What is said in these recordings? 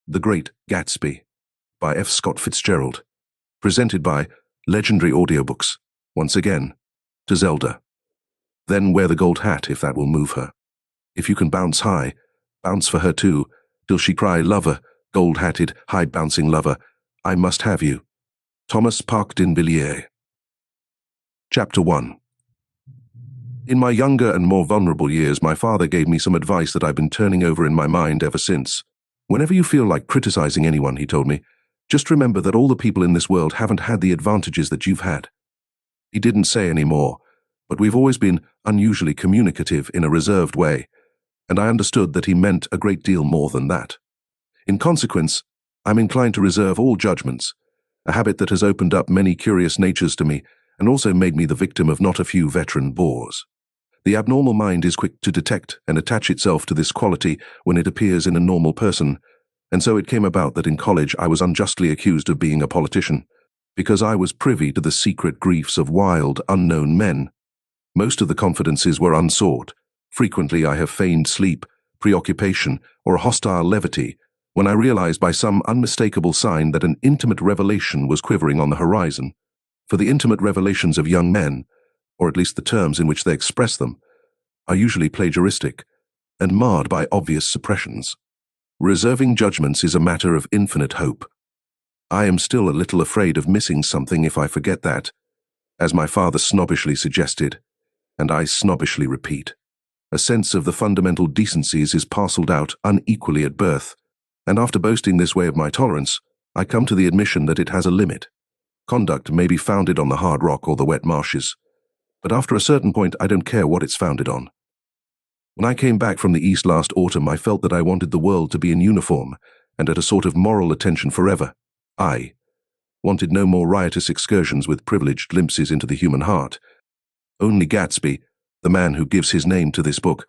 The Great Gatsby by F. Scott Fitzgerald. Presented by Legendary Audiobooks. Once again, to Zelda. Then wear the gold hat if that will move her. If you can bounce high, bounce for her too, till she cry, lover, gold-hatted, high-bouncing lover, I must have you. Thomas Parkden Villiers. Chapter 1. In my younger and more vulnerable years, my father gave me some advice that I've been turning over in my mind ever since. Whenever you feel like criticizing anyone, he told me, just remember that all the people in this world haven't had the advantages that you've had. He didn't say any more, but we've always been unusually communicative in a reserved way, and I understood that he meant a great deal more than that. In consequence, I'm inclined to reserve all judgments, a habit that has opened up many curious natures to me and also made me the victim of not a few veteran bores. The abnormal mind is quick to detect and attach itself to this quality when it appears in a normal person, and so it came about that in college I was unjustly accused of being a politician, because I was privy to the secret griefs of wild, unknown men. Most of the confidences were unsought. Frequently I have feigned sleep, preoccupation, or a hostile levity, when I realized by some unmistakable sign that an intimate revelation was quivering on the horizon. For the intimate revelations of young men, or at least the terms in which they express them, are usually plagiaristic and marred by obvious suppressions. Reserving judgments is a matter of infinite hope. I am still a little afraid of missing something if I forget that, as my father snobbishly suggested, and I snobbishly repeat. A sense of the fundamental decencies is parceled out unequally at birth, and after boasting this way of my tolerance, I come to the admission that it has a limit. Conduct may be founded on the hard rock or the wet marshes, but after a certain point I don't care what it's founded on. When I came back from the East last autumn, I felt that I wanted the world to be in uniform and at a sort of moral attention forever. I wanted no more riotous excursions with privileged glimpses into the human heart. Only Gatsby, the man who gives his name to this book,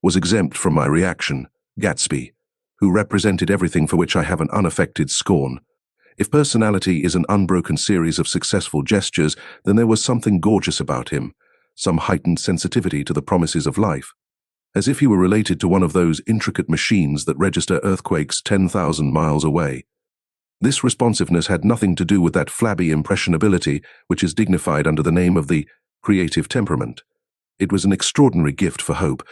was exempt from my reaction. Gatsby, who represented everything for which I have an unaffected scorn. If personality is an unbroken series of successful gestures, then there was something gorgeous about him, some heightened sensitivity to the promises of life, as if he were related to one of those intricate machines that register earthquakes 10,000 miles away. This responsiveness had nothing to do with that flabby impressionability which is dignified under the name of the creative temperament. It was an extraordinary gift for hope,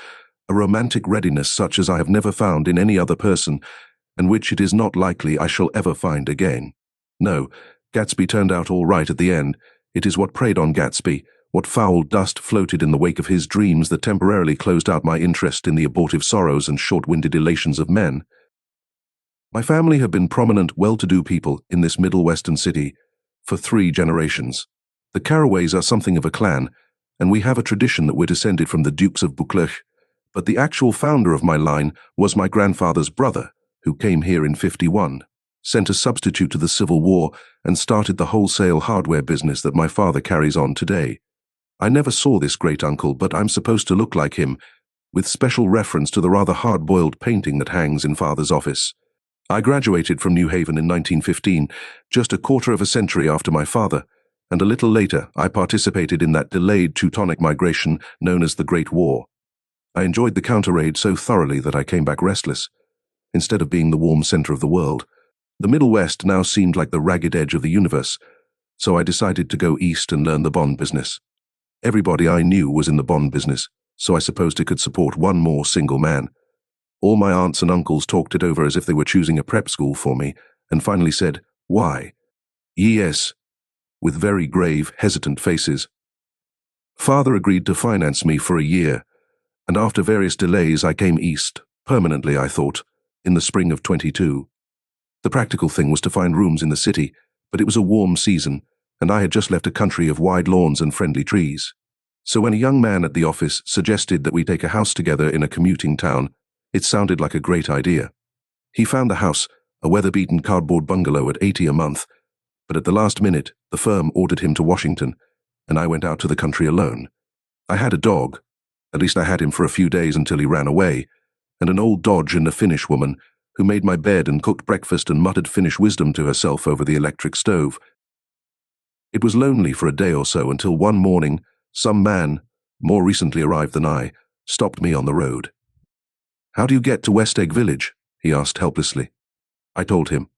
a romantic readiness such as I have never found in any other person, and which it is not likely I shall ever find again. No, Gatsby turned out all right at the end. It is what preyed on Gatsby, what foul dust floated in the wake of his dreams that temporarily closed out my interest in the abortive sorrows and short-winded elations of men. My family have been prominent, well-to-do people in this Middle Western city for 3 generations. The Carraways are something of a clan, and we have a tradition that we're descended from the Dukes of Buchanan, but the actual founder of my line was my grandfather's brother, who came here in '51, sent a substitute to the Civil War, and started the wholesale hardware business that my father carries on today. I never saw this great uncle, but I'm supposed to look like him, with special reference to the rather hard-boiled painting that hangs in father's office. I graduated from New Haven in 1915, just a quarter of a century after my father, and a little later I participated in that delayed Teutonic migration known as the Great War. I enjoyed the counter-raid so thoroughly that I came back restless. Instead of being the warm center of the world, the Middle West now seemed like the ragged edge of the universe, so I decided to go east and learn the bond business. Everybody I knew was in the bond business, so I supposed it could support one more single man. All my aunts and uncles talked it over as if they were choosing a prep school for me, and finally said, "Why?" "Yes," with very grave, hesitant faces. Father agreed to finance me for a year, and after various delays I came east, permanently I thought, in the spring of '22. The practical thing was to find rooms in the city, but it was a warm season, and I had just left a country of wide lawns and friendly trees. So when a young man at the office suggested that we take a house together in a commuting town, it sounded like a great idea. He found the house, a weather-beaten cardboard bungalow at $80 a month, but at the last minute the firm ordered him to Washington, and I went out to the country alone. I had a dog, at least I had him for a few days until he ran away, and an old Dodge and a Finnish woman who made my bed and cooked breakfast and muttered Finnish wisdom to herself over the electric stove. It was lonely for a day or so until one morning some man, more recently arrived than I, stopped me on the road. "How do you get to West Egg Village?" he asked helplessly. I told him.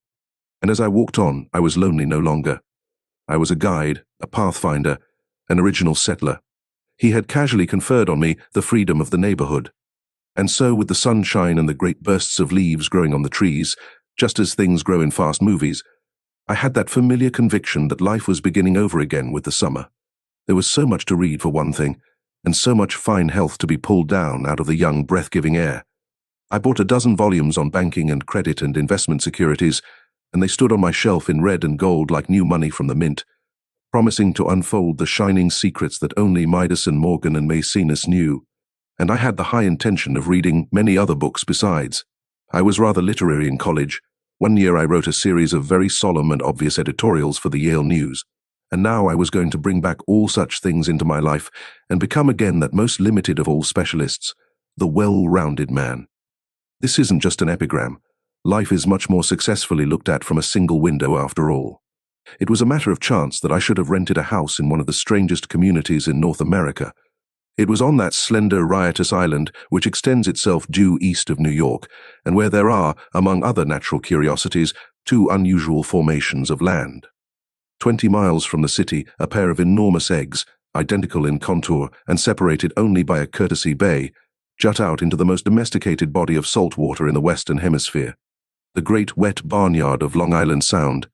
And as I walked on, I was lonely no longer. I was a guide, a pathfinder, an original settler. He had casually conferred on me the freedom of the neighborhood. And so, with the sunshine and the great bursts of leaves growing on the trees, just as things grow in fast movies, I had that familiar conviction that life was beginning over again with the summer. There was so much to read, for one thing, and so much fine health to be pulled down out of the young, breath-giving air. I bought a dozen volumes on banking and credit and investment securities, and they stood on my shelf in red and gold like new money from the mint, promising to unfold the shining secrets that only Midas and Morgan and Maecenas knew. And I had the high intention of reading many other books besides. I was rather literary in college. One year I wrote a series of very solemn and obvious editorials for the Yale News, and now I was going to bring back all such things into my life and become again that most limited of all specialists, the well-rounded man. This isn't just an epigram. Life is much more successfully looked at from a single window after all. It was a matter of chance that I should have rented a house in one of the strangest communities in North America. It was on that slender, riotous island which extends itself due east of New York, and where there are, among other natural curiosities, two unusual formations of land. 20 miles from the city, a pair of enormous eggs, identical in contour and separated only by a courtesy bay, jut out into the most domesticated body of salt water in the Western Hemisphere, the great wet barnyard of Long Island Sound.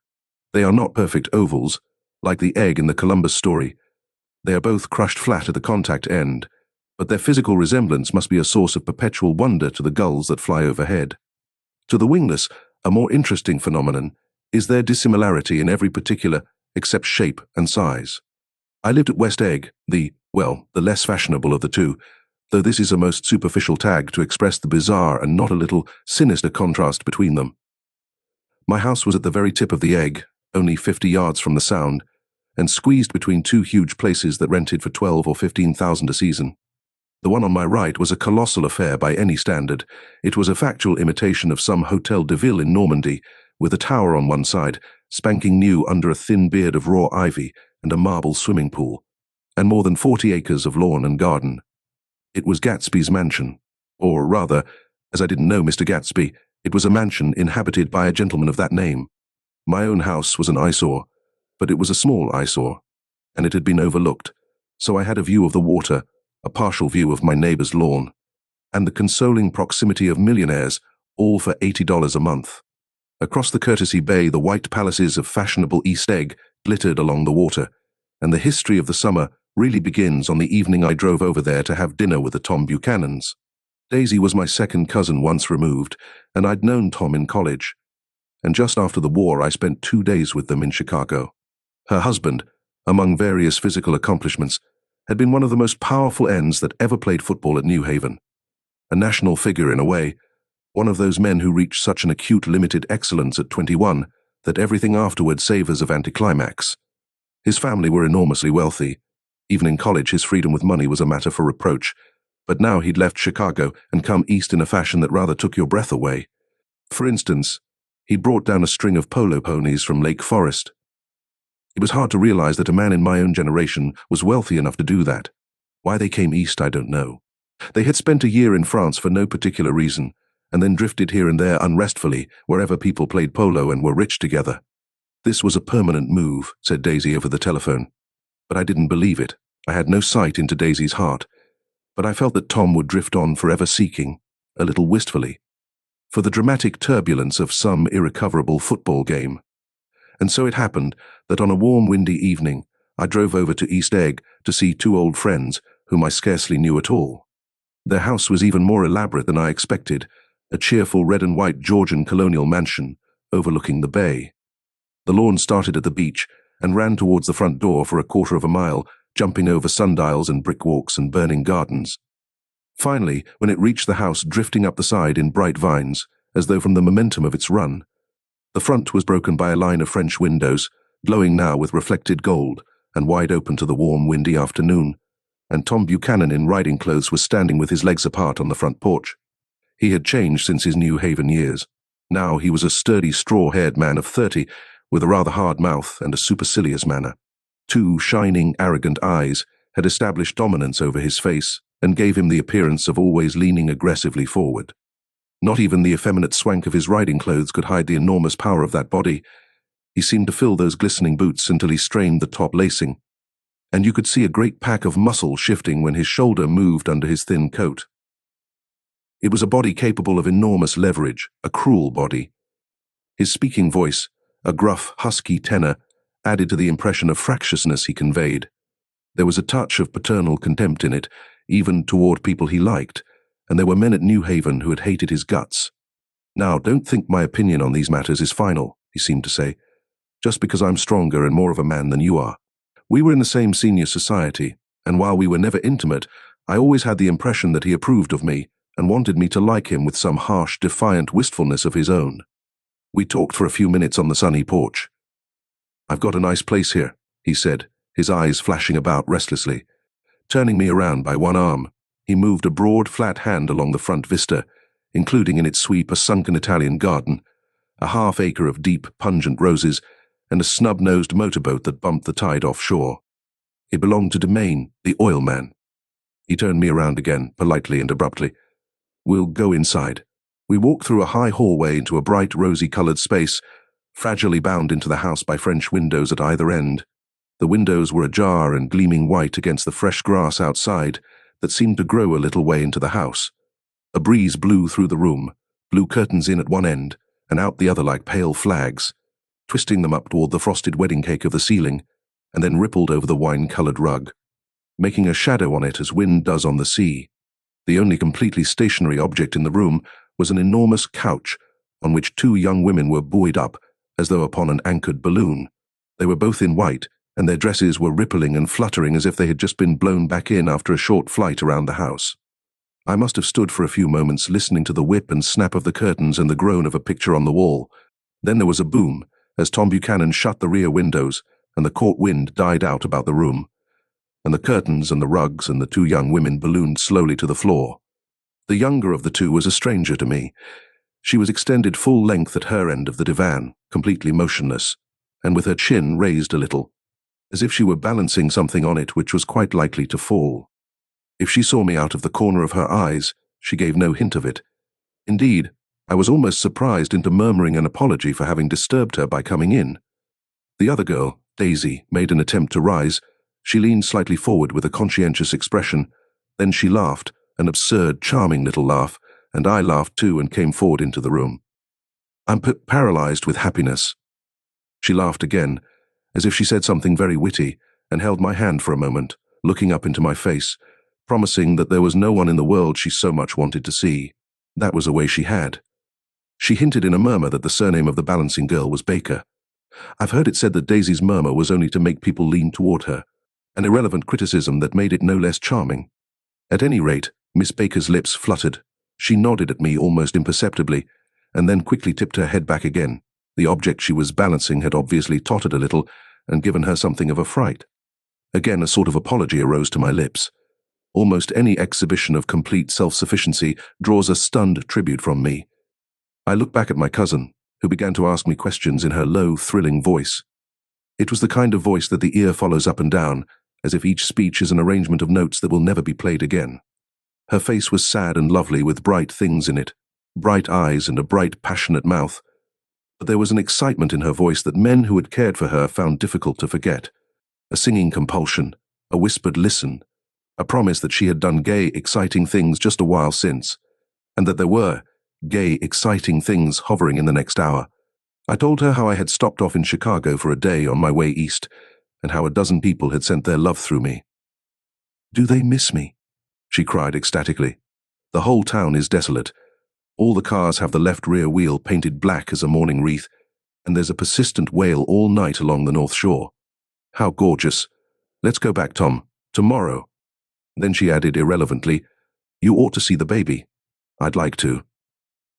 They are not perfect ovals, like the egg in the Columbus story. They are both crushed flat at the contact end, but their physical resemblance must be a source of perpetual wonder to the gulls that fly overhead. To the wingless, a more interesting phenomenon is their dissimilarity in every particular except shape and size. I lived at West Egg, the less fashionable of the two, though this is a most superficial tag to express the bizarre and not a little sinister contrast between them. My house was at the very tip of the egg, only 50 yards from the Sound, and squeezed between two huge places that rented for $12,000 or $15,000 a season. The one on my right was a colossal affair by any standard. It was a factual imitation of some Hotel de Ville in Normandy, with a tower on one side, spanking new under a thin beard of raw ivy and a marble swimming pool, and more than 40 acres of lawn and garden. It was Gatsby's mansion, or rather, as I didn't know Mr. Gatsby, it was a mansion inhabited by a gentleman of that name. My own house was an eyesore, but it was a small eyesore, and it had been overlooked, so I had a view of the water, a partial view of my neighbor's lawn, and the consoling proximity of millionaires, all for $80 a month. Across the courtesy bay, the white palaces of fashionable East Egg glittered along the water, and the history of the summer really begins on the evening I drove over there to have dinner with the Tom Buchanans. Daisy was my second cousin once removed, and I'd known Tom in college. And just after the war, I spent 2 days with them in Chicago. Her husband, among various physical accomplishments, had been one of the most powerful ends that ever played football at New Haven. A national figure in a way, one of those men who reach such an acute limited excellence at 21 that everything afterward savors of anticlimax. His family were enormously wealthy. Even in college, his freedom with money was a matter for reproach, but now he'd left Chicago and come east in a fashion that rather took your breath away. For instance, he brought down a string of polo ponies from Lake Forest. It was hard to realize that a man in my own generation was wealthy enough to do that. Why they came east, I don't know. They had spent a year in France for no particular reason, and then drifted here and there unrestfully wherever people played polo and were rich together. This was a permanent move, said Daisy over the telephone. But I didn't believe it. I had no sight into Daisy's heart. But I felt that Tom would drift on forever seeking, a little wistfully, for the dramatic turbulence of some irrecoverable football game. And so it happened that on a warm, windy evening, I drove over to East Egg to see two old friends whom I scarcely knew at all. Their house was even more elaborate than I expected, a cheerful red and white Georgian colonial mansion overlooking the bay. The lawn started at the beach and ran towards the front door for a quarter of a mile, jumping over sundials and brick walks and burning gardens. Finally, when it reached the house drifting up the side in bright vines, as though from the momentum of its run, the front was broken by a line of French windows, glowing now with reflected gold and wide open to the warm, windy afternoon, and Tom Buchanan in riding clothes was standing with his legs apart on the front porch. He had changed since his New Haven years. Now he was a sturdy, straw-haired man of 30, with a rather hard mouth and a supercilious manner. Two shining, arrogant eyes had established dominance over his face and gave him the appearance of always leaning aggressively forward. Not even the effeminate swank of his riding clothes could hide the enormous power of that body. He seemed to fill those glistening boots until he strained the top lacing, and you could see a great pack of muscle shifting when his shoulder moved under his thin coat. It was a body capable of enormous leverage, a cruel body. His speaking voice, a gruff, husky tenor, added to the impression of fractiousness he conveyed. There was a touch of paternal contempt in it, even toward people he liked, and there were men at New Haven who had hated his guts. "Now, don't think my opinion on these matters is final," he seemed to say, "just because I'm stronger and more of a man than you are. We were in the same senior society, and while we were never intimate, I always had the impression that he approved of me and wanted me to like him with some harsh, defiant wistfulness of his own." We talked for a few minutes on the sunny porch. "I've got a nice place here," he said, his eyes flashing about restlessly. Turning me around by one arm, he moved a broad, flat hand along the front vista, including in its sweep a sunken Italian garden, a half-acre of deep, pungent roses, and a snub-nosed motorboat that bumped the tide offshore. It belonged to Domain, the oil man. He turned me around again, politely and abruptly. "We'll go inside." We walked through a high hallway into a bright, rosy-colored space, fragilely bound into the house by French windows at either end. The windows were ajar and gleaming white against the fresh grass outside that seemed to grow a little way into the house. A breeze blew through the room, blew curtains in at one end and out the other like pale flags, twisting them up toward the frosted wedding cake of the ceiling, and then rippled over the wine-colored rug, making a shadow on it as wind does on the sea. The only completely stationary object in the room was an enormous couch on which two young women were buoyed up as though upon an anchored balloon. They were both in white, and their dresses were rippling and fluttering as if they had just been blown back in after a short flight around the house. I must have stood for a few moments listening to the whip and snap of the curtains and the groan of a picture on the wall. Then there was a boom as Tom Buchanan shut the rear windows and the court wind died out about the room, and the curtains and the rugs and the two young women ballooned slowly to the floor. The younger of the two was a stranger to me. She was extended full length at her end of the divan, completely motionless, and with her chin raised a little, as if she were balancing something on it which was quite likely to fall. If she saw me out of the corner of her eyes, she gave no hint of it. Indeed, I was almost surprised into murmuring an apology for having disturbed her by coming in. The other girl, Daisy, made an attempt to rise. She leaned slightly forward with a conscientious expression. Then she laughed, an absurd, charming little laugh, and I laughed too and came forward into the room. "I'm paralyzed with happiness." She laughed again, as if she said something very witty, and held my hand for a moment, looking up into my face, promising that there was no one in the world she so much wanted to see. That was a way she had. She hinted in a murmur that the surname of the balancing girl was Baker. I've heard it said that Daisy's murmur was only to make people lean toward her, an irrelevant criticism that made it no less charming. At any rate, Miss Baker's lips fluttered. She nodded at me almost imperceptibly, and then quickly tipped her head back again. The object she was balancing had obviously tottered a little and given her something of a fright. Again, a sort of apology arose to my lips. Almost any exhibition of complete self-sufficiency draws a stunned tribute from me. I looked back at my cousin, who began to ask me questions in her low, thrilling voice. It was the kind of voice that the ear follows up and down, as if each speech is an arrangement of notes that will never be played again. Her face was sad and lovely with bright things in it, bright eyes and a bright, passionate mouth. But there was an excitement in her voice that men who had cared for her found difficult to forget. A singing compulsion, a whispered listen, a promise that she had done gay, exciting things just a while since, and that there were gay, exciting things hovering in the next hour. I told her how I had stopped off in Chicago for a day on my way east, and how a dozen people had sent their love through me. "Do they miss me?" she cried ecstatically. "The whole town is desolate. All the cars have the left rear wheel painted black as a mourning wreath, and there's a persistent wail all night along the North Shore. How gorgeous. Let's go back, Tom. Tomorrow." Then she added irrelevantly, "You ought to see the baby." "I'd like to."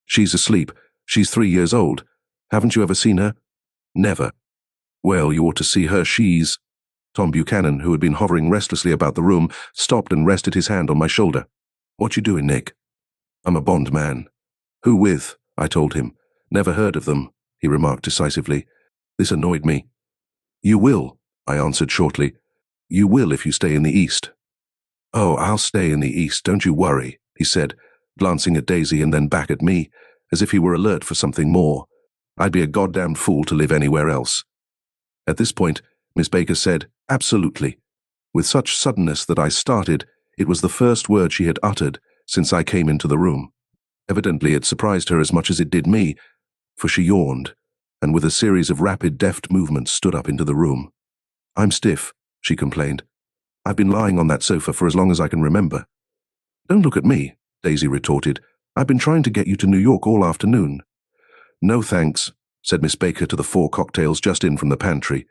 "She's asleep. She's 3 years old. Haven't you ever seen her?" "Never." "Well, you ought to see her. She's—" Tom Buchanan, who had been hovering restlessly about the room, stopped and rested his hand on my shoulder. "What you doing, Nick?" "I'm a Bond man." "Who with?" I told him. "Never heard of them," he remarked decisively. This annoyed me. "You will," I answered shortly. "You will if you stay in the East." "Oh, I'll stay in the East, don't you worry," he said, glancing at Daisy and then back at me, as if he were alert for something more. I'd be a goddamned fool to live anywhere else. At this point, Miss Baker said, "Absolutely," with such suddenness that I started. It was the first word she had uttered since I came into the room. Evidently it surprised her as much as it did me, for she yawned, and with a series of rapid, deft movements stood up into the room. "I'm stiff," she complained. "I've been lying on that sofa for as long as I can remember." "Don't look at me," Daisy retorted. "I've been trying to get you to New York all afternoon." "No thanks," said Miss Baker to the 4 cocktails just in from the pantry.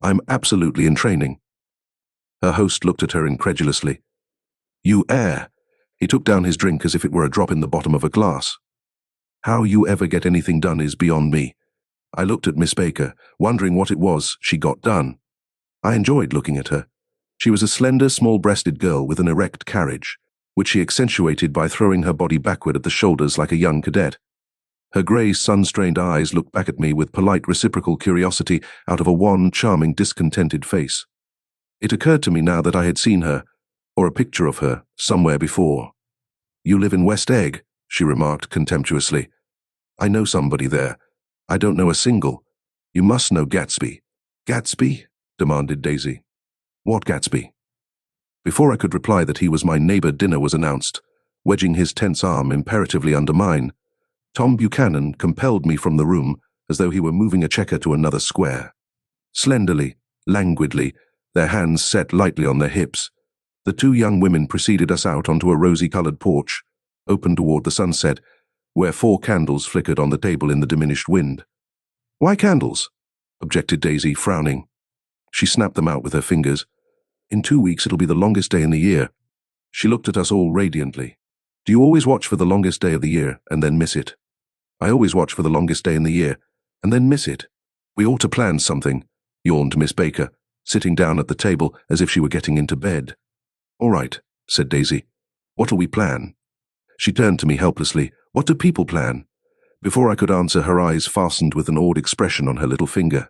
"I'm absolutely in training." Her host looked at her incredulously. "You air." He took down his drink as if it were a drop in the bottom of a glass. "How you ever get anything done is beyond me." I looked at Miss Baker, wondering what it was she got done. I enjoyed looking at her. She was a slender, small-breasted girl with an erect carriage, which she accentuated by throwing her body backward at the shoulders like a young cadet. Her grey, sun-strained eyes looked back at me with polite reciprocal curiosity out of a wan, charming, discontented face. It occurred to me now that I had seen her, or a picture of her, somewhere before. "You live in West Egg," she remarked contemptuously. "I know somebody there. I don't know a single. You must know Gatsby." "Gatsby?" demanded Daisy. "What Gatsby?" Before I could reply that he was my neighbor, dinner was announced. Wedging his tense arm imperatively under mine, Tom Buchanan compelled me from the room as though he were moving a checker to another square. Slenderly, languidly, their hands set lightly on their hips, the 2 young women preceded us out onto a rosy-colored porch, open toward the sunset, where 4 candles flickered on the table in the diminished wind. "Why candles?" objected Daisy, frowning. She snapped them out with her fingers. "In 2 weeks it'll be the longest day in the year." She looked at us all radiantly. "Do you always watch for the longest day of the year and then miss it?" "I always watch for the longest day in the year and then miss it." "We ought to plan something," yawned Miss Baker, sitting down at the table as if she were getting into bed. "All right," said Daisy. "What'll we plan?" She turned to me helplessly. "What do people plan?" Before I could answer, her eyes fastened with an awed expression on her little finger.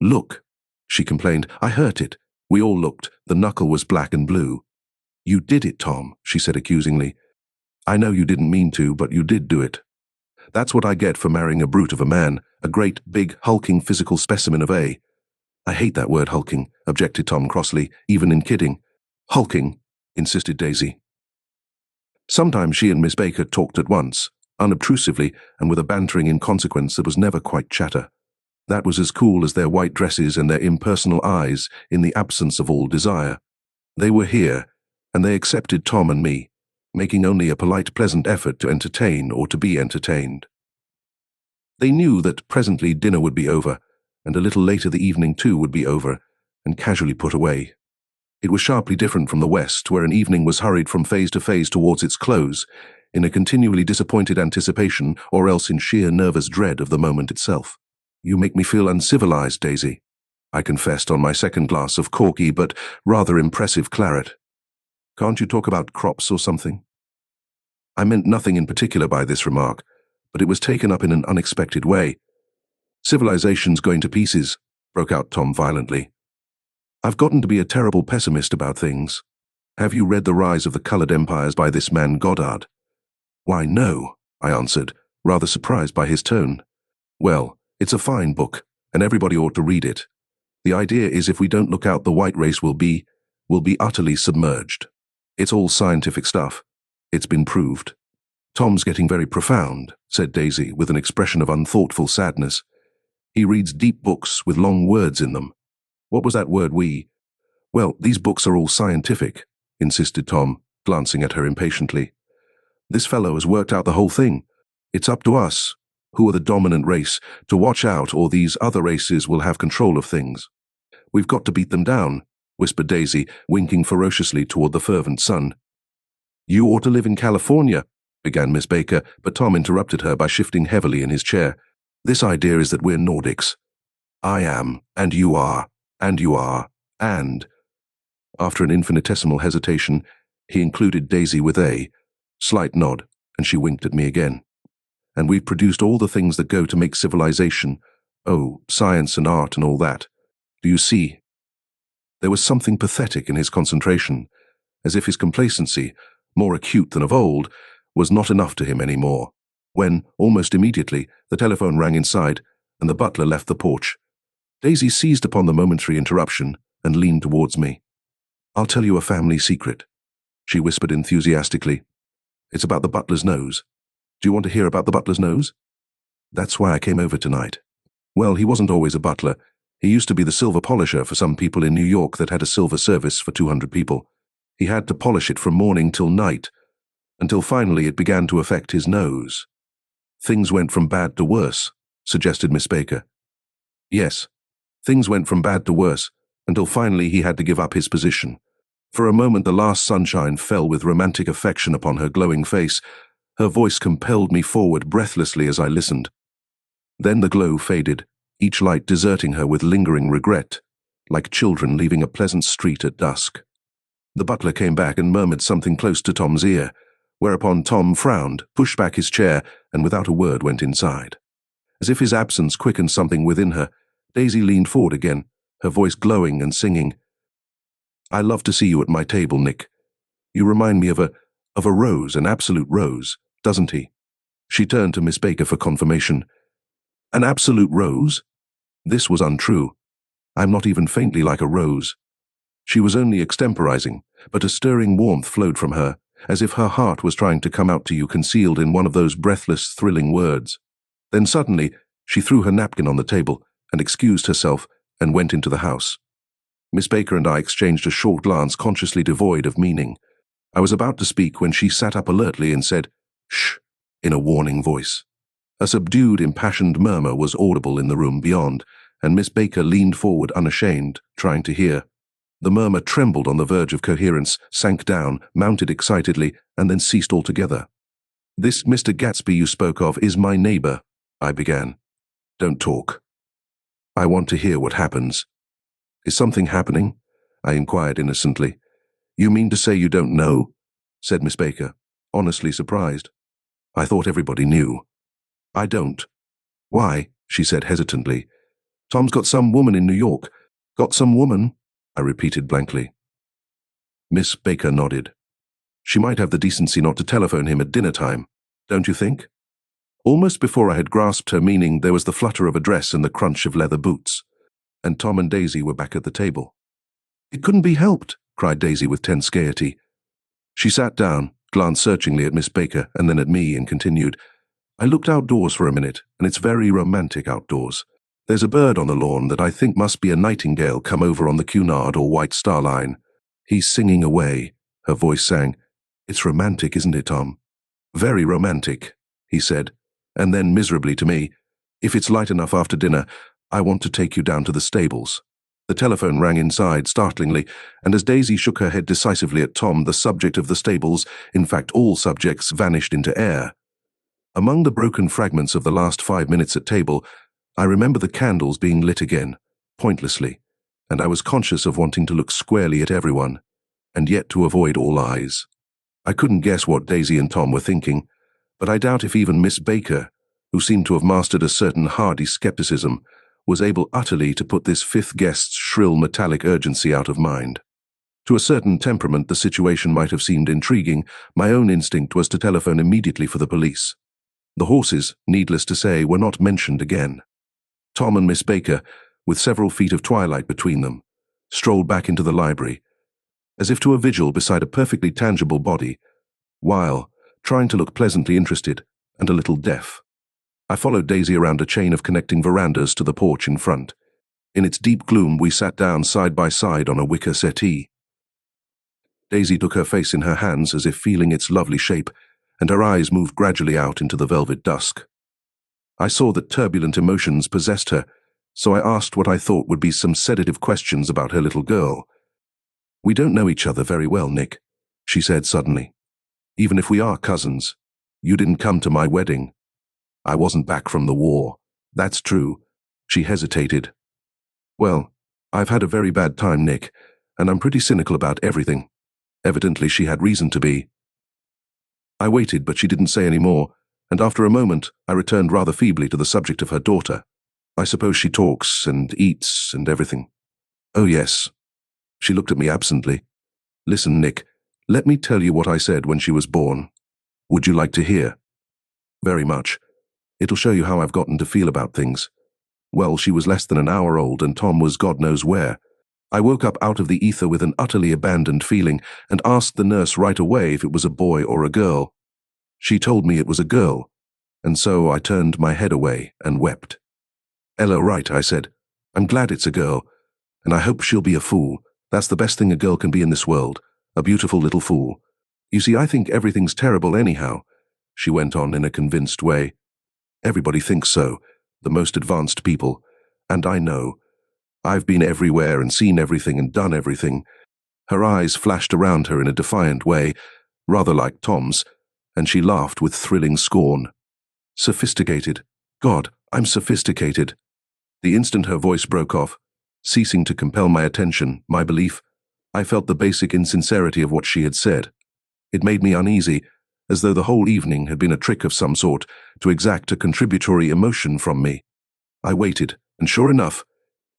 "Look," she complained. "I hurt it." We all looked. The knuckle was black and blue. "You did it, Tom," she said accusingly. "I know you didn't mean to, but you did do it. That's what I get for marrying a brute of a man, a great, big, hulking physical specimen of A." "I hate that word hulking," objected Tom crossly, even in kidding. "Hulking," insisted Daisy. Sometimes she and Miss Baker talked at once, unobtrusively and with a bantering inconsequence that was never quite chatter. That was as cool as their white dresses and their impersonal eyes in the absence of all desire. They were here, and they accepted Tom and me, making only a polite, pleasant effort to entertain or to be entertained. They knew that presently dinner would be over, and a little later the evening too would be over, and casually put away. It was sharply different from the West, where an evening was hurried from phase to phase towards its close, in a continually disappointed anticipation or else in sheer nervous dread of the moment itself. "You make me feel uncivilized, Daisy," I confessed on my second glass of corky but rather impressive claret. "Can't you talk about crops or something?" I meant nothing in particular by this remark, but it was taken up in an unexpected way. "Civilization's going to pieces," broke out Tom violently. "I've gotten to be a terrible pessimist about things. Have you read The Rise of the Colored Empires by this man Goddard?" "Why, no," I answered, rather surprised by his tone. "Well, it's a fine book, and everybody ought to read it. The idea is if we don't look out, the white race will be utterly submerged. It's all scientific stuff. It's been proved." "Tom's getting very profound," said Daisy with an expression of unthoughtful sadness. "He reads deep books with long words in them. What was that word we? Well, these books are all scientific," insisted Tom, glancing at her impatiently. "This fellow has worked out the whole thing. It's up to us, who are the dominant race, to watch out, or these other races will have control of things. We've got to beat them down," whispered Daisy, winking ferociously toward the fervent sun. "You ought to live in California," began Miss Baker, but Tom interrupted her by shifting heavily in his chair. "This idea is that we're Nordics. I am, and you are, and you are, and—" After an infinitesimal hesitation, he included Daisy with a slight nod, and she winked at me again. "And we've produced all the things that go to make civilization, science and art and all that. Do you see?" There was something pathetic in his concentration, as if his complacency, more acute than of old, was not enough to him anymore. When, almost immediately, the telephone rang inside and the butler left the porch, Daisy seized upon the momentary interruption and leaned towards me. "I'll tell you a family secret," she whispered enthusiastically. "It's about the butler's nose. Do you want to hear about the butler's nose? That's why I came over tonight. Well, he wasn't always a butler. He used to be the silver polisher for some people in New York that had a silver service for 200 people. He had to polish it from morning till night, until finally it began to affect his nose." "Things went from bad to worse," suggested Miss Baker. "Yes, things went from bad to worse, until finally he had to give up his position." For a moment the last sunshine fell with romantic affection upon her glowing face. Her voice compelled me forward breathlessly as I listened. Then the glow faded, each light deserting her with lingering regret, like children leaving a pleasant street at dusk. The butler came back and murmured something close to Tom's ear, whereupon Tom frowned, pushed back his chair, and without a word went inside. As if his absence quickened something within her, Daisy leaned forward again, her voice glowing and singing. "I love to see you at my table, Nick. You remind me of a rose, an absolute rose, doesn't he?" She turned to Miss Baker for confirmation. "An absolute rose?" This was untrue. I'm not even faintly like a rose. She was only extemporizing, but a stirring warmth flowed from her, as if her heart was trying to come out to you concealed in one of those breathless, thrilling words. Then suddenly, she threw her napkin on the table and excused herself and went into the house. Miss Baker and I exchanged a short glance consciously devoid of meaning. I was about to speak when she sat up alertly and said, "Shh," in a warning voice. A subdued, impassioned murmur was audible in the room beyond, and Miss Baker leaned forward unashamed, trying to hear. The murmur trembled on the verge of coherence, sank down, mounted excitedly, and then ceased altogether. "This Mr. Gatsby you spoke of is my neighbor," I began. "Don't talk. I want to hear what happens." "Is something happening?" I inquired innocently. "You mean to say you don't know?" said Miss Baker, honestly surprised. "I thought everybody knew." "I don't." "Why?" she said hesitantly. "Tom's got some woman in New York." "Got some woman?" I repeated blankly. Miss Baker nodded. "She might have the decency not to telephone him at dinner time, don't you think?" Almost before I had grasped her meaning, there was the flutter of a dress and the crunch of leather boots, and Tom and Daisy were back at the table. "It couldn't be helped," cried Daisy with tense gaiety. She sat down, glanced searchingly at Miss Baker and then at me, and continued, "I looked outdoors for a minute, and it's very romantic outdoors. There's a bird on the lawn that I think must be a nightingale come over on the Cunard or White Star Line. He's singing away," her voice sang. "It's romantic, isn't it, Tom?" "Very romantic," he said, and then miserably to me, "If it's light enough after dinner, I want to take you down to the stables." The telephone rang inside, startlingly, and as Daisy shook her head decisively at Tom, the subject of the stables, in fact all subjects, vanished into air. Among the broken fragments of the last 5 minutes at table, I remember the candles being lit again, pointlessly, and I was conscious of wanting to look squarely at everyone, and yet to avoid all eyes. I couldn't guess what Daisy and Tom were thinking, but I doubt if even Miss Baker, who seemed to have mastered a certain hardy skepticism, was able utterly to put this fifth guest's shrill metallic urgency out of mind. To a certain temperament the situation might have seemed intriguing. My own instinct was to telephone immediately for the police. The horses, needless to say, were not mentioned again. Tom and Miss Baker, with several feet of twilight between them, strolled back into the library, as if to a vigil beside a perfectly tangible body, while trying to look pleasantly interested and a little deaf. I followed Daisy around a chain of connecting verandas to the porch in front. In its deep gloom we sat down side by side on a wicker settee. Daisy took her face in her hands as if feeling its lovely shape, and her eyes moved gradually out into the velvet dusk. I saw that turbulent emotions possessed her, so I asked what I thought would be some sedative questions about her little girl. "We don't know each other very well, Nick," she said suddenly. "Even if we are cousins, you didn't come to my wedding. I wasn't back from the war. That's true." She hesitated. "Well, I've had a very bad time, Nick, and I'm pretty cynical about everything." Evidently she had reason to be. I waited, but she didn't say any more, and after a moment I returned rather feebly to the subject of her daughter. "I suppose she talks and eats and everything." "Oh yes." She looked at me absently. "Listen, Nick, let me tell you what I said when she was born. Would you like to hear? Very much. It'll show you how I've gotten to feel about things. Well, she was less than an hour old and Tom was God knows where. I woke up out of the ether with an utterly abandoned feeling and asked the nurse right away if it was a boy or a girl. She told me it was a girl, and so I turned my head away and wept. Ella, right, I said. I'm glad it's a girl, and I hope she'll be a fool. That's the best thing a girl can be in this world, a beautiful little fool. You see, I think everything's terrible anyhow, she went on in a convinced way. Everybody thinks so, the most advanced people, and I know. I've been everywhere and seen everything and done everything. Her eyes flashed around her in a defiant way, rather like Tom's, and she laughed with thrilling scorn. Sophisticated. God, I'm sophisticated. The instant her voice broke off, ceasing to compel my attention, my belief, I felt the basic insincerity of what she had said. It made me uneasy, as though the whole evening had been a trick of some sort to exact a contributory emotion from me. I waited, and sure enough,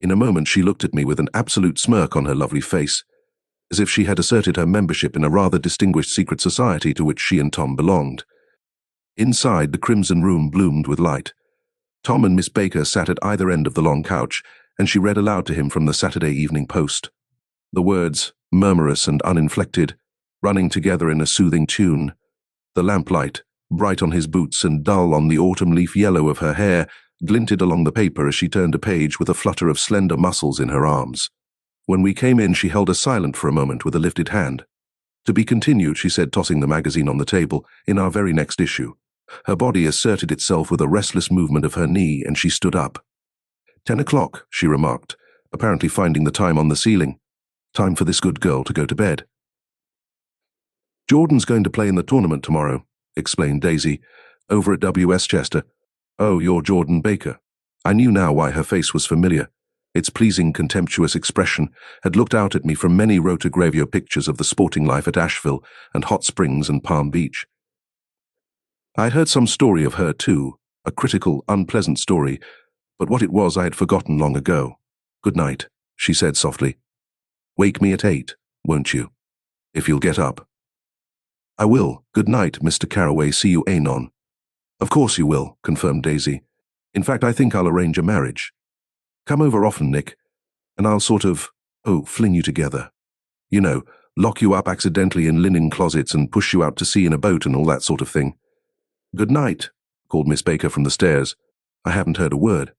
in a moment she looked at me with an absolute smirk on her lovely face, as if she had asserted her membership in a rather distinguished secret society to which she and Tom belonged. Inside, the crimson room bloomed with light. Tom and Miss Baker sat at either end of the long couch, and she read aloud to him from the Saturday Evening Post. The words, murmurous and uninflected, running together in a soothing tune. The lamplight, bright on his boots and dull on the autumn leaf yellow of her hair, glinted along the paper as she turned a page with a flutter of slender muscles in her arms. When we came in, she held us silent for a moment with a lifted hand. To be continued, she said, tossing the magazine on the table, in our very next issue. Her body asserted itself with a restless movement of her knee, and she stood up. 10 o'clock, she remarked, apparently finding the time on the ceiling. Time for this good girl to go to bed. Jordan's going to play in the tournament tomorrow, explained Daisy, over at W.S. Chester. Oh, you're Jordan Baker. I knew now why her face was familiar. Its pleasing, contemptuous expression had looked out at me from many rotogravure pictures of the sporting life at Asheville and Hot Springs and Palm Beach. I'd heard some story of her, too, a critical, unpleasant story, but what it was I had forgotten long ago. Good night, she said softly. Wake me at 8, won't you? If you'll get up. I will. Good night, Mr. Carraway. See you anon. Of course you will, confirmed Daisy. In fact, I think I'll arrange a marriage. Come over often, Nick, and I'll sort of, fling you together. You know, lock you up accidentally in linen closets and push you out to sea in a boat and all that sort of thing. Good night, called Miss Baker from the stairs. I haven't heard a word.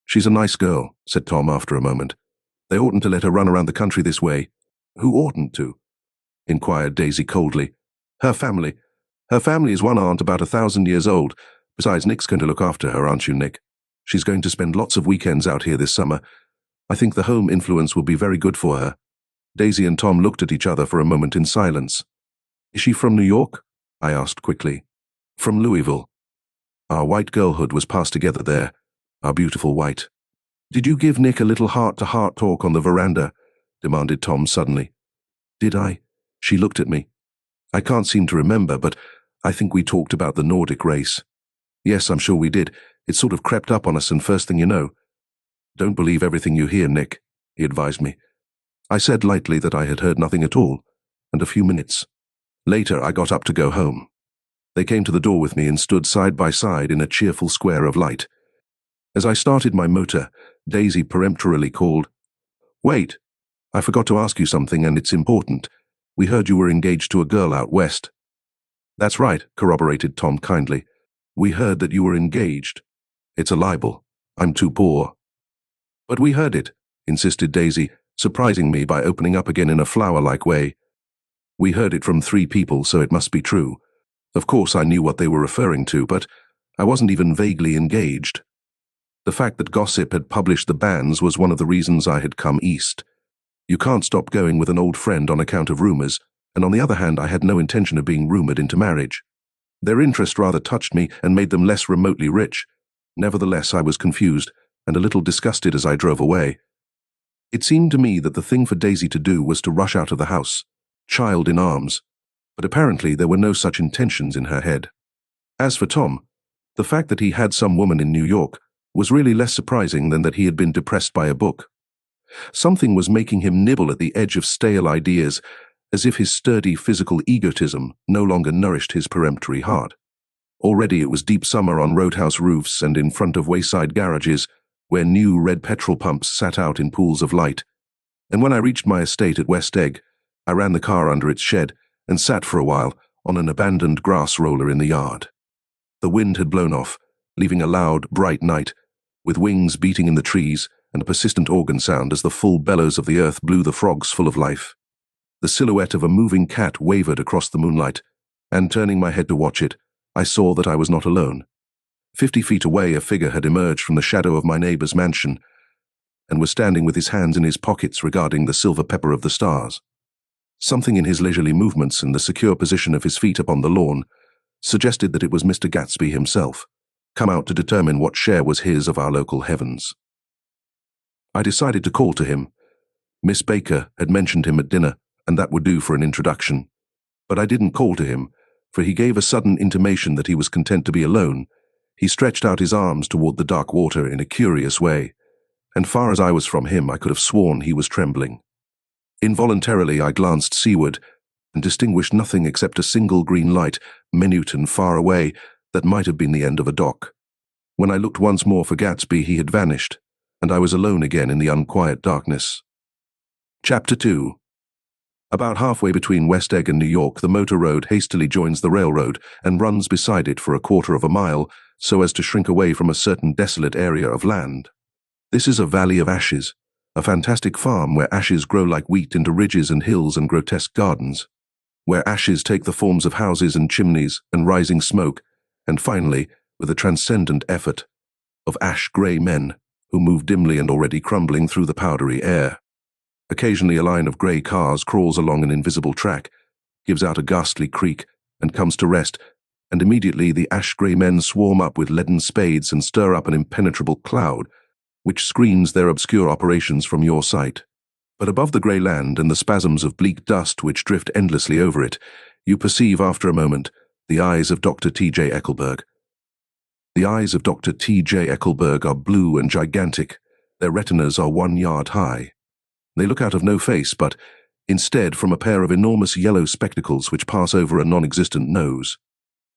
She's a nice girl, said Tom after a moment. They oughtn't to let her run around the country this way. Who oughtn't to? Inquired Daisy coldly. Her family. Her family is one aunt about 1,000 years old. Besides, Nick's going to look after her, aren't you, Nick? She's going to spend lots of weekends out here this summer. I think the home influence will be very good for her. Daisy and Tom looked at each other for a moment in silence. Is she from New York? I asked quickly. From Louisville. Our white girlhood was passed together there, our beautiful white. Did you give Nick a little heart-to-heart talk on the veranda? Demanded Tom suddenly. Did I? She looked at me. I can't seem to remember, but I think we talked about the Nordic race. Yes, I'm sure we did. It sort of crept up on us, and first thing you know. Don't believe everything you hear, Nick, he advised me. I said lightly that I had heard nothing at all, and a few minutes. Later, I got up to go home. They came to the door with me and stood side by side in a cheerful square of light. As I started my motor, Daisy peremptorily called, Wait, I forgot to ask you something, and it's important. We heard you were engaged to a girl out west. That's right, corroborated Tom kindly. We heard that you were engaged. It's a libel. I'm too poor. But we heard it, insisted Daisy, surprising me by opening up again in a flower-like way. We heard it from 3 people, so it must be true. Of course I knew what they were referring to, but I wasn't even vaguely engaged. The fact that gossip had published the bans was one of the reasons I had come east. You can't stop going with an old friend on account of rumors, and on the other hand I had no intention of being rumored into marriage. Their interest rather touched me and made them less remotely rich. Nevertheless, I was confused and a little disgusted as I drove away. It seemed to me that the thing for Daisy to do was to rush out of the house, child in arms, but apparently there were no such intentions in her head. As for Tom, the fact that he had some woman in New York was really less surprising than that he had been depressed by a book. Something was making him nibble at the edge of stale ideas, as if his sturdy physical egotism no longer nourished his peremptory heart. Already it was deep summer on roadhouse roofs and in front of wayside garages, where new red petrol pumps sat out in pools of light. And when I reached my estate at West Egg, I ran the car under its shed and sat for a while on an abandoned grass roller in the yard. The wind had blown off, leaving a loud, bright night, with wings beating in the trees and a persistent organ sound as the full bellows of the earth blew the frogs full of life. The silhouette of a moving cat wavered across the moonlight, and turning my head to watch it, I saw that I was not alone. 50 feet away, a figure had emerged from the shadow of my neighbor's mansion and was standing with his hands in his pockets regarding the silver pepper of the stars. Something in his leisurely movements and the secure position of his feet upon the lawn suggested that it was Mr. Gatsby himself, come out to determine what share was his of our local heavens. I decided to call to him. Miss Baker had mentioned him at dinner, and that would do for an introduction. But I didn't call to him, for he gave a sudden intimation that he was content to be alone. He stretched out his arms toward the dark water in a curious way, and far as I was from him, I could have sworn he was trembling. Involuntarily, I glanced seaward and distinguished nothing except a single green light, minute and far away, that might have been the end of a dock. When I looked once more for Gatsby, he had vanished, and I was alone again in the unquiet darkness. Chapter 2. About halfway between West Egg and New York, the motor road hastily joins the railroad and runs beside it for a quarter of a mile so as to shrink away from a certain desolate area of land. This is a valley of ashes, a fantastic farm where ashes grow like wheat into ridges and hills and grotesque gardens, where ashes take the forms of houses and chimneys and rising smoke, and finally, with a transcendent effort, of ash-grey men who move dimly and already crumbling through the powdery air. Occasionally a line of grey cars crawls along an invisible track, gives out a ghastly creak, and comes to rest, and immediately the ash-grey men swarm up with leaden spades and stir up an impenetrable cloud, which screens their obscure operations from your sight. But above the grey land and the spasms of bleak dust which drift endlessly over it, you perceive after a moment the eyes of Dr. T.J. Eckelberg. The eyes of Dr. T.J. Eckelberg are blue and gigantic. Their retinas are 1 yard high. They look out of no face, but instead from a pair of enormous yellow spectacles which pass over a non-existent nose.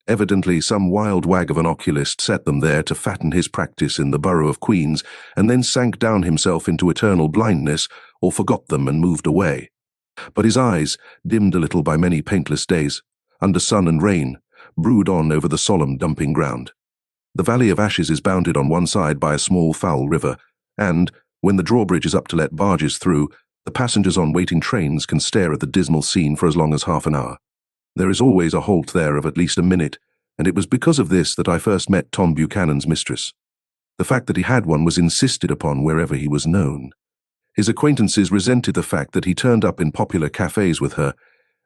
Evidently some wild wag of an oculist set them there to fatten his practice in the borough of Queens, and then sank down himself into eternal blindness, or forgot them and moved away. But his eyes, dimmed a little by many paintless days, under sun and rain, brood on over the solemn dumping ground. The Valley of Ashes is bounded on one side by a small foul river, and, when the drawbridge is up to let barges through, the passengers on waiting trains can stare at the dismal scene for as long as half an hour. There is always a halt there of at least a minute, and it was because of this that I first met Tom Buchanan's mistress. The fact that he had one was insisted upon wherever he was known. His acquaintances resented the fact that he turned up in popular cafes with her,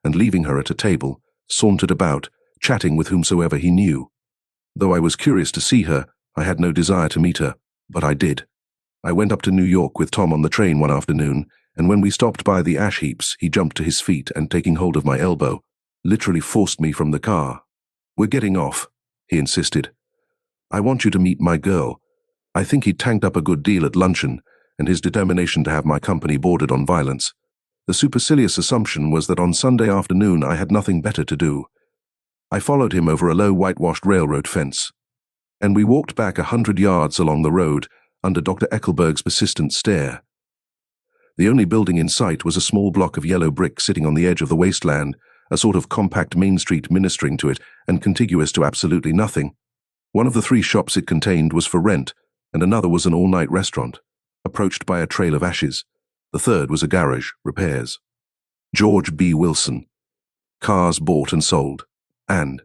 and leaving her at a table, sauntered about, chatting with whomsoever he knew. Though I was curious to see her, I had no desire to meet her, but I did. I went up to New York with Tom on the train one afternoon, and when we stopped by the ash heaps, he jumped to his feet and, taking hold of my elbow, literally forced me from the car. "We're getting off," he insisted. "I want you to meet my girl." I think he'd tanked up a good deal at luncheon, and his determination to have my company bordered on violence. The supercilious assumption was that on Sunday afternoon I had nothing better to do. I followed him over a low whitewashed railroad fence, and we walked back 100 yards along the road under Dr. Eckelberg's persistent stare. The only building in sight was a small block of yellow brick sitting on the edge of the wasteland, a sort of compact main street ministering to it and contiguous to absolutely nothing. One of the 3 shops it contained was for rent, and another was an all-night restaurant, approached by a trail of ashes. The third was a garage, repairs. George B. Wilson. Cars bought and sold. And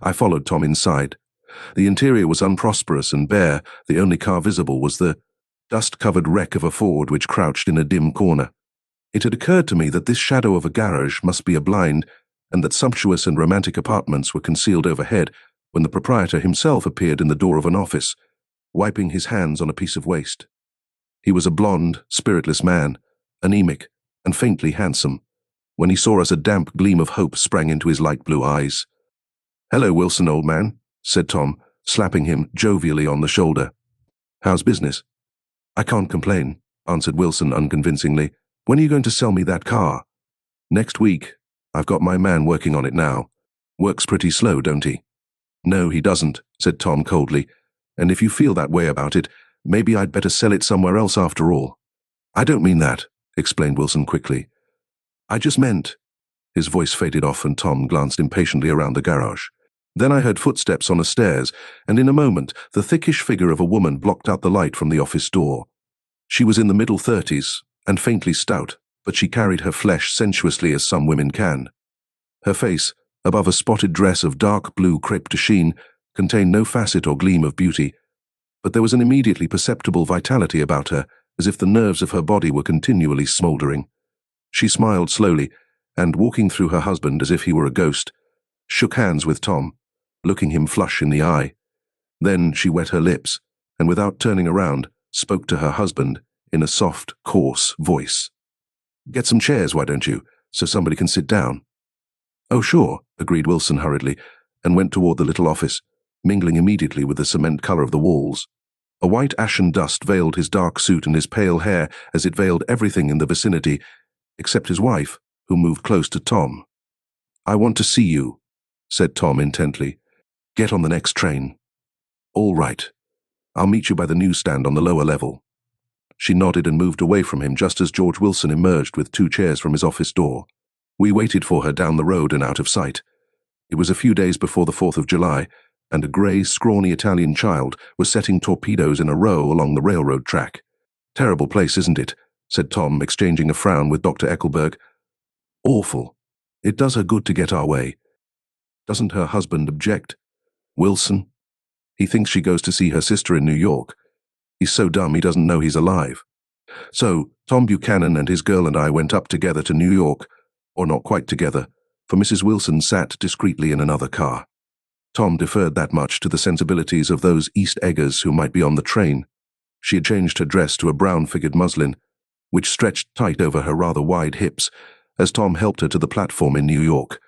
I followed Tom inside. The interior was unprosperous and bare. The only car visible was the dust-covered wreck of a Ford which crouched in a dim corner. It had occurred to me that this shadow of a garage must be a blind, and that sumptuous and romantic apartments were concealed overhead, when the proprietor himself appeared in the door of an office, wiping his hands on a piece of waste. He was a blond, spiritless man, anemic, and faintly handsome. When he saw us, a damp gleam of hope sprang into his light blue eyes. "Hello, Wilson, old man," said Tom, slapping him jovially on the shoulder. "How's business?" "I can't complain," answered Wilson unconvincingly. "When are you going to sell me that car?" Next week. I've got my man working on it now. Works pretty slow, don't he? No, he doesn't, said Tom coldly. And if you feel that way about it, maybe I'd better sell it somewhere else after all. I don't mean that, explained Wilson quickly. I just meant... His voice faded off and Tom glanced impatiently around the garage. Then I heard footsteps on the stairs, and in a moment the thickish figure of a woman blocked out the light from the office door. She was in the middle 30s, and faintly stout, but she carried her flesh sensuously as some women can. Her face, above a spotted dress of dark blue crepe de chine, contained no facet or gleam of beauty, but there was an immediately perceptible vitality about her, as if the nerves of her body were continually smouldering. She smiled slowly, and walking through her husband as if he were a ghost, shook hands with Tom, looking him flush in the eye. Then she wet her lips, and without turning around, spoke to her husband in a soft, coarse voice. Get some chairs, why don't you, so somebody can sit down? Oh, sure, agreed Wilson hurriedly, and went toward the little office, mingling immediately with the cement color of the walls. A white ashen dust veiled his dark suit and his pale hair as it veiled everything in the vicinity, except his wife, who moved close to Tom. I want to see you, said Tom intently. Get on the next train. All right. I'll meet you by the newsstand on the lower level. She nodded and moved away from him just as George Wilson emerged with 2 chairs from his office door. We waited for her down the road and out of sight. It was a few days before the 4th of July, and a grey, scrawny Italian child was setting torpedoes in a row along the railroad track. Terrible place, isn't it? Said Tom, exchanging a frown with Dr. Eckelberg. Awful. It does her good to get our way. Doesn't her husband object? Wilson? He thinks she goes to see her sister in New York. He's so dumb he doesn't know he's alive. So, Tom Buchanan and his girl and I went up together to New York, or not quite together, for Mrs. Wilson sat discreetly in another car. Tom deferred that much to the sensibilities of those East Eggers who might be on the train. She had changed her dress to a brown-figured muslin, which stretched tight over her rather wide hips, as Tom helped her to the platform in New York.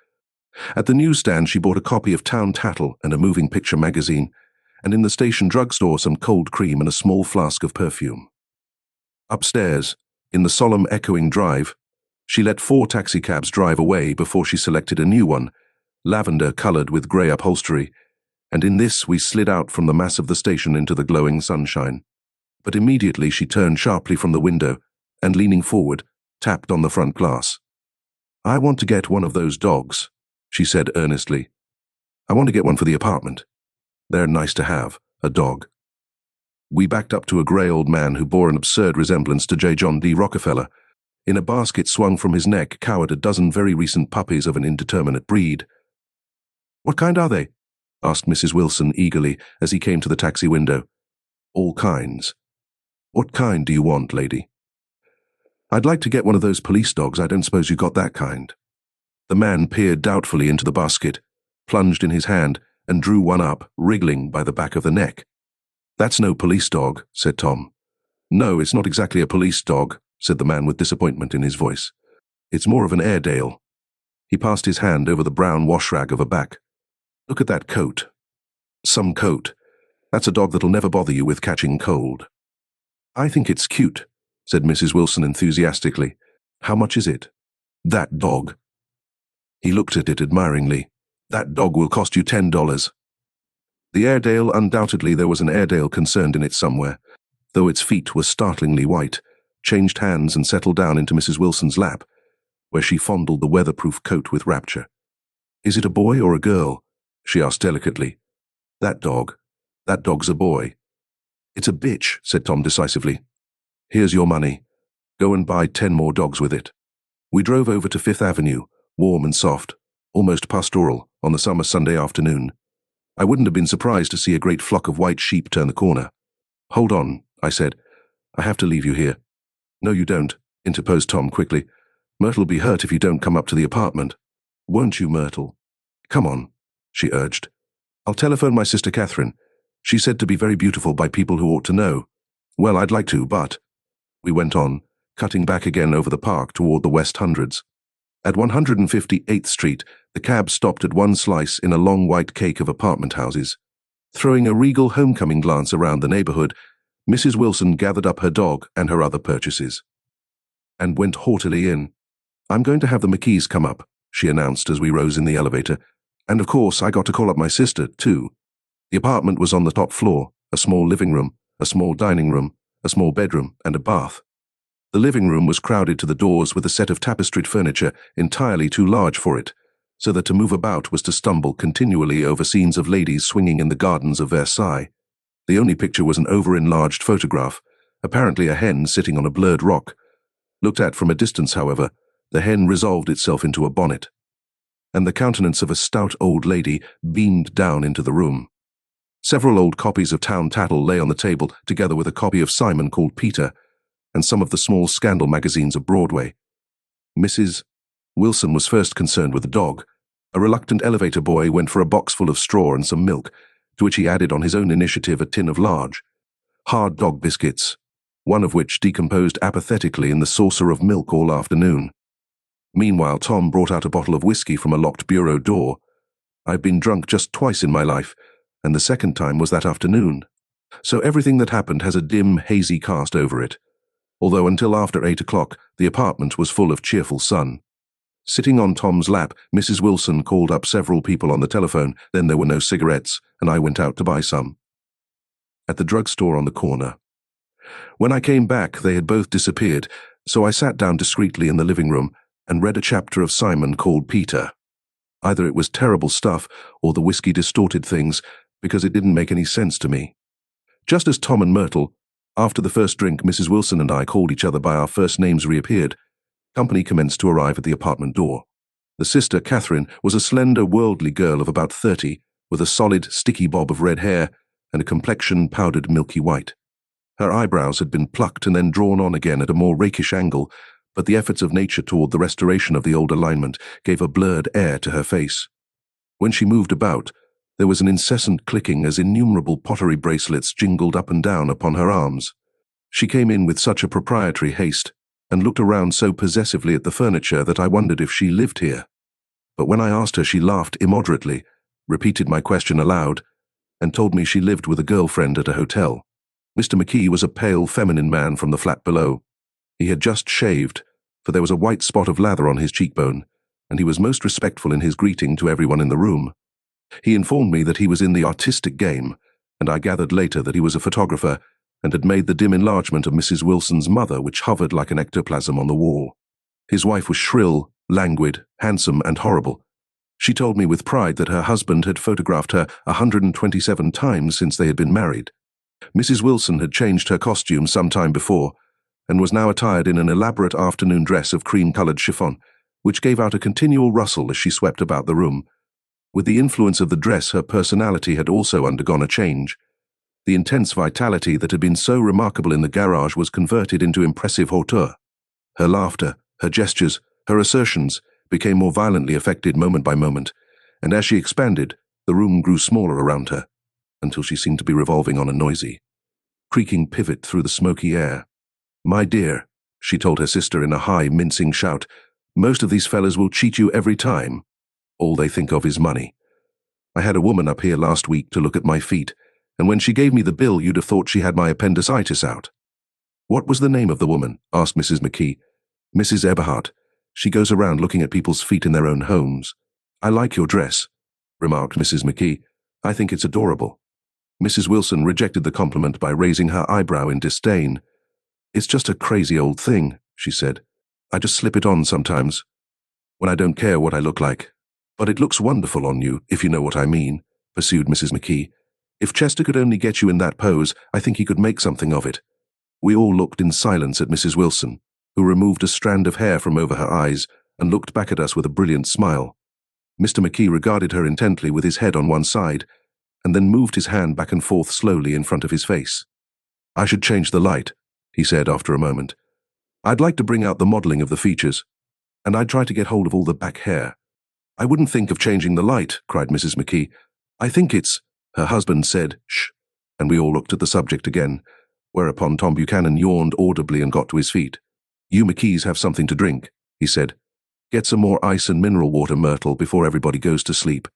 At the newsstand she bought a copy of Town Tattle and a moving picture magazine, and in the station drugstore some cold cream and a small flask of perfume. Upstairs, in the solemn echoing drive, she let 4 taxicabs drive away before she selected a new one, lavender-coloured with grey upholstery, and in this we slid out from the mass of the station into the glowing sunshine. But immediately she turned sharply from the window and, leaning forward, tapped on the front glass. I want to get one of those dogs, she said earnestly. I want to get one for the apartment. They're nice to have, a dog. We backed up to a grey old man who bore an absurd resemblance to J. John D. Rockefeller. In a basket swung from his neck cowered a dozen very recent puppies of an indeterminate breed. What kind are they? Asked Mrs. Wilson eagerly as he came to the taxi window. All kinds. What kind do you want, lady? I'd like to get one of those police dogs. I don't suppose you got that kind. The man peered doubtfully into the basket, plunged in his hand, and drew one up, wriggling by the back of the neck. That's no police dog, said Tom. No, it's not exactly a police dog, said the man with disappointment in his voice. It's more of an Airedale. He passed his hand over the brown wash rag of a back. Look at that coat. Some coat. That's a dog that'll never bother you with catching cold. I think it's cute, said Mrs. Wilson enthusiastically. How much is it? That dog. He looked at it admiringly. That dog will cost you $10. The Airedale, undoubtedly there was an Airedale concerned in it somewhere, though its feet were startlingly white, changed hands and settled down into Mrs. Wilson's lap, where she fondled the weatherproof coat with rapture. Is it a boy or a girl? She asked delicately. That dog's a boy. It's a bitch, said Tom decisively. Here's your money. Go and buy 10 more dogs with it. We drove over to Fifth Avenue, warm and soft, almost pastoral, on the summer Sunday afternoon. I wouldn't have been surprised to see a great flock of white sheep turn the corner. Hold on, I said. I have to leave you here. No, you don't, interposed Tom quickly. Myrtle'll be hurt if you don't come up to the apartment. Won't you, Myrtle? Come on, she urged. I'll telephone my sister Catherine. She's said to be very beautiful by people who ought to know. Well, I'd like to, but... We went on, cutting back again over the park toward the West Hundreds. At 158th Street, the cab stopped at one slice in a long white cake of apartment houses. Throwing a regal homecoming glance around the neighborhood, Mrs. Wilson gathered up her dog and her other purchases, and went haughtily in. "I'm going to have the McKees come up," she announced as we rose in the elevator. "And of course, I got to call up my sister, too." The apartment was on the top floor, a small living room, a small dining room, a small bedroom, and a bath. The living room was crowded to the doors with a set of tapestried furniture entirely too large for it, so that to move about was to stumble continually over scenes of ladies swinging in the gardens of Versailles. The only picture was an over-enlarged photograph, apparently a hen sitting on a blurred rock. Looked at from a distance, however, the hen resolved itself into a bonnet, and the countenance of a stout old lady beamed down into the room. Several old copies of Town Tattle lay on the table, together with a copy of Simon Called Peter, and some of the small scandal magazines of Broadway. Mrs. Wilson was first concerned with the dog. A reluctant elevator boy went for a box full of straw and some milk, to which he added on his own initiative a tin of large, hard dog biscuits, one of which decomposed apathetically in the saucer of milk all afternoon. Meanwhile, Tom brought out a bottle of whiskey from a locked bureau door. I'd been drunk just twice in my life, and the second time was that afternoon. So everything that happened has a dim, hazy cast over it, although until after 8 o'clock the apartment was full of cheerful sun. Sitting on Tom's lap, Mrs. Wilson called up several people on the telephone. Then there were no cigarettes, and I went out to buy some at the drugstore on the corner. When I came back, they had both disappeared, so I sat down discreetly in the living room and read a chapter of Simon Called Peter. Either it was terrible stuff, or the whiskey distorted things, because it didn't make any sense to me. Just as Tom and Myrtle, after the first drink Mrs. Wilson and I called each other by our first names, reappeared, company commenced to arrive at the apartment door. The sister, Catherine, was a slender, worldly girl of about 30, with a solid, sticky bob of red hair and a complexion powdered milky white. Her eyebrows had been plucked and then drawn on again at a more rakish angle, but the efforts of nature toward the restoration of the old alignment gave a blurred air to her face. When she moved about, there was an incessant clicking as innumerable pottery bracelets jingled up and down upon her arms. She came in with such a proprietary haste, and looked around so possessively at the furniture that I wondered if she lived here. But when I asked her, she laughed immoderately, repeated my question aloud, and told me she lived with a girlfriend at a hotel. Mr. McKee was a pale, feminine man from the flat below. He had just shaved, for there was a white spot of lather on his cheekbone, and he was most respectful in his greeting to everyone in the room. He informed me that he was in the artistic game, and I gathered later that he was a photographer and had made the dim enlargement of Mrs. Wilson's mother, which hovered like an ectoplasm on the wall. His wife was shrill, languid, handsome, and horrible. She told me with pride that her husband had photographed her 127 times since they had been married. Mrs. Wilson had changed her costume some time before, and was now attired in an elaborate afternoon dress of cream-coloured chiffon, which gave out a continual rustle as she swept about the room. With the influence of the dress, her personality had also undergone a change. The intense vitality that had been so remarkable in the garage was converted into impressive hauteur. Her laughter, her gestures, her assertions became more violently affected moment by moment, and as she expanded, the room grew smaller around her, until she seemed to be revolving on a noisy, creaking pivot through the smoky air. "My dear," she told her sister in a high, mincing shout, "most of these fellas will cheat you every time. All they think of is money. I had a woman up here last week to look at my feet, and when she gave me the bill, you'd have thought she had my appendicitis out." "What was the name of the woman?" asked Mrs. McKee. "Mrs. Eberhardt. She goes around looking at people's feet in their own homes." "I like your dress," remarked Mrs. McKee. "I think it's adorable." Mrs. Wilson rejected the compliment by raising her eyebrow in disdain. "It's just a crazy old thing," she said. "I just slip it on sometimes, when I don't care what I look like. But it looks wonderful on you, if you know what I mean," pursued Mrs. McKee. "If Chester could only get you in that pose, I think he could make something of it." We all looked in silence at Mrs. Wilson, who removed a strand of hair from over her eyes and looked back at us with a brilliant smile. Mr. McKee regarded her intently with his head on one side, and then moved his hand back and forth slowly in front of his face. "I should change the light," he said after a moment. "I'd like to bring out the modelling of the features, and I'd try to get hold of all the back hair." "I wouldn't think of changing the light," cried Mrs. McKee. "I think it's—" Her husband said, "Shh," and we all looked at the subject again, whereupon Tom Buchanan yawned audibly and got to his feet. "You McKees have something to drink," he said. "Get some more ice and mineral water, Myrtle, before everybody goes to sleep."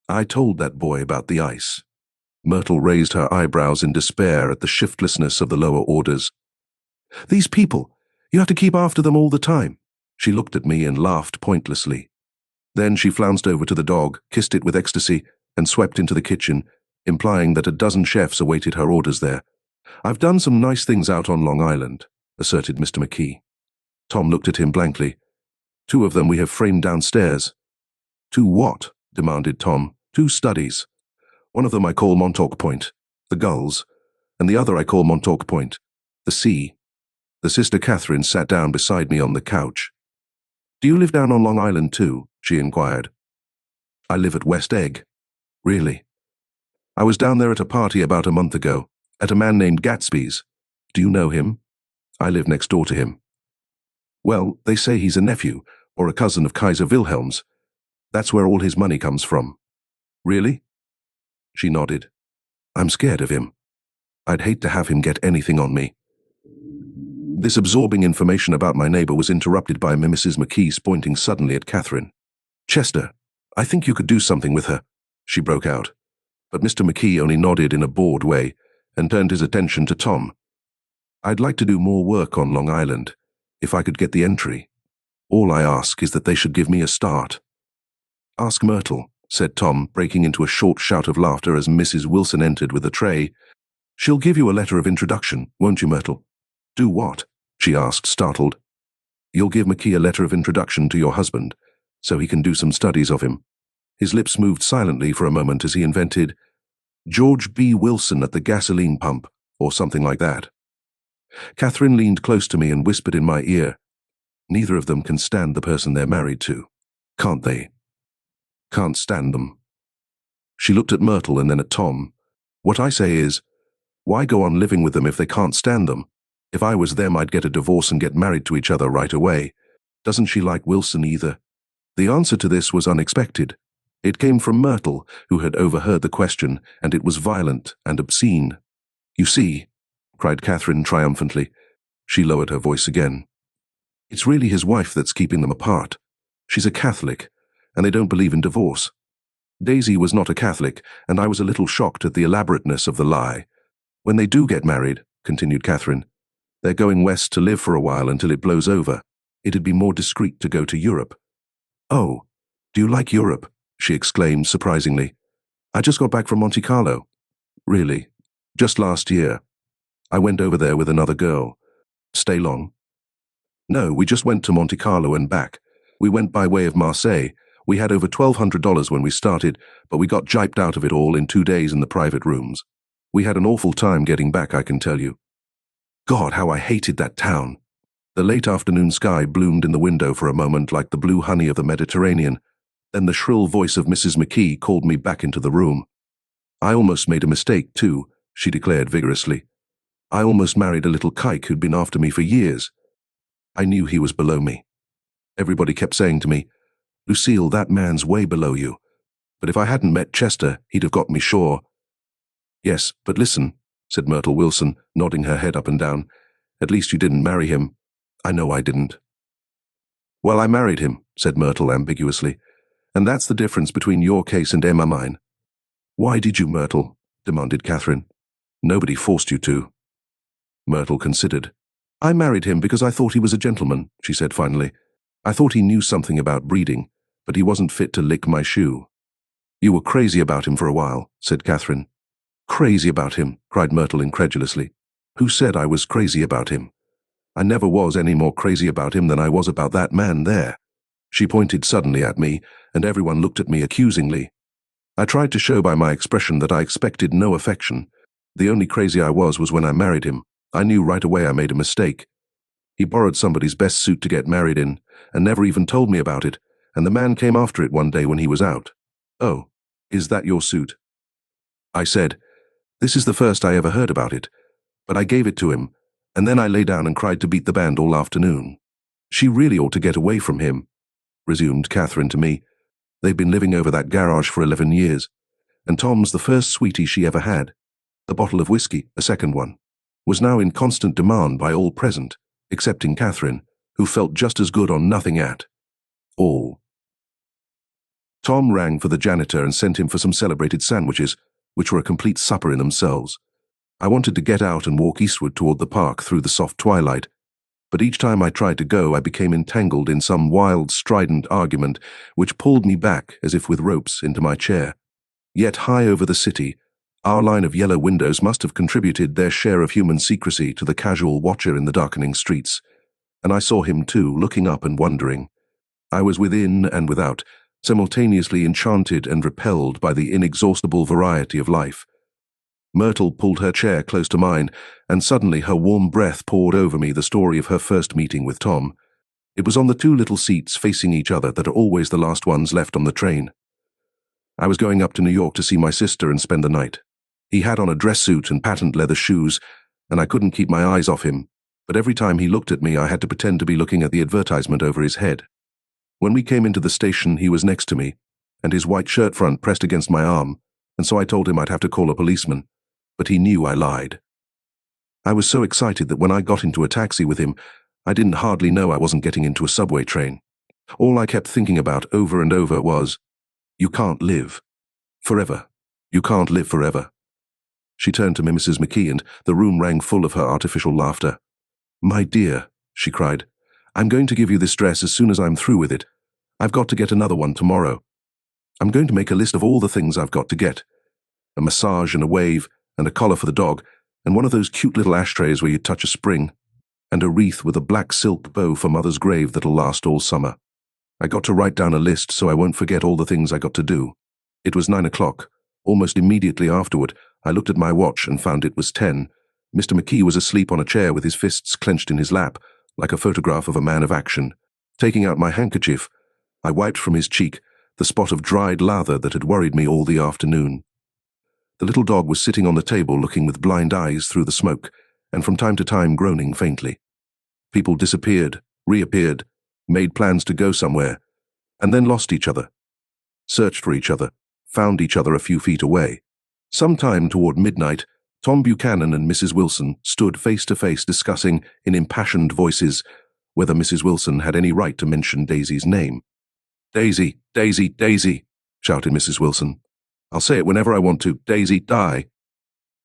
"I told that boy about the ice." Myrtle raised her eyebrows in despair at the shiftlessness of the lower orders. "These people, you have to keep after them all the time. She looked at me and laughed pointlessly. Then she flounced over to the dog, kissed it with ecstasy, and swept into the kitchen, implying that a dozen chefs awaited her orders there. "I've done some nice things out on Long Island," asserted Mr. McKee. Tom looked at him blankly. "Two of them we have framed downstairs." "Two what?" demanded Tom. "Two studies. One of them I call Montauk Point, the gulls, and the other I call Montauk Point, the sea." The sister Catherine sat down beside me on the couch. "Do you live down on Long Island too?" she inquired. "I live at West Egg." "Really?" "I was down there at a party about a month ago, at a man named Gatsby's. Do you know him?" "I live next door to him." "Well, they say he's a nephew, or a cousin of Kaiser Wilhelm's. That's where all his money comes from." "Really?" She nodded. "I'm scared of him. I'd hate to have him get anything on me." This absorbing information about my neighbor was interrupted by Mrs. McKee pointing suddenly at Catherine. "Chester, I think you could do something with her," she broke out. But Mr. McKee only nodded in a bored way and turned his attention to Tom. "I'd like to do more work on Long Island, if I could get the entry. All I ask is that they should give me a start." "Ask Myrtle," said Tom, breaking into a short shout of laughter as Mrs. Wilson entered with a tray. "She'll give you a letter of introduction, won't you, Myrtle?" "Do what?" she asked, startled. "You'll give McKee a letter of introduction to your husband, so he can do some studies of him." His lips moved silently for a moment as he invented George B. Wilson at the gasoline pump, or something like that. Catherine leaned close to me and whispered in my ear, "Neither of them can stand the person they're married to, can't they? Can't stand them." She looked at Myrtle and then at Tom. "What I say is, why go on living with them if they can't stand them? If I was them, I'd get a divorce and get married to each other right away. Doesn't she like Wilson either?" The answer to this was unexpected. It came from Myrtle, who had overheard the question, and it was violent and obscene. "You see," cried Catherine triumphantly. She lowered her voice again. "It's really his wife that's keeping them apart. She's a Catholic, and they don't believe in divorce. Daisy was not a Catholic, and I was a little shocked at the elaborateness of the lie. When they do get married," continued Catherine, "they're going west to live for a while until it blows over. It'd be more discreet to go to Europe." "Oh, do you like Europe?" she exclaimed surprisingly. "I just got back from Monte Carlo." "Really? Just last year. I went over there with another girl." "Stay long?" "No, we just went to Monte Carlo and back. We went by way of Marseille. We had over $1,200 when we started, but we got jiped out of it all in 2 days in the private rooms. We had an awful time getting back, I can tell you. God, how I hated that town." The late afternoon sky bloomed in the window for a moment like the blue honey of the Mediterranean. Then the shrill voice of Mrs. McKee called me back into the room. "I almost made a mistake, too," she declared vigorously. "I almost married a little kike who'd been after me for years. I knew he was below me. Everybody kept saying to me, 'Lucille, that man's way below you.' But if I hadn't met Chester, he'd have got me sure." "Yes, but listen," said Myrtle Wilson, nodding her head up and down. "At least you didn't marry him." "I know I didn't." "Well, I married him," said Myrtle ambiguously. "And that's the difference between your case and Emma mine." "Why did you, Myrtle?" demanded Catherine. "Nobody forced you to." Myrtle considered. "I married him because I thought he was a gentleman," she said finally. "I thought he knew something about breeding, but he wasn't fit to lick my shoe." "You were crazy about him for a while," said Catherine. "Crazy about him?" cried Myrtle incredulously. "Who said I was crazy about him? I never was any more crazy about him than I was about that man there." She pointed suddenly at me, and everyone looked at me accusingly. I tried to show by my expression that I expected no affection. The only crazy I was when I married him. I knew right away I made a mistake. He borrowed somebody's best suit to get married in, and never even told me about it, and the man came after it one day when he was out. "Oh, is that your suit?" I said, "This is the first I ever heard about it," but I gave it to him, and then I lay down and cried to beat the band all afternoon. "She really ought to get away from him," resumed Catherine to me. "They've been living over that garage for 11 years, and Tom's the first sweetie she ever had. The bottle of whiskey, a second one, was now in constant demand by all present, excepting Catherine, who felt just as good on nothing at all." Tom rang for the janitor and sent him for some celebrated sandwiches, which were a complete supper in themselves. I wanted to get out and walk eastward toward the park through the soft twilight, But each time I tried to go, I became entangled in some wild, strident argument which pulled me back, as if with ropes, into my chair. Yet high over the city, our line of yellow windows must have contributed their share of human secrecy to the casual watcher in the darkening streets. And I saw him too, looking up and wondering. I was within and without, simultaneously enchanted and repelled by the inexhaustible variety of life. Myrtle pulled her chair close to mine, and suddenly her warm breath poured over me the story of her first meeting with Tom. It was on the two little seats facing each other that are always the last ones left on the train. I was going up to New York to see my sister and spend the night. He had on a dress suit and patent leather shoes, and I couldn't keep my eyes off him, but every time he looked at me I had to pretend to be looking at the advertisement over his head. When we came into the station, he was next to me, and his white shirt front pressed against my arm, and so I told him I'd have to call a policeman, but he knew I lied. I was so excited that when I got into a taxi with him, I didn't hardly know I wasn't getting into a subway train. All I kept thinking about over and over was, "You can't live. Forever. You can't live forever." She turned to me, Mrs. McKee, and the room rang full of her artificial laughter. "My dear," she cried, "I'm going to give you this dress as soon as I'm through with it. I've got to get another one tomorrow. I'm going to make a list of all the things I've got to get. A massage and a wave, and a collar for the dog, and one of those cute little ashtrays where you touch a spring, and a wreath with a black silk bow for Mother's grave that'll last all summer. I got to write down a list so I won't forget all the things I got to do." It was 9 o'clock. Almost immediately afterward, I looked at my watch and found it was 10. Mr. McKee was asleep on a chair with his fists clenched in his lap, like a photograph of a man of action. Taking out my handkerchief, I wiped from his cheek the spot of dried lather that had worried me all the afternoon. The little dog was sitting on the table looking with blind eyes through the smoke, and from time to time groaning faintly. People disappeared, reappeared, made plans to go somewhere, and then lost each other, searched for each other, found each other a few feet away. Sometime toward midnight, Tom Buchanan and Mrs. Wilson stood face to face discussing in impassioned voices whether Mrs. Wilson had any right to mention Daisy's name. "Daisy, Daisy, Daisy," shouted Mrs. Wilson. "I'll say it whenever I want to. Daisy, die."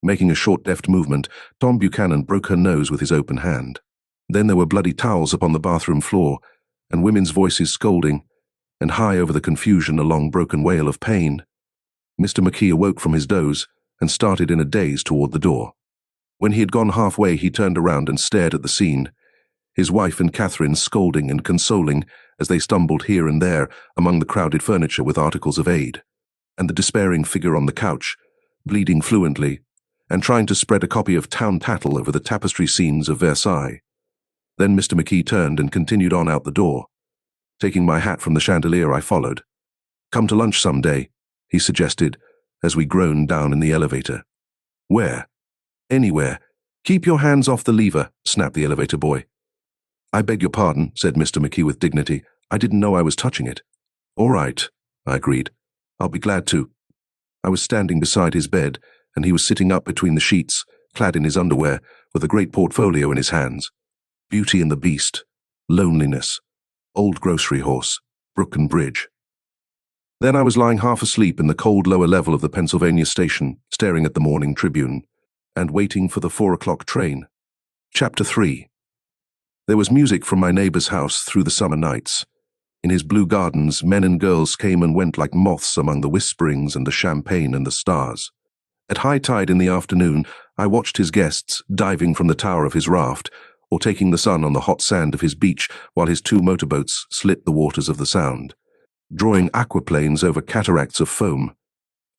Making a short, deft movement, Tom Buchanan broke her nose with his open hand. Then there were bloody towels upon the bathroom floor, and women's voices scolding, and high over the confusion a long broken wail of pain. Mr. McKee awoke from his doze and started in a daze toward the door. When he had gone halfway, he turned around and stared at the scene, his wife and Catherine scolding and consoling as they stumbled here and there among the crowded furniture with articles of aid, and the despairing figure on the couch, bleeding fluently, and trying to spread a copy of Town Tattle over the tapestry scenes of Versailles. Then Mr. McKee turned and continued on out the door. Taking my hat from the chandelier, I followed. "Come to lunch some day," he suggested, as we groaned down in the elevator. "Where?" "Anywhere. Keep your hands off the lever," snapped the elevator boy. "I beg your pardon," said Mr. McKee with dignity. "I didn't know I was touching it." "All right," I agreed. "I'll be glad to." I was standing beside his bed, and he was sitting up between the sheets, clad in his underwear, with a great portfolio in his hands. Beauty and the Beast, Loneliness, Old Grocery Horse, Brook and Bridge. Then I was lying half asleep in the cold lower level of the Pennsylvania station, staring at the Morning Tribune, and waiting for the 4 o'clock train. Chapter 3. There was music from my neighbor's house through the summer nights. In his blue gardens, men and girls came and went like moths among the whisperings and the champagne and the stars. At high tide in the afternoon, I watched his guests diving from the tower of his raft, or taking the sun on the hot sand of his beach while his 2 motorboats slit the waters of the Sound, drawing aquaplanes over cataracts of foam.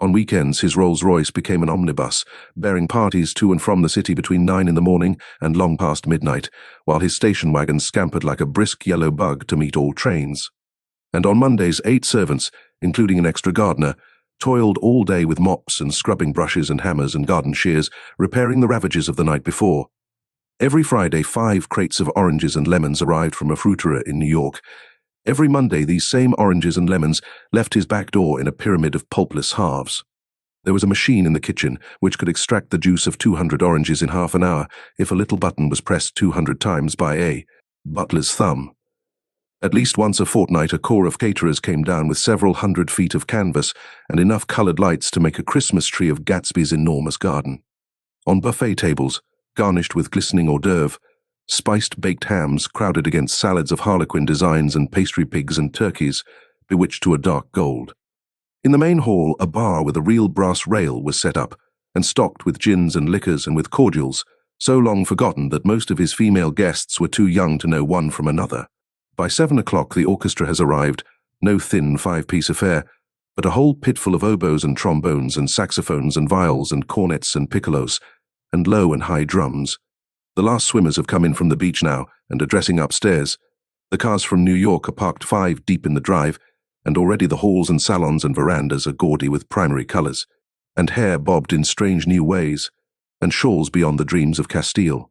On weekends, his Rolls-Royce became an omnibus, bearing parties to and from the city between 9 in the morning and long past midnight, while his station wagon scampered like a brisk yellow bug to meet all trains. And on Mondays, 8 servants, including an extra gardener, toiled all day with mops and scrubbing brushes and hammers and garden shears, repairing the ravages of the night before. Every Friday, 5 crates of oranges and lemons arrived from a fruiterer in New York. Every Monday, these same oranges and lemons left his back door in a pyramid of pulpless halves. There was a machine in the kitchen which could extract the juice of 200 oranges in half an hour if a little button was pressed 200 times by a butler's thumb. At least once a fortnight, a corps of caterers came down with several hundred feet of canvas and enough colored lights to make a Christmas tree of Gatsby's enormous garden. On buffet tables, garnished with glistening hors d'oeuvre, Spiced baked hams crowded against salads of harlequin designs and pastry pigs and turkeys, bewitched to a dark gold. In the main hall, a bar with a real brass rail was set up, and stocked with gins and liquors and with cordials, so long forgotten that most of his female guests were too young to know one from another. By 7 o'clock the orchestra has arrived, no thin five-piece affair, but a whole pitful of oboes and trombones and saxophones and viols and cornets and piccolos, and low and high drums. The last swimmers have come in from the beach now and are dressing upstairs. The cars from New York are parked 5 deep in the drive, and already the halls and salons and verandas are gaudy with primary colours, and hair bobbed in strange new ways, and shawls beyond the dreams of Castile.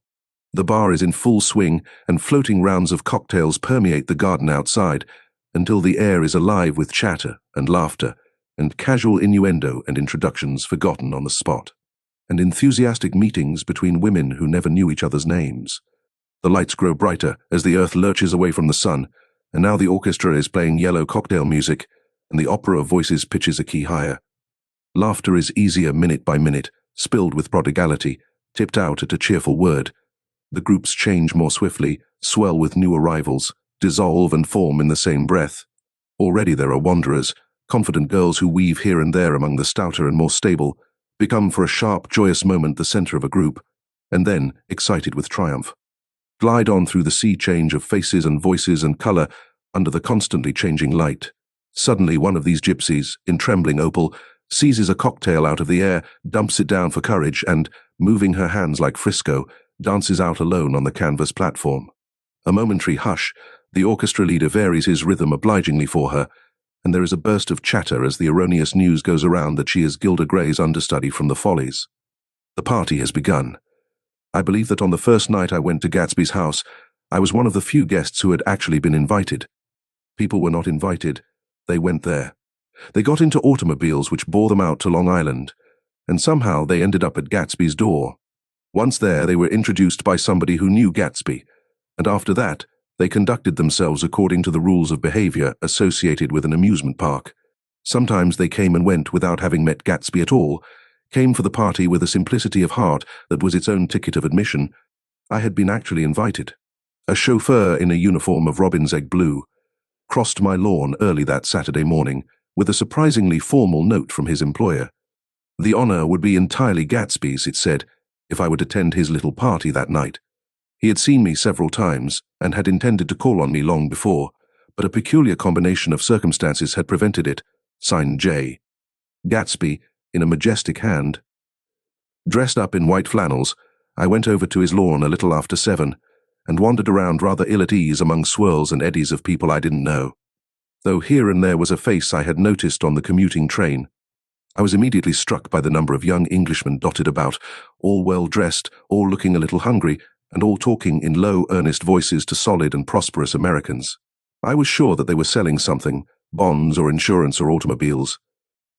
The bar is in full swing, and floating rounds of cocktails permeate the garden outside, until the air is alive with chatter and laughter, and casual innuendo and introductions forgotten on the spot, and enthusiastic meetings between women who never knew each other's names. The lights grow brighter as the earth lurches away from the sun, and now the orchestra is playing yellow cocktail music, and the opera of voices pitches a key higher. Laughter is easier minute by minute, spilled with prodigality, tipped out at a cheerful word. The groups change more swiftly, swell with new arrivals, dissolve and form in the same breath. Already there are wanderers, confident girls who weave here and there among the stouter and more stable, become for a sharp, joyous moment the center of a group, and then, excited with triumph, glide on through the sea change of faces and voices and color under the constantly changing light. Suddenly one of these gypsies, in trembling opal, seizes a cocktail out of the air, dumps it down for courage, and, moving her hands like Frisco, dances out alone on the canvas platform. A momentary hush, the orchestra leader varies his rhythm obligingly for her, and there is a burst of chatter as the erroneous news goes around that she is Gilda Gray's understudy from the Follies. The party has begun. I believe that on the first night I went to Gatsby's house, I was one of the few guests who had actually been invited. People were not invited, they went there. They got into automobiles which bore them out to Long Island, and somehow they ended up at Gatsby's door. Once there, they were introduced by somebody who knew Gatsby, and after that, they conducted themselves according to the rules of behavior associated with an amusement park. Sometimes they came and went without having met Gatsby at all, came for the party with a simplicity of heart that was its own ticket of admission. I had been actually invited. A chauffeur in a uniform of robin's egg blue crossed my lawn early that Saturday morning with a surprisingly formal note from his employer. The honor would be entirely Gatsby's, it said, if I would attend his little party that night. He had seen me several times and had intended to call on me long before, but a peculiar combination of circumstances had prevented it. Signed Jay. Gatsby, in a majestic hand. Dressed up in white flannels, I went over to his lawn a little after 7 and wandered around rather ill at ease among swirls and eddies of people I didn't know. Though here and there was a face I had noticed on the commuting train, I was immediately struck by the number of young Englishmen dotted about, all well-dressed, all looking a little hungry, and all talking in low, earnest voices to solid and prosperous Americans. I was sure that they were selling something, bonds or insurance or automobiles.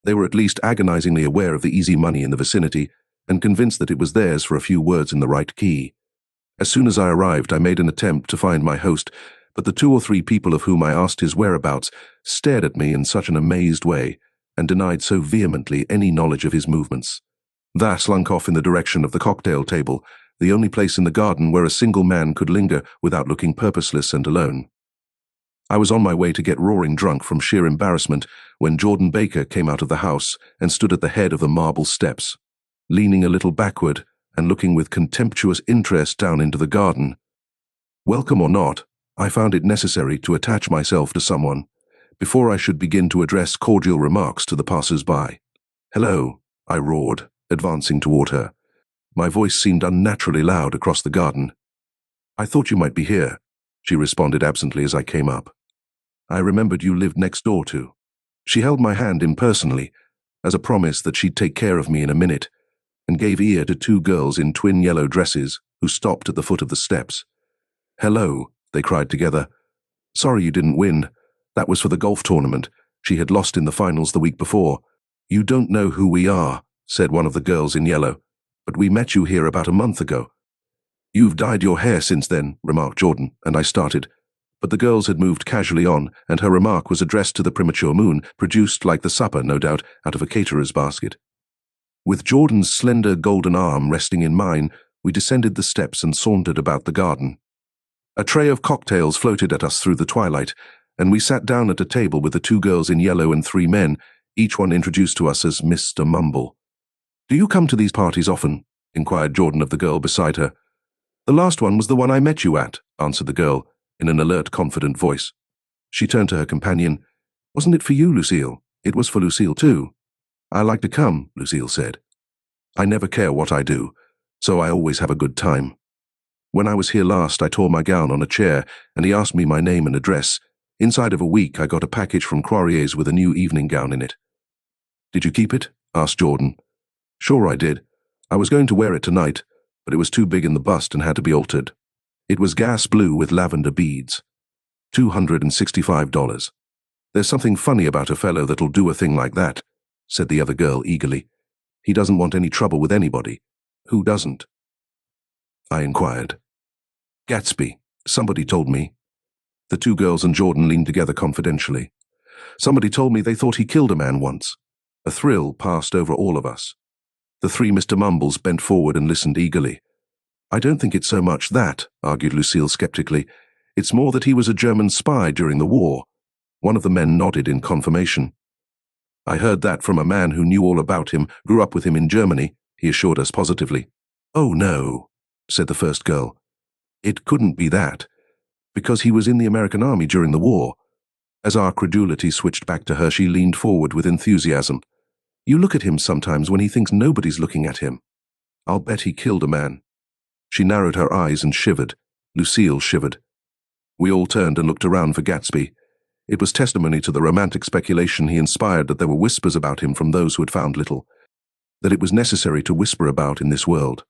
They were at least agonizingly aware of the easy money in the vicinity, and convinced that it was theirs for a few words in the right key. As soon as I arrived, I made an attempt to find my host, but the 2 or 3 people of whom I asked his whereabouts stared at me in such an amazed way, and denied so vehemently any knowledge of his movements. That slunk off in the direction of the cocktail table, the only place in the garden where a single man could linger without looking purposeless and alone. I was on my way to get roaring drunk from sheer embarrassment when Jordan Baker came out of the house and stood at the head of the marble steps, leaning a little backward and looking with contemptuous interest down into the garden. Welcome or not, I found it necessary to attach myself to someone before I should begin to address cordial remarks to the passers-by. "Hello," I roared, advancing toward her. My voice seemed unnaturally loud across the garden. "I thought you might be here," she responded absently as I came up. "I remembered you lived next door to." She held my hand impersonally, as a promise that she'd take care of me in a minute, and gave ear to 2 girls in twin yellow dresses who stopped at the foot of the steps. "Hello," they cried together. "Sorry you didn't win. That was for the golf tournament. She had lost in the finals the week before." "You don't know who we are," said one of the girls in yellow, "but we met you here about a month ago." "You've dyed your hair since then," remarked Jordan, and I started. But the girls had moved casually on, and her remark was addressed to the premature moon, produced like the supper, no doubt, out of a caterer's basket. With Jordan's slender golden arm resting in mine, we descended the steps and sauntered about the garden, A tray of cocktails floated at us through the twilight, and we sat down at a table with the 2 girls in yellow and 3 men, each one introduced to us as Mr. Mumble. "Do you come to these parties often?" inquired Jordan of the girl beside her. "The last one was the one I met you at," answered the girl, in an alert, confident voice. She turned to her companion. "Wasn't it for you, Lucille? It was for Lucille too." "I like to come," Lucille said. "I never care what I do, so I always have a good time. When I was here last, I tore my gown on a chair, and he asked me my name and address. Inside of a week, I got a package from Croirier's with a new evening gown in it." "Did you keep it?" asked Jordan. "Sure I did. I was going to wear it tonight, but it was too big in the bust and had to be altered. It was gas blue with lavender beads. $265. There's something funny about a fellow that'll do a thing like that," said the other girl eagerly. "He doesn't want any trouble with anybody. Who doesn't?" I inquired. "Gatsby, somebody told me." The 2 girls and Jordan leaned together confidentially. "Somebody told me they thought he killed a man once." A thrill passed over all of us. The 3 Mr. Mumbles bent forward and listened eagerly. "I don't think it's so much that," argued Lucille skeptically. "It's more that he was a German spy during the war." One of the men nodded in confirmation. "I heard that from a man who knew all about him, grew up with him in Germany," he assured us positively. "Oh no," said the first girl. "It couldn't be that, because he was in the American army during the war." As our credulity switched back to her, she leaned forward with enthusiasm. "You look at him sometimes when he thinks nobody's looking at him. I'll bet he killed a man." She narrowed her eyes and shivered. Lucille shivered. We all turned and looked around for Gatsby. It was testimony to the romantic speculation he inspired that there were whispers about him from those who had found little, that it was necessary to whisper about in this world.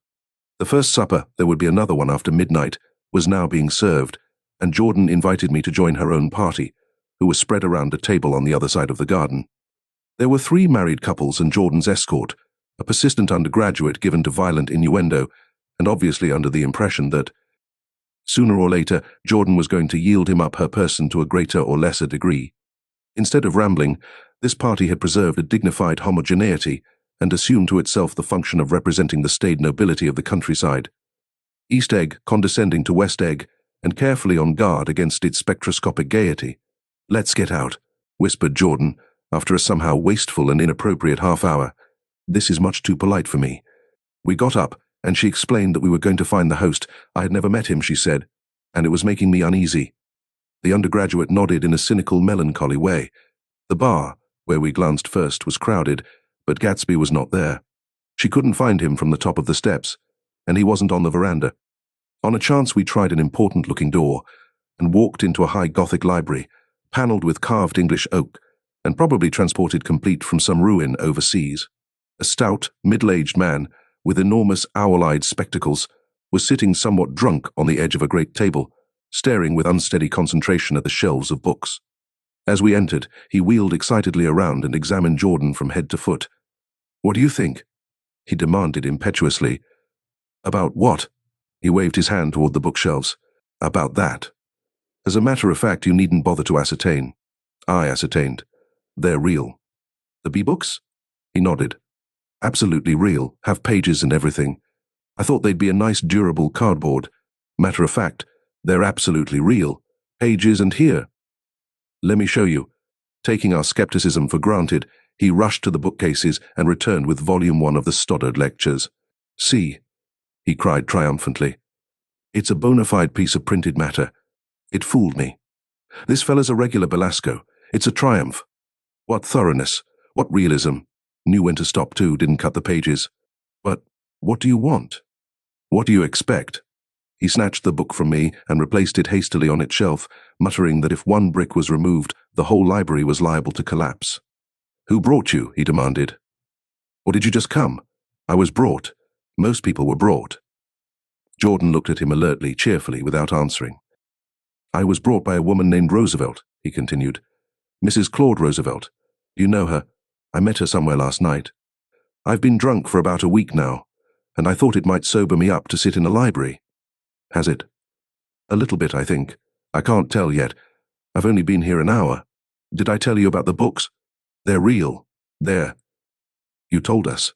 The first supper, there would be another one after midnight, was now being served, and Jordan invited me to join her own party, who was spread around a table on the other side of the garden. There were 3 married couples and Jordan's escort, a persistent undergraduate given to violent innuendo, and obviously under the impression that, sooner or later, Jordan was going to yield him up her person to a greater or lesser degree. Instead of rambling, this party had preserved a dignified homogeneity and assumed to itself the function of representing the staid nobility of the countryside. East Egg condescending to West Egg, and carefully on guard against its spectroscopic gaiety. "Let's get out," whispered Jordan, after a somehow wasteful and inappropriate half-hour. "This is much too polite for me." We got up, and she explained that we were going to find the host. I had never met him, she said, and it was making me uneasy. The undergraduate nodded in a cynical, melancholy way. The bar, where we glanced first, was crowded, but Gatsby was not there. She couldn't find him from the top of the steps, and he wasn't on the veranda. On a chance, we tried an important-looking door and walked into a high Gothic library, panelled with carved English oak, and probably transported complete from some ruin overseas. A stout, middle-aged man, with enormous owl-eyed spectacles, was sitting somewhat drunk on the edge of a great table, staring with unsteady concentration at the shelves of books. As we entered, he wheeled excitedly around and examined Jordan from head to foot. "What do you think?" he demanded impetuously. "About what?" He waved his hand toward the bookshelves. "About that. As a matter of fact, you needn't bother to ascertain." I ascertained. "They're real." "The B-books?" He nodded. "Absolutely real, have pages and everything. I thought they'd be a nice durable cardboard. Matter of fact, they're absolutely real. Pages and here." "Let me show you." Taking our skepticism for granted, he rushed to the bookcases and returned with Volume 1 of the Stoddard Lectures. "See," he cried triumphantly. "It's a bona fide piece of printed matter. It fooled me. This fella's a regular Belasco. It's a triumph. What thoroughness, what realism. Knew when to stop too, didn't cut the pages. But what do you want? What do you expect?" He snatched the book from me and replaced it hastily on its shelf, muttering that if one brick was removed, the whole library was liable to collapse. "Who brought you?" he demanded. "Or did you just come?" "I was brought. Most people were brought." Jordan looked at him alertly, cheerfully, without answering. "I was brought by a woman named Roosevelt," he continued. "Mrs. Claude Roosevelt. Do you know her? I met her somewhere last night. I've been drunk for about a week now, and I thought it might sober me up to sit in a library." "Has it?" "A little bit, I think. I can't tell yet. I've only been here an hour. Did I tell you about the books? They're real. They're—" "You told us."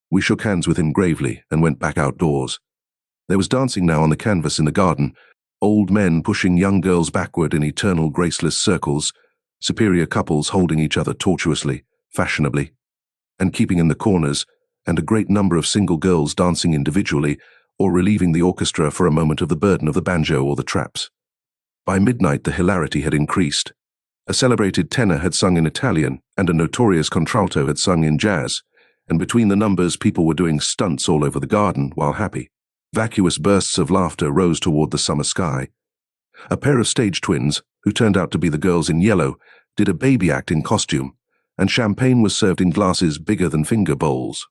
We shook hands with him gravely and went back outdoors. There was dancing now on the canvas in the garden, old men pushing young girls backward in eternal graceless circles, superior couples holding each other tortuously, fashionably, and keeping in the corners, and a great number of single girls dancing individually or relieving the orchestra for a moment of the burden of the banjo or the traps. By midnight the hilarity had increased. A celebrated tenor had sung in Italian, and a notorious contralto had sung in jazz, and between the numbers people were doing stunts all over the garden while happy. Vacuous bursts of laughter rose toward the summer sky. A pair of stage twins, who turned out to be the girls in yellow, did a baby act in costume, and champagne was served in glasses bigger than finger bowls.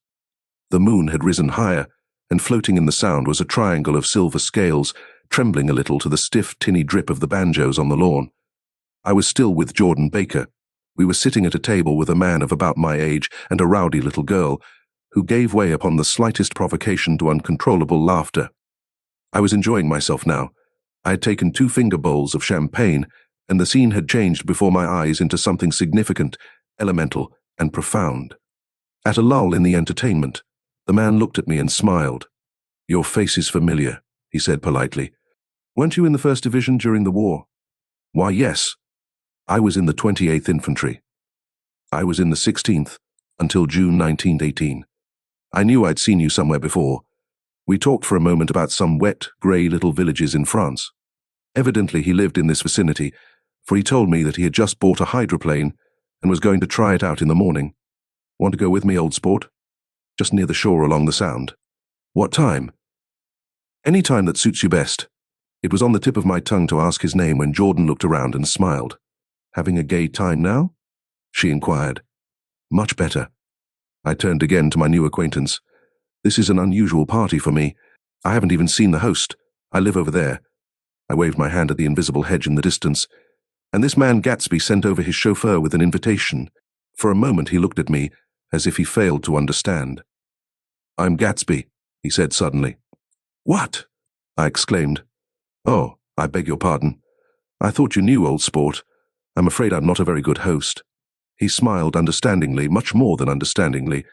The moon had risen higher, and floating in the sound was a triangle of silver scales, trembling a little to the stiff, tinny drip of the banjos on the lawn. I was still with Jordan Baker. We were sitting at a table with a man of about my age and a rowdy little girl, who gave way upon the slightest provocation to uncontrollable laughter. I was enjoying myself now. I had taken 2 finger bowls of champagne, and the scene had changed before my eyes into something significant, elemental, and profound. At a lull in the entertainment, the man looked at me and smiled. "Your face is familiar," he said politely. "Weren't you in the 1st Division during the war?" "Why, yes. I was in the 28th Infantry. I was in the 16th, until June 1918. I knew I'd seen you somewhere before. We talked for a moment about some wet, grey little villages in France. Evidently he lived in this vicinity, for he told me that he had just bought a hydroplane and was going to try it out in the morning. Want to go with me, old sport? Just near the shore along the Sound. What time? Any time that suits you best." It was on the tip of my tongue to ask his name when Jordan looked around and smiled. "Having a gay time now?" she inquired. "Much better." I turned again to my new acquaintance. "This is an unusual party for me. I haven't even seen the host. I live over there." I waved my hand at the invisible hedge in the distance. "And this man Gatsby sent over his chauffeur with an invitation." For a moment he looked at me, as if he failed to understand. "I'm Gatsby," he said suddenly. "What?" I exclaimed. "Oh, I beg your pardon. I thought you knew, old sport. I'm afraid I'm not a very good host." He smiled understandingly, much more than understandingly.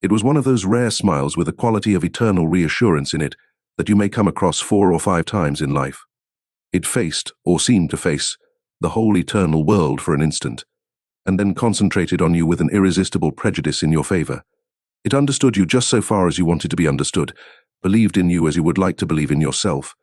It was one of those rare smiles with a quality of eternal reassurance in it that you may come across 4 or 5 times in life. It faced, or seemed to face, the whole eternal world for an instant, and then concentrated on you with an irresistible prejudice in your favor. It understood you just so far as you wanted to be understood, believed in you as you would like to believe in yourself,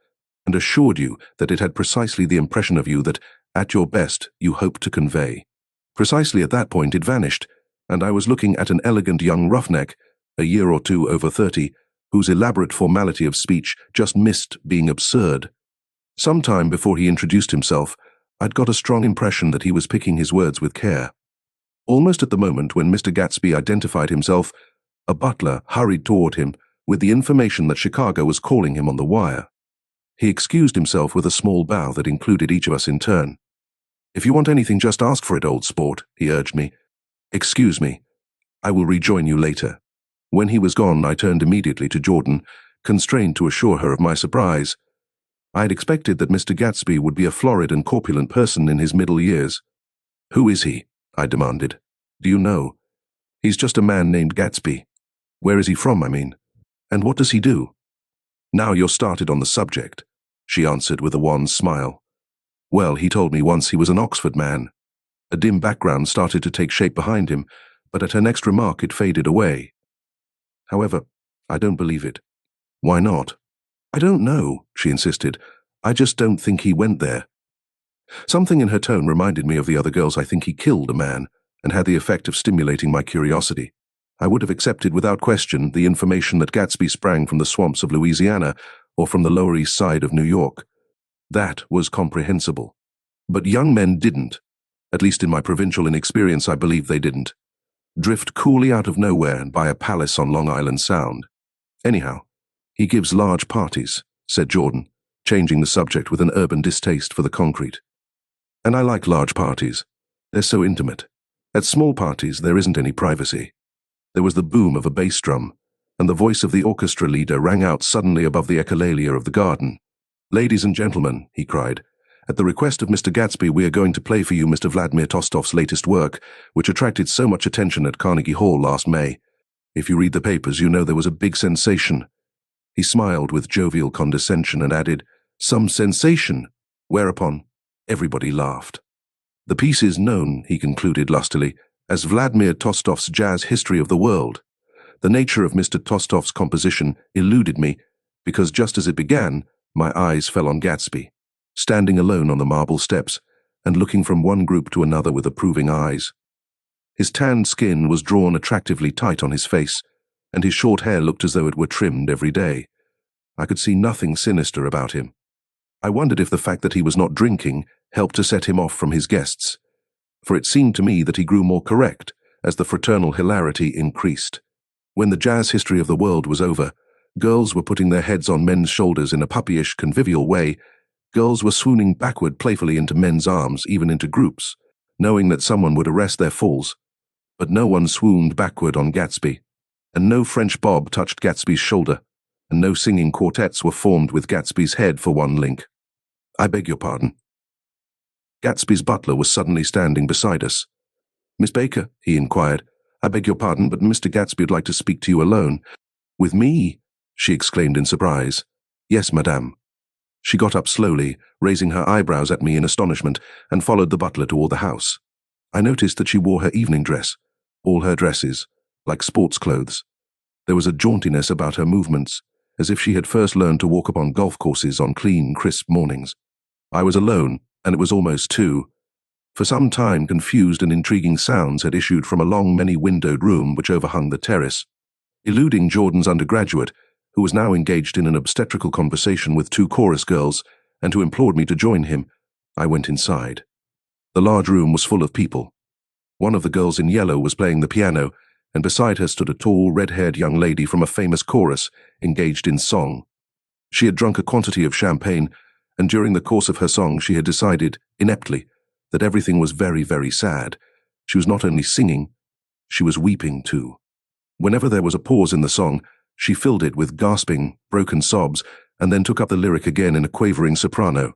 and assured you that it had precisely the impression of you that, at your best, you hoped to convey. Precisely at that point it vanished, and I was looking at an elegant young roughneck, a year or 2 over 30, whose elaborate formality of speech just missed being absurd. Some time before he introduced himself, I'd got a strong impression that he was picking his words with care. Almost at the moment when Mr. Gatsby identified himself, a butler hurried toward him with the information that Chicago was calling him on the wire. He excused himself with a small bow that included each of us in turn. "If you want anything, just ask for it, old sport," he urged me. "Excuse me. I will rejoin you later." When he was gone, I turned immediately to Jordan, constrained to assure her of my surprise. I had expected that Mr. Gatsby would be a florid and corpulent person in his middle years. "Who is he?" I demanded. "Do you know?" "He's just a man named Gatsby." "Where is he from, I mean? And what does he do?" "Now you're started on the subject," she answered with a wan smile. "Well, he told me once he was an Oxford man." A dim background started to take shape behind him, but at her next remark it faded away. "However, I don't believe it." "Why not?" "I don't know," she insisted. "I just don't think he went there." Something in her tone reminded me of the other girls. I think he killed a man, and had the effect of stimulating my curiosity. I would have accepted without question the information that Gatsby sprang from the swamps of Louisiana or from the Lower East Side of New York. That was comprehensible. But young men didn't. At least in my provincial inexperience, I believe they didn't. Drift coolly out of nowhere and buy a palace on Long Island Sound. "Anyhow, he gives large parties," said Jordan, changing the subject with an urban distaste for the concrete. "And I like large parties. They're so intimate. At small parties, there isn't any privacy." There was the boom of a bass drum, and the voice of the orchestra leader rang out suddenly above the echolalia of the garden. "Ladies and gentlemen," he cried, "at the request of Mr. Gatsby, we are going to play for you Mr. Vladimir Tostov's latest work, which attracted so much attention at Carnegie Hall last May. If you read the papers, you know there was a big sensation." He smiled with jovial condescension and added, Some sensation, whereupon everybody laughed. The piece is known, he concluded lustily, as Vladimir Tostov's Jazz History of the World. The nature of Mr. Tostov's composition eluded me, because just as it began, my eyes fell on Gatsby, standing alone on the marble steps and looking from one group to another with approving eyes. His tanned skin was drawn attractively tight on his face, and his short hair looked as though it were trimmed every day. I could see nothing sinister about him. I wondered if the fact that he was not drinking helped to set him off from his guests, for it seemed to me that he grew more correct as the fraternal hilarity increased. When the Jazz History of the World was over, girls were putting their heads on men's shoulders in a puppyish, convivial way. Girls were swooning backward playfully into men's arms, even into groups, knowing that someone would arrest their falls. But no one swooned backward on Gatsby, and no French bob touched Gatsby's shoulder, and no singing quartets were formed with Gatsby's head for one link. I beg your pardon. Gatsby's butler was suddenly standing beside us. Miss Baker, he inquired, I beg your pardon, but Mr. Gatsby would like to speak to you alone. With me? She exclaimed in surprise. Yes, madame. She got up slowly, raising her eyebrows at me in astonishment, and followed the butler toward the house. I noticed that she wore her evening dress, all her dresses, like sports clothes. There was a jauntiness about her movements, as if she had first learned to walk upon golf courses on clean, crisp mornings. I was alone, and it was almost 2. For some time, confused and intriguing sounds had issued from a long, many-windowed room which overhung the terrace. Eluding Jordan's undergraduate, who was now engaged in an obstetrical conversation with 2 chorus girls, and who implored me to join him, I went inside. The large room was full of people. One of the girls in yellow was playing the piano, and beside her stood a tall, red-haired young lady from a famous chorus, engaged in song. She had drunk a quantity of champagne, and during the course of her song she had decided, ineptly, that everything was very, very sad. She was not only singing, she was weeping too. Whenever there was a pause in the song, she filled it with gasping, broken sobs, and then took up the lyric again in a quavering soprano.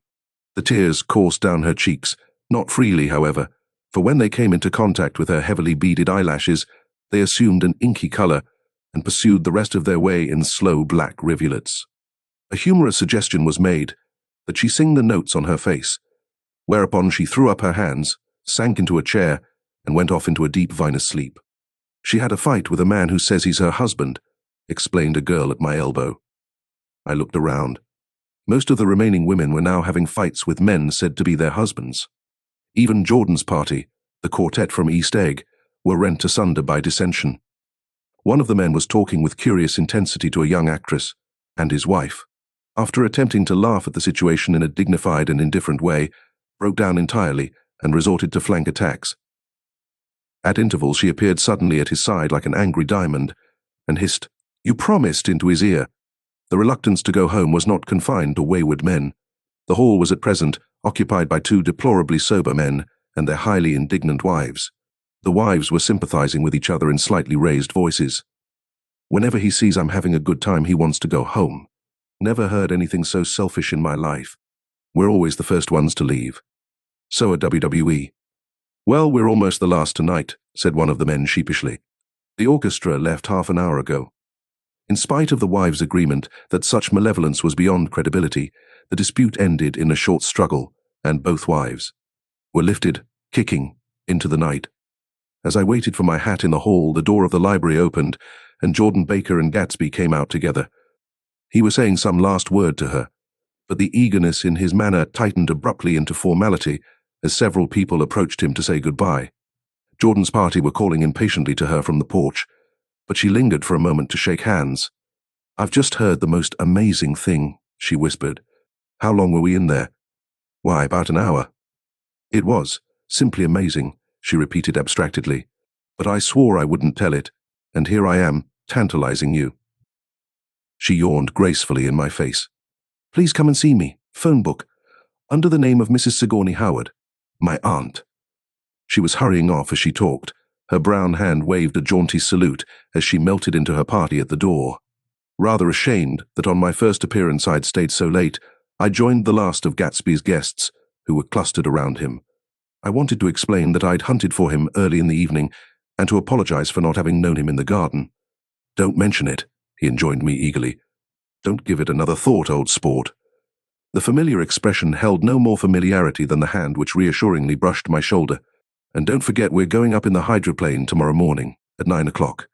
The tears coursed down her cheeks, not freely, however, for when they came into contact with her heavily beaded eyelashes, they assumed an inky color and pursued the rest of their way in slow black rivulets. A humorous suggestion was made that she sing the notes on her face, whereupon she threw up her hands, sank into a chair, and went off into a deep vinous sleep. She had a fight with a man who says he's her husband, explained a girl at my elbow. I looked around. Most of the remaining women were now having fights with men said to be their husbands. Even Jordan's party, the quartet from East Egg, were rent asunder by dissension. One of the men was talking with curious intensity to a young actress and his wife. After attempting to laugh at the situation in a dignified and indifferent way, broke down entirely and resorted to flank attacks. At intervals she appeared suddenly at his side like an angry diamond and hissed, "You promised," into his ear. The reluctance to go home was not confined to wayward men. The hall was at present occupied by 2 deplorably sober men and their highly indignant wives. The wives were sympathizing with each other in slightly raised voices. Whenever he sees I'm having a good time, he wants to go home. Never heard anything so selfish in my life. We're always the first ones to leave. So are WWE. Well, we're almost the last tonight, said one of the men sheepishly. The orchestra left half an hour ago. In spite of the wives' agreement that such malevolence was beyond credibility, the dispute ended in a short struggle, and both wives were lifted, kicking, into the night. As I waited for my hat in the hall, the door of the library opened, and Jordan Baker and Gatsby came out together. He was saying some last word to her, but the eagerness in his manner tightened abruptly into formality as several people approached him to say goodbye. Jordan's party were calling impatiently to her from the porch, but she lingered for a moment to shake hands. I've just heard the most amazing thing, she whispered. How long were we in there? Why, about an hour. It was simply amazing, she repeated abstractedly, but I swore I wouldn't tell it, and here I am, tantalizing you. She yawned gracefully in my face. Please come and see me, phone book, under the name of Mrs. Sigourney Howard, my aunt. She was hurrying off as she talked. Her brown hand waved a jaunty salute as she melted into her party at the door. Rather ashamed that on my first appearance I'd stayed so late, I joined the last of Gatsby's guests, who were clustered around him. I wanted to explain that I'd hunted for him early in the evening, and to apologize for not having known him in the garden. Don't mention it, he enjoined me eagerly. Don't give it another thought, old sport. The familiar expression held no more familiarity than the hand which reassuringly brushed my shoulder. "And don't forget we're going up in the hydroplane tomorrow morning, at 9 o'clock.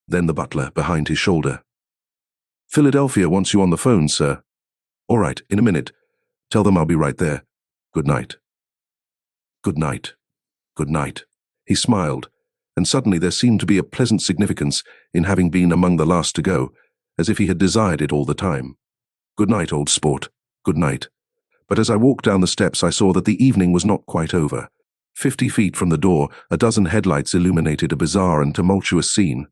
Then the butler, behind his shoulder. "Philadelphia wants you on the phone, sir." "All right, in a minute. Tell them I'll be right there. Good night." Good night. Good night. He smiled, and suddenly there seemed to be a pleasant significance in having been among the last to go, as if he had desired it all the time. Good night, old sport. Good night. But as I walked down the steps, I saw that the evening was not quite over. 50 feet from the door, a dozen headlights illuminated a bizarre and tumultuous scene.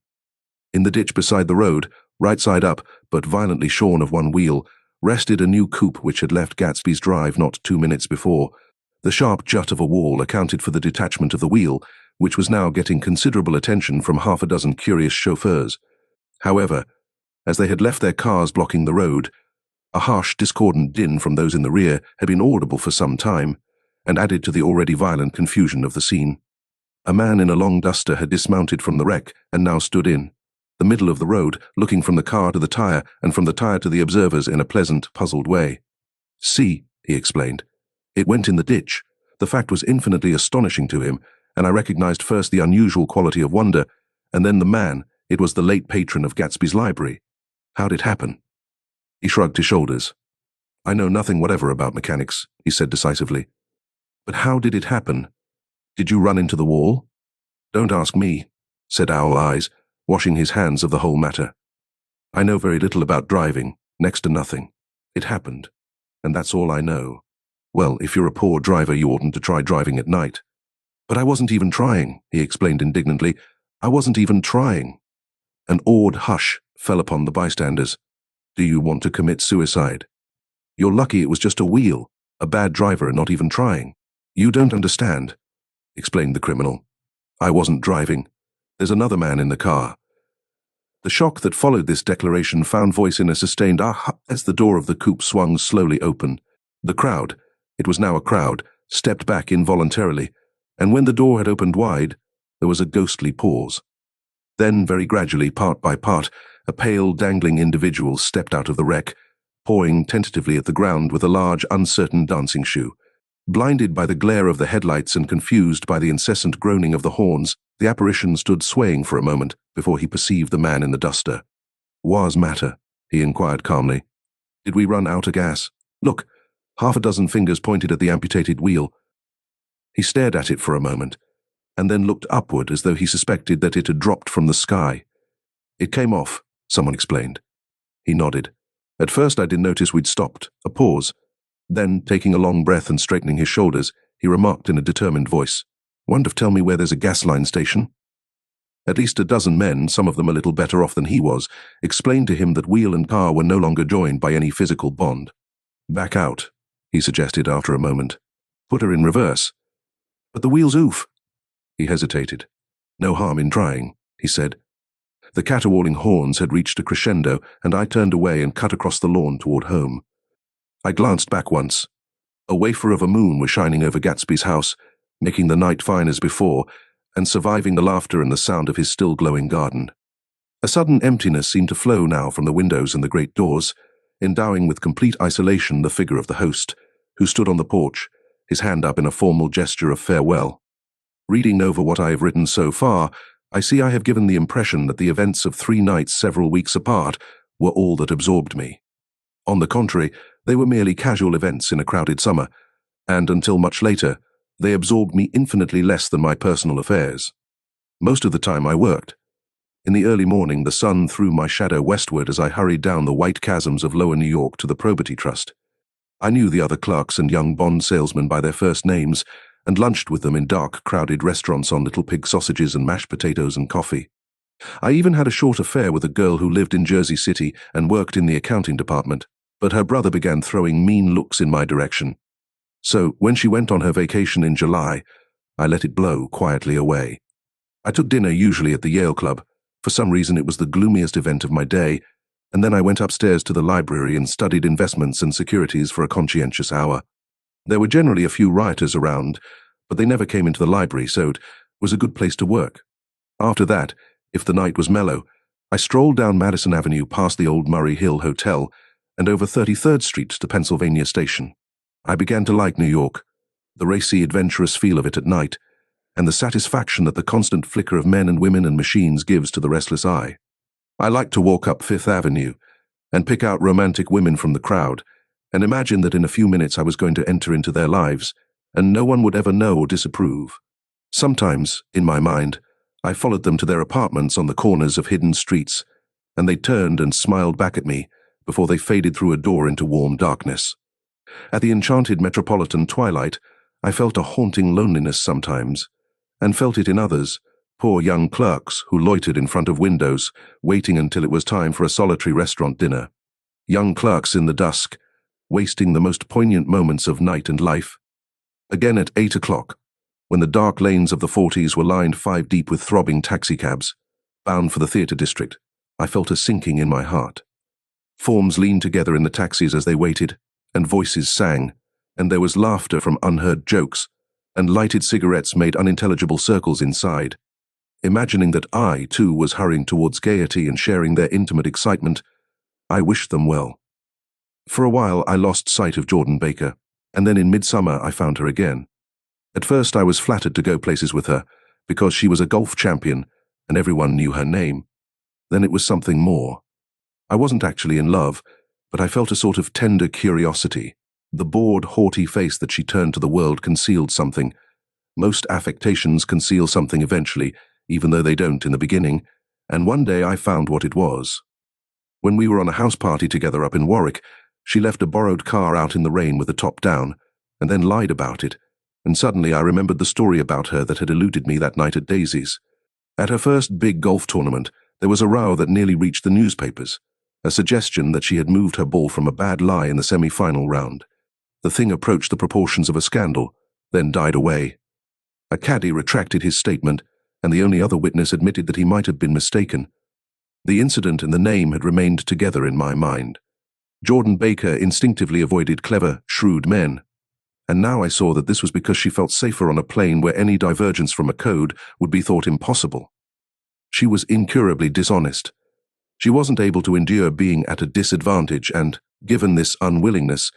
In the ditch beside the road, right side up, but violently shorn of one wheel, rested a new coupe which had left Gatsby's drive not 2 minutes before. The sharp jut of a wall accounted for the detachment of the wheel, which was now getting considerable attention from half a dozen curious chauffeurs. However, as they had left their cars blocking the road, a harsh, discordant din from those in the rear had been audible for some time, and added to the already violent confusion of the scene. A man in a long duster had dismounted from the wreck and now stood in the middle of the road, looking from the car to the tire and from the tire to the observers in a pleasant, puzzled way. "See," he explained. "It went in the ditch." The fact was infinitely astonishing to him, and I recognized first the unusual quality of wonder, and then the man. It was the late patron of Gatsby's library. How'd it happen? He shrugged his shoulders. "I know nothing whatever about mechanics," he said decisively. "But how did it happen? Did you run into the wall?" "Don't ask me," said Owl Eyes, washing his hands of the whole matter. "I know very little about driving, next to nothing. It happened, and that's all I know." "Well, if you're a poor driver, you oughtn't to try driving at night." "But I wasn't even trying," he explained indignantly. "I wasn't even trying." An awed hush fell upon the bystanders. "Do you want to commit suicide?" "You're lucky it was just a wheel, a bad driver and not even trying." "You don't understand," explained the criminal. "I wasn't driving. There's another man in the car." The shock that followed this declaration found voice in a sustained ah as the door of the coupe swung slowly open. The crowd, it was now a crowd, stepped back involuntarily, and when the door had opened wide, there was a ghostly pause. Then, very gradually, part by part, a pale, dangling individual stepped out of the wreck, pawing tentatively at the ground with a large, uncertain dancing shoe. Blinded by the glare of the headlights and confused by the incessant groaning of the horns, the apparition stood swaying for a moment before he perceived the man in the duster. "What's matter?" he inquired calmly. "Did we run out of gas? Look, half a dozen fingers pointed at the amputated wheel." He stared at it for a moment, and then looked upward as though he suspected that it had dropped from the sky. "It came off," someone explained. He nodded. "At first I didn't notice we'd stopped." A pause. Then, taking a long breath and straightening his shoulders, he remarked in a determined voice, "Wonder if tell me where there's a gas line station?" At least a dozen men, some of them a little better off than he was, explained to him that wheel and car were no longer joined by any physical bond. "Back out," he suggested after a moment. "Put her in reverse." "But the wheel's oof." He hesitated. "No harm in trying," he said. The caterwauling horns had reached a crescendo, and I turned away and cut across the lawn toward home. I glanced back once. A wafer of a moon was shining over Gatsby's house, making the night fine as before, and surviving the laughter and the sound of his still glowing garden. A sudden emptiness seemed to flow now from the windows and the great doors, endowing with complete isolation the figure of the host, who stood on the porch, his hand up in a formal gesture of farewell. Reading over what I have written so far, I see I have given the impression that the events of 3 nights several weeks apart were all that absorbed me. On the contrary, they were merely casual events in a crowded summer, and until much later, they absorbed me infinitely less than my personal affairs. Most of the time I worked. In the early morning, the sun threw my shadow westward as I hurried down the white chasms of lower New York to the Probity Trust. I knew the other clerks and young bond salesmen by their first names, and lunched with them in dark, crowded restaurants on little pig sausages and mashed potatoes and coffee. I even had a short affair with a girl who lived in Jersey City and worked in the accounting department, but her brother began throwing mean looks in my direction. So, when she went on her vacation in July, I let it blow quietly away. I took dinner usually at the Yale Club. For some reason it was the gloomiest event of my day, and then I went upstairs to the library and studied investments and securities for a conscientious hour. There were generally a few rioters around, but they never came into the library, so it was a good place to work. After that, if the night was mellow, I strolled down Madison Avenue past the old Murray Hill Hotel and over 33rd Street to Pennsylvania Station. I began to like New York, the racy, adventurous feel of it at night, and the satisfaction that the constant flicker of men and women and machines gives to the restless eye. I liked to walk up Fifth Avenue and pick out romantic women from the crowd and imagine that in a few minutes I was going to enter into their lives and no one would ever know or disapprove. Sometimes, in my mind, I followed them to their apartments on the corners of hidden streets, and they turned and smiled back at me before they faded through a door into warm darkness. At the enchanted metropolitan twilight, I felt a haunting loneliness sometimes, and felt it in others, poor young clerks who loitered in front of windows, waiting until it was time for a solitary restaurant dinner. Young clerks in the dusk, wasting the most poignant moments of night and life. Again at 8 o'clock, when the dark lanes of the 40s were lined 5 deep with throbbing taxicabs, bound for the theatre district, I felt a sinking in my heart. Forms leaned together in the taxis as they waited, and voices sang, and there was laughter from unheard jokes, and lighted cigarettes made unintelligible circles inside. Imagining that I, too, was hurrying towards gaiety and sharing their intimate excitement, I wished them well. For a while I lost sight of Jordan Baker, and then in midsummer I found her again. At first I was flattered to go places with her, because she was a golf champion, and everyone knew her name. Then it was something more. I wasn't actually in love, but I felt a sort of tender curiosity. The bored, haughty face that she turned to the world concealed something. Most affectations conceal something eventually, even though they don't in the beginning, and one day I found what it was. When we were on a house party together up in Warwick, she left a borrowed car out in the rain with the top down, and then lied about it, and suddenly I remembered the story about her that had eluded me that night at Daisy's. At her first big golf tournament, there was a row that nearly reached the newspapers, a suggestion that she had moved her ball from a bad lie in the semi-final round. The thing approached the proportions of a scandal, then died away. A caddie retracted his statement, and the only other witness admitted that he might have been mistaken. The incident and the name had remained together in my mind. Jordan Baker instinctively avoided clever, shrewd men, and now I saw that this was because she felt safer on a plane where any divergence from a code would be thought impossible. She was incurably dishonest. She wasn't able to endure being at a disadvantage, and, given this unwillingness,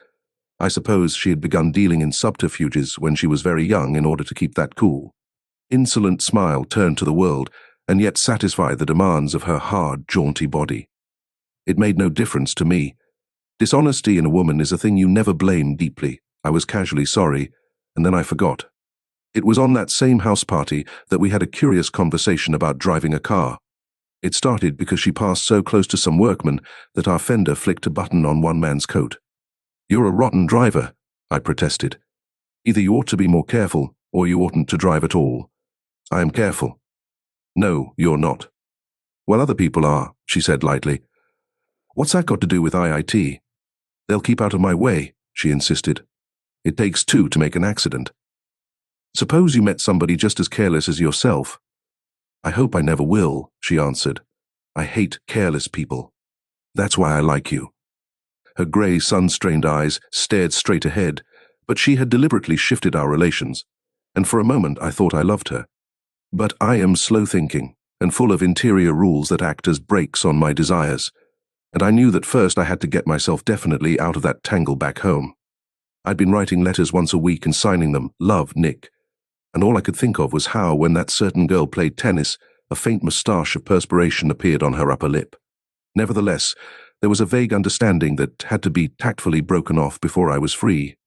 I suppose she had begun dealing in subterfuges when she was very young in order to keep that cool. Insolent smile turned to the world, and yet satisfy the demands of her hard, jaunty body. It made no difference to me. Dishonesty in a woman is a thing you never blame deeply. I was casually sorry, and then I forgot. It was on that same house party that we had a curious conversation about driving a car. It started because she passed so close to some workmen that our fender flicked a button on one man's coat. "You're a rotten driver," I protested. "Either you ought to be more careful, or you oughtn't to drive at all." "I am careful." "No, you're not." "Well, other people are," she said lightly. "What's that got to do with IIT?" "They'll keep out of my way," she insisted. "It takes 2 to make an accident." "Suppose you met somebody just as careless as yourself." "I hope I never will," she answered. "I hate careless people. That's why I like you." Her grey, sun-strained eyes stared straight ahead, but she had deliberately shifted our relations, and for a moment I thought I loved her. But I am slow-thinking and full of interior rules that act as brakes on my desires, and I knew that first I had to get myself definitely out of that tangle back home. I'd been writing letters once a week and signing them, "Love, Nick," and all I could think of was how, when that certain girl played tennis, a faint moustache of perspiration appeared on her upper lip. Nevertheless, there was a vague understanding that had to be tactfully broken off before I was free.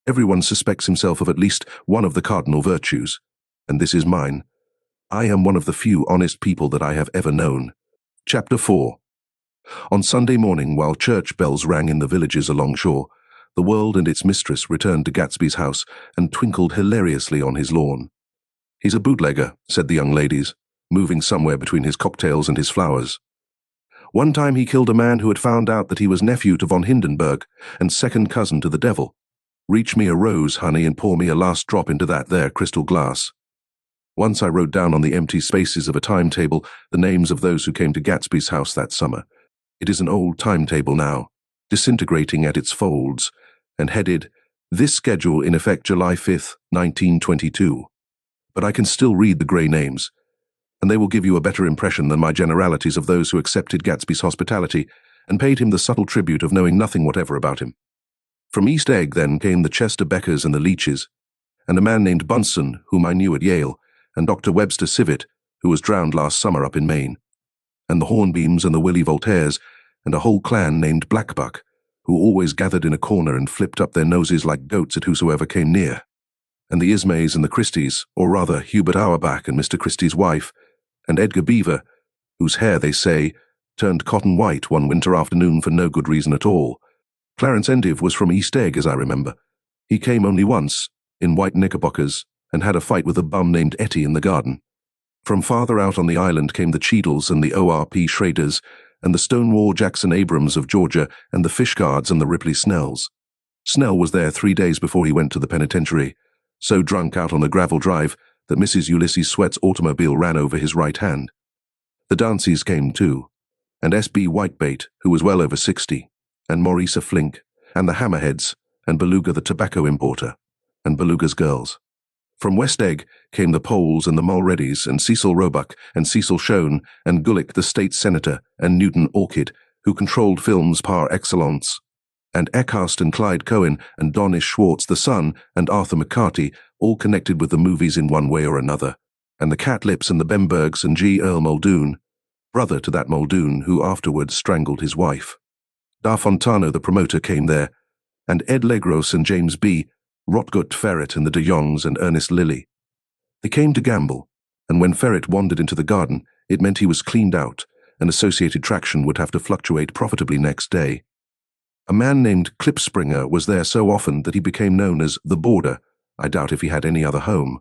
Everyone suspects himself of at least one of the cardinal virtues, and this is mine. I am one of the few honest people that I have ever known. Chapter 4. On Sunday morning, while church bells rang in the villages along shore, the world and its mistress returned to Gatsby's house and twinkled hilariously on his lawn. "He's a bootlegger," said the young ladies, moving somewhere between his cocktails and his flowers. "One time he killed a man who had found out that he was nephew to von Hindenburg and second cousin to the devil. Reach me a rose, honey, and pour me a last drop into that there crystal glass." Once I wrote down on the empty spaces of a timetable the names of those who came to Gatsby's house that summer. It is an old timetable now, disintegrating at its folds, and headed, "This schedule in effect July 5th, 1922. But I can still read the grey names, and they will give you a better impression than my generalities of those who accepted Gatsby's hospitality and paid him the subtle tribute of knowing nothing whatever about him. From East Egg then came the Chester Beckers and the Leaches, and a man named Bunsen, whom I knew at Yale, and Dr. Webster Civet, who was drowned last summer up in Maine, and the Hornbeams and the Willie Voltaires, and a whole clan named Blackbuck, who always gathered in a corner and flipped up their noses like goats at whosoever came near, and the Ismays and the Christies, or rather Hubert Auerbach and Mr. Christie's wife, and Edgar Beaver, whose hair, they say, turned cotton white one winter afternoon for no good reason at all. Clarence Endive was from East Egg, as I remember. He came only once, in white knickerbockers, and had a fight with a bum named Etty in the garden. From farther out on the island came the Cheadles and the O.R.P. Schraders, and the Stonewall Jackson Abrams of Georgia, and the Fishguards and the Ripley Snells. Snell was there 3 days before he went to the penitentiary, so drunk out on the gravel drive that Mrs. Ulysses Sweat's automobile ran over his right hand. The Danceys came too, and S.B. Whitebait, who was well over 60, and Maurice Flink, and the Hammerheads, and Beluga the tobacco importer, and Beluga's girls. From West Egg came the Poles and the Mulreadys, and Cecil Roebuck, and Cecil Shone, and Gulick the state senator, and Newton Orchid, who controlled films par excellence, and Eckhurst and Clyde Cohen, and Donish Schwartz the son, and Arthur McCarty, all connected with the movies in one way or another, and the Catlips and the Bembergs and G. Earl Muldoon, brother to that Muldoon who afterwards strangled his wife. Da Fontano the promoter came there, and Ed Legros and James B., Rotgut Ferret and the de Jongs and Ernest Lilly. They came to gamble, and when Ferret wandered into the garden, it meant he was cleaned out, and Associated Traction would have to fluctuate profitably next day. A man named Klipspringer was there so often that he became known as the Boarder. I doubt if he had any other home.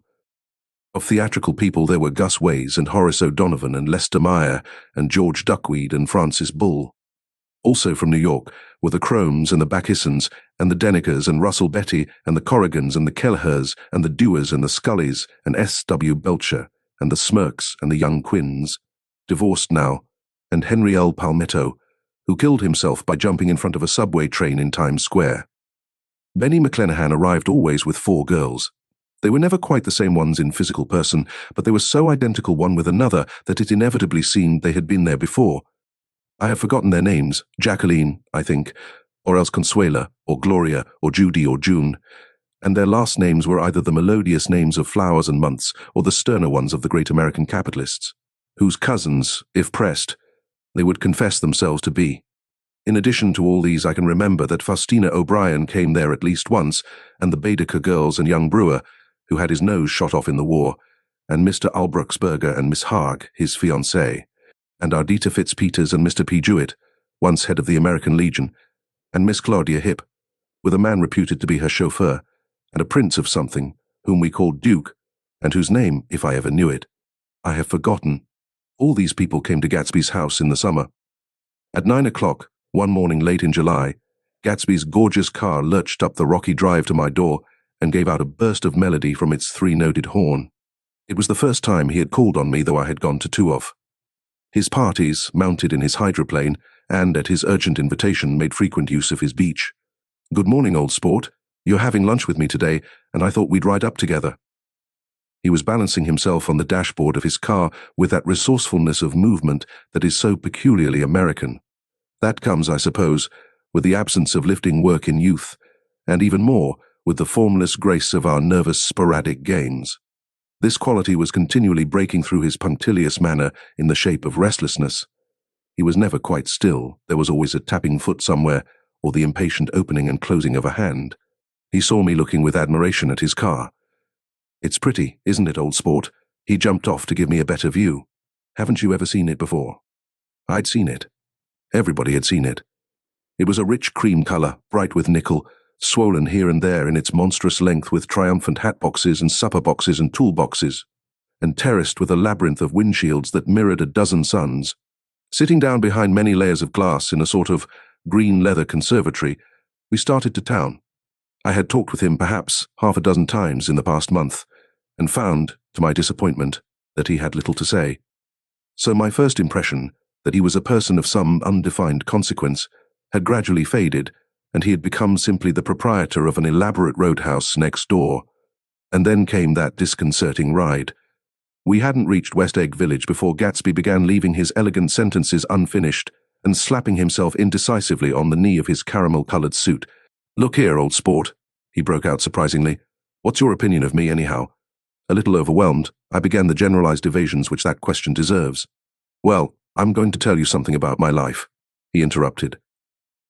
Of theatrical people there were Gus Ways and Horace O'Donovan and Lester Meyer and George Duckweed and Francis Bull. Also from New York were the Cromes and the Backissons and the Denekers and Russell Betty and the Corrigans and the Kelleher's and the Dewars and the Scullys and S.W. Belcher and the Smirks and the Young Quinns, divorced now, and Henry L. Palmetto, who killed himself by jumping in front of a subway train in Times Square. Benny McClenahan arrived always with 4 girls. They were never quite the same ones in physical person, but they were so identical one with another that it inevitably seemed they had been there before. I have forgotten their names, Jacqueline, I think, or else Consuela, or Gloria, or Judy, or June, and their last names were either the melodious names of flowers and months, or the sterner ones of the great American capitalists, whose cousins, if pressed, they would confess themselves to be. In addition to all these, I can remember that Faustina O'Brien came there at least once, and the Baedeker girls and young Brewer, who had his nose shot off in the war, and Mr. Albrucksberger and Miss Haag, his fiancée, and Ardita Fitzpeters and Mr. P. Jewett, once head of the American Legion, and Miss Claudia Hipp, with a man reputed to be her chauffeur, and a prince of something, whom we called Duke, and whose name, if I ever knew it, I have forgotten. All these people came to Gatsby's house in the summer. At 9 o'clock, one morning late in July, Gatsby's gorgeous car lurched up the rocky drive to my door and gave out a burst of melody from its 3-noted horn. It was the first time he had called on me, though I had gone to 2 of. His parties, mounted in his hydroplane, and at his urgent invitation made frequent use of his beach. "Good morning, old sport. You're having lunch with me today, and I thought we'd ride up together." He was balancing himself on the dashboard of his car with that resourcefulness of movement that is so peculiarly American. That comes, I suppose, with the absence of lifting work in youth, and even more with the formless grace of our nervous sporadic games. This quality was continually breaking through his punctilious manner in the shape of restlessness. He was never quite still. There was always a tapping foot somewhere, or the impatient opening and closing of a hand. He saw me looking with admiration at his car. "It's pretty, isn't it, old sport?" He jumped off to give me a better view. "Haven't you ever seen it before?" I'd seen it. Everybody had seen it. It was a rich cream color, bright with nickel, swollen here and there in its monstrous length with triumphant hat boxes and supper boxes and tool boxes, and terraced with a labyrinth of windshields that mirrored a dozen suns. Sitting down behind many layers of glass in a sort of green leather conservatory, we started to town. I had talked with him perhaps half a dozen times in the past month, and found, to my disappointment, that he had little to say. So my first impression, that he was a person of some undefined consequence, had gradually faded, and he had become simply the proprietor of an elaborate roadhouse next door. And then came that disconcerting ride. We hadn't reached West Egg Village before Gatsby began leaving his elegant sentences unfinished, and slapping himself indecisively on the knee of his caramel-colored suit. "Look here, old sport," he broke out surprisingly. "What's your opinion of me, anyhow?" A little overwhelmed, I began the generalized evasions which that question deserves. "Well, I'm going to tell you something about my life," he interrupted.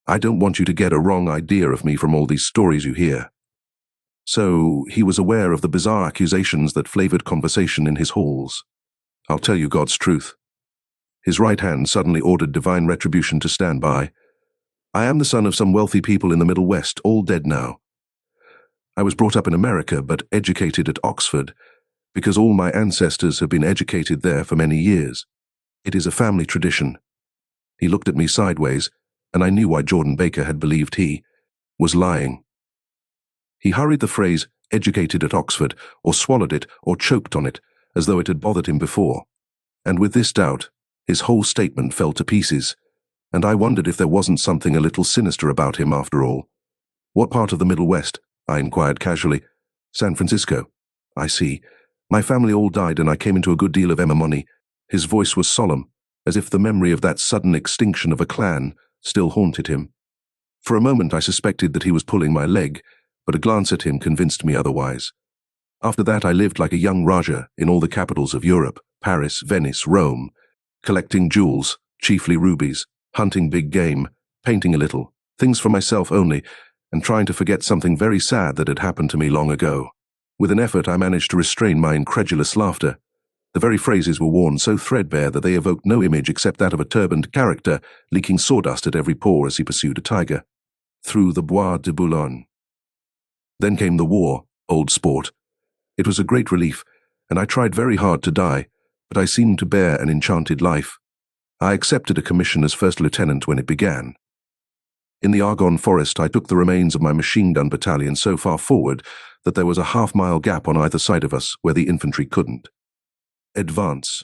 "I don't want you to get a wrong idea of me from all these stories you hear." So he was aware of the bizarre accusations that flavored conversation in his halls. "I'll tell you God's truth." His right hand suddenly ordered divine retribution to stand by. "I am the son of some wealthy people in the Middle West, all dead now. I was brought up in America, but educated at Oxford, because all my ancestors have been educated there for many years. It is a family tradition." He looked at me sideways, and I knew why Jordan Baker had believed he was lying. He hurried the phrase, "educated at Oxford," or swallowed it, or choked on it, as though it had bothered him before. And with this doubt, his whole statement fell to pieces, and I wondered if there wasn't something a little sinister about him after all. "What part of the Middle West?" I inquired casually. "San Francisco." "I see. My family all died and I came into a good deal of money." His voice was solemn, as if the memory of that sudden extinction of a clan still haunted him. For a moment I suspected that he was pulling my leg, but a glance at him convinced me otherwise. After that I lived like a young Raja in all the capitals of Europe, Paris, Venice, Rome, collecting jewels, chiefly rubies, hunting big game, painting a little, things for myself only, and trying to forget something very sad that had happened to me long ago. With an effort I managed to restrain my incredulous laughter. The very phrases were worn so threadbare that they evoked no image except that of a turbaned character leaking sawdust at every pore as he pursued a tiger. Through the Bois de Boulogne. Then came the war, old sport. It was a great relief, and I tried very hard to die, but I seemed to bear an enchanted life. I accepted a commission as first lieutenant when it began. In the Argonne forest I took the remains of my machine-gun battalion so far forward that there was a half-mile gap on either side of us where the infantry couldn't. Advance.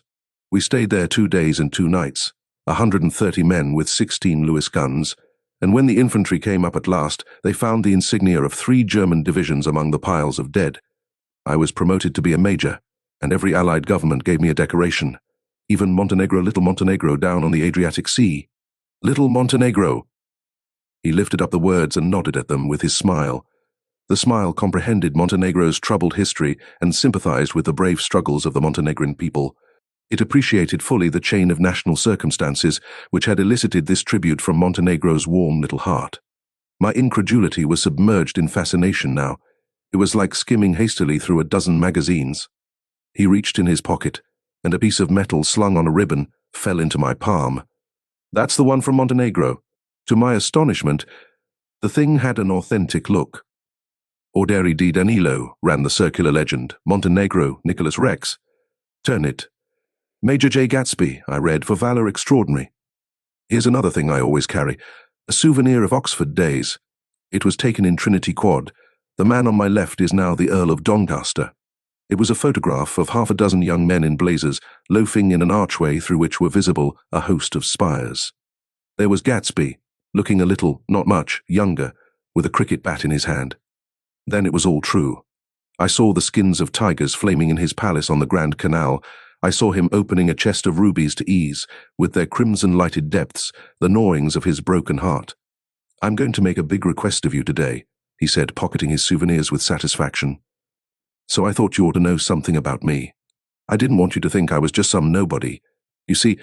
We stayed there 2 days and 2 nights, 130 men with 16 Lewis guns, and when the infantry came up at last, they found the insignia of 3 German divisions among the piles of dead. I was promoted to be a major, and every Allied government gave me a decoration. Even Montenegro, little Montenegro down on the Adriatic Sea. Little Montenegro. He lifted up the words and nodded at them with his smile. The smile comprehended Montenegro's troubled history and sympathized with the brave struggles of the Montenegrin people. It appreciated fully the chain of national circumstances which had elicited this tribute from Montenegro's warm little heart. My incredulity was submerged in fascination now. It was like skimming hastily through a dozen magazines. He reached in his pocket, and a piece of metal slung on a ribbon fell into my palm. "That's the one from Montenegro." To my astonishment, the thing had an authentic look. "Orderi di Danilo," ran the circular legend. "Montenegro, Nicholas Rex." "Turn it." "Major Jay Gatsby," I read, "for valor extraordinary." Here's another thing I always carry, a souvenir of Oxford days. It was taken in Trinity Quad. The man on my left is now the Earl of Doncaster. It was a photograph of half a dozen young men in blazers, loafing in an archway through which were visible a host of spires. There was Gatsby, looking a little, not much, younger, with a cricket bat in his hand. Then it was all true. I saw the skins of tigers flaming in his palace on the Grand Canal. I saw him opening a chest of rubies to ease, with their crimson-lighted depths, the gnawings of his broken heart. "I'm going to make a big request of you today," he said, pocketing his souvenirs with satisfaction. "So I thought you ought to know something about me. I didn't want you to think I was just some nobody. You see,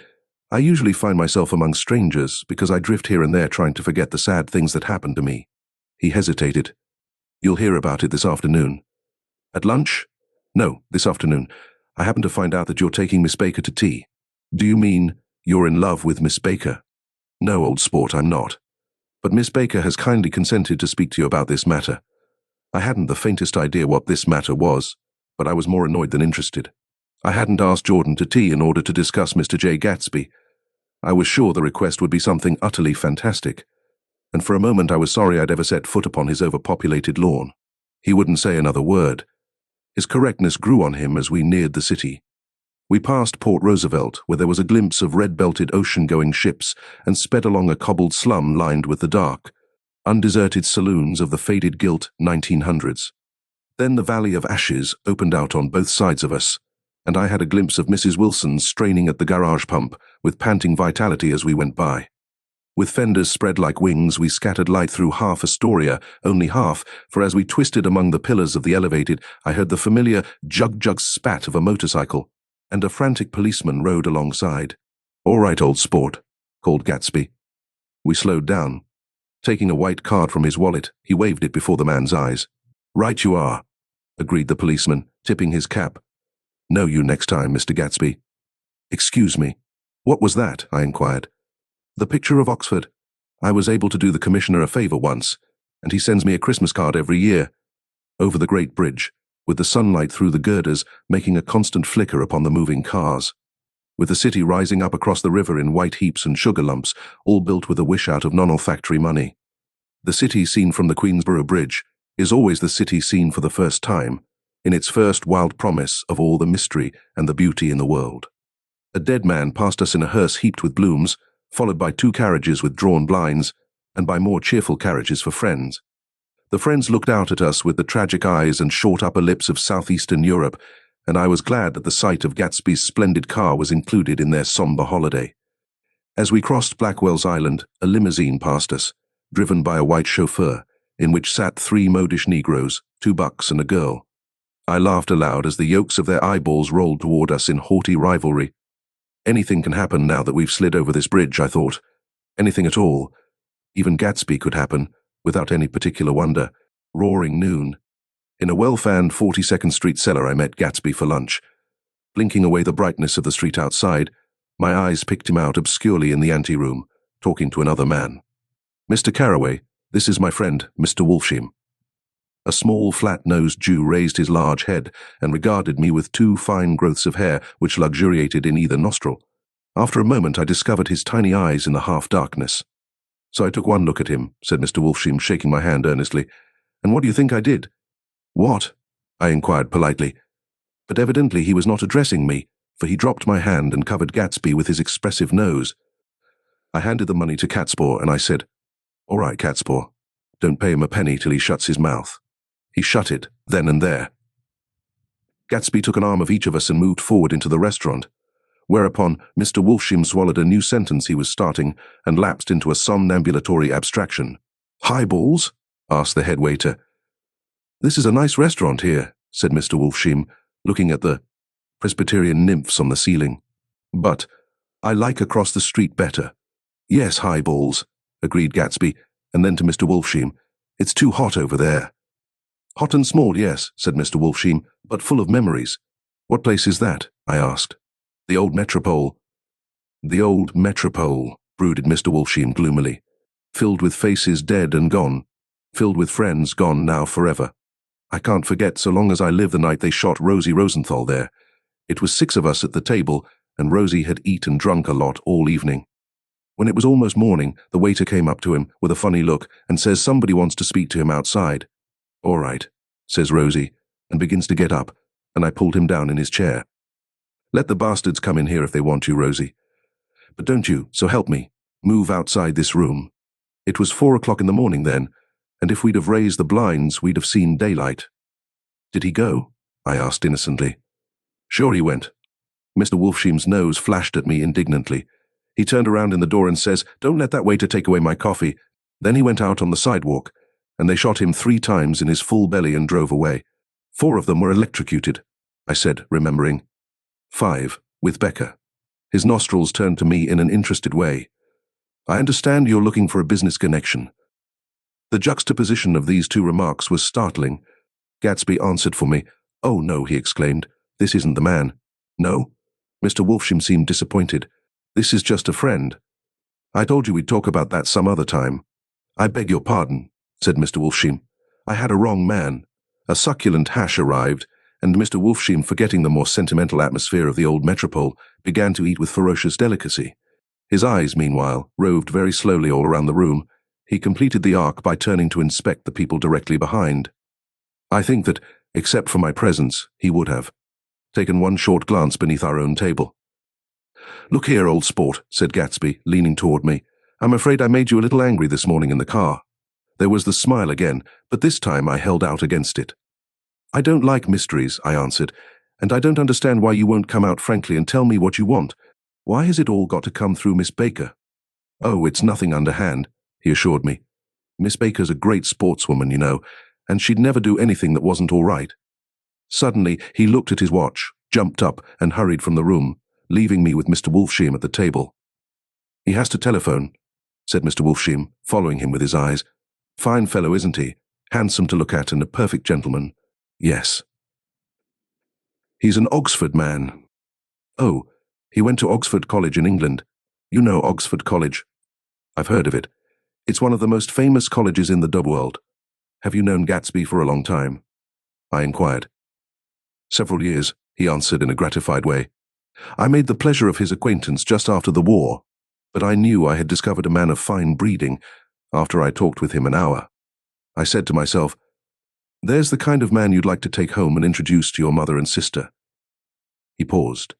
I usually find myself among strangers because I drift here and there trying to forget the sad things that happened to me." He hesitated. "You'll hear about it this afternoon." "At lunch?" "No, this afternoon. I happen to find out that you're taking Miss Baker to tea." "Do you mean you're in love with Miss Baker?" "No, old sport, I'm not. But Miss Baker has kindly consented to speak to you about this matter." I hadn't the faintest idea what this matter was, but I was more annoyed than interested. I hadn't asked Jordan to tea in order to discuss Mr. Jay Gatsby. I was sure the request would be something utterly fantastic, and for a moment I was sorry I'd ever set foot upon his overpopulated lawn. He wouldn't say another word. His correctness grew on him as we neared the city. We passed Port Roosevelt, where there was a glimpse of red-belted ocean-going ships, and sped along a cobbled slum lined with the dark, undeserted saloons of the faded gilt 1900s. Then the Valley of Ashes opened out on both sides of us, and I had a glimpse of Mrs. Wilson straining at the garage pump with panting vitality as we went by. With fenders spread like wings, we scattered light through half Astoria, only half, for as we twisted among the pillars of the elevated, I heard the familiar jug-jug spat of a motorcycle, and a frantic policeman rode alongside. "All right, old sport," called Gatsby. We slowed down. Taking a white card from his wallet, he waved it before the man's eyes. "Right you are," agreed the policeman, tipping his cap. "Know you next time, Mr. Gatsby." "Excuse me, what was that?" I inquired. "The picture of Oxford. I was able to do the commissioner a favour once, and he sends me a Christmas card every year. Over the Great Bridge, with the sunlight through the girders making a constant flicker upon the moving cars. With the city rising up across the river in white heaps and sugar lumps, all built with a wish out of non-olfactory money. The city seen from the Queensborough Bridge is always the city seen for the first time, in its first wild promise of all the mystery and the beauty in the world. A dead man passed us in a hearse heaped with blooms, followed by 2 carriages with drawn blinds, and by more cheerful carriages for friends. The friends looked out at us with the tragic eyes and short upper lips of southeastern Europe, and I was glad that the sight of Gatsby's splendid car was included in their sombre holiday. As we crossed Blackwell's Island, a limousine passed us, driven by a white chauffeur, in which sat 3 modish Negroes, 2 bucks and a girl. I laughed aloud as the yolks of their eyeballs rolled toward us in haughty rivalry. Anything can happen now that we've slid over this bridge, I thought. Anything at all. Even Gatsby could happen, without any particular wonder. Roaring noon. In a well-fanned 42nd Street cellar I met Gatsby for lunch. Blinking away the brightness of the street outside, my eyes picked him out obscurely in the anteroom, talking to another man. "Mr. Carraway, this is my friend, Mr. Wolfsheim." A small, flat-nosed Jew raised his large head and regarded me with 2 fine growths of hair which luxuriated in either nostril. After a moment I discovered his tiny eyes in the half-darkness. "So I took one look at him," said Mr. Wolfsheim, shaking my hand earnestly. "And what do you think I did?" "What?" I inquired politely. But evidently he was not addressing me, for he dropped my hand and covered Gatsby with his expressive nose. I handed the money to Catspaw and I said, "All right, Catspaw. Don't pay him a penny till he shuts his mouth." He shut it, then and there. Gatsby took an arm of each of us and moved forward into the restaurant, whereupon Mr. Wolfsheim swallowed a new sentence he was starting and lapsed into a somnambulatory abstraction. "Highballs?" asked the head waiter. "This is a nice restaurant here," said Mr. Wolfsheim, looking at the Presbyterian nymphs on the ceiling. "But I like across the street better." "Yes, highballs," agreed Gatsby, and then to Mr. Wolfsheim, "It's too hot over there." "Hot and small, yes," said Mr. Wolfsheim, "but full of memories." "What place is that?" I asked. "The old Metropole." "The old Metropole," brooded Mr. Wolfsheim gloomily. "Filled with faces dead and gone. Filled with friends gone now forever. I can't forget so long as I live the night they shot Rosie Rosenthal there. It was 6 of us at the table, and Rosie had eaten and drunk a lot all evening. When it was almost morning, the waiter came up to him with a funny look and says somebody wants to speak to him outside. "All right," says Rosie, and begins to get up, and I pulled him down in his chair. "Let the bastards come in here if they want you, Rosie. But don't you, so help me, move outside this room." It was 4 o'clock in the morning then, and if we'd have raised the blinds, we'd have seen daylight. "Did he go?" I asked innocently. "Sure he went." Mr. Wolfsheim's nose flashed at me indignantly. He turned around in the door and says, "Don't let that waiter take away my coffee." Then he went out on the sidewalk, and they shot him 3 times in his full belly and drove away. 4 of them were electrocuted, I said, remembering. 5, with Becca. His nostrils turned to me in an interested way. "I understand you're looking for a business connection." The juxtaposition of these 2 remarks was startling. Gatsby answered for me. "Oh no," he exclaimed. "This isn't the man." "No?" Mr. Wolfsheim seemed disappointed. "This is just a friend. I told you we'd talk about that some other time." "I beg your pardon," said Mr. Wolfsheim. "I had a wrong man." A succulent hash arrived, and Mr. Wolfsheim, forgetting the more sentimental atmosphere of the old metropole, began to eat with ferocious delicacy. His eyes, meanwhile, roved very slowly all around the room. He completed the arc by turning to inspect the people directly behind. I think that, except for my presence, he would have taken one short glance beneath our own table. "Look here, old sport," said Gatsby, leaning toward me. "I'm afraid I made you a little angry this morning in the car." There was the smile again, but this time I held out against it. "I don't like mysteries," I answered, "and I don't understand why you won't come out frankly and tell me what you want. Why has it all got to come through Miss Baker?" "Oh, it's nothing underhand," he assured me. "Miss Baker's a great sportswoman, you know, and she'd never do anything that wasn't all right." Suddenly, he looked at his watch, jumped up, and hurried from the room, leaving me with Mr. Wolfsheim at the table. "He has to telephone," said Mr. Wolfsheim, following him with his eyes. "Fine fellow, isn't he? Handsome to look at and a perfect gentleman." "Yes." "He's an Oxford man." "Oh, he went to Oxford College in England. You know Oxford College?" "I've heard of it. It's one of the most famous colleges in the world. Have you known Gatsby for a long time?" I inquired. "Several years," he answered in a gratified way. "I made the pleasure of his acquaintance just after the war, but I knew I had discovered a man of fine breeding after I talked with him an hour. I said to myself, there's the kind of man you'd like to take home and introduce to your mother and sister." He paused.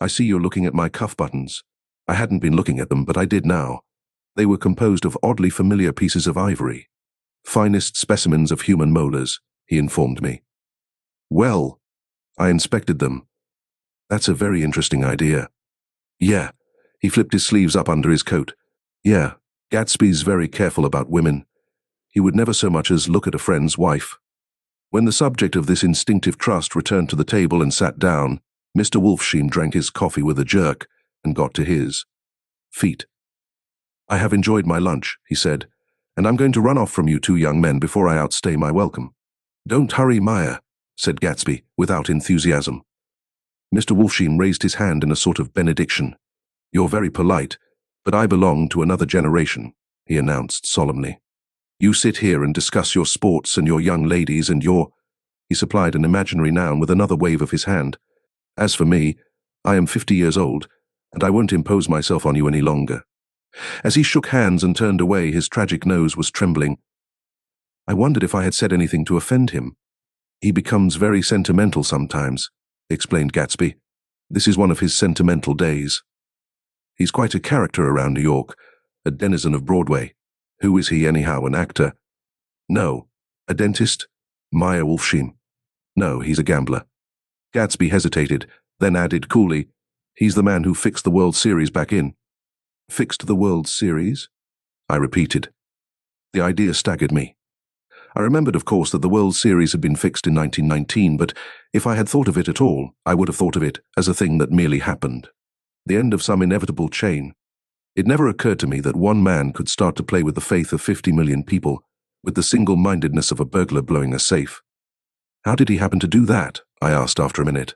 "I see you're looking at my cuff buttons." I hadn't been looking at them, but I did now. They were composed of oddly familiar pieces of ivory. "Finest specimens of human molars," he informed me. "Well," I inspected them. "That's a very interesting idea." "Yeah." He flipped his sleeves up under his coat. "Yeah, Gatsby's very careful about women. He would never so much as look at a friend's wife." When the subject of this instinctive trust returned to the table and sat down, Mr. Wolfsheim drank his coffee with a jerk and got to his feet. "I have enjoyed my lunch," he said, "and I'm going to run off from you two young men before I outstay my welcome." "Don't hurry, Meyer," said Gatsby, without enthusiasm. Mr. Wolfsheim raised his hand in a sort of benediction. "You're very polite, but I belong to another generation," he announced solemnly. "You sit here and discuss your sports and your young ladies and your—" He supplied an imaginary noun with another wave of his hand. "As for me, I am 50 years old, and I won't impose myself on you any longer." As he shook hands and turned away, his tragic nose was trembling. I wondered if I had said anything to offend him. "He becomes very sentimental sometimes," explained Gatsby. "This is one of his sentimental days. He's quite a character around New York, a denizen of Broadway. Who is he anyhow, an actor?" "No." "A dentist?" "Meyer Wolfsheim." "No, he's a gambler." Gatsby hesitated, then added coolly, "He's the man who fixed the World Series back in." "Fixed the World Series?" I repeated. The idea staggered me. I remembered, of course, that the World Series had been fixed in 1919, but if I had thought of it at all, I would have thought of it as a thing that merely happened. The end of some inevitable chain. It never occurred to me that one man could start to play with the faith of 50 million people, with the single-mindedness of a burglar blowing a safe. "How did he happen to do that?" I asked after a minute.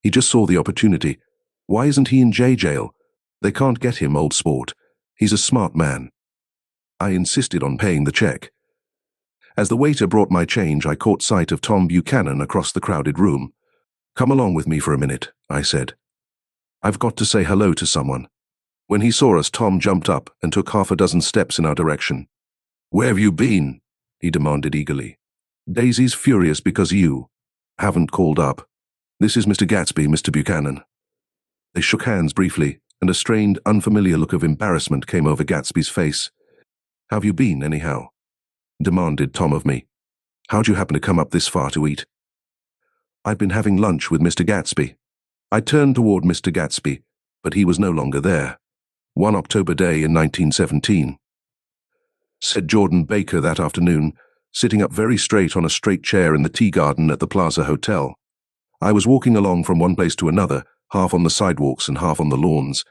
"He just saw the opportunity. Why isn't he in jail? They can't get him, old sport. He's a smart man." I insisted on paying the check. As the waiter brought my change, I caught sight of Tom Buchanan across the crowded room. "Come along with me for a minute," I said. "I've got to say hello to someone." When he saw us, Tom jumped up and took half a dozen steps in our direction. "Where have you been?" he demanded eagerly. "Daisy's furious because you haven't called up. This is Mr. Gatsby, Mr. Buchanan." They shook hands briefly, and a strained, unfamiliar look of embarrassment came over Gatsby's face. "How've you been, anyhow?" demanded Tom of me. "How'd you happen to come up this far to eat?" "I've been having lunch with Mr. Gatsby." I turned toward Mr. Gatsby, but he was no longer there. "One October day in 1917. Said Jordan Baker that afternoon, sitting up very straight on a straight chair in the tea garden at the Plaza Hotel. I was walking along from one place to another, half on the sidewalks and half on the lawns.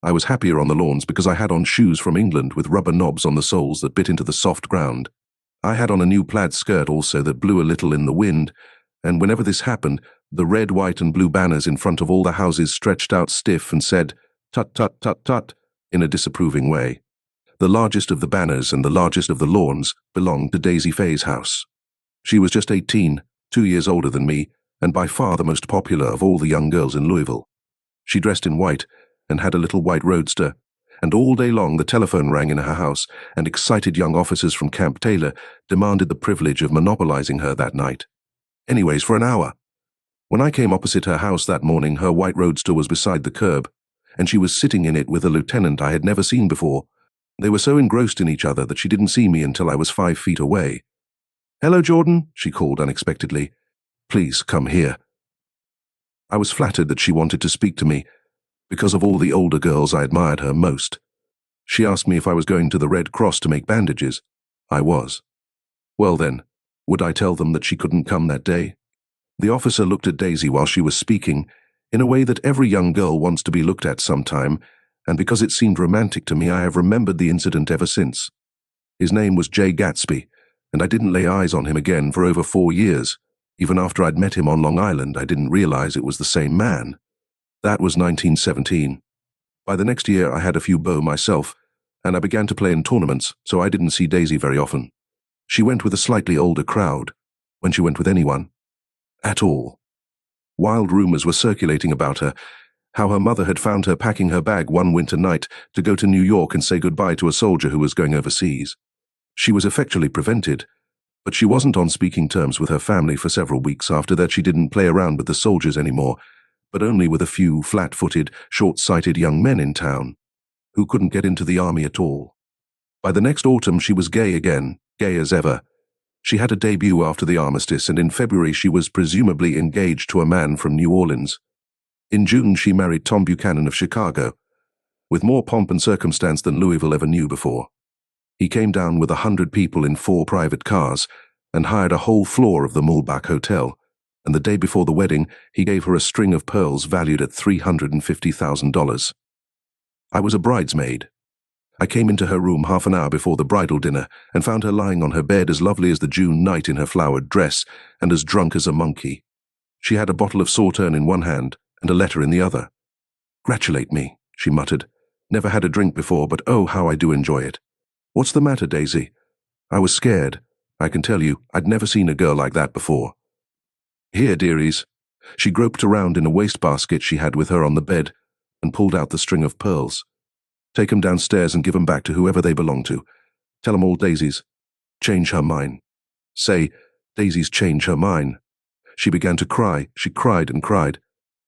I was happier on the lawns because I had on shoes from England with rubber knobs on the soles that bit into the soft ground. I had on a new plaid skirt also that blew a little in the wind, and whenever this happened, the red, white and blue banners in front of all the houses stretched out stiff and said, "Tut, tut, tut, tut," in a disapproving way. The largest of the banners and the largest of the lawns belonged to Daisy Fay's house. She was just 18, 2 years older than me, and by far the most popular of all the young girls in Louisville. She dressed in white and had a little white roadster, and all day long the telephone rang in her house, and excited young officers from Camp Taylor demanded the privilege of monopolizing her that night. Anyways, for an hour. When I came opposite her house that morning, her white roadster was beside the curb, and she was sitting in it with a lieutenant I had never seen before. They were so engrossed in each other that she didn't see me until I was 5 feet away. "Hello, Jordan," she called unexpectedly. "Please come here." I was flattered that she wanted to speak to me. Because of all the older girls, I admired her most. She asked me if I was going to the Red Cross to make bandages. I was. Well then, would I tell them that she couldn't come that day? The officer looked at Daisy while she was speaking, in a way that every young girl wants to be looked at sometime, and because it seemed romantic to me, I have remembered the incident ever since. His name was Jay Gatsby, and I didn't lay eyes on him again for over 4 years. Even after I'd met him on Long Island, I didn't realize it was the same man. That was 1917. By the next year, I had a few beaux myself, and I began to play in tournaments, so I didn't see Daisy very often. She went with a slightly older crowd, when she went with anyone. At all. Wild rumors were circulating about her, how her mother had found her packing her bag one winter night to go to New York and say goodbye to a soldier who was going overseas. She was effectually prevented, but she wasn't on speaking terms with her family for several weeks after that. She didn't play around with the soldiers anymore, but only with a few flat-footed, short-sighted young men in town, who couldn't get into the army at all. By the next autumn she was gay again, gay as ever. She had a debut after the armistice, and in February she was presumably engaged to a man from New Orleans. In June she married Tom Buchanan of Chicago, with more pomp and circumstance than Louisville ever knew before. He came down with 100 people in 4 private cars and hired a whole floor of the Mulbach Hotel, and the day before the wedding he gave her a string of pearls valued at $350,000. I was a bridesmaid. I came into her room half an hour before the bridal dinner and found her lying on her bed as lovely as the June night in her flowered dress and as drunk as a monkey. She had a bottle of Sauterne in one hand and a letter in the other. "Gratulate me," she muttered. "Never had a drink before, but oh, how I do enjoy it. What's the matter, Daisy?" I was scared. I can tell you, I'd never seen a girl like that before. "Here, dearies." She groped around in a wastebasket she had with her on the bed and pulled out the string of pearls. "Take 'em downstairs and give 'em back to whoever they belong to. Tell 'em all Daisy's. Change her mind. Say, Daisy's change her mind." She began to cry. She cried and cried.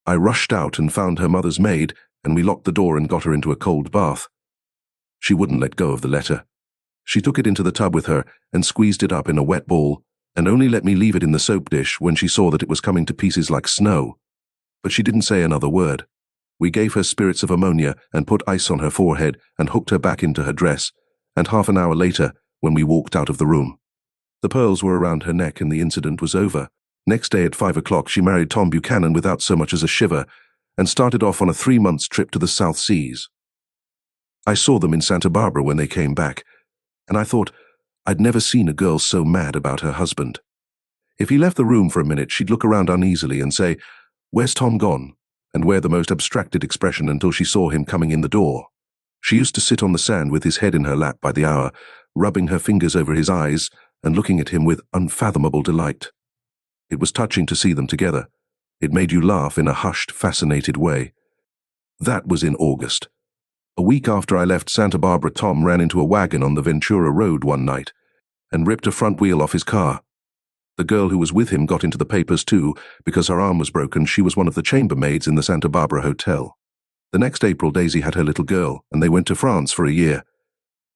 I rushed out and found her mother's maid, and we locked the door and got her into a cold bath. She wouldn't let go of the letter. She took it into the tub with her and squeezed it up in a wet ball, and only let me leave it in the soap dish when she saw that it was coming to pieces like snow. But she didn't say another word. We gave her spirits of ammonia and put ice on her forehead and hooked her back into her dress, and half an hour later, when we walked out of the room, the pearls were around her neck and the incident was over. Next day at 5 o'clock she married Tom Buchanan without so much as a shiver and started off on a 3-month trip to the South Seas. I saw them in Santa Barbara when they came back, and I thought I'd never seen a girl so mad about her husband. If he left the room for a minute, she'd look around uneasily and say, "Where's Tom gone?" and wear the most abstracted expression until she saw him coming in the door. She used to sit on the sand with his head in her lap by the hour, rubbing her fingers over his eyes and looking at him with unfathomable delight. It was touching to see them together. It made you laugh in a hushed, fascinated way. That was in August. A week after I left Santa Barbara, Tom ran into a wagon on the Ventura Road one night and ripped a front wheel off his car. The girl who was with him got into the papers too, because her arm was broken. She was one of the chambermaids in the Santa Barbara Hotel. The next April, Daisy had her little girl, and they went to France for a year.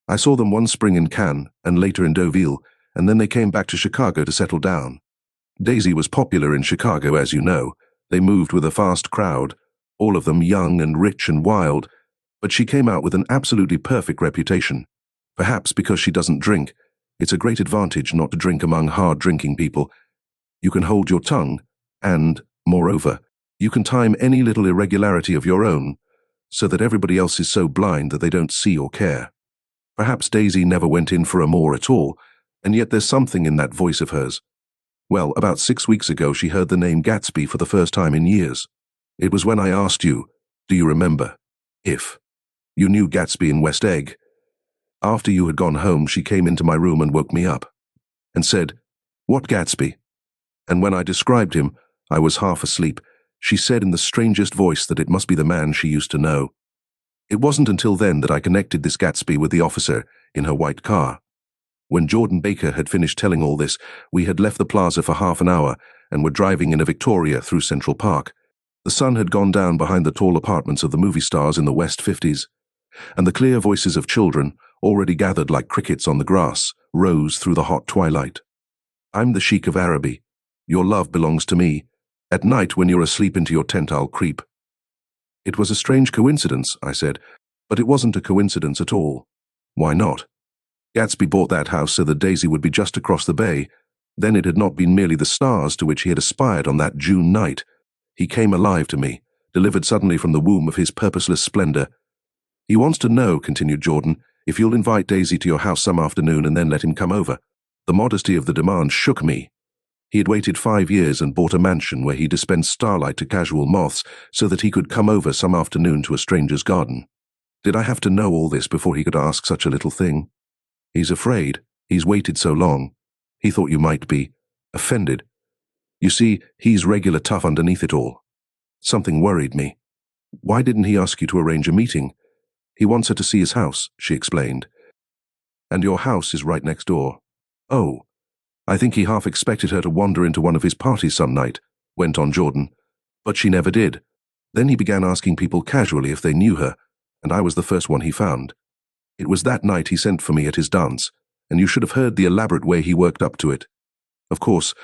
I saw them one spring in Cannes, and later in Deauville, and then they came back to Chicago to settle down. Daisy was popular in Chicago, as you know. They moved with a fast crowd, all of them young and rich and wild, but she came out with an absolutely perfect reputation. Perhaps because she doesn't drink. It's a great advantage not to drink among hard-drinking people. You can hold your tongue, and, moreover, you can time any little irregularity of your own, so that everybody else is so blind that they don't see or care. Perhaps Daisy never went in for amour at all, and yet there's something in that voice of hers. Well, about 6 weeks ago she heard the name Gatsby for the first time in years. It was when I asked you, do you remember, if you knew Gatsby in West Egg. After you had gone home, she came into my room and woke me up, and said, "What Gatsby?" And when I described him, I was half asleep. She said in the strangest voice that it must be the man she used to know. It wasn't until then that I connected this Gatsby with the officer in her white car. When Jordan Baker had finished telling all this, we had left the plaza for half an hour and were driving in a Victoria through Central Park. The sun had gone down behind the tall apartments of the movie stars in the West 50s, and the clear voices of children, already gathered like crickets on the grass, rose through the hot twilight. "I'm the Sheik of Araby. Your love belongs to me. At night when you're asleep into your tent I'll creep." "It was a strange coincidence," I said. But it wasn't a coincidence at all. Why not? Gatsby bought that house so that Daisy would be just across the bay. Then it had not been merely the stars to which he had aspired on that June night. He came alive to me, delivered suddenly from the womb of his purposeless splendor. He wants to know, continued Jordan, if you'll invite Daisy to your house some afternoon and then let him come over. The modesty of the demand shook me. He had waited 5 years and bought a mansion where he dispensed starlight to casual moths so that he could come over some afternoon to a stranger's garden. Did I have to know all this before he could ask such a little thing? He's afraid. He's waited so long. He thought you might be offended. You see, he's regular tough underneath it all. Something worried me. Why didn't he ask you to arrange a meeting? He wants her to see his house, she explained. And your house is right next door. Oh, I think he half expected her to wander into one of his parties some night, went on Jordan. But she never did. Then he began asking people casually if they knew her, and I was the first one he found. It was that night he sent for me at his dance, and you should have heard the elaborate way he worked up to it. Of course,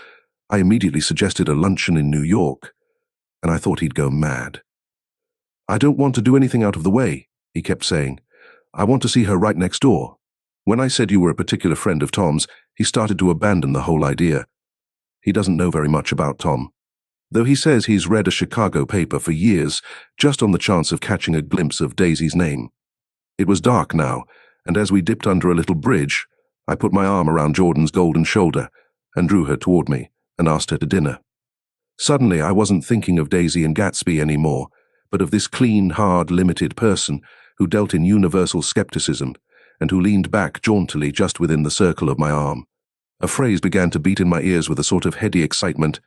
I immediately suggested a luncheon in New York, and I thought he'd go mad. I don't want to do anything out of the way, he kept saying. I want to see her right next door. When I said you were a particular friend of Tom's, he started to abandon the whole idea. He doesn't know very much about Tom, though he says he's read a Chicago paper for years just on the chance of catching a glimpse of Daisy's name. It was dark now, and as we dipped under a little bridge, I put my arm around Jordan's golden shoulder and drew her toward me and asked her to dinner. Suddenly I wasn't thinking of Daisy and Gatsby anymore, but of this clean, hard, limited person who dealt in universal skepticism and who leaned back jauntily just within the circle of my arm. A phrase began to beat in my ears with a sort of heady excitement.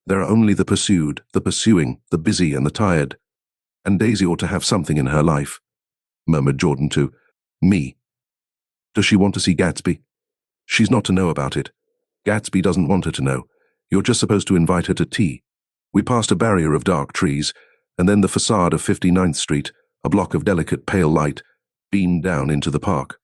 There are only the pursued, the pursuing, the busy and the tired. And Daisy ought to have something in her life, murmured Jordan to me. Does she want to see Gatsby? She's not to know about it. Gatsby doesn't want her to know. You're just supposed to invite her to tea. We passed a barrier of dark trees, and then the facade of 59th Street, a block of delicate pale light, beamed down into the park.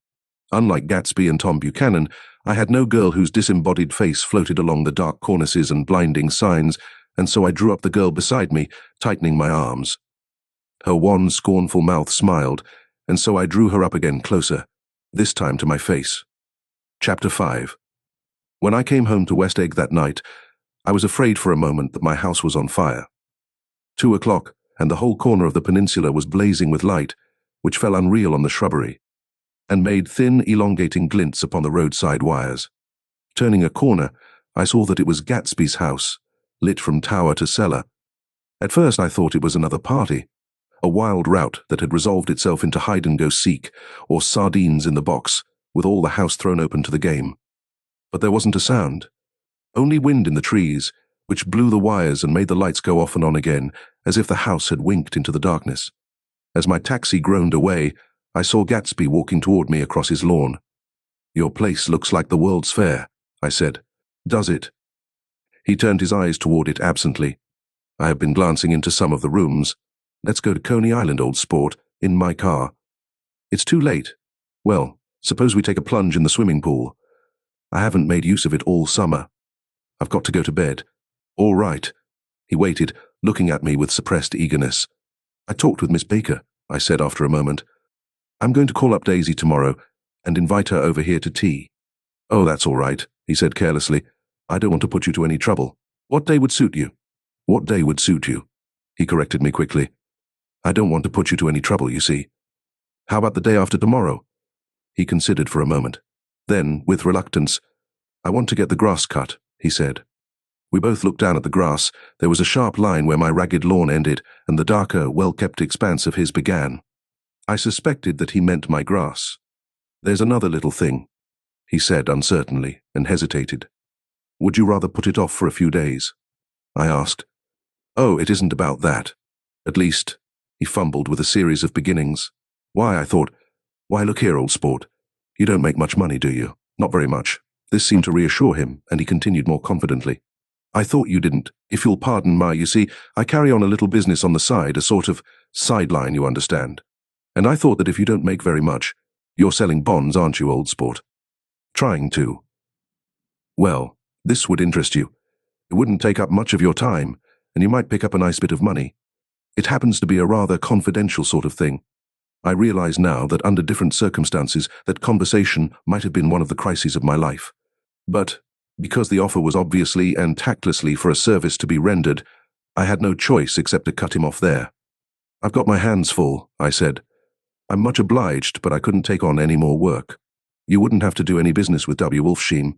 Unlike Gatsby and Tom Buchanan, I had no girl whose disembodied face floated along the dark cornices and blinding signs, and so I drew up the girl beside me, tightening my arms. Her wan, scornful mouth smiled, and so I drew her up again closer, this time to my face. Chapter 5. When I came home to West Egg that night, I was afraid for a moment that my house was on fire. 2 o'clock, and the whole corner of the peninsula was blazing with light, which fell unreal on the shrubbery, and made thin, elongating glints upon the roadside wires. Turning a corner, I saw that it was Gatsby's house, lit from tower to cellar. At first I thought it was another party, a wild rout that had resolved itself into hide-and-go-seek, or sardines in the box, with all the house thrown open to the game. But there wasn't a sound. Only wind in the trees, which blew the wires and made the lights go off and on again, as if the house had winked into the darkness. As my taxi groaned away, I saw Gatsby walking toward me across his lawn. Your place looks like the World's Fair, I said. Does it? He turned his eyes toward it absently. I have been glancing into some of the rooms. Let's go to Coney Island, old sport, in my car. It's too late. Well, suppose we take a plunge in the swimming pool. I haven't made use of it all summer. I've got to go to bed. All right. He waited, looking at me with suppressed eagerness. I talked with Miss Baker, I said after a moment. I'm going to call up Daisy tomorrow and invite her over here to tea. Oh, that's all right, he said carelessly. I don't want to put you to any trouble. What day would suit you? What day would suit you? He corrected me quickly. I don't want to put you to any trouble, you see. How about the day after tomorrow? He considered for a moment. Then, with reluctance, I want to get the grass cut, he said. We both looked down at the grass. There was a sharp line where my ragged lawn ended, and the darker, well-kept expanse of his began. I suspected that he meant my grass. There's another little thing, he said uncertainly, and hesitated. Would you rather put it off for a few days? I asked. Oh, it isn't about that. At least, he fumbled with a series of beginnings. Why, I thought, why, look here, old sport. You don't make much money, do you? Not very much. This seemed to reassure him, and he continued more confidently. I thought you didn't. If you'll pardon you see, I carry on a little business on the side, a sort of sideline, you understand. And I thought that if you don't make very much, you're selling bonds, aren't you, old sport? Trying to. Well, this would interest you. It wouldn't take up much of your time, and you might pick up a nice bit of money. It happens to be a rather confidential sort of thing. I realize now that under different circumstances, that conversation might have been one of the crises of my life. But, because the offer was obviously and tactlessly for a service to be rendered, I had no choice except to cut him off there. "I've got my hands full," I said. "I'm much obliged, but I couldn't take on any more work. You wouldn't have to do any business with W. Wolfsheim."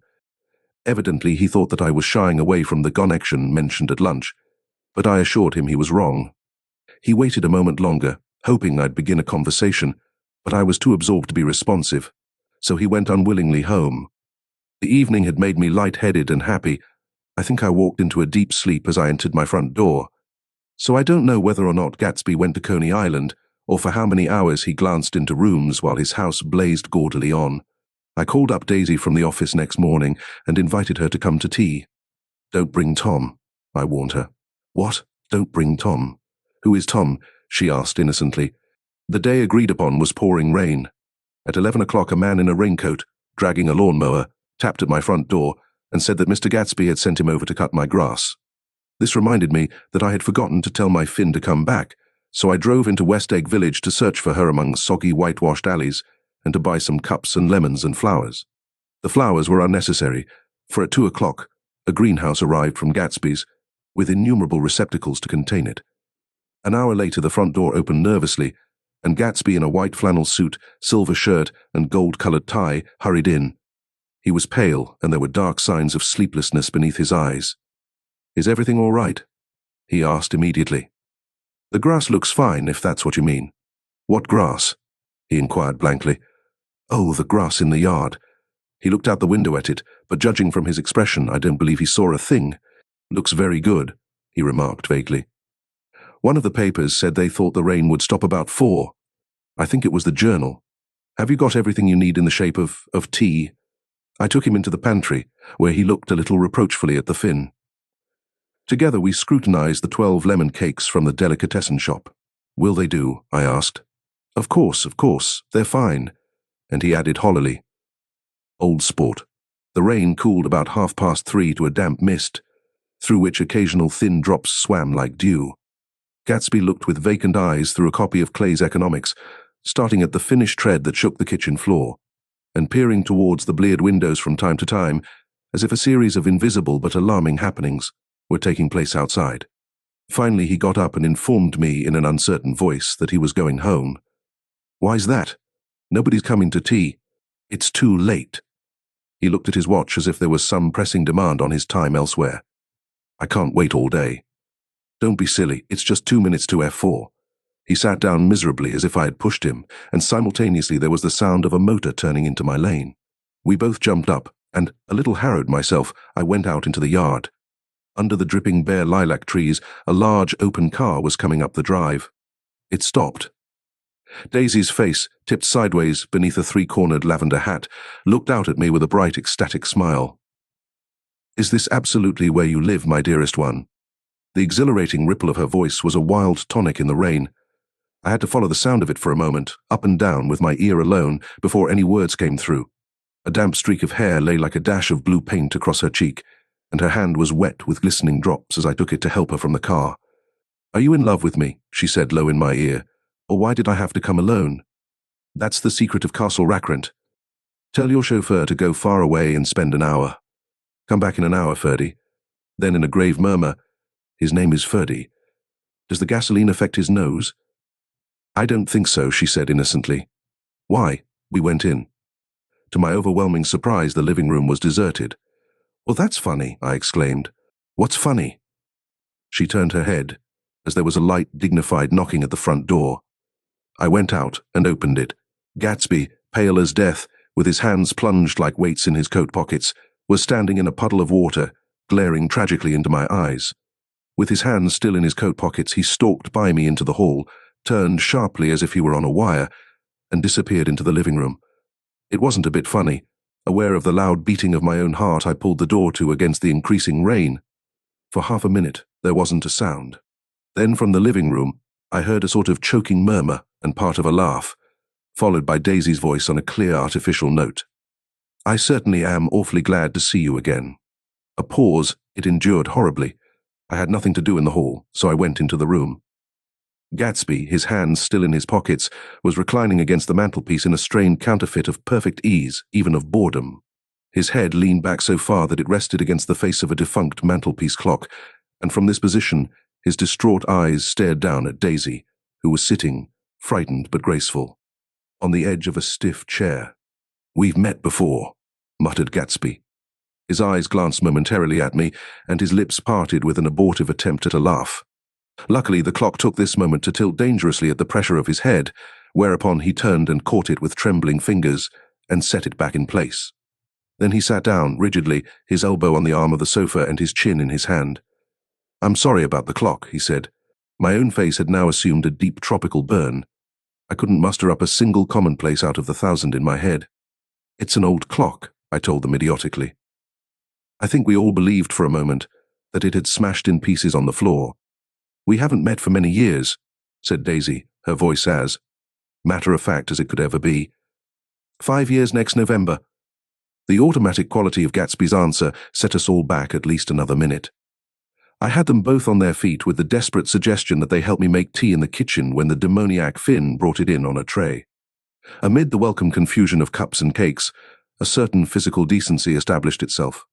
Evidently, he thought that I was shying away from the connection mentioned at lunch, but I assured him he was wrong. He waited a moment longer, hoping I'd begin a conversation, but I was too absorbed to be responsive, so he went unwillingly home. The evening had made me light-headed and happy. I think I walked into a deep sleep as I entered my front door. So I don't know whether or not Gatsby went to Coney Island, or for how many hours he glanced into rooms while his house blazed gaudily on. I called up Daisy from the office next morning and invited her to come to tea. "Don't bring Tom," I warned her. "What? Don't bring Tom? Who is Tom?" she asked innocently. The day agreed upon was pouring rain. At 11 o'clock, a man in a raincoat, dragging a lawnmower, tapped at my front door and said that Mr. Gatsby had sent him over to cut my grass. This reminded me that I had forgotten to tell my Finn to come back, so I drove into West Egg Village to search for her among soggy whitewashed alleys and to buy some cups and lemons and flowers. The flowers were unnecessary, for at 2 o'clock, a greenhouse arrived from Gatsby's, with innumerable receptacles to contain it. An hour later, the front door opened nervously, and Gatsby in a white flannel suit, silver shirt, and gold-colored tie hurried in. He was pale, and there were dark signs of sleeplessness beneath his eyes. "Is everything all right?" he asked immediately. "The grass looks fine, if that's what you mean." "What grass?" he inquired blankly. "Oh, the grass in the yard." He looked out the window at it, but judging from his expression, I don't believe he saw a thing. "Looks very good," he remarked vaguely. "One of the papers said they thought the rain would stop about 4. I think it was the Journal. Have you got everything you need in the shape of tea?" I took him into the pantry, where he looked a little reproachfully at the Finn. Together we scrutinized the 12 lemon cakes from the delicatessen shop. "Will they do?" I asked. Of course, they're fine," and he added hollowly, "Old sport." The rain cooled about 3:30 to a damp mist, through which occasional thin drops swam like dew. Gatsby looked with vacant eyes through a copy of Clay's Economics, starting at the finished tread that shook the kitchen floor, and peering towards the bleared windows from time to time, as if a series of invisible but alarming happenings were taking place outside. Finally he got up and informed me in an uncertain voice that he was going home. "Why's that?" "Nobody's coming to tea." "It's too late." He looked at his watch as if there was some pressing demand on his time elsewhere. "I can't wait all day." "Don't be silly, it's just 2 minutes to F4. He sat down miserably as if I had pushed him, and simultaneously there was the sound of a motor turning into my lane. We both jumped up, and, a little harrowed myself, I went out into the yard. Under the dripping bare lilac trees, a large open car was coming up the drive. It stopped. Daisy's face, tipped sideways beneath a 3-cornered lavender hat, looked out at me with a bright, ecstatic smile. "Is this absolutely where you live, my dearest one?" The exhilarating ripple of her voice was a wild tonic in the rain. I had to follow the sound of it for a moment, up and down, with my ear alone, before any words came through. A damp streak of hair lay like a dash of blue paint across her cheek, and her hand was wet with glistening drops as I took it to help her from the car. "Are you in love with me?" she said low in my ear. "Or why did I have to come alone? That's the secret of Castle Rackrent. Tell your chauffeur to go far away and spend an hour. Come back in an hour, Ferdy." Then in a grave murmur, "His name is Ferdy. Does the gasoline affect his nose?" "I don't think so," she said innocently. "Why?" We went in. To my overwhelming surprise, the living room was deserted. "Well, that's funny," I exclaimed. "What's funny?" She turned her head, as there was a light, dignified knocking at the front door. I went out and opened it. Gatsby, pale as death, with his hands plunged like weights in his coat pockets, was standing in a puddle of water, glaring tragically into my eyes. With his hands still in his coat pockets, he stalked by me into the hall, turned sharply as if he were on a wire, and disappeared into the living room. It wasn't a bit funny. Aware of the loud beating of my own heart, I pulled the door to against the increasing rain. For half a minute, there wasn't a sound. Then from the living room, I heard a sort of choking murmur and part of a laugh, followed by Daisy's voice on a clear artificial note. "I certainly am awfully glad to see you again." A pause. It endured horribly. I had nothing to do in the hall, so I went into the room. Gatsby, his hands still in his pockets, was reclining against the mantelpiece in a strained counterfeit of perfect ease, even of boredom. His head leaned back so far that it rested against the face of a defunct mantelpiece clock, and from this position his distraught eyes stared down at Daisy, who was sitting, frightened but graceful, on the edge of a stiff chair. "We've met before," muttered Gatsby. His eyes glanced momentarily at me, and his lips parted with an abortive attempt at a laugh. Luckily, the clock took this moment to tilt dangerously at the pressure of his head, whereupon he turned and caught it with trembling fingers and set it back in place. Then he sat down, rigidly, his elbow on the arm of the sofa and his chin in his hand. "I'm sorry about the clock," he said. My own face had now assumed a deep tropical burn. I couldn't muster up a single commonplace out of the 1,000 in my head. "It's an old clock," I told them idiotically. I think we all believed for a moment that it had smashed in pieces on the floor. "We haven't met for many years," said Daisy, her voice as matter-of-fact as it could ever be. 5 years next November." The automatic quality of Gatsby's answer set us all back at least another minute. I had them both on their feet with the desperate suggestion that they help me make tea in the kitchen when the demoniac Finn brought it in on a tray. Amid the welcome confusion of cups and cakes, a certain physical decency established itself.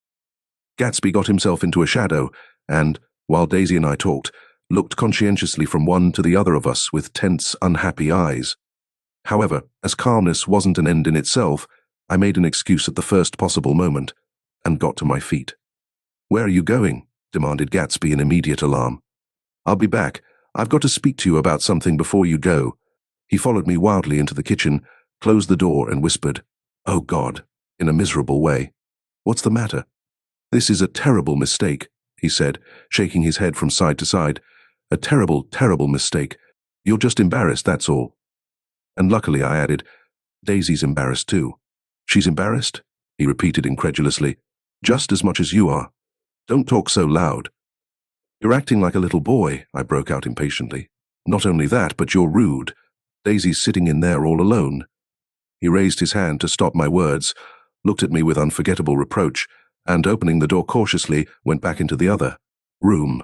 Gatsby got himself into a shadow and, while Daisy and I talked, looked conscientiously from one to the other of us with tense, unhappy eyes. However, as calmness wasn't an end in itself, I made an excuse at the first possible moment and got to my feet. "Where are you going?" demanded Gatsby in immediate alarm. "I'll be back. I've got to speak to you about something before you go." He followed me wildly into the kitchen, closed the door and whispered, "Oh God," in a miserable way. "What's the matter?" "This is a terrible mistake," he said, shaking his head from side to side. "A terrible, terrible mistake. You're just embarrassed, that's all." And luckily, I added, "Daisy's embarrassed too." "She's embarrassed?" he repeated incredulously. "Just as much as you are. Don't talk so loud." "You're acting like a little boy," I broke out impatiently. "Not only that, but you're rude. Daisy's sitting in there all alone." He raised his hand to stop my words, looked at me with unforgettable reproach, and, opening the door cautiously, went back into the other room.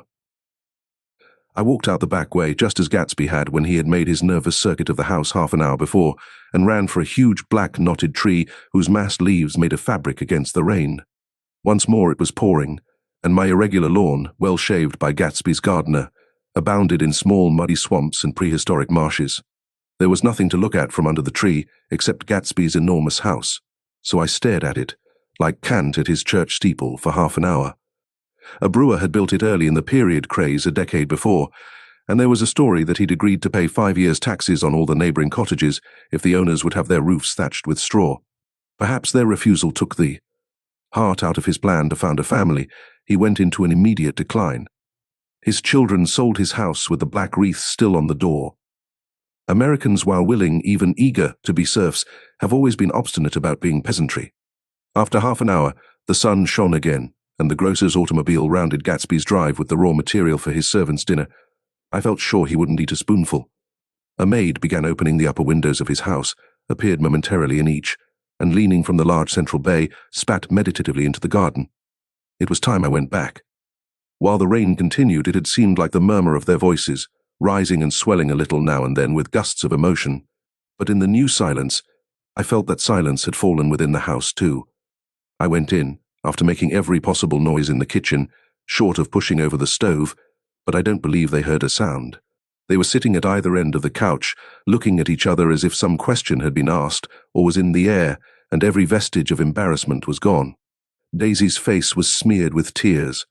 I walked out the back way just as Gatsby had when he had made his nervous circuit of the house half an hour before, and ran for a huge black knotted tree whose massed leaves made a fabric against the rain. Once more it was pouring, and my irregular lawn, well shaved by Gatsby's gardener, abounded in small muddy swamps and prehistoric marshes. There was nothing to look at from under the tree except Gatsby's enormous house, so I stared at it, like Kant at his church steeple, for half an hour. A brewer had built it early in the period craze a decade before, and there was a story that he'd agreed to pay 5 years' taxes on all the neighbouring cottages if the owners would have their roofs thatched with straw. Perhaps their refusal took the heart out of his plan to found a family. He went into an immediate decline. His children sold his house with the black wreath still on the door. Americans, while willing, even eager, to be serfs, have always been obstinate about being peasantry. After half an hour, the sun shone again, and the grocer's automobile rounded Gatsby's drive with the raw material for his servants' dinner. I felt sure he wouldn't eat a spoonful. A maid began opening the upper windows of his house, appeared momentarily in each, and leaning from the large central bay, spat meditatively into the garden. It was time I went back. While the rain continued, it had seemed like the murmur of their voices, rising and swelling a little now and then with gusts of emotion. But in the new silence, I felt that silence had fallen within the house too. I went in, after making every possible noise in the kitchen, short of pushing over the stove, but I don't believe they heard a sound. They were sitting at either end of the couch, looking at each other as if some question had been asked or was in the air, and every vestige of embarrassment was gone. Daisy's face was smeared with tears,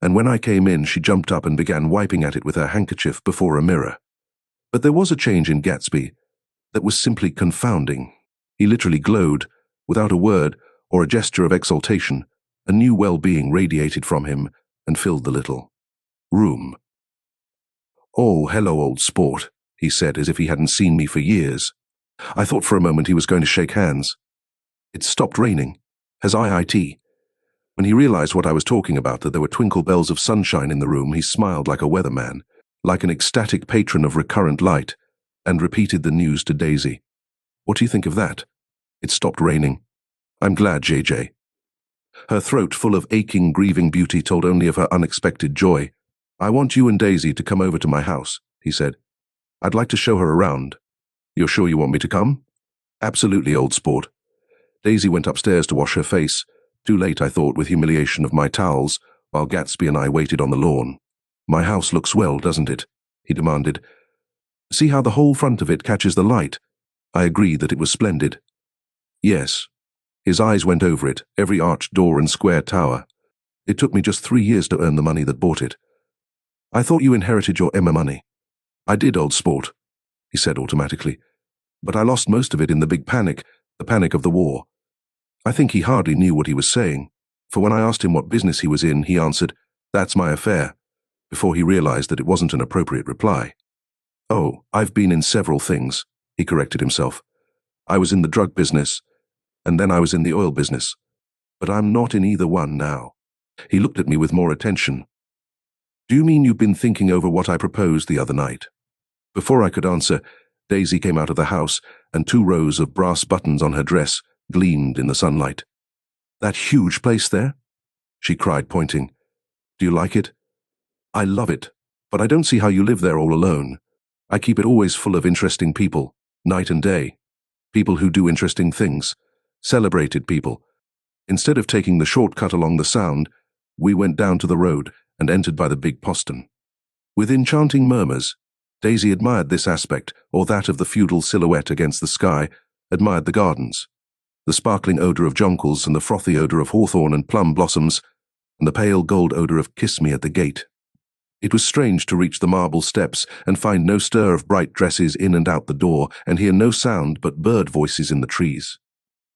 and when I came in she jumped up and began wiping at it with her handkerchief before a mirror. But there was a change in Gatsby that was simply confounding. He literally glowed, without a word or a gesture of exultation. A new well-being radiated from him and filled the little room. "Oh, hello, old sport," he said as if he hadn't seen me for years. I thought for a moment he was going to shake hands. "It's stopped raining. Has IIT?" When he realized what I was talking about, that there were twinkle bells of sunshine in the room, he smiled like a weatherman, like an ecstatic patron of recurrent light, and repeated the news to Daisy. "What do you think of that? It's stopped raining. I'm glad, JJ." Her throat, full of aching, grieving beauty, told only of her unexpected joy. "I want you and Daisy to come over to my house," he said. I'd like to show her around. You're sure you want me to come? Absolutely, old sport. Daisy went upstairs to wash her face, too late, I thought, with humiliation of my towels, while Gatsby and I waited on the lawn. My house looks well, doesn't it? He demanded. See how the whole front of it catches the light? I agreed that it was splendid. Yes. His eyes went over it, every arched door and square tower. It took me just 3 years to earn the money that bought it. I thought you inherited your Emma money. I did, old sport, he said automatically. But I lost most of it in the big panic, the panic of the war. I think he hardly knew what he was saying, for when I asked him what business he was in, he answered, "That's my affair," before he realized that it wasn't an appropriate reply. Oh, I've been in several things, he corrected himself. I was in the drug business, and then I was in the oil business. But I'm not in either one now. He looked at me with more attention. Do you mean you've been thinking over what I proposed the other night? Before I could answer, Daisy came out of the house, and 2 rows of brass buttons on her dress gleamed in the sunlight. That huge place there? She cried, pointing. Do you like it? I love it, but I don't see how you live there all alone. I keep it always full of interesting people, night and day. People who do interesting things. Celebrated people. Instead of taking the shortcut along the Sound, we went down to the road and entered by the big postern. With enchanting murmurs, Daisy admired this aspect, or that of the feudal silhouette against the sky, admired the gardens, the sparkling odour of jonquils and the frothy odour of hawthorn and plum blossoms, and the pale gold odour of kiss me at the gate. It was strange to reach the marble steps and find no stir of bright dresses in and out the door, and hear no sound but bird voices in the trees.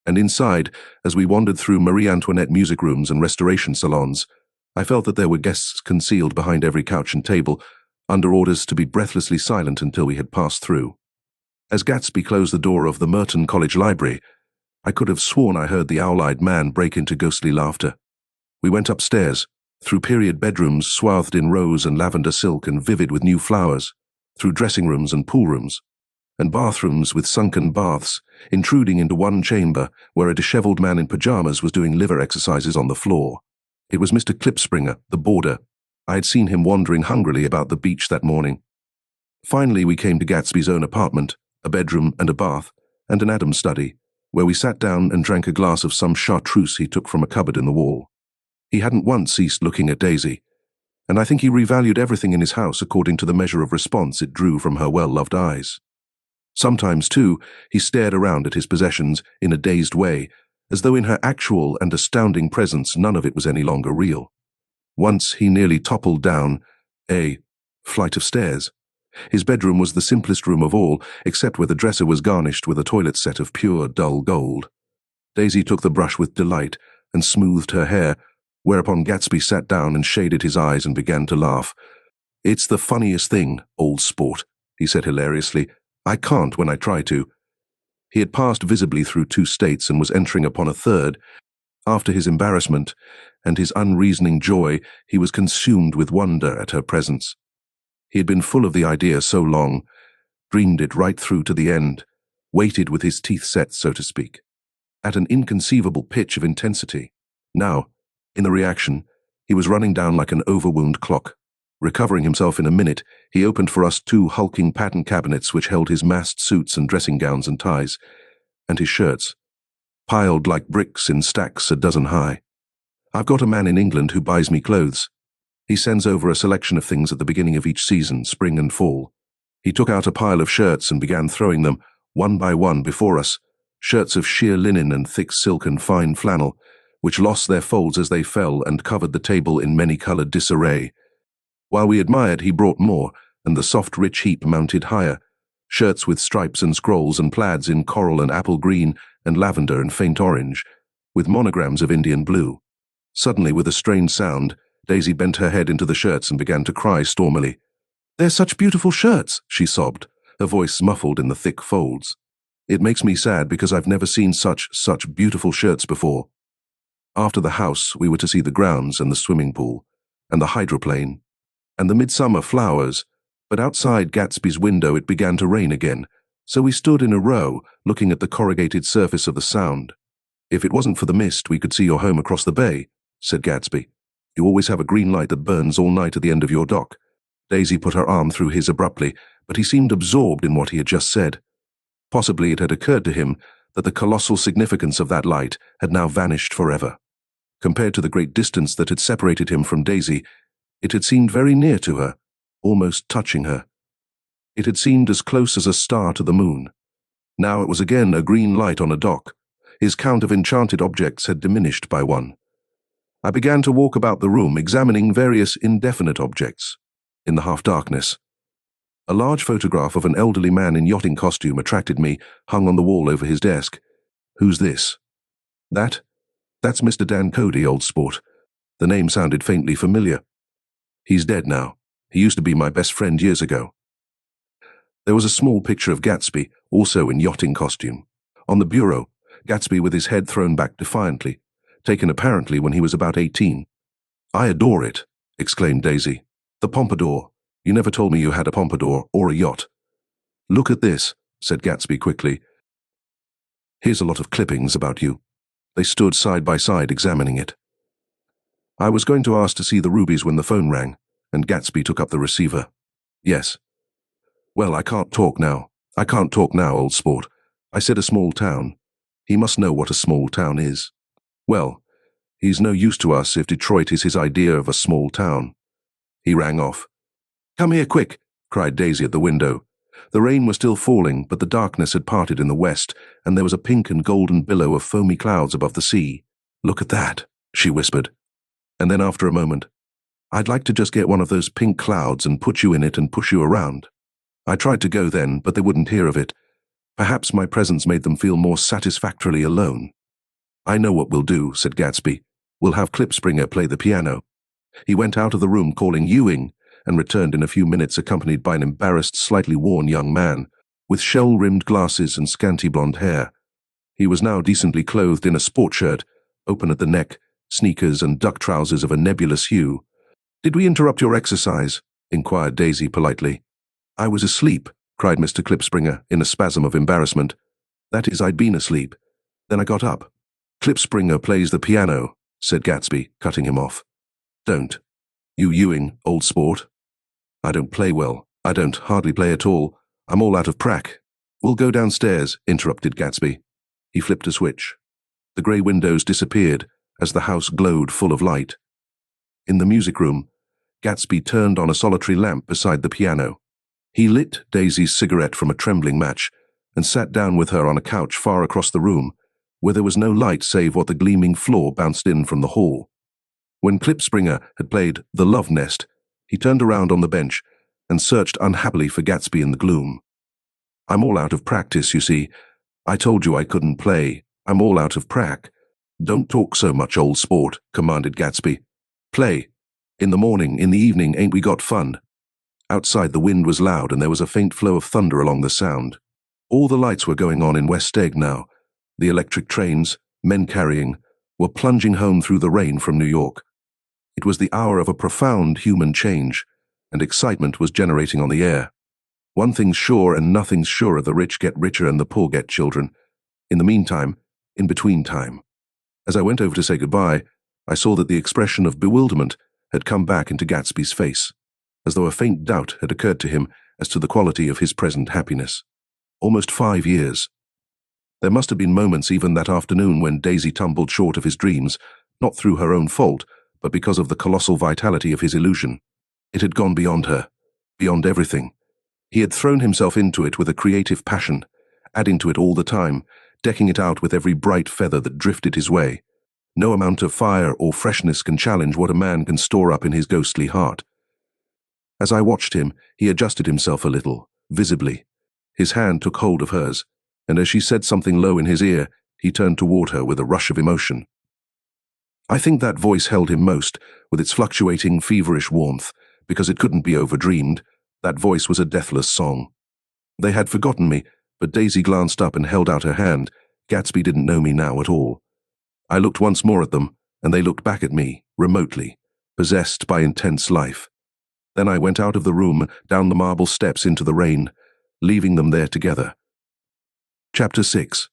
And inside, as we wandered through Marie Antoinette music rooms and restoration salons, I felt that there were guests concealed behind every couch and table, under orders to be breathlessly silent until we had passed through. As Gatsby closed the door of the Merton College Library, I could have sworn I heard the owl-eyed man break into ghostly laughter. We went upstairs, through period bedrooms swathed in rose and lavender silk and vivid with new flowers, through dressing rooms and pool rooms, and bathrooms with sunken baths, intruding into one chamber where a dishevelled man in pyjamas was doing liver exercises on the floor. It was Mr. Klipspringer, the boarder. I had seen him wandering hungrily about the beach that morning. Finally, we came to Gatsby's own apartment, a bedroom and a bath, and an Adams study, where we sat down and drank a glass of some chartreuse he took from a cupboard in the wall. He hadn't once ceased looking at Daisy, and I think he revalued everything in his house according to the measure of response it drew from her well-loved eyes. Sometimes, too, he stared around at his possessions in a dazed way, as though in her actual and astounding presence none of it was any longer real. Once he nearly toppled down a flight of stairs. His bedroom was the simplest room of all, except where the dresser was garnished with a toilet set of pure, dull gold. Daisy took the brush with delight and smoothed her hair, whereupon Gatsby sat down and shaded his eyes and began to laugh. It's the funniest thing, old sport, he said hilariously. I can't when I try to. He had passed visibly through 2 states and was entering upon a third. After his embarrassment and his unreasoning joy, he was consumed with wonder at her presence. He had been full of the idea so long, dreamed it right through to the end, waited with his teeth set, so to speak, at an inconceivable pitch of intensity. Now, in the reaction, he was running down like an overwound clock. Recovering himself in a minute, he opened for us 2 hulking pattern cabinets which held his massed suits and dressing gowns and ties, and his shirts, piled like bricks in stacks a dozen high. I've got a man in England who buys me clothes. He sends over a selection of things at the beginning of each season, spring and fall. He took out a pile of shirts and began throwing them, one by one, before us, shirts of sheer linen and thick silk and fine flannel, which lost their folds as they fell and covered the table in many-coloured disarray. While we admired, he brought more, and the soft, rich heap mounted higher, shirts with stripes and scrolls and plaids in coral and apple green and lavender and faint orange, with monograms of Indian blue. Suddenly, with a strange sound, Daisy bent her head into the shirts and began to cry stormily. "They're such beautiful shirts," she sobbed, her voice muffled in the thick folds. "It makes me sad because I've never seen such beautiful shirts before." After the house, we were to see the grounds and the swimming pool, and the hydroplane, and the midsummer flowers, but outside Gatsby's window it began to rain again, so we stood in a row, looking at the corrugated surface of the Sound. "If it wasn't for the mist, we could see your home across the bay," said Gatsby. "You always have a green light that burns all night at the end of your dock." Daisy put her arm through his abruptly, but he seemed absorbed in what he had just said. Possibly it had occurred to him that the colossal significance of that light had now vanished forever. Compared to the great distance that had separated him from Daisy, it had seemed very near to her, almost touching her. It had seemed as close as a star to the moon. Now it was again a green light on a dock. His count of enchanted objects had diminished by one. I began to walk about the room, examining various indefinite objects. In the half-darkness, a large photograph of an elderly man in yachting costume attracted me, hung on the wall over his desk. "Who's this?" That's Mr. Dan Cody, old sport." The name sounded faintly familiar. "He's dead now. He used to be my best friend years ago." There was a small picture of Gatsby, also in yachting costume. On the bureau, Gatsby with his head thrown back defiantly, taken apparently when he was about 18. "I adore it," exclaimed Daisy. "The pompadour. You never told me you had a pompadour or a yacht." "Look at this," said Gatsby quickly. "Here's a lot of clippings about you." They stood side by side examining it. I was going to ask to see the rubies when the phone rang, and Gatsby took up the receiver. "Yes." "Well, I can't talk now. I can't talk now, old sport. I said a small town. He must know what a small town is. Well, he's no use to us if Detroit is his idea of a small town." He rang off. "Come here, quick," cried Daisy at the window. The rain was still falling, but the darkness had parted in the west, and there was a pink and golden billow of foamy clouds above the sea. "Look at that," she whispered. And then after a moment, "I'd like to just get one of those pink clouds and put you in it and push you around." I tried to go then, but they wouldn't hear of it. Perhaps my presence made them feel more satisfactorily alone. "I know what we'll do," said Gatsby. "We'll have Klipspringer play the piano." He went out of the room calling Ewing, and returned in a few minutes accompanied by an embarrassed, slightly worn young man, with shell-rimmed glasses and scanty blonde hair. He was now decently clothed in a sport shirt, open at the neck, sneakers and duck trousers of a nebulous hue. "Did we interrupt your exercise?" inquired Daisy politely. "I was asleep," cried Mr. Klipspringer in a spasm of embarrassment. "That is, I'd been asleep. Then I got up." "Klipspringer plays the piano," said Gatsby, cutting him off. "Don't. You Ewing, old sport." "I don't play well. I don't hardly play at all. I'm all out of prac." "We'll go downstairs," interrupted Gatsby. He flipped a switch. The grey windows disappeared as the house glowed full of light. In the music room, Gatsby turned on a solitary lamp beside the piano. He lit Daisy's cigarette from a trembling match and sat down with her on a couch far across the room, where there was no light save what the gleaming floor bounced in from the hall. When Klipspringer had played The Love Nest, he turned around on the bench and searched unhappily for Gatsby in the gloom. "I'm all out of practice, you see. I told you I couldn't play. I'm all out of prac." "Don't talk so much, old sport," commanded Gatsby. "Play. In the morning, in the evening, ain't we got fun?" Outside the wind was loud and there was a faint flow of thunder along the sound. All the lights were going on in West Egg now. The electric trains, men carrying, were plunging home through the rain from New York. It was the hour of a profound human change, and excitement was generating on the air. One thing's sure and nothing's surer: the rich get richer and the poor get children. In the meantime, in between time. As I went over to say goodbye, I saw that the expression of bewilderment had come back into Gatsby's face, as though a faint doubt had occurred to him as to the quality of his present happiness. Almost 5 years. There must have been moments even that afternoon when Daisy tumbled short of his dreams, not through her own fault, but because of the colossal vitality of his illusion. It had gone beyond her, beyond everything. He had thrown himself into it with a creative passion, adding to it all the time, decking it out with every bright feather that drifted his way. No amount of fire or freshness can challenge what a man can store up in his ghostly heart. As I watched him, he adjusted himself a little, visibly. His hand took hold of hers, and as she said something low in his ear, he turned toward her with a rush of emotion. I think that voice held him most, with its fluctuating, feverish warmth, because it couldn't be overdreamed. That voice was a deathless song. They had forgotten me, but Daisy glanced up and held out her hand. Gatsby didn't know me now at all. I looked once more at them, and they looked back at me, remotely, possessed by intense life. Then I went out of the room, down the marble steps into the rain, leaving them there together. Chapter 6.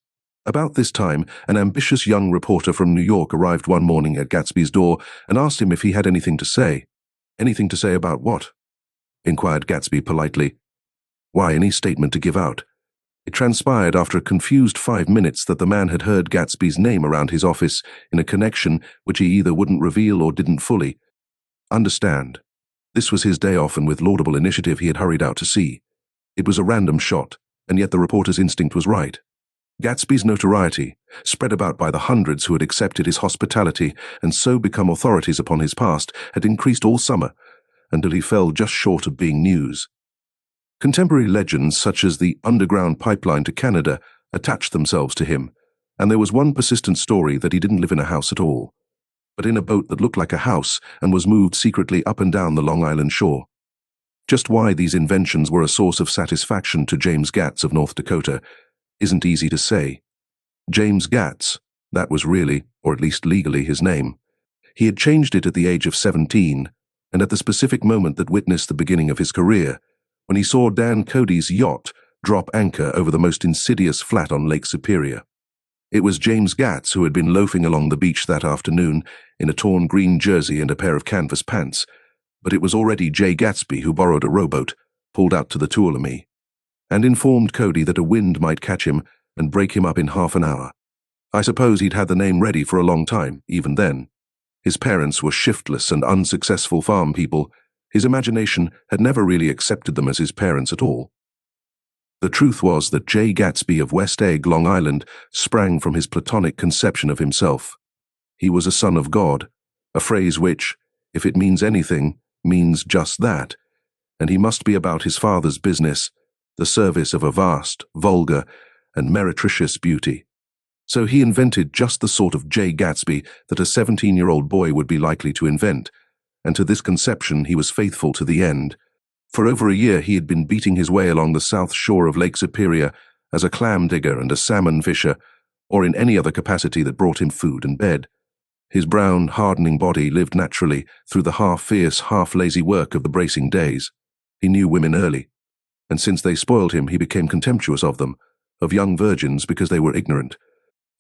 About this time, an ambitious young reporter from New York arrived one morning at Gatsby's door and asked him if he had anything to say. "Anything to say about what?" inquired Gatsby politely. Why any statement to give out? It transpired after a confused 5 minutes that the man had heard Gatsby's name around his office in a connection which he either wouldn't reveal or didn't fully understand. This was his day off, and with laudable initiative he had hurried out to see. It was a random shot, and yet the reporter's instinct was right. Gatsby's notoriety, spread about by the hundreds who had accepted his hospitality and so become authorities upon his past, had increased all summer, until he fell just short of being news. Contemporary legends such as the underground pipeline to Canada attached themselves to him, and there was one persistent story that he didn't live in a house at all, but in a boat that looked like a house and was moved secretly up and down the Long Island shore. Just why these inventions were a source of satisfaction to James Gatz of North Dakota isn't easy to say. James Gatz, that was really, or at least legally, his name. He had changed it at the age of 17, and at the specific moment that witnessed the beginning of his career, when he saw Dan Cody's yacht drop anchor over the most insidious flat on Lake Superior. It was James Gatz who had been loafing along the beach that afternoon in a torn green jersey and a pair of canvas pants, but it was already Jay Gatsby who borrowed a rowboat, pulled out to the Tuolumne, and informed Cody that a wind might catch him and break him up in half an hour. I suppose he'd had the name ready for a long time, even then. His parents were shiftless and unsuccessful farm people. His imagination had never really accepted them as his parents at all. The truth was that Jay Gatsby of West Egg, Long Island, sprang from his platonic conception of himself. He was a son of God, a phrase which, if it means anything, means just that, and he must be about his father's business, the service of a vast, vulgar, and meretricious beauty. So he invented just the sort of Jay Gatsby that a 17-year-old boy would be likely to invent, and to this conception he was faithful to the end. For over a year he had been beating his way along the south shore of Lake Superior as a clam digger and a salmon fisher, or in any other capacity that brought him food and bed. His brown, hardening body lived naturally through the half-fierce, half-lazy work of the bracing days. He knew women early, and since they spoiled him he became contemptuous of them, of young virgins because they were ignorant,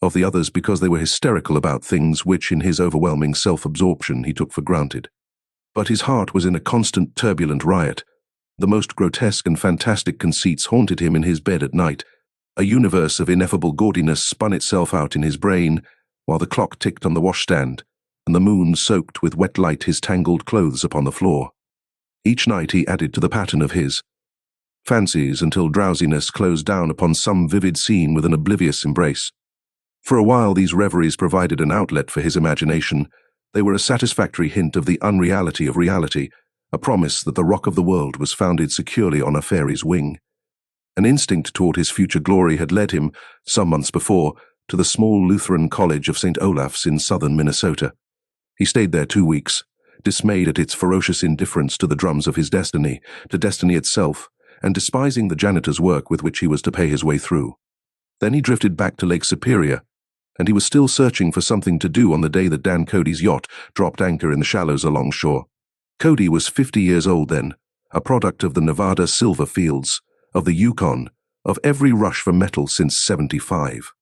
of the others because they were hysterical about things which in his overwhelming self-absorption he took for granted. But his heart was in a constant turbulent riot. The most grotesque and fantastic conceits haunted him in his bed at night. A universe of ineffable gaudiness spun itself out in his brain, while the clock ticked on the washstand, and the moon soaked with wet light his tangled clothes upon the floor. Each night he added to the pattern of his fancies until drowsiness closed down upon some vivid scene with an oblivious embrace. For a while these reveries provided an outlet for his imagination. They were a satisfactory hint of the unreality of reality, a promise that the rock of the world was founded securely on a fairy's wing. An instinct toward his future glory had led him, some months before, to the small Lutheran college of St. Olaf's in southern Minnesota. He stayed there 2 weeks, dismayed at its ferocious indifference to the drums of his destiny, to destiny itself, and despising the janitor's work with which he was to pay his way through. Then he drifted back to Lake Superior, and he was still searching for something to do on the day that Dan Cody's yacht dropped anchor in the shallows along shore. Cody was 50 years old then, a product of the Nevada silver fields, of the Yukon, of every rush for metal since '75.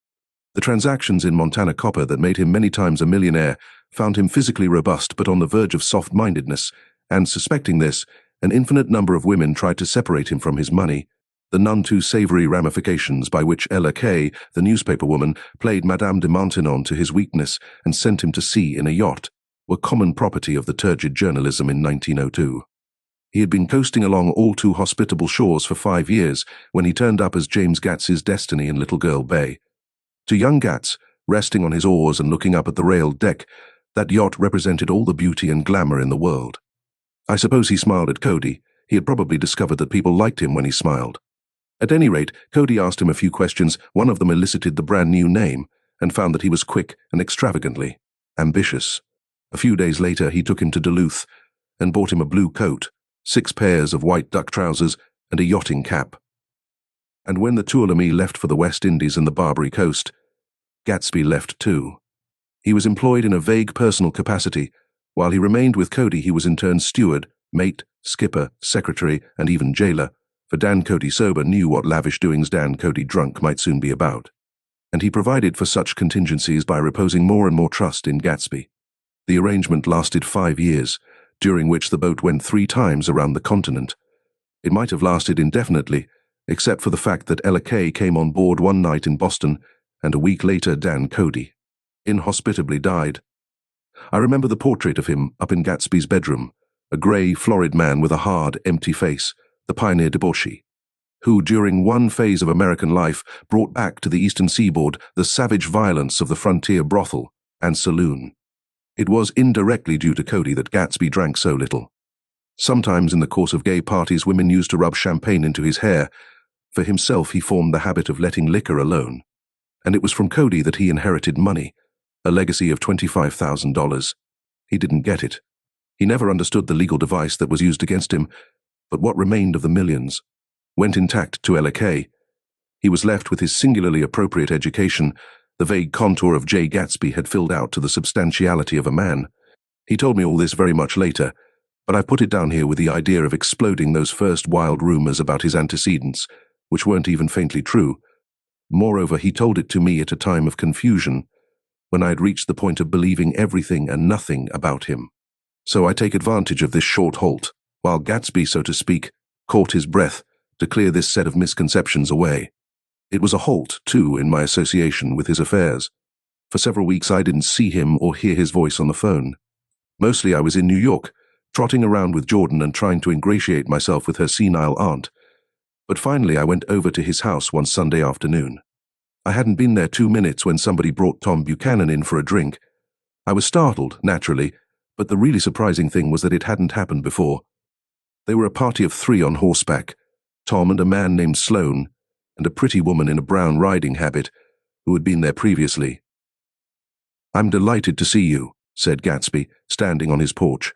The transactions in Montana copper that made him many times a millionaire found him physically robust but on the verge of soft-mindedness, and suspecting this, an infinite number of women tried to separate him from his money. The none-too-savory ramifications by which Ella Kay, the newspaper woman, played Madame de Maintenon to his weakness and sent him to sea in a yacht, were common property of the turgid journalism in 1902. He had been coasting along all too hospitable shores for 5 years when he turned up as James Gats's destiny in Little Girl Bay. To young Gatz, resting on his oars and looking up at the railed deck, that yacht represented all the beauty and glamour in the world. I suppose he smiled at Cody. He had probably discovered that people liked him when he smiled. At any rate, Cody asked him a few questions. One of them elicited the brand-new name, and found that he was quick and extravagantly ambitious. A few days later, he took him to Duluth and bought him a blue coat, 6 pairs of white duck trousers, and a yachting cap. And when the Tuolumne left for the West Indies and the Barbary Coast, Gatsby left too. He was employed in a vague personal capacity. While he remained with Cody, he was in turn steward, mate, skipper, secretary, and even jailer, for Dan Cody sober knew what lavish doings Dan Cody drunk might soon be about. And he provided for such contingencies by reposing more and more trust in Gatsby. The arrangement lasted 5 years, during which the boat went 3 times around the continent. It might have lasted indefinitely, except for the fact that Ella Kay came on board one night in Boston, and a week later Dan Cody inhospitably died. I remember the portrait of him up in Gatsby's bedroom, a grey, florid man with a hard, empty face, the pioneer debauchee, who during one phase of American life brought back to the eastern seaboard the savage violence of the frontier brothel and saloon. It was indirectly due to Cody that Gatsby drank so little. Sometimes in the course of gay parties, women used to rub champagne into his hair. For himself, he formed the habit of letting liquor alone. And it was from Cody that he inherited money, a legacy of $25,000. He didn't get it. He never understood the legal device that was used against him, but what remained of the millions went intact to Ella Kay. He was left with his singularly appropriate education. The vague contour of Jay Gatsby had filled out to the substantiality of a man. He told me all this very much later, but I put it down here with the idea of exploding those first wild rumors about his antecedents, which weren't even faintly true. Moreover, he told it to me at a time of confusion, when I had reached the point of believing everything and nothing about him. So I take advantage of this short halt, while Gatsby, so to speak, caught his breath to clear this set of misconceptions away. It was a halt, too, in my association with his affairs. For several weeks I didn't see him or hear his voice on the phone. Mostly I was in New York, trotting around with Jordan and trying to ingratiate myself with her senile aunt. But finally I went over to his house one Sunday afternoon. I hadn't been there 2 minutes when somebody brought Tom Buchanan in for a drink. I was startled, naturally, but the really surprising thing was that it hadn't happened before. They were a party of 3 on horseback, Tom and a man named Sloane, and a pretty woman in a brown riding habit who had been there previously. "I'm delighted to see you," said Gatsby, standing on his porch.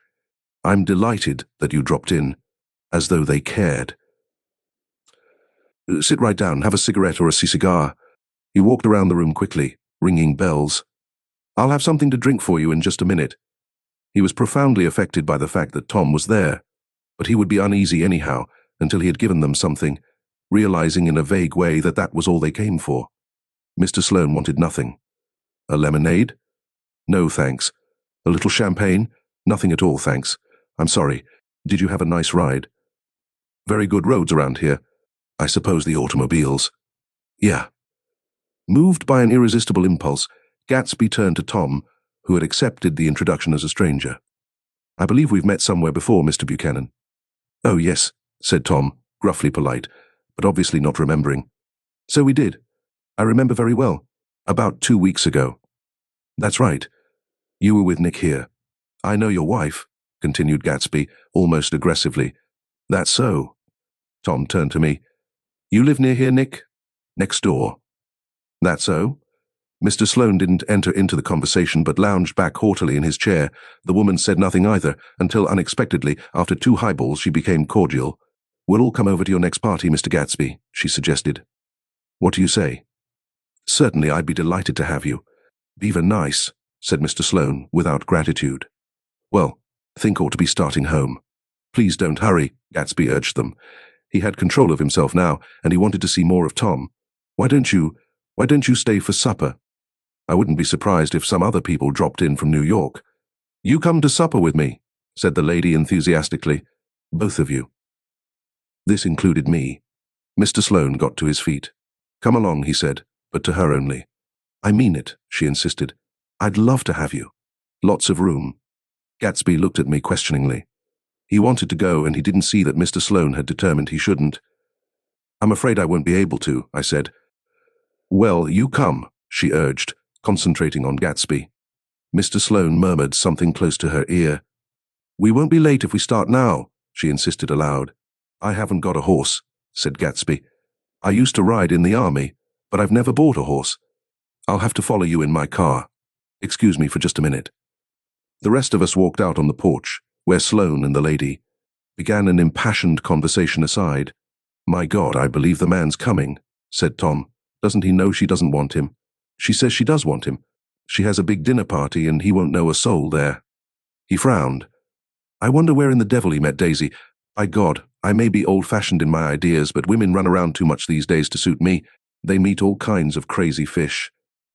"I'm delighted that you dropped in, as though they cared. Sit right down, have a cigarette or a cigar." He walked around the room quickly, ringing bells. "I'll have something to drink for you in just a minute." He was profoundly affected by the fact that Tom was there, but he would be uneasy anyhow until he had given them something, realizing in a vague way that that was all they came for. Mr. Sloane wanted nothing. "A lemonade?" "No, thanks." "A little champagne?" "Nothing at all, thanks. I'm sorry. Did you have a nice ride?" "Very good roads around here. I suppose the automobiles." "Yeah." Moved by an irresistible impulse, Gatsby turned to Tom, who had accepted the introduction as a stranger. "I believe we've met somewhere before, Mr. Buchanan." "Oh, yes," said Tom, gruffly polite, but obviously not remembering. "So we did. I remember very well. About 2 weeks ago." "That's right. You were with Nick here. I know your wife," continued Gatsby, almost aggressively. "That's so." Tom turned to me. "You live near here, Nick?" "Next door." "That so?" Mr. Sloane didn't enter into the conversation but lounged back haughtily in his chair. The woman said nothing either, until unexpectedly, after 2 highballs, she became cordial. "We'll all come over to your next party, Mr. Gatsby," she suggested. "What do you say?" "Certainly, I'd be delighted to have you." "Beaver nice," said Mr. Sloane, without gratitude. "Well, think ought to be starting home." "Please don't hurry," Gatsby urged them. He had control of himself now, and he wanted to see more of Tom. Why don't you stay for supper? I wouldn't be surprised if some other people dropped in from New York." "You come to supper with me," said the lady enthusiastically. "Both of you." This included me. Mr. Sloane got to his feet. "Come along," he said, but to her only. "I mean it," she insisted. "I'd love to have you. Lots of room." Gatsby looked at me questioningly. He wanted to go, and he didn't see that Mr. Sloane had determined he shouldn't. "I'm afraid I won't be able to," I said. "Well, you come," she urged, concentrating on Gatsby. Mr. Sloane murmured something close to her ear. "We won't be late if we start now," she insisted aloud. "I haven't got a horse," said Gatsby. "I used to ride in the army, but I've never bought a horse. I'll have to follow you in my car. Excuse me for just a minute." The rest of us walked out on the porch, where Sloane and the lady began an impassioned conversation aside. "My God, I believe the man's coming," said Tom. "Doesn't he know she doesn't want him? She says she does want him. She has a big dinner party and he won't know a soul there." He frowned. "I wonder where in the devil he met Daisy. By God, I may be old-fashioned in my ideas, but women run around too much these days to suit me. They meet all kinds of crazy fish."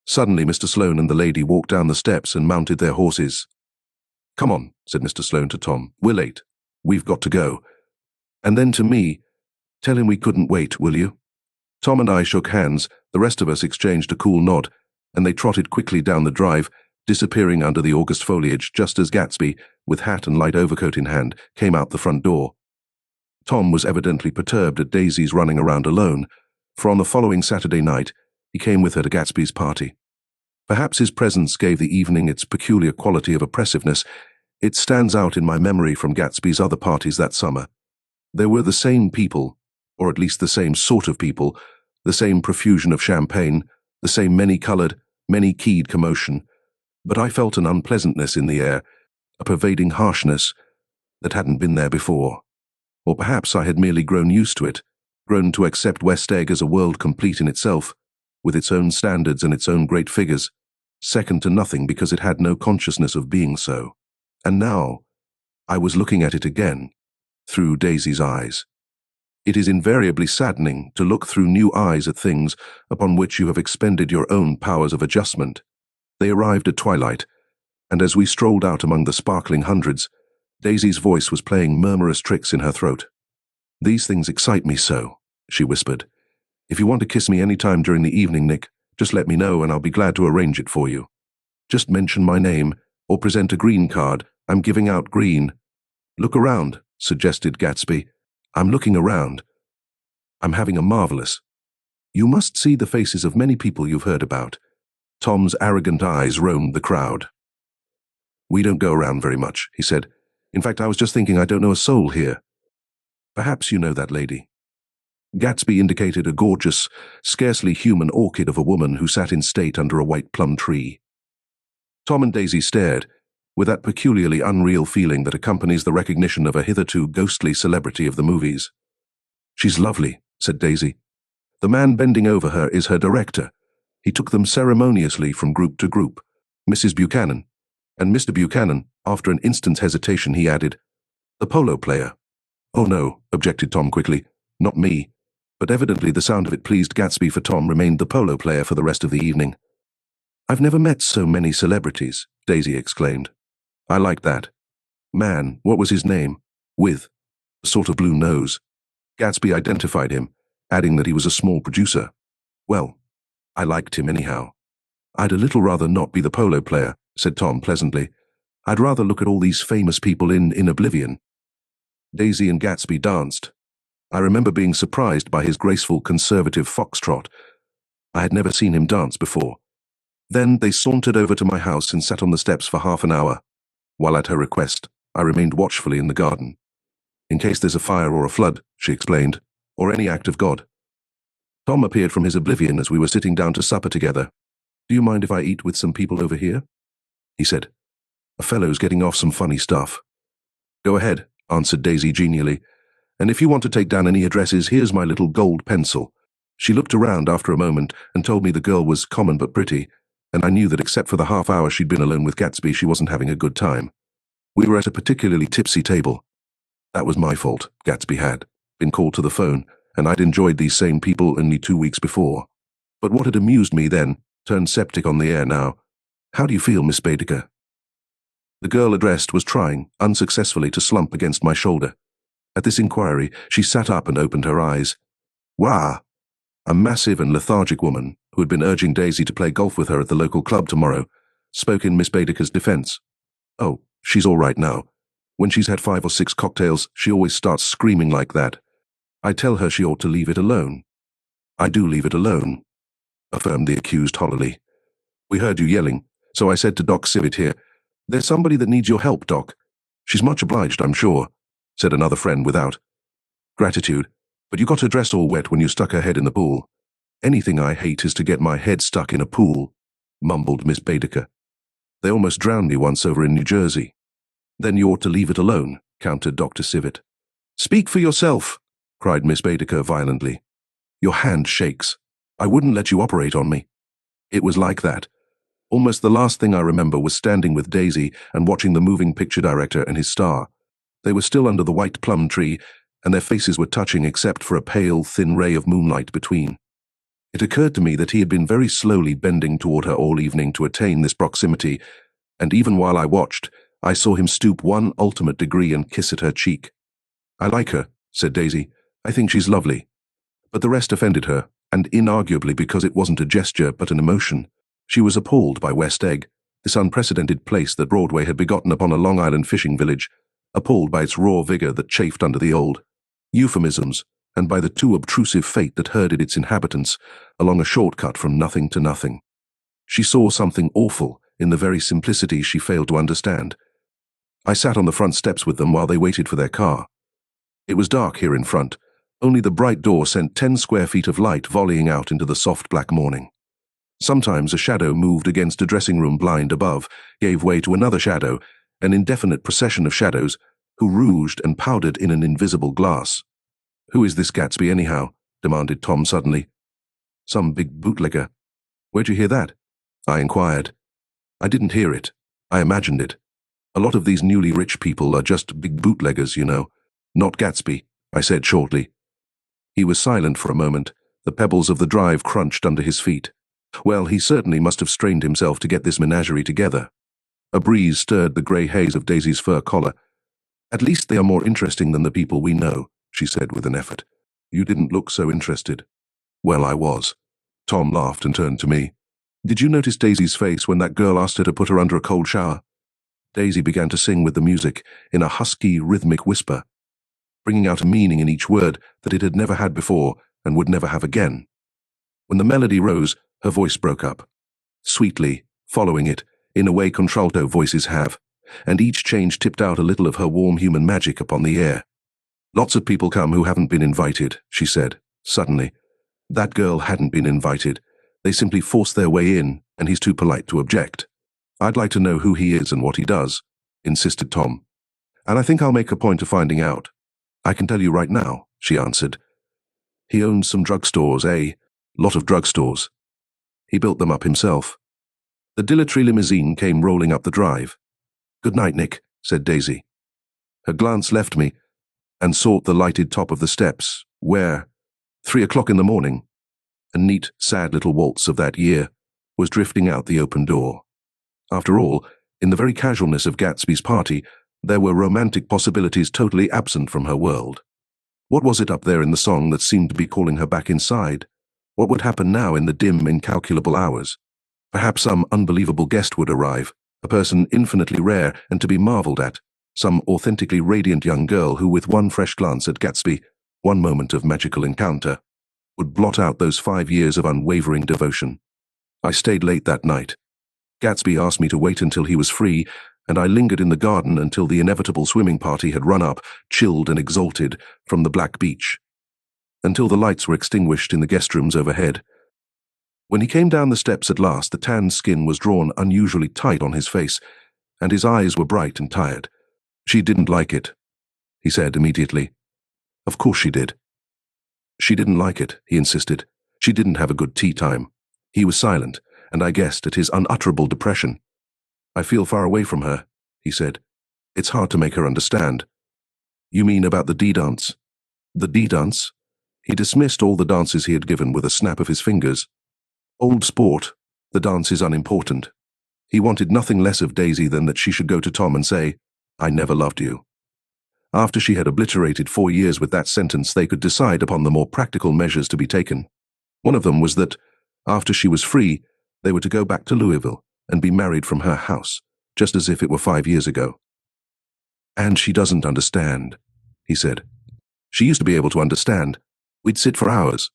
Suddenly, Mr. Sloane and the lady walked down the steps and mounted their horses. "Come on," said Mr. Sloane to Tom. "We're late. We've got to go." And then to me, Tell him we couldn't wait, will you? Tom and I shook hands, the rest of us exchanged a cool nod, and they trotted quickly down the drive, disappearing under the August foliage just as Gatsby, with hat and light overcoat in hand, came out the front door. Tom was evidently perturbed at Daisy's running around alone, for on the following Saturday night, he came with her to Gatsby's party. Perhaps his presence gave the evening its peculiar quality of oppressiveness. It stands out in my memory from Gatsby's other parties that summer. There were the same people, or at least the same sort of people, the same profusion of champagne, the same many-coloured, many-keyed commotion, but I felt an unpleasantness in the air, a pervading harshness that hadn't been there before. Or perhaps I had merely grown used to it, grown to accept West Egg as a world complete in itself, with its own standards and its own great figures, second to nothing because it had no consciousness of being so. And now, I was looking at it again, through Daisy's eyes. It is invariably saddening to look through new eyes at things upon which you have expended your own powers of adjustment. They arrived at twilight, and as we strolled out among the sparkling hundreds, Daisy's voice was playing murmurous tricks in her throat. "These things excite me so," she whispered. "If you want to kiss me any time during the evening, Nick, just let me know and I'll be glad to arrange it for you. Just mention my name, or present a green card. I'm giving out green." "Look around," suggested Gatsby. "I'm looking around. I'm having a marvelous. You must see the faces of many people you've heard about." Tom's arrogant eyes roamed the crowd. "We don't go around very much," he said. "In fact, I was just thinking I don't know a soul here." "Perhaps you know that lady." Gatsby indicated a gorgeous, scarcely human orchid of a woman who sat in state under a white plum tree. Tom and Daisy stared, with that peculiarly unreal feeling that accompanies the recognition of a hitherto ghostly celebrity of the movies. "She's lovely," said Daisy. "The man bending over her is her director." He took them ceremoniously from group to group. "Mrs. Buchanan." And Mr. Buchanan, after an instant's hesitation, he added, "The polo player." "Oh no," objected Tom quickly. "Not me." But evidently the sound of it pleased Gatsby, for Tom remained the polo player for the rest of the evening. "I've never met so many celebrities," Daisy exclaimed. "I like that. Man, what was his name? With a sort of blue nose." Gatsby identified him, adding that he was a small producer. "Well, I liked him anyhow." "I'd a little rather not be the polo player," said Tom pleasantly. "I'd rather look at all these famous people in oblivion." Daisy and Gatsby danced. I remember being surprised by his graceful conservative foxtrot. I had never seen him dance before. Then they sauntered over to my house and sat on the steps for half an hour, while at her request, I remained watchfully in the garden. "In case there's a fire or a flood," she explained, "or any act of God." Tom appeared from his oblivion as we were sitting down to supper together. "Do you mind if I eat with some people over here?" he said. "A fellow's getting off some funny stuff." "Go ahead," answered Daisy genially. "And if you want to take down any addresses, here's my little gold pencil." She looked around after a moment and told me the girl was common but pretty, and I knew that except for the half hour she'd been alone with Gatsby, she wasn't having a good time. We were at a particularly tipsy table. That was my fault. Gatsby had been called to the phone, and I'd enjoyed these same people only 2 weeks before. But what had amused me then turned septic on the air now. "How do you feel, Miss Baedeker?" The girl addressed was trying, unsuccessfully, to slump against my shoulder. At this inquiry, she sat up and opened her eyes. "Wah!" A massive and lethargic woman, who had been urging Daisy to play golf with her at the local club tomorrow, spoke in Miss Baedeker's defense. "Oh, she's all right now. When she's had 5 or 6 cocktails, she always starts screaming like that. I tell her she ought to leave it alone." "I do leave it alone," affirmed the accused hollowly. "We heard you yelling, so I said to Doc Civet here, 'There's somebody that needs your help, Doc.' She's much obliged, I'm sure," said another friend without. "Gratitude, but you got her dressed all wet when you stuck her head in the pool." "Anything I hate is to get my head stuck in a pool," mumbled Miss Baedeker. "They almost drowned me once over in New Jersey." "Then you ought to leave it alone," countered Dr. Civet. "Speak for yourself," cried Miss Baedeker violently. "Your hand shakes. I wouldn't let you operate on me." It was like that. Almost the last thing I remember was standing with Daisy and watching the moving picture director and his star. They were still under the white plum tree, and their faces were touching except for a pale, thin ray of moonlight between. It occurred to me that he had been very slowly bending toward her all evening to attain this proximity, and even while I watched, I saw him stoop one ultimate degree and kiss at her cheek. "I like her," said Daisy. I think she's lovely. But the rest offended her, and inarguably because it wasn't a gesture but an emotion. She was appalled by West Egg, this unprecedented place that Broadway had begotten upon a Long Island fishing village, appalled by its raw vigor that chafed under the old euphemisms, and by the too obtrusive fate that herded its inhabitants along a shortcut from nothing to nothing. She saw something awful in the very simplicity she failed to understand. I sat on the front steps with them while they waited for their car. It was dark here in front. Only the bright door sent 10 square feet of light volleying out into the soft black morning. Sometimes a shadow moved against a dressing room blind above, gave way to another shadow, an indefinite procession of shadows, who rouged and powdered in an invisible glass. "Who is this Gatsby anyhow?" demanded Tom suddenly. "Some big bootlegger." "Where'd you hear that?" I inquired. "I didn't hear it. I imagined it. A lot of these newly rich people are just big bootleggers, you know. Not Gatsby," I said shortly. He was silent for a moment. The pebbles of the drive crunched under his feet. Well, he certainly must have strained himself to get this menagerie together. A breeze stirred the grey haze of Daisy's fur collar. "At least they are more interesting than the people we know," she said with an effort. "You didn't look so interested." "Well, I was." Tom laughed and turned to me. "Did you notice Daisy's face when that girl asked her to put her under a cold shower?" Daisy began to sing with the music in a husky, rhythmic whisper, bringing out a meaning in each word that it had never had before and would never have again. When the melody rose, her voice broke up, sweetly, following it, in a way contralto voices have, and each change tipped out a little of her warm human magic upon the air. "Lots of people come who haven't been invited," she said, suddenly. That girl hadn't been invited. They simply forced their way in, and he's too polite to object. "I'd like to know who he is and what he does," insisted Tom. "And I think I'll make a point of finding out." "I can tell you right now," she answered. "He owns some drugstores, a lot of drugstores. He built them up himself." The dilatory limousine came rolling up the drive. "Good night, Nick," said Daisy. Her glance left me and sought the lighted top of the steps, where, 3 o'clock in the morning, a neat, sad little waltz of that year was drifting out the open door. After all, in the very casualness of Gatsby's party, there were romantic possibilities totally absent from her world. What was it up there in the song that seemed to be calling her back inside? What would happen now in the dim, incalculable hours? Perhaps some unbelievable guest would arrive, a person infinitely rare and to be marveled at, some authentically radiant young girl who, with one fresh glance at Gatsby, one moment of magical encounter, would blot out those 5 years of unwavering devotion. I stayed late that night. Gatsby asked me to wait until he was free, and I lingered in the garden until the inevitable swimming party had run up, chilled and exalted, from the black beach. Until the lights were extinguished in the guest rooms overhead. When he came down the steps at last, the tanned skin was drawn unusually tight on his face, and his eyes were bright and tired. "She didn't like it," he said immediately. "Of course she did." "She didn't like it," he insisted. "She didn't have a good tea time." He was silent, and I guessed at his unutterable depression. "I feel far away from her," he said. "It's hard to make her understand." "You mean about the D-dance?" "The D-dance?" He dismissed all the dances he had given with a snap of his fingers. "Old sport. The dance is unimportant." He wanted nothing less of Daisy than that she should go to Tom and say, "I never loved you." After she had obliterated 4 years with that sentence, they could decide upon the more practical measures to be taken. One of them was that, after she was free, they were to go back to Louisville and be married from her house, just as if it were 5 years ago. "And she doesn't understand," he said. "She used to be able to understand. We'd sit for hours."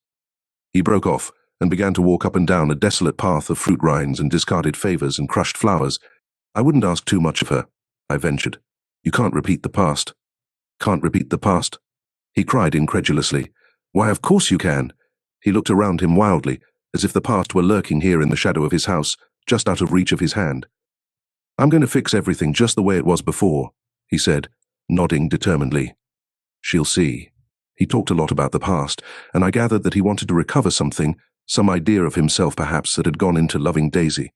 He broke off and began to walk up and down a desolate path of fruit rinds and discarded favors and crushed flowers. "I wouldn't ask too much of her," I ventured. "You can't repeat the past." "Can't repeat the past?" he cried incredulously. "Why, of course you can." He looked around him wildly, as if the past were lurking here in the shadow of his house, just out of reach of his hand. "I'm going to fix everything just the way it was before," he said, nodding determinedly. "She'll see." He talked a lot about the past, and I gathered that he wanted to recover something, some idea of himself perhaps that had gone into loving Daisy.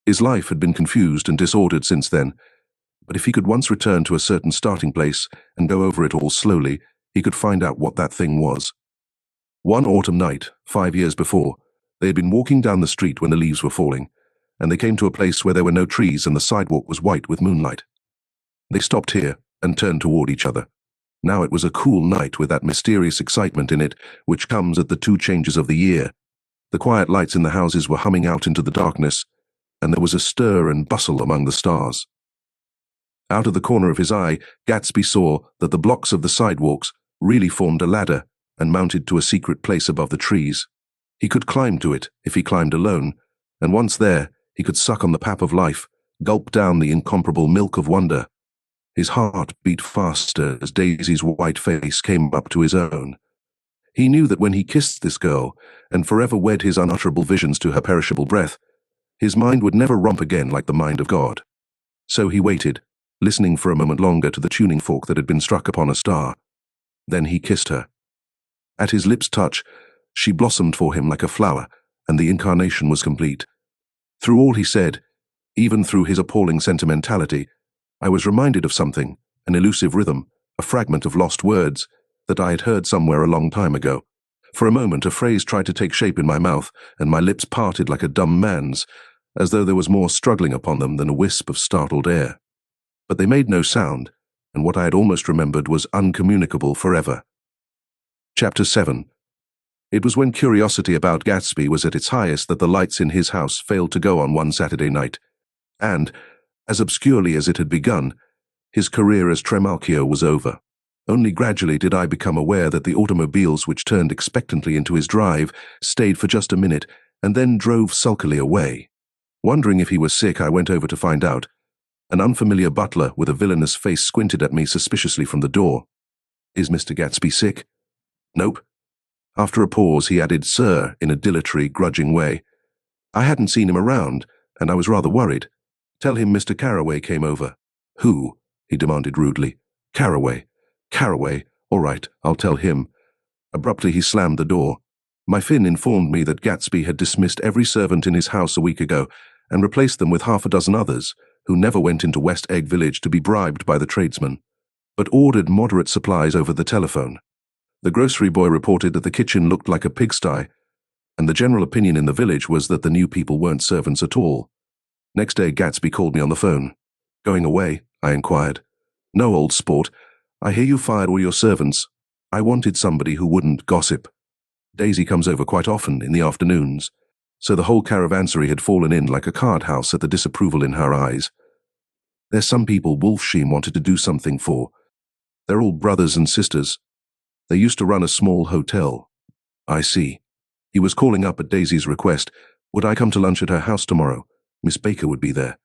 His life had been confused and disordered since then, but if he could once return to a certain starting place and go over it all slowly, he could find out what that thing was. One autumn night, 5 years before, they had been walking down the street when the leaves were falling, and they came to a place where there were no trees and the sidewalk was white with moonlight. They stopped here and turned toward each other. Now it was a cool night with that mysterious excitement in it which comes at the two changes of the year. The quiet lights in the houses were humming out into the darkness, and there was a stir and bustle among the stars. Out of the corner of his eye, Gatsby saw that the blocks of the sidewalks really formed a ladder and mounted to a secret place above the trees. He could climb to it if he climbed alone, and once there, he could suck on the pap of life, gulp down the incomparable milk of wonder. His heart beat faster as Daisy's white face came up to his own. He knew that when he kissed this girl and forever wed his unutterable visions to her perishable breath, his mind would never romp again like the mind of God. So he waited, listening for a moment longer to the tuning fork that had been struck upon a star. Then he kissed her. At his lips' touch, she blossomed for him like a flower, and the incarnation was complete. Through all he said, even through his appalling sentimentality, I was reminded of something, an elusive rhythm, a fragment of lost words that I had heard somewhere a long time ago. For a moment, a phrase tried to take shape in my mouth, and my lips parted like a dumb man's, as though there was more struggling upon them than a wisp of startled air. But they made no sound, and what I had almost remembered was uncommunicable forever. Chapter 7. It was when curiosity about Gatsby was at its highest that the lights in his house failed to go on one Saturday night, and, as obscurely as it had begun, his career as Tremalchio was over. Only gradually did I become aware that the automobiles which turned expectantly into his drive stayed for just a minute and then drove sulkily away. Wondering if he was sick, I went over to find out. An unfamiliar butler with a villainous face squinted at me suspiciously from the door. "Is Mr. Gatsby sick?" "Nope." After a pause, he added "sir" in a dilatory, grudging way. I hadn't seen him around, and I was rather worried. "Tell him Mr. Carraway came over." "Who?" he demanded rudely. "Carraway." "Carraway? All right, I'll tell him." Abruptly he slammed the door. My Finn informed me that Gatsby had dismissed every servant in his house a week ago and replaced them with half a dozen others, who never went into West Egg Village to be bribed by the tradesmen, but ordered moderate supplies over the telephone. The grocery boy reported that the kitchen looked like a pigsty, and the general opinion in the village was that the new people weren't servants at all. Next day Gatsby called me on the phone. "Going away?" I inquired. "No, old sport. I hear you fired all your servants. I wanted somebody who wouldn't gossip. Daisy comes over quite often in the afternoons." So the whole caravansary had fallen in like a card house at the disapproval in her eyes. "There's some people Wolfsheim wanted to do something for. They're all brothers and sisters. They used to run a small hotel." "I see." He was calling up at Daisy's request. Would I come to lunch at her house tomorrow? Miss Baker would be there.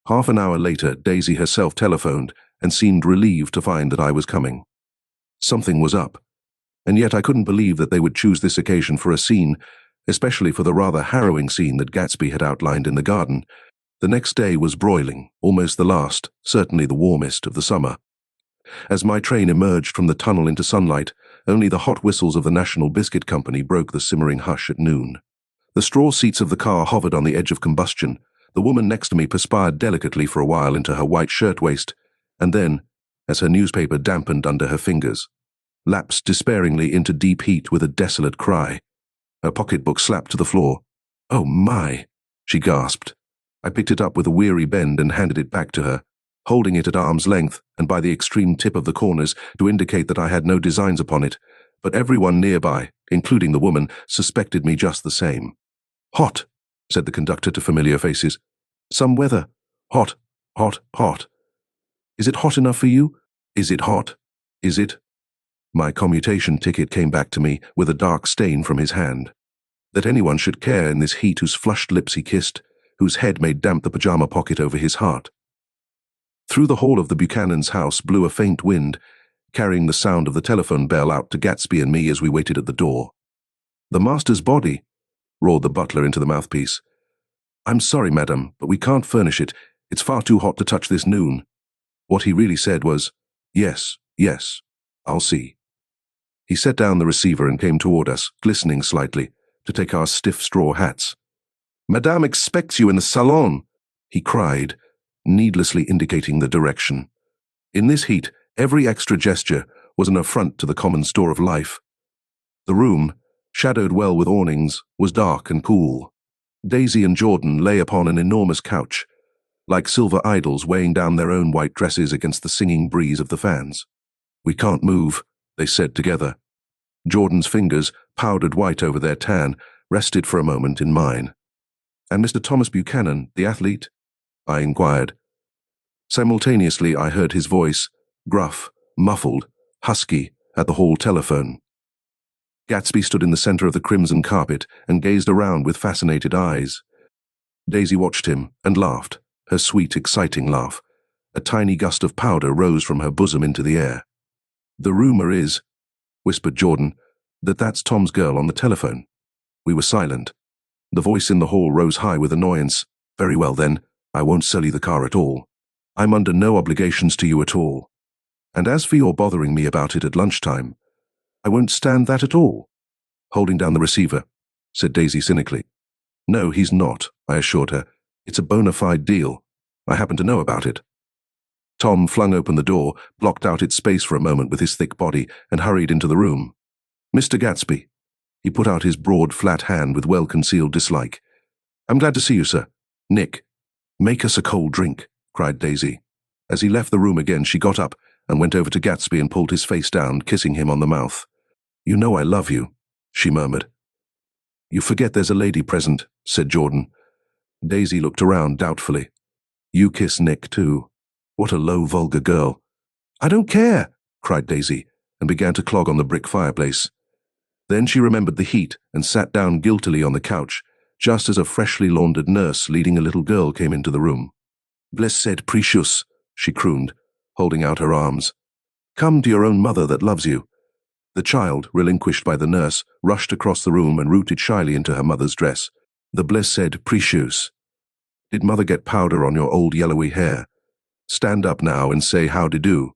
Half an hour later, Daisy herself telephoned and seemed relieved to find that I was coming. Something was up, and yet I couldn't believe that they would choose this occasion for a scene, especially for the rather harrowing scene that Gatsby had outlined in the garden. The next day was broiling, almost the last, certainly the warmest, of the summer. As my train emerged from the tunnel into sunlight, only the hot whistles of the National Biscuit Company broke the simmering hush at noon. The straw seats of the car hovered on the edge of combustion. The woman next to me perspired delicately for a while into her white shirtwaist, and then, as her newspaper dampened under her fingers, lapsed despairingly into deep heat with a desolate cry. Her pocketbook slapped to the floor. "Oh my!" she gasped. I picked it up with a weary bend and handed it back to her, holding it at arm's length and by the extreme tip of the corners to indicate that I had no designs upon it, but everyone nearby, including the woman, suspected me just the same. "Hot," said the conductor to familiar faces. "Some weather. Hot, hot, hot. Is it hot enough for you? Is it hot? Is it?" My commutation ticket came back to me with a dark stain from his hand. That anyone should care in this heat whose flushed lips he kissed, whose head made damp the pajama pocket over his heart. Through the hall of the Buchanans' house blew a faint wind, carrying the sound of the telephone bell out to Gatsby and me as we waited at the door. "The master's body," roared the butler into the mouthpiece. "I'm sorry, madam, but we can't furnish it. It's far too hot to touch this noon." What he really said was, "Yes, yes, I'll see." He set down the receiver and came toward us, glistening slightly, to take our stiff straw hats. "Madame expects you in the salon," he cried, needlessly indicating the direction. In this heat, every extra gesture was an affront to the common store of life. The room, shadowed well with awnings, was dark and cool. Daisy and Jordan lay upon an enormous couch, like silver idols weighing down their own white dresses against the singing breeze of the fans. We can't move, they said together. Jordan's fingers, powdered white over their tan, rested for a moment in mine. And Mr. Thomas Buchanan, the athlete? I inquired. Simultaneously, I heard his voice, gruff, muffled, husky, at the hall telephone. Gatsby stood in the center of the crimson carpet and gazed around with fascinated eyes. Daisy watched him and laughed, her sweet, exciting laugh. A tiny gust of powder rose from her bosom into the air. The rumor is, whispered Jordan, that's Tom's girl on the telephone. We were silent. The voice in the hall rose high with annoyance. Very well then, I won't sell you the car at all. I'm under no obligations to you at all. And as for your bothering me about it at lunchtime, I won't stand that at all. Holding down the receiver, said Daisy cynically. No, he's not, I assured her. It's a bona fide deal. I happen to know about it. Tom flung open the door, blocked out its space for a moment with his thick body, and hurried into the room. Mr. Gatsby. He put out his broad, flat hand with well-concealed dislike. I'm glad to see you, sir. Nick. Make us a cold drink, cried Daisy. As he left the room again, she got up and went over to Gatsby and pulled his face down, kissing him on the mouth. You know I love you, she murmured. You forget there's a lady present, said Jordan. Daisy looked around doubtfully. You kiss Nick, too. What a low, vulgar girl. I don't care, cried Daisy, and began to clog on the brick fireplace. Then she remembered the heat and sat down guiltily on the couch, just as a freshly laundered nurse leading a little girl came into the room. Blessed precious, she crooned, holding out her arms. Come to your own mother that loves you. The child, relinquished by the nurse, rushed across the room and rooted shyly into her mother's dress. The blessed precious. Did mother get powder on your old yellowy hair? Stand up now and say how-de-do.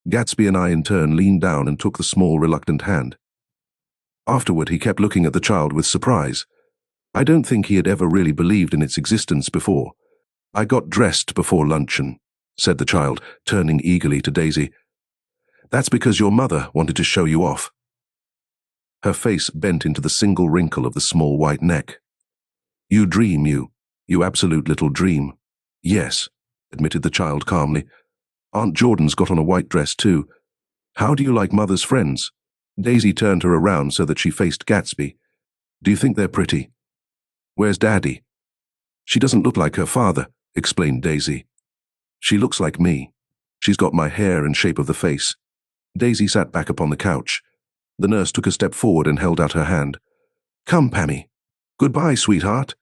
Gatsby and I in turn leaned down and took the small, reluctant hand. Afterward, he kept looking at the child with surprise. I don't think he had ever really believed in its existence before. I got dressed before luncheon, said the child, turning eagerly to Daisy. That's because your mother wanted to show you off. Her face bent into the single wrinkle of the small white neck. You dream, you absolute little dream. Yes, admitted the child calmly. Aunt Jordan's got on a white dress too. How do you like mother's friends? Daisy turned her around so that she faced Gatsby. Do you think they're pretty? Where's Daddy? She doesn't look like her father, explained Daisy. She looks like me. She's got my hair and shape of the face. Daisy sat back upon the couch. The nurse took a step forward and held out her hand. Come, Pammy. Goodbye, sweetheart.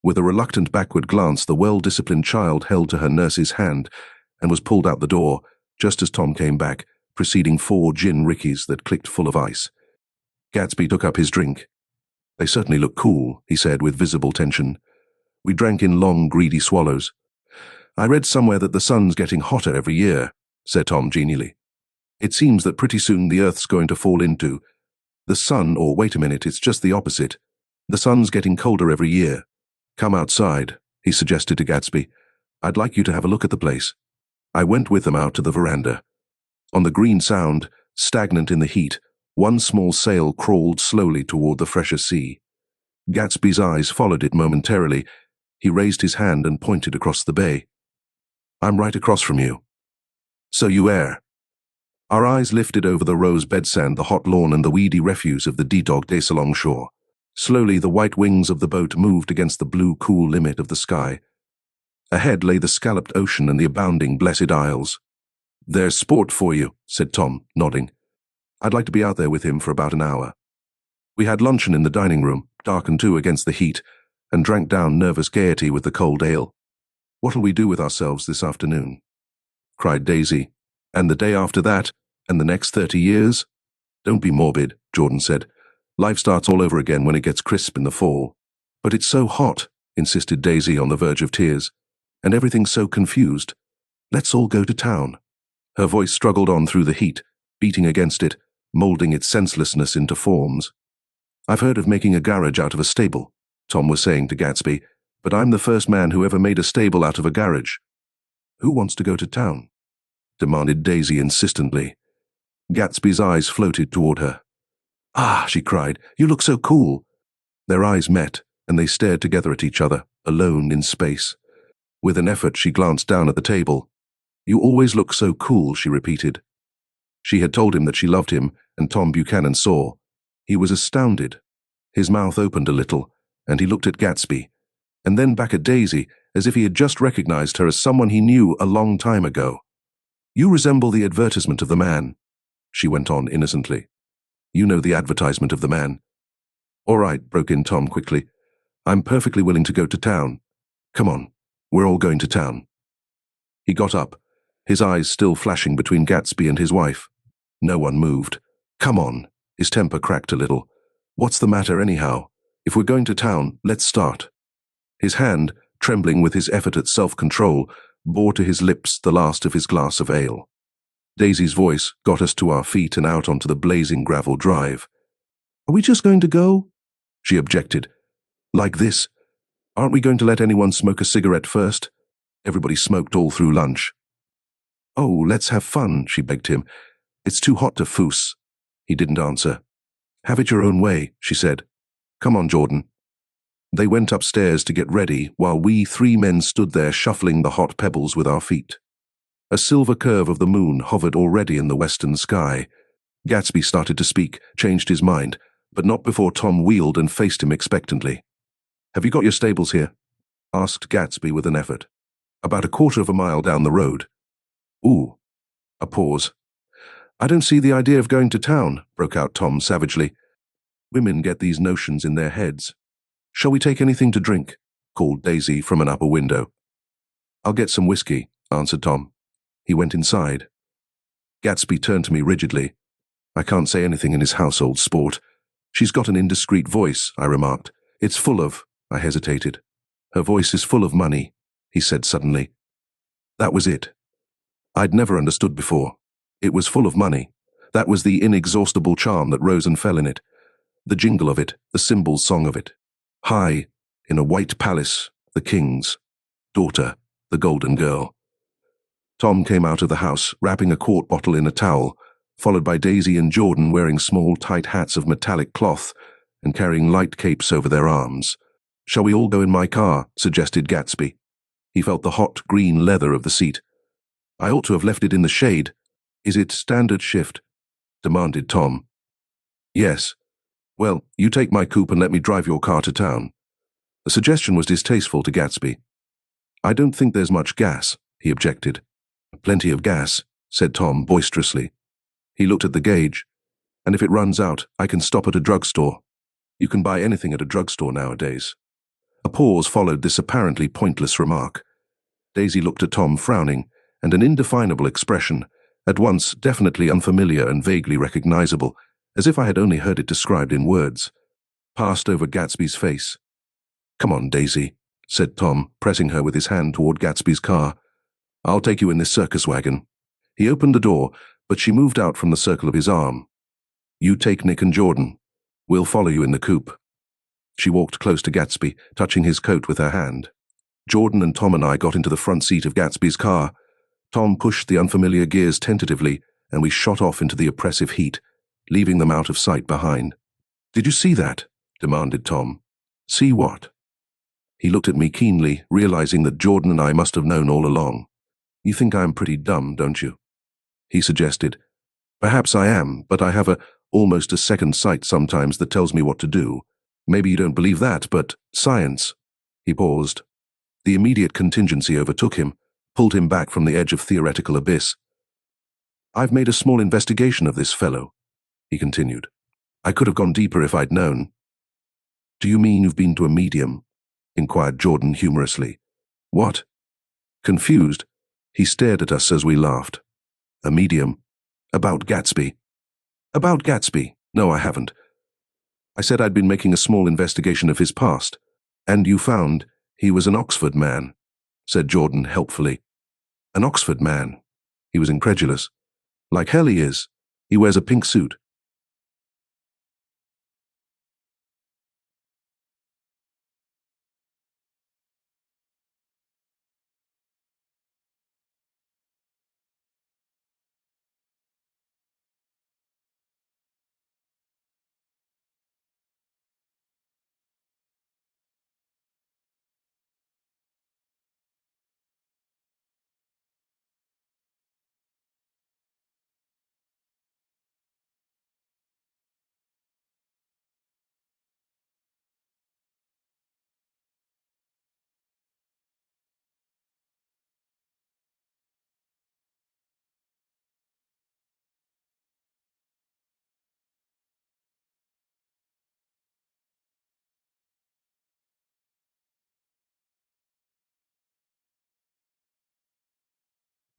With a reluctant backward glance, the well-disciplined child held to her nurse's hand and was pulled out the door, just as Tom came back, preceding 4 gin rickeys that clicked full of ice. Gatsby took up his drink. They certainly look cool, he said with visible tension. We drank in long, greedy swallows. I read somewhere that the sun's getting hotter every year, said Tom genially. It seems that pretty soon the Earth's going to fall into the sun, or wait a minute, it's just the opposite. The sun's getting colder every year. Come outside, he suggested to Gatsby. I'd like you to have a look at the place. I went with them out to the veranda. On the green sound, stagnant in the heat, one small sail crawled slowly toward the fresher sea. Gatsby's eyes followed it momentarily. He raised his hand and pointed across the bay. I'm right across from you. So you err. Our eyes lifted over the rose bedsand, the hot lawn, and the weedy refuse of the D-Dog Dace alongshore. Slowly, the white wings of the boat moved against the blue, cool limit of the sky. Ahead lay the scalloped ocean and the abounding Blessed Isles. There's sport for you, said Tom, nodding. I'd like to be out there with him for about an hour. We had luncheon in the dining room, darkened too against the heat, and drank down nervous gaiety with the cold ale. What'll we do with ourselves this afternoon? Cried Daisy. And the day after that, and the next 30 years? Don't be morbid, Jordan said. Life starts all over again when it gets crisp in the fall. But it's so hot, insisted Daisy on the verge of tears. And everything's so confused. Let's all go to town. Her voice struggled on through the heat, beating against it, moulding its senselessness into forms. I've heard of making a garage out of a stable, Tom was saying to Gatsby, but I'm the first man who ever made a stable out of a garage. Who wants to go to town? Demanded Daisy insistently. Gatsby's eyes floated toward her. Ah, she cried, you look so cool. Their eyes met, and they stared together at each other, alone in space. With an effort, she glanced down at the table. You always look so cool, she repeated. She had told him that she loved him, and Tom Buchanan saw. He was astounded. His mouth opened a little, and he looked at Gatsby, and then back at Daisy, as if he had just recognized her as someone he knew a long time ago. "You resemble the advertisement of the man," she went on innocently. "You know the advertisement of the man." "All right," broke in Tom quickly. "I'm perfectly willing to go to town. Come on, we're all going to town." He got up, his eyes still flashing between Gatsby and his wife. No one moved. "Come on." His temper cracked a little. "What's the matter anyhow? If we're going to town, let's start." His hand, trembling with his effort at self-control, bore to his lips the last of his glass of ale. Daisy's voice got us to our feet and out onto the blazing gravel drive. "Are we just going to go?" she objected. "Like this? Aren't we going to let anyone smoke a cigarette first? Everybody smoked all through lunch." "Oh, let's have fun," she begged him. "It's too hot to foos." He didn't answer. "Have it your own way," she said. "Come on, Jordan." They went upstairs to get ready while we 3 men stood there shuffling the hot pebbles with our feet. A silver curve of the moon hovered already in the western sky. Gatsby started to speak, changed his mind, but not before Tom wheeled and faced him expectantly. "Have you got your stables here?" asked Gatsby with an effort. "About a quarter of a mile down the road." "Ooh." A pause. "I don't see the idea of going to town," broke out Tom savagely. "Women get these notions in their heads." "Shall we take anything to drink?" called Daisy from an upper window. "I'll get some whiskey," answered Tom. He went inside. Gatsby turned to me rigidly. "I can't say anything in his household sport. She's got an indiscreet voice," I remarked. "It's full of—" I hesitated. "Her voice is full of money," he said suddenly. That was it. I'd never understood before. It was full of money. That was the inexhaustible charm that rose and fell in it. The jingle of it, the cymbal song of it. High, in a white palace, the king's daughter, the golden girl. Tom came out of the house, wrapping a quart bottle in a towel, followed by Daisy and Jordan wearing small, tight hats of metallic cloth and carrying light capes over their arms. "Shall we all go in my car?" suggested Gatsby. He felt the hot green leather of the seat. "I ought to have left it in the shade." "Is it standard shift?" demanded Tom. "Yes." "Well, you take my coupe and let me drive your car to town." The suggestion was distasteful to Gatsby. "I don't think there's much gas," he objected. "Plenty of gas," said Tom boisterously. He looked at the gauge. "And if it runs out, I can stop at a drugstore. You can buy anything at a drugstore nowadays." A pause followed this apparently pointless remark. Daisy looked at Tom frowning, and an indefinable expression, at once definitely unfamiliar and vaguely recognizable, as if I had only heard it described in words, passed over Gatsby's face. "Come on, Daisy," said Tom, pressing her with his hand toward Gatsby's car. "I'll take you in this circus wagon." He opened the door, but she moved out from the circle of his arm. "You take Nick and Jordan. We'll follow you in the coupe." She walked close to Gatsby, touching his coat with her hand. Jordan and Tom and I got into the front seat of Gatsby's car. Tom pushed the unfamiliar gears tentatively, and we shot off into the oppressive heat, leaving them out of sight behind. "Did you see that?" demanded Tom. "See what?" He looked at me keenly, realizing that Jordan and I must have known all along. "You think I'm pretty dumb, don't you?" he suggested. "Perhaps I am, but I have almost a second sight sometimes that tells me what to do. Maybe you don't believe that, but science." He paused. The immediate contingency overtook him, pulled him back from the edge of theoretical abyss. "I've made a small investigation of this fellow," he continued. "I could have gone deeper if I'd known." "Do you mean you've been to a medium?" inquired Jordan humorously. "What?" Confused, he stared at us as we laughed. "A medium? About Gatsby?" "About Gatsby? No, I haven't. I said I'd been making a small investigation of his past. And you found he was an Oxford man," said Jordan helpfully. "An Oxford man?" He was incredulous. "Like hell he is. He wears a pink suit."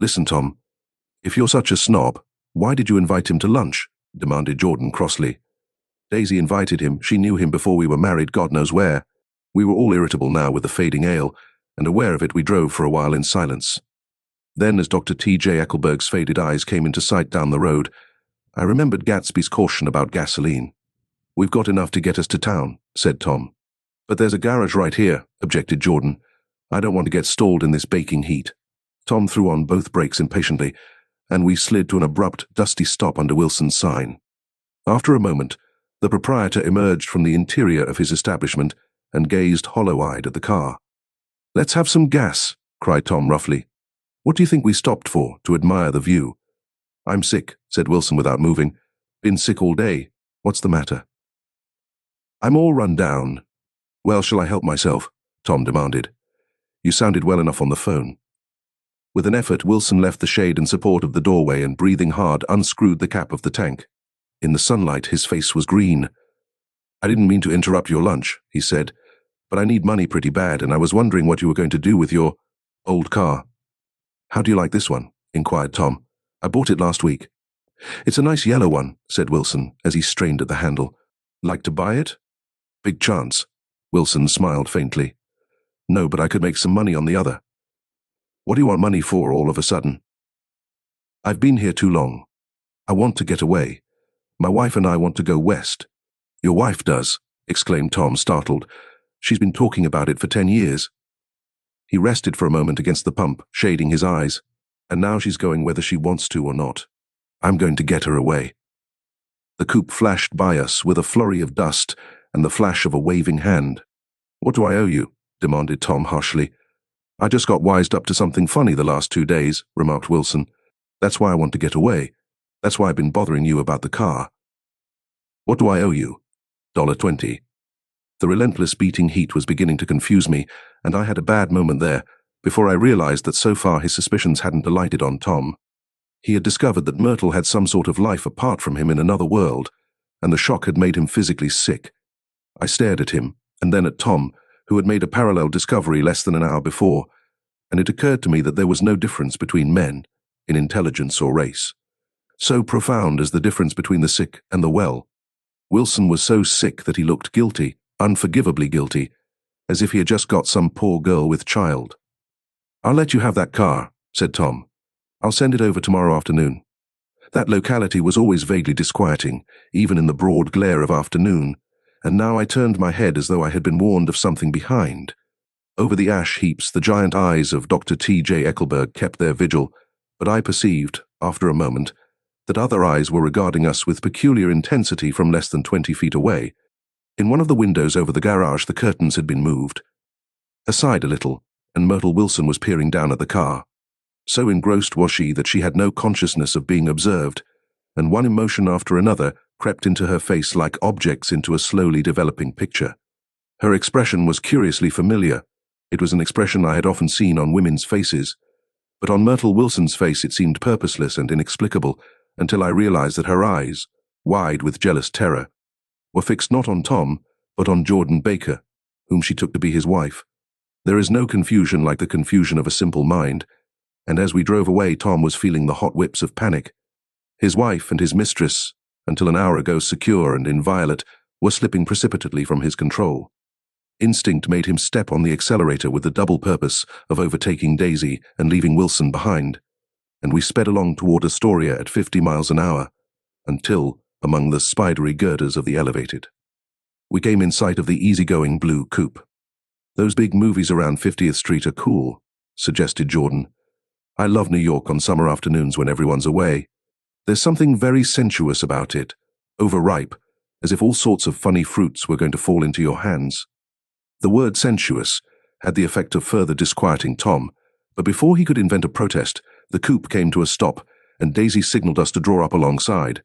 Listen, Tom, if you're such a snob, why did you invite him to lunch? Demanded Jordan crossly. Daisy invited him. She knew him before we were married, God knows where. We were all irritable now with the fading ale, and aware of it we drove for a while in silence. Then, as Dr. T.J. Eckelberg's faded eyes came into sight down the road, I remembered Gatsby's caution about gasoline. We've got enough to get us to town, said Tom. But there's a garage right here, objected Jordan. I don't want to get stalled in this baking heat. Tom threw on both brakes impatiently, and we slid to an abrupt, dusty stop under Wilson's sign. After a moment, the proprietor emerged from the interior of his establishment and gazed hollow-eyed at the car. Let's have some gas, cried Tom roughly. What do you think we stopped for, to admire the view? I'm sick, said Wilson without moving. Been sick all day. What's the matter? I'm all run down. Well, shall I help myself? Tom demanded. You sounded well enough on the phone. With an effort, Wilson left the shade and support of the doorway and, breathing hard, unscrewed the cap of the tank. In the sunlight, his face was green. I didn't mean to interrupt your lunch, he said, but I need money pretty bad, and I was wondering what you were going to do with your old car. How do you like this one? Inquired Tom. I bought it last week. It's a nice yellow one, said Wilson, as he strained at the handle. Like to buy it? Big chance. Wilson smiled faintly. No, but I could make some money on the other. What do you want money for all of a sudden? I've been here too long. I want to get away. My wife and I want to go west. Your wife does, exclaimed Tom, startled. She's been talking about it for 10 years. He rested for a moment against the pump, shading his eyes. And now she's going whether she wants to or not. I'm going to get her away. The coupe flashed by us with a flurry of dust and the flash of a waving hand. What do I owe you? Demanded Tom harshly. I just got wised up to something funny the last 2 days, remarked Wilson. That's why I want to get away. That's why I've been bothering you about the car. What do I owe you? $20. The relentless beating heat was beginning to confuse me, and I had a bad moment there, before I realized that so far his suspicions hadn't alighted on Tom. He had discovered that Myrtle had some sort of life apart from him in another world, and the shock had made him physically sick. I stared at him, and then at Tom, who had made a parallel discovery less than an hour before, and it occurred to me that there was no difference between men, in intelligence or race. So profound as the difference between the sick and the well. Wilson was so sick that he looked guilty, unforgivably guilty, as if he had just got some poor girl with child. I'll let you have that car, said Tom. I'll send it over tomorrow afternoon. That locality was always vaguely disquieting, even in the broad glare of afternoon, and now I turned my head as though I had been warned of something behind. Over the ash heaps, the giant eyes of Dr. T.J. Eckelberg kept their vigil, but I perceived, after a moment, that other eyes were regarding us with peculiar intensity from less than 20 feet away. In one of the windows over the garage, the curtains had been moved aside a little, and Myrtle Wilson was peering down at the car. So engrossed was she that she had no consciousness of being observed, and one emotion after another crept into her face like objects into a slowly developing picture. Her expression was curiously familiar. It was an expression I had often seen on women's faces, but on Myrtle Wilson's face it seemed purposeless and inexplicable until I realized that her eyes, wide with jealous terror, were fixed not on Tom, but on Jordan Baker, whom she took to be his wife. There is no confusion like the confusion of a simple mind, and as we drove away, Tom was feeling the hot whips of panic. His wife and his mistress, until an hour ago secure and inviolate, were slipping precipitately from his control. Instinct made him step on the accelerator with the double purpose of overtaking Daisy and leaving Wilson behind, and we sped along toward Astoria at 50 miles an hour, until, among the spidery girders of the elevated, we came in sight of the easygoing blue coupe. Those big movies around 50th Street are cool, suggested Jordan. I love New York on summer afternoons when everyone's away. There's something very sensuous about it, overripe, as if all sorts of funny fruits were going to fall into your hands. The word sensuous had the effect of further disquieting Tom, but before he could invent a protest, the coupe came to a stop, and Daisy signaled us to draw up alongside.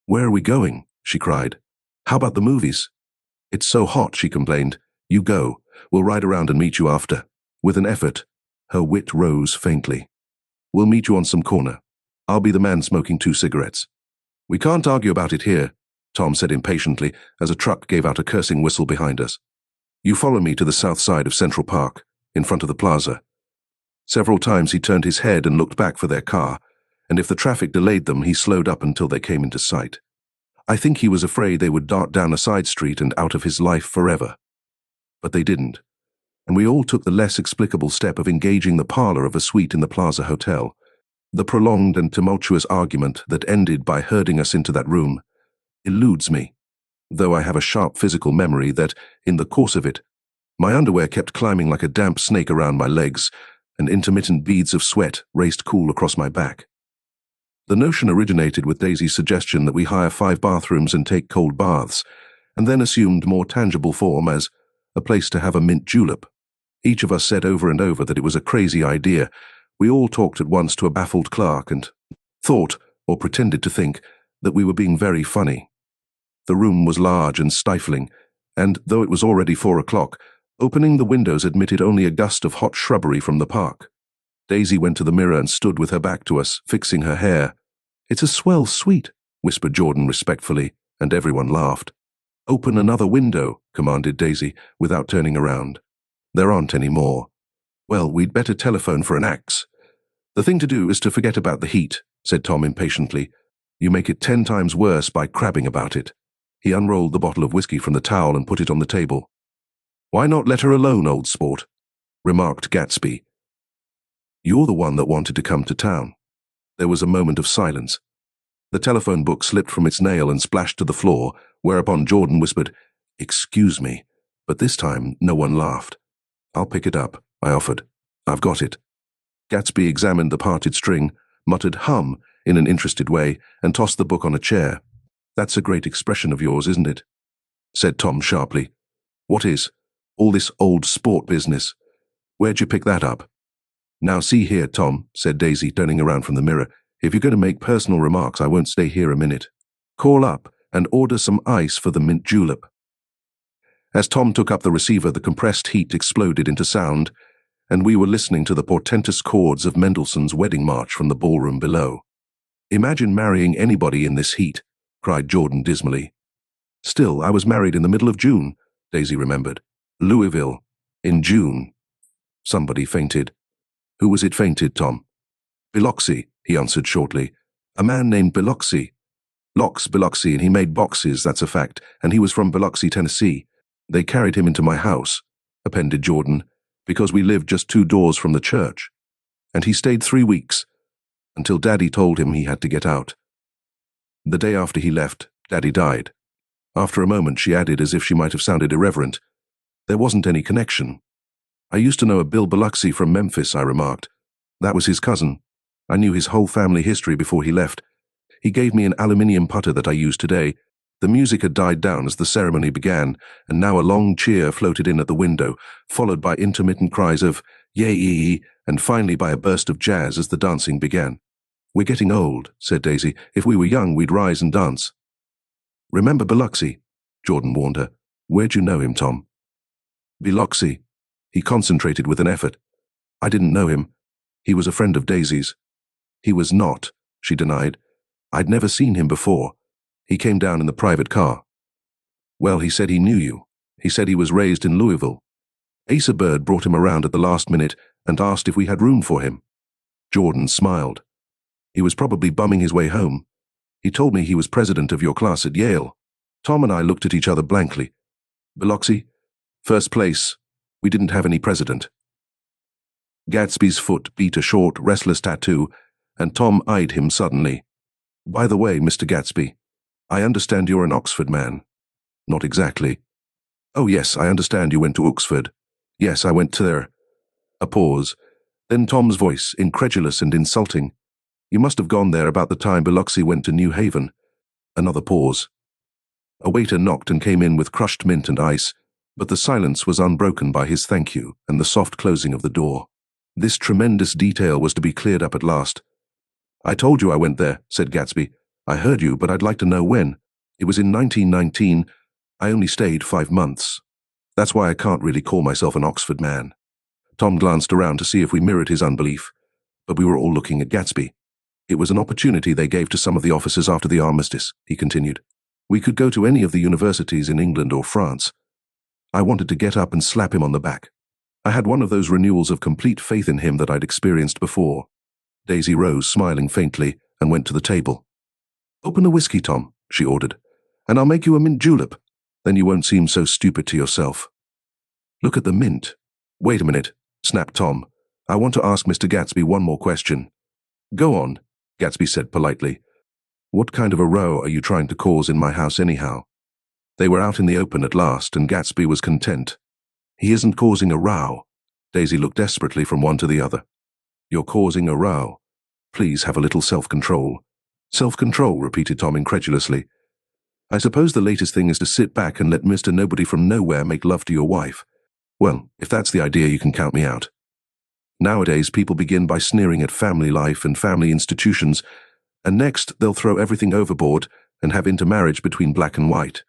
Where are we going? She cried. How about the movies? It's so hot, she complained. You go. We'll ride around and meet you after. With an effort, her wit rose faintly. We'll meet you on some corner. I'll be the man smoking 2 cigarettes. We can't argue about it here, Tom said impatiently as a truck gave out a cursing whistle behind us. You follow me to the south side of Central Park, in front of the plaza. Several times he turned his head and looked back for their car, and if the traffic delayed them, he slowed up until they came into sight. I think he was afraid they would dart down a side street and out of his life forever. But they didn't, and we all took the less explicable step of engaging the parlor of a suite in the Plaza Hotel. The prolonged and tumultuous argument that ended by herding us into that room eludes me, though I have a sharp physical memory that, in the course of it, my underwear kept climbing like a damp snake around my legs, and intermittent beads of sweat raced cool across my back. The notion originated with Daisy's suggestion that we hire 5 bathrooms and take cold baths, and then assumed more tangible form as a place to have a mint julep. Each of us said over and over that it was a crazy idea. We all talked at once to a baffled clerk and thought, or pretended to think, that we were being very funny. The room was large and stifling, and though it was already 4 o'clock, opening the windows admitted only a gust of hot shrubbery from the park. Daisy went to the mirror and stood with her back to us, fixing her hair. "It's a swell suite," whispered Jordan respectfully, and everyone laughed. "Open another window," commanded Daisy, without turning around. "There aren't any more." "Well, we'd better telephone for an axe." "The thing to do is to forget about the heat," said Tom impatiently. "You make it 10 times worse by crabbing about it." He unrolled the bottle of whiskey from the towel and put it on the table. "Why not let her alone, old sport?" remarked Gatsby. "You're the one that wanted to come to town." There was a moment of silence. The telephone book slipped from its nail and splashed to the floor, whereupon Jordan whispered, "Excuse me," but this time no one laughed. "I'll pick it up," I offered. "I've got it." Gatsby examined the parted string, muttered "hum" in an interested way, and tossed the book on a chair. "That's a great expression of yours, isn't it?" said Tom sharply. "What is? All this old sport business. Where'd you pick that up?" "Now see here, Tom," said Daisy, turning around from the mirror. "If you're going to make personal remarks, I won't stay here a minute. Call up and order some ice for the mint julep." As Tom took up the receiver, the compressed heat exploded into sound, and we were listening to the portentous chords of Mendelssohn's Wedding March from the ballroom below. "Imagine marrying anybody in this heat," cried Jordan dismally. "Still, I was married in the middle of June," Daisy remembered. "Louisville. In June." Somebody fainted. "Who was it fainted, Tom?" "Biloxi," he answered shortly. "A man named Biloxi. Locks Biloxi, and he made boxes, that's a fact, and he was from Biloxi, Tennessee. They carried him into my house," appended Jordan, "because we lived just 2 doors from the church. And he stayed 3 weeks, until Daddy told him he had to get out. The day after he left, Daddy died." After a moment, she added, as if she might have sounded irreverent, "There wasn't any connection." "I used to know a Bill Biloxi from Memphis," I remarked. "That was his cousin. I knew his whole family history before he left. He gave me an aluminium putter that I use today." The music had died down as the ceremony began, and now a long cheer floated in at the window, followed by intermittent cries of "yay-ee," and finally by a burst of jazz as the dancing began. "We're getting old," said Daisy. "If we were young, we'd rise and dance." "Remember Biloxi?" Jordan warned her. "Where'd you know him, Tom?" "Biloxi." He concentrated with an effort. "I didn't know him. He was a friend of Daisy's." "He was not," she denied. "I'd never seen him before. He came down in the private car." "Well, he said he knew you. He said he was raised in Louisville. Asa Bird brought him around at the last minute and asked if we had room for him." Jordan smiled. "He was probably bumming his way home. He told me he was president of your class at Yale." Tom and I looked at each other blankly. "Biloxi? First place. We didn't have any president." Gatsby's foot beat a short, restless tattoo, and Tom eyed him suddenly. "By the way, Mr. Gatsby, I understand you're an Oxford man." "Not exactly." "Oh yes, I understand you went to Oxford." "Yes, I went there." A pause. Then Tom's voice, incredulous and insulting. "You must have gone there about the time Biloxi went to New Haven." Another pause. A waiter knocked and came in with crushed mint and ice, but the silence was unbroken by his thank you and the soft closing of the door. This tremendous detail was to be cleared up at last. "I told you I went there," said Gatsby. "I heard you, but I'd like to know when." "It was in 1919. I only stayed 5 months. That's why I can't really call myself an Oxford man." Tom glanced around to see if we mirrored his unbelief, but we were all looking at Gatsby. "It was an opportunity they gave to some of the officers after the armistice," he continued. "We could go to any of the universities in England or France. I wanted to get up and slap him on the back. I had one of those renewals of complete faith in him that I'd experienced before. Daisy rose, smiling faintly, and went to the table. "Open the whiskey, Tom," she ordered, "and I'll make you a mint julep. Then you won't seem so stupid to yourself." "Look at the mint." "Wait a minute," snapped Tom. "I want to ask Mr. Gatsby one more question." "Go on," Gatsby said politely. "What kind of a row are you trying to cause in my house anyhow?" They were out in the open at last, and Gatsby was content. "He isn't causing a row." Daisy looked desperately from one to the other. "You're causing a row. Please have a little self-control." "Self-control," repeated Tom incredulously. "I suppose the latest thing is to sit back and let Mr. Nobody from Nowhere make love to your wife. Well, if that's the idea, you can count me out. Nowadays, people begin by sneering at family life and family institutions, and next they'll throw everything overboard and have intermarriage between black and white."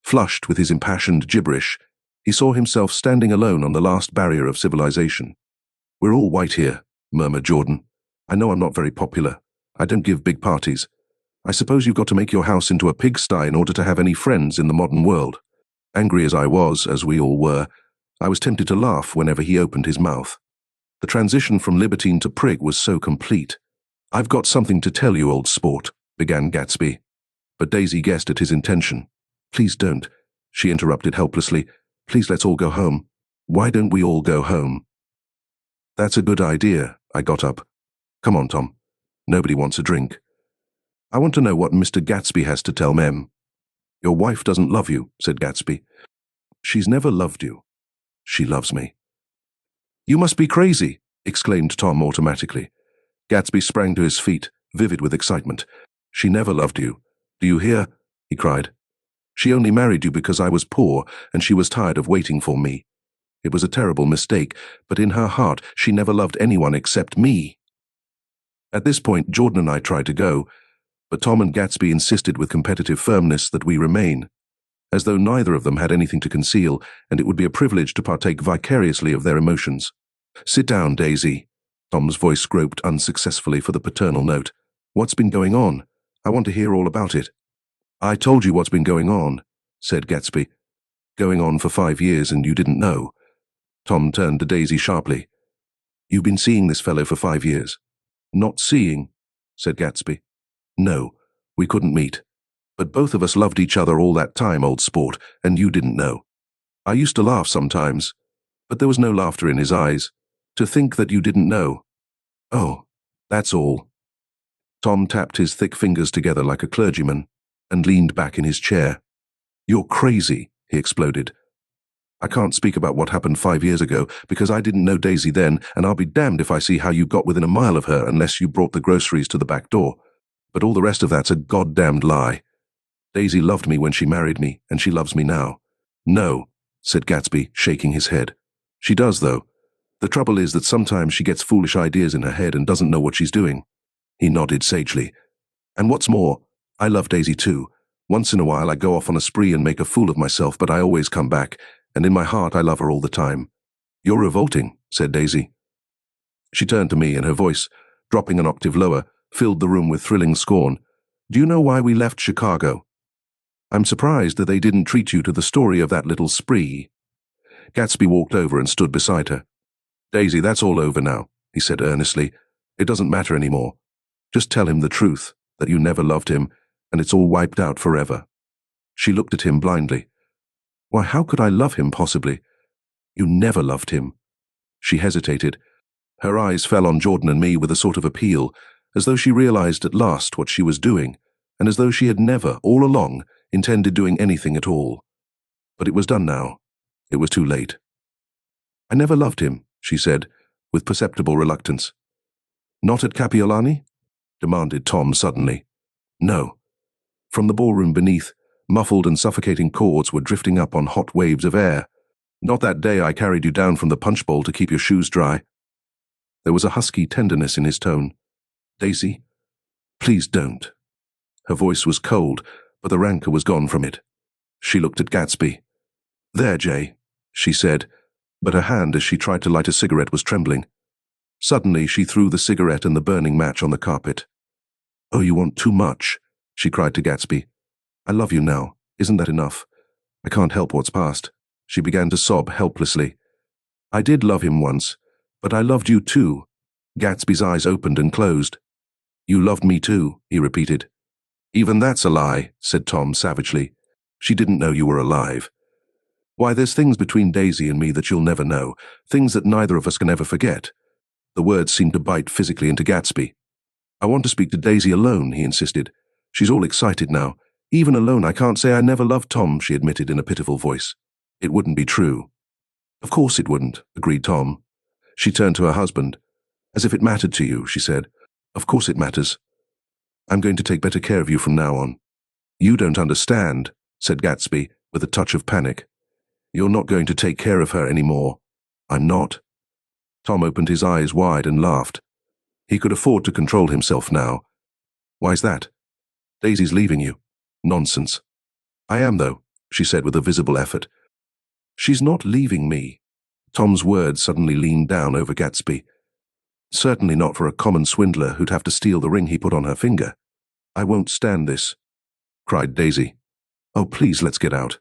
Flushed with his impassioned gibberish, he saw himself standing alone on the last barrier of civilization. "We're all white here," murmured Jordan. "I know I'm not very popular. I don't give big parties. I suppose you've got to make your house into a pigsty in order to have any friends in the modern world." Angry as I was, as we all were, I was tempted to laugh whenever he opened his mouth. The transition from libertine to prig was so complete. "I've got something to tell you, old sport," began Gatsby. But Daisy guessed at his intention. "Please don't," she interrupted helplessly. "Please let's all go home." "Why don't we all go home?" "That's a good idea," I got up. "Come on, Tom. Nobody wants a drink. I want to know what Mr. Gatsby has to tell Mem." "Your wife doesn't love you," said Gatsby. "She's never loved you. She loves me." "You must be crazy," exclaimed Tom automatically. Gatsby sprang to his feet, vivid with excitement. "She never loved you. Do you hear?" he cried. "She only married you because I was poor and she was tired of waiting for me. It was a terrible mistake, but in her heart she never loved anyone except me." At this point, Jordan and I tried to go, but Tom and Gatsby insisted with competitive firmness that we remain, as though neither of them had anything to conceal, and it would be a privilege to partake vicariously of their emotions. "Sit down, Daisy." Tom's voice groped unsuccessfully for the paternal note. "What's been going on? I want to hear all about it." "I told you what's been going on," said Gatsby. "Going on for 5 years and you didn't know." Tom turned to Daisy sharply. "You've been seeing this fellow for 5 years." "Not seeing," said Gatsby. "No, we couldn't meet. But both of us loved each other all that time, old sport, and you didn't know. I used to laugh sometimes, but there was no laughter in his eyes. To think that you didn't know. Oh, that's all." Tom tapped his thick fingers together like a clergyman and leaned back in his chair. "You're crazy," he exploded. "I can't speak about what happened 5 years ago because I didn't know Daisy then, and I'll be damned if I see how you got within a mile of her unless you brought the groceries to the back door. But all the rest of that's a goddamned lie. Daisy loved me when she married me, and she loves me now." "No," said Gatsby, shaking his head. "She does, though. The trouble is that sometimes she gets foolish ideas in her head and doesn't know what she's doing." He nodded sagely. "And what's more, I love Daisy too. Once in a while I go off on a spree and make a fool of myself, but I always come back, and in my heart I love her all the time." "You're revolting," said Daisy. She turned to me, and her voice, dropping an octave lower, filled the room with thrilling scorn. "Do you know why we left Chicago? I'm surprised that they didn't treat you to the story of that little spree." Gatsby walked over and stood beside her. "Daisy, that's all over now," he said earnestly. "It doesn't matter anymore. Just tell him the truth, that you never loved him, and it's all wiped out forever." She looked at him blindly. "Why, how could I love him, possibly?" "You never loved him." She hesitated. Her eyes fell on Jordan and me with a sort of appeal, as though she realized at last what she was doing, and as though she had never, all along, intended doing anything at all. But it was done now. It was too late. "I never loved him," she said, with perceptible reluctance. "Not at Kapiolani?" demanded Tom suddenly. "No." From the ballroom beneath, muffled and suffocating chords were drifting up on hot waves of air. "Not that day I carried you down from the punch bowl to keep your shoes dry." There was a husky tenderness in his tone. "Daisy, please don't." Her voice was cold, but the rancor was gone from it. She looked at Gatsby. "There, Jay," she said, but her hand as she tried to light a cigarette was trembling. Suddenly she threw the cigarette and the burning match on the carpet. "Oh, you want too much," she cried to Gatsby. "I love you now. Isn't that enough? I can't help what's past." She began to sob helplessly. I did love him once, but I loved you too. Gatsby's eyes opened and closed. You loved me too, he repeated. Even that's a lie, said Tom savagely. She didn't know you were alive. Why, there's things between Daisy and me that you'll never know, things that neither of us can ever forget. The words seemed to bite physically into Gatsby. I want to speak to Daisy alone, he insisted. She's all excited now. Even alone, I can't say I never loved Tom, she admitted in a pitiful voice. It wouldn't be true. Of course it wouldn't, agreed Tom. She turned to her husband. As if it mattered to you, she said. Of course it matters. I'm going to take better care of you from now on. You don't understand, said Gatsby, with a touch of panic. You're not going to take care of her anymore. I'm not. Tom opened his eyes wide and laughed. He could afford to control himself now. Why's that? Daisy's leaving you. Nonsense. I am, though, she said with a visible effort. She's not leaving me. Tom's words suddenly leaned down over Gatsby. Certainly not for a common swindler who'd have to steal the ring he put on her finger. I won't stand this, cried Daisy. Oh, please, let's get out.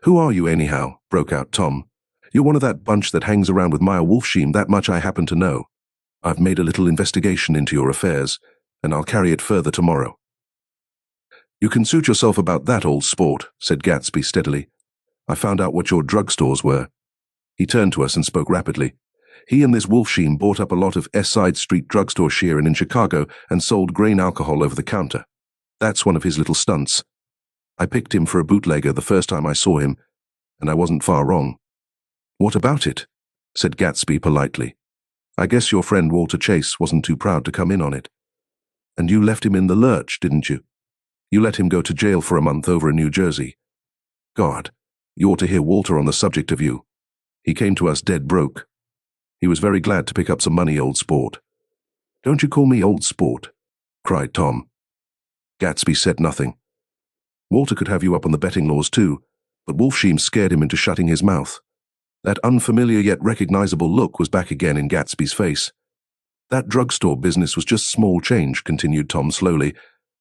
Who are you anyhow? Broke out Tom. You're one of that bunch that hangs around with Meyer Wolfsheim, that much I happen to know. I've made a little investigation into your affairs, and I'll carry it further tomorrow. You can suit yourself about that, old sport, said Gatsby steadily. I found out what your drugstores were. He turned to us and spoke rapidly. He and this Wolfsheim bought up a lot of Side Street drugstore shearing in Chicago and sold grain alcohol over the counter. That's one of his little stunts. I picked him for a bootlegger the first time I saw him, and I wasn't far wrong. What about it? Said Gatsby politely. I guess your friend Walter Chase wasn't too proud to come in on it. And you left him in the lurch, didn't you? You let him go to jail for a month over in New Jersey. God, you ought to hear Walter on the subject of you. He came to us dead broke. He was very glad to pick up some money, old sport. Don't you call me old sport, cried Tom. Gatsby said nothing. Walter could have you up on the betting laws too, but Wolfsheim scared him into shutting his mouth. That unfamiliar yet recognizable look was back again in Gatsby's face. That drugstore business was just small change, continued Tom slowly,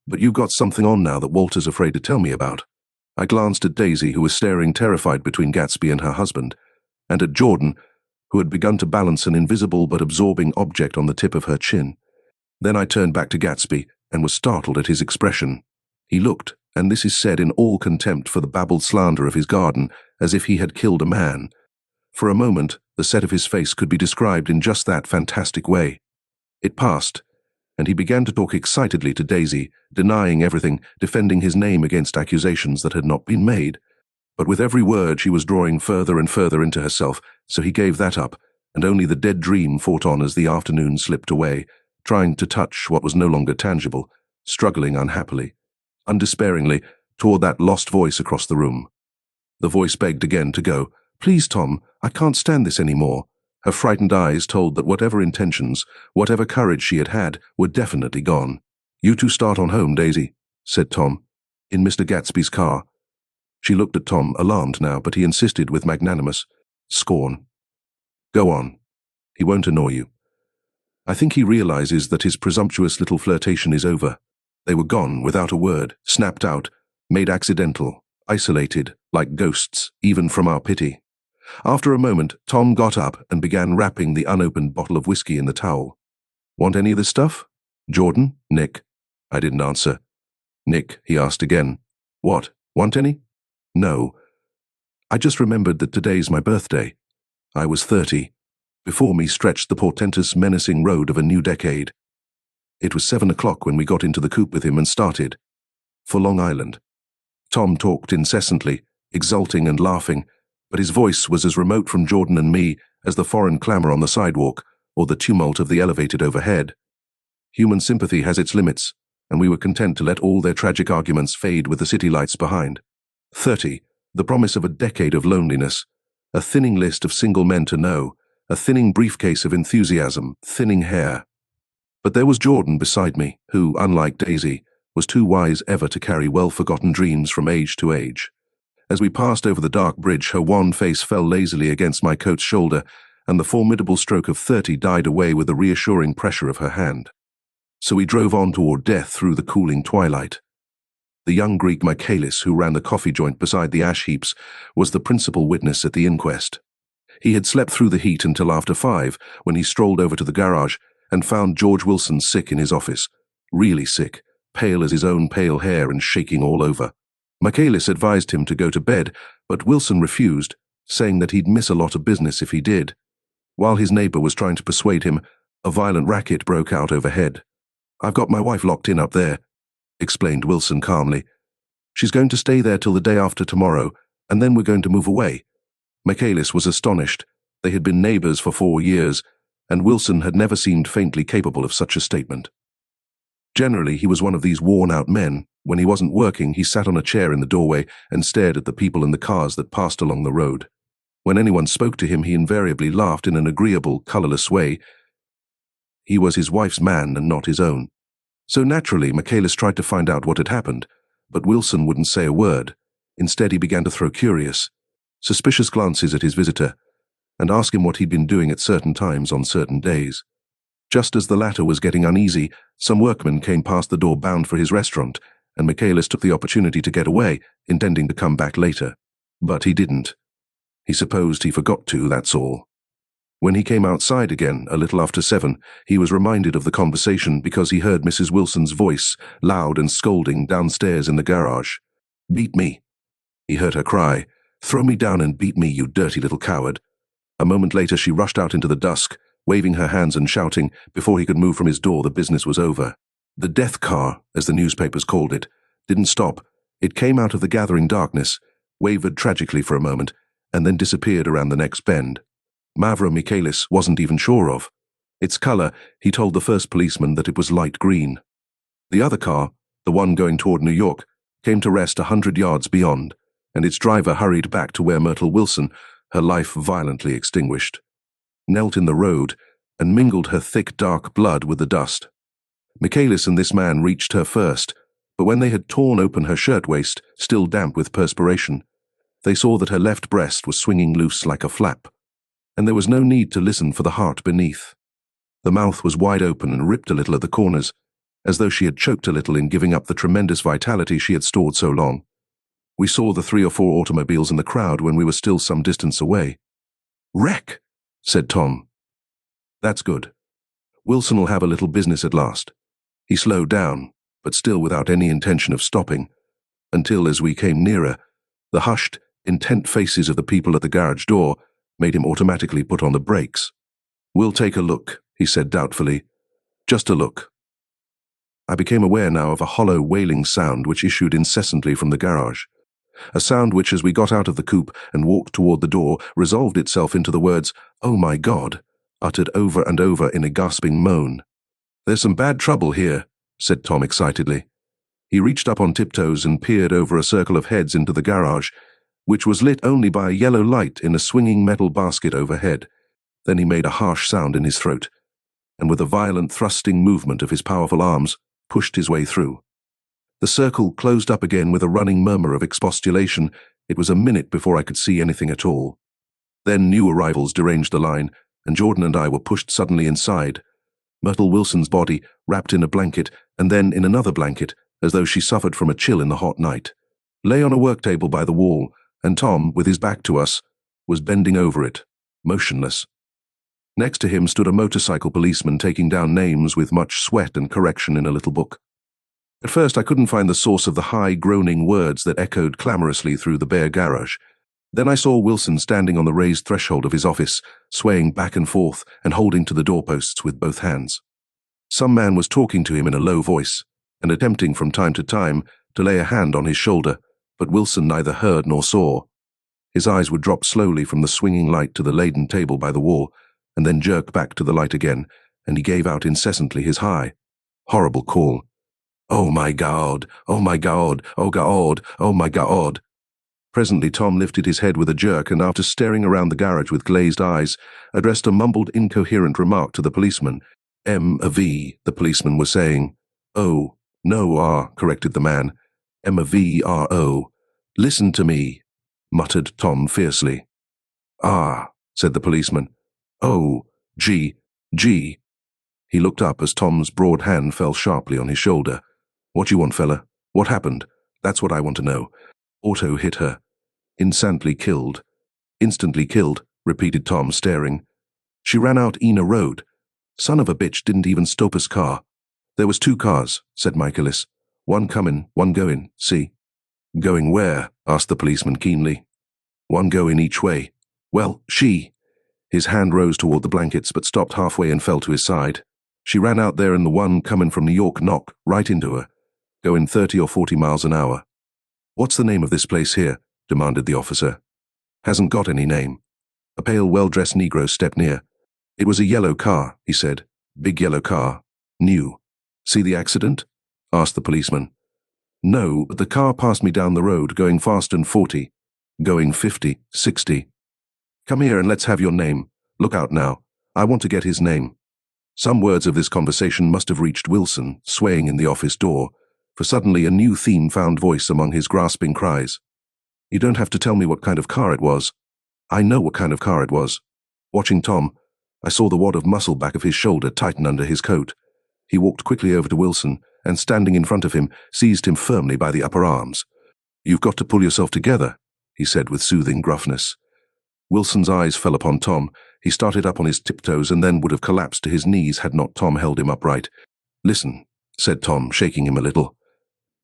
but you've got something on now that Walter's afraid to tell me about. I glanced at Daisy, who was staring terrified between Gatsby and her husband, and at Jordan, who had begun to balance an invisible but absorbing object on the tip of her chin. Then I turned back to Gatsby and was startled at his expression. He looked, and this is said in all contempt for the babbled slander of his garden, as if he had killed a man. For a moment, the set of his face could be described in just that fantastic way. It passed, and he began to talk excitedly to Daisy, denying everything, defending his name against accusations that had not been made. But with every word she was drawing further and further into herself, so he gave that up, and only the dead dream fought on as the afternoon slipped away, trying to touch what was no longer tangible, struggling unhappily, undespairingly, toward that lost voice across the room. The voice begged again to go. Please, Tom, I can't stand this any more. Her frightened eyes told that whatever intentions, whatever courage she had had, were definitely gone. You two start on home, Daisy, said Tom, in Mr. Gatsby's car. She looked at Tom, alarmed now, but he insisted with magnanimous scorn. Go on. He won't annoy you. I think he realizes that his presumptuous little flirtation is over. They were gone without a word, snapped out, made accidental, isolated, like ghosts, even from our pity. After a moment, Tom got up and began wrapping the unopened bottle of whiskey in the towel. Want any of this stuff? Jordan? Nick? I didn't answer. Nick, he asked again. What? Want any? No. I just remembered that today's my birthday. I was 30. Before me stretched the portentous, menacing road of a new decade. It was 7 o'clock when we got into the coupe with him and started. For Long Island. Tom talked incessantly, exulting and laughing, but his voice was as remote from Jordan and me as the foreign clamor on the sidewalk or the tumult of the elevated overhead. Human sympathy has its limits, and we were content to let all their tragic arguments fade with the city lights behind. 30, the promise of a decade of loneliness, a thinning list of single men to know, a thinning briefcase of enthusiasm, thinning hair. But there was Jordan beside me, who, unlike Daisy, was too wise ever to carry well-forgotten dreams from age to age. As we passed over the dark bridge, her wan face fell lazily against my coat's shoulder, and the formidable stroke of 30 died away with the reassuring pressure of her hand. So we drove on toward death through the cooling twilight. The young Greek Michaelis, who ran the coffee joint beside the ash heaps, was the principal witness at the inquest. He had slept through the heat until after 5, when he strolled over to the garage and found George Wilson sick in his office. Really sick, pale as his own pale hair and shaking all over. Michaelis advised him to go to bed, but Wilson refused, saying that he'd miss a lot of business if he did. While his neighbor was trying to persuade him, a violent racket broke out overhead. "I've got my wife locked in up there," explained Wilson calmly. "She's going to stay there till the day after tomorrow, and then we're going to move away." Michaelis was astonished. They had been neighbors for 4 years, and Wilson had never seemed faintly capable of such a statement. Generally, he was one of these worn-out men. When he wasn't working, he sat on a chair in the doorway and stared at the people in the cars that passed along the road. When anyone spoke to him, he invariably laughed in an agreeable, colorless way. He was his wife's man and not his own. So naturally, Michaelis tried to find out what had happened, but Wilson wouldn't say a word. Instead, he began to throw curious, suspicious glances at his visitor and ask him what he'd been doing at certain times on certain days. Just as the latter was getting uneasy, some workmen came past the door bound for his restaurant, and Michaelis took the opportunity to get away, intending to come back later. But he didn't. He supposed he forgot to, that's all. When he came outside again, a little after 7, he was reminded of the conversation because he heard Mrs. Wilson's voice, loud and scolding, downstairs in the garage. "Beat me," he heard her cry. "Throw me down and beat me, you dirty little coward." A moment later she rushed out into the dusk, waving her hands and shouting. Before he could move from his door, the business was over. The death car, as the newspapers called it, didn't stop. It came out of the gathering darkness, wavered tragically for a moment, and then disappeared around the next bend. Mavro Michaelis wasn't even sure of. Its color, he told the first policeman that it was light green. The other car, the one going toward New York, came to rest 100 yards beyond, and its driver hurried back to where Myrtle Wilson, her life violently extinguished, knelt in the road and mingled her thick dark blood with the dust. Michaelis and this man reached her first, but when they had torn open her shirtwaist, still damp with perspiration, they saw that her left breast was swinging loose like a flap, and there was no need to listen for the heart beneath. The mouth was wide open and ripped a little at the corners, as though she had choked a little in giving up the tremendous vitality she had stored so long. We saw the 3 or 4 automobiles in the crowd when we were still some distance away. "Wreck," said Tom. "That's good. Wilson will have a little business at last." He slowed down, but still without any intention of stopping, until, as we came nearer, the hushed, intent faces of the people at the garage door made him automatically put on the brakes. "We'll take a look," he said doubtfully. "Just a look." I became aware now of a hollow, wailing sound which issued incessantly from the garage. A sound which, as we got out of the coupe and walked toward the door, resolved itself into the words, "Oh my God," uttered over and over in a gasping moan. "There's some bad trouble here," said Tom excitedly. He reached up on tiptoes and peered over a circle of heads into the garage, which was lit only by a yellow light in a swinging metal basket overhead. Then he made a harsh sound in his throat, and with a violent thrusting movement of his powerful arms, pushed his way through. The circle closed up again with a running murmur of expostulation. It was a minute before I could see anything at all. Then new arrivals deranged the line, and Jordan and I were pushed suddenly inside. Myrtle Wilson's body wrapped in a blanket, and then in another blanket, as though she suffered from a chill in the hot night, lay on a work table by the wall, and Tom, with his back to us, was bending over it, motionless. Next to him stood a motorcycle policeman taking down names with much sweat and correction in a little book. At first I couldn't find the source of the high, groaning words that echoed clamorously through the bare garage. Then I saw Wilson standing on the raised threshold of his office, swaying back and forth and holding to the doorposts with both hands. Some man was talking to him in a low voice, and attempting from time to time to lay a hand on his shoulder, but Wilson neither heard nor saw. His eyes would drop slowly from the swinging light to the laden table by the wall, and then jerk back to the light again, and he gave out incessantly his high, horrible call. "Oh my God! Oh my God! Oh God! Oh my God!" Presently Tom lifted his head with a jerk and, after staring around the garage with glazed eyes, addressed a mumbled, incoherent remark to the policeman. "M-A-V," the policeman was saying. "Oh, no, R," corrected the man. "M-A-V-R-O. Listen to me," muttered Tom fiercely. "Ah," said the policeman. "Oh, G, G." He looked up as Tom's broad hand fell sharply on his shoulder. "What you want, fella? What happened? That's what I want to know." "Auto hit her. Instantly killed. repeated Tom, staring. She ran out Ena Road. Son of a bitch didn't even stop his car. There was 2 cars, said Michaelis. One comin', one goin', see? Going where? Asked the policeman keenly. One goin' each way. Well, she. His hand rose toward the blankets but stopped halfway and fell to his side. She ran out there and the one comin' from New York knocked right into her, going 30 or 40 miles an hour. What's the name of this place here? Demanded the officer. Hasn't got any name. A pale, well-dressed Negro stepped near. It was a yellow car, he said. Big yellow car. New. See the accident? Asked the policeman. No, but the car passed me down the road, going faster than 40. Going 50, 60. Come here and let's have your name. Look out now. I want to get his name. Some words of this conversation must have reached Wilson, swaying in the office door, for suddenly a new theme found voice among his grasping cries. You don't have to tell me what kind of car it was. I know what kind of car it was. Watching Tom, I saw the wad of muscle back of his shoulder tighten under his coat. He walked quickly over to Wilson and, standing in front of him, seized him firmly by the upper arms. You've got to pull yourself together, he said with soothing gruffness. Wilson's eyes fell upon Tom. He started up on his tiptoes and then would have collapsed to his knees had not Tom held him upright. Listen, said Tom, shaking him a little.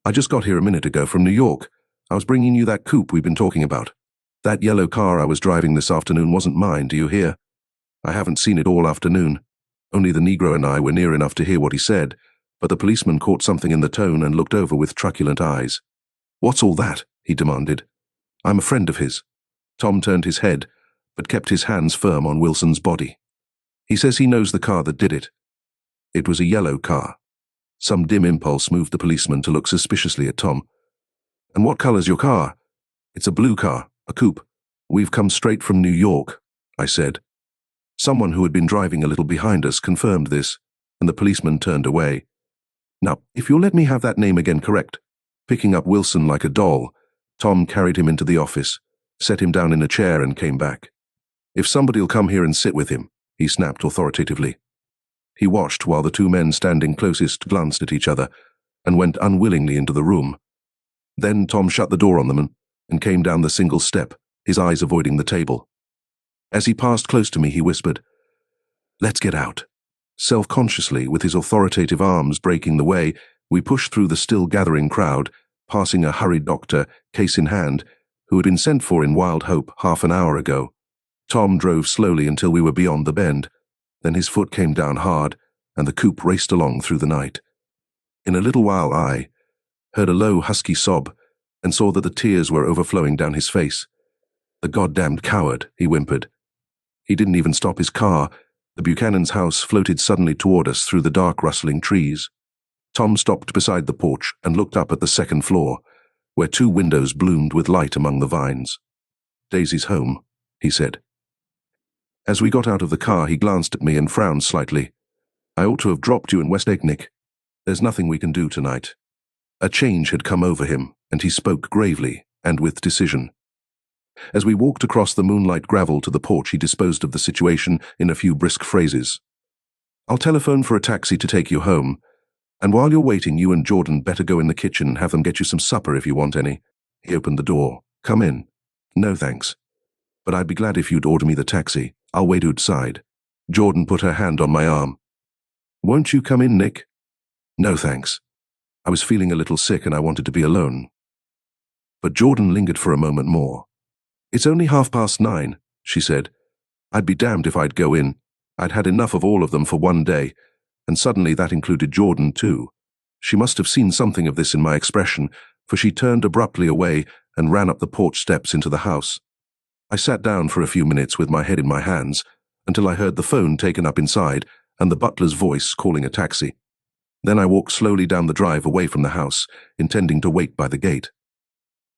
I just got here a minute ago from New York. I was bringing you that coupe we've been talking about. That yellow car I was driving this afternoon wasn't mine, do you hear? I haven't seen it all afternoon. Only the Negro and I were near enough to hear what he said, but the policeman caught something in the tone and looked over with truculent eyes. What's all that? He demanded. I'm a friend of his. Tom turned his head, but kept his hands firm on Wilson's body. He says he knows the car that did it. It was a yellow car. Some dim impulse moved the policeman to look suspiciously at Tom. And what color's your car? It's a blue car, a coupe. We've come straight from New York, I said. Someone who had been driving a little behind us confirmed this, and the policeman turned away. Now, if you'll let me have that name again correct. Picking up Wilson like a doll, Tom carried him into the office, set him down in a chair and came back. If somebody'll come here and sit with him, he snapped authoritatively. He watched while the 2 men standing closest glanced at each other and went unwillingly into the room. Then Tom shut the door on them and came down the single step, his eyes avoiding the table. As he passed close to me, he whispered, Let's get out. Self-consciously, with his authoritative arms breaking the way, we pushed through the still gathering crowd, passing a hurried doctor, case in hand, who had been sent for in wild hope half an hour ago. Tom drove slowly until we were beyond the bend. Then his foot came down hard, and the coupe raced along through the night. In a little while I heard a low, husky sob, and saw that the tears were overflowing down his face. The goddamned coward, he whimpered. He didn't even stop his car. The Buchanan's house floated suddenly toward us through the dark, rustling trees. Tom stopped beside the porch and looked up at the 2nd floor, where 2 windows bloomed with light among the vines. Daisy's home, he said. As we got out of the car, he glanced at me and frowned slightly. I ought to have dropped you in West Egg, Nick. There's nothing we can do tonight. A change had come over him, and he spoke gravely and with decision. As we walked across the moonlight gravel to the porch, he disposed of the situation in a few brisk phrases. I'll telephone for a taxi to take you home, and while you're waiting, you and Jordan better go in the kitchen and have them get you some supper if you want any. He opened the door. Come in. No, thanks. But I'd be glad if you'd order me the taxi. I'll wait outside. Jordan put her hand on my arm. Won't you come in, Nick? No, thanks. I was feeling a little sick and I wanted to be alone. But Jordan lingered for a moment more. It's only 9:30, she said. I'd be damned if I'd go in. I'd had enough of all of them for one day, and suddenly that included Jordan too. She must have seen something of this in my expression, for she turned abruptly away and ran up the porch steps into the house. I sat down for a few minutes with my head in my hands, until I heard the phone taken up inside and the butler's voice calling a taxi. Then I walked slowly down the drive away from the house, intending to wait by the gate.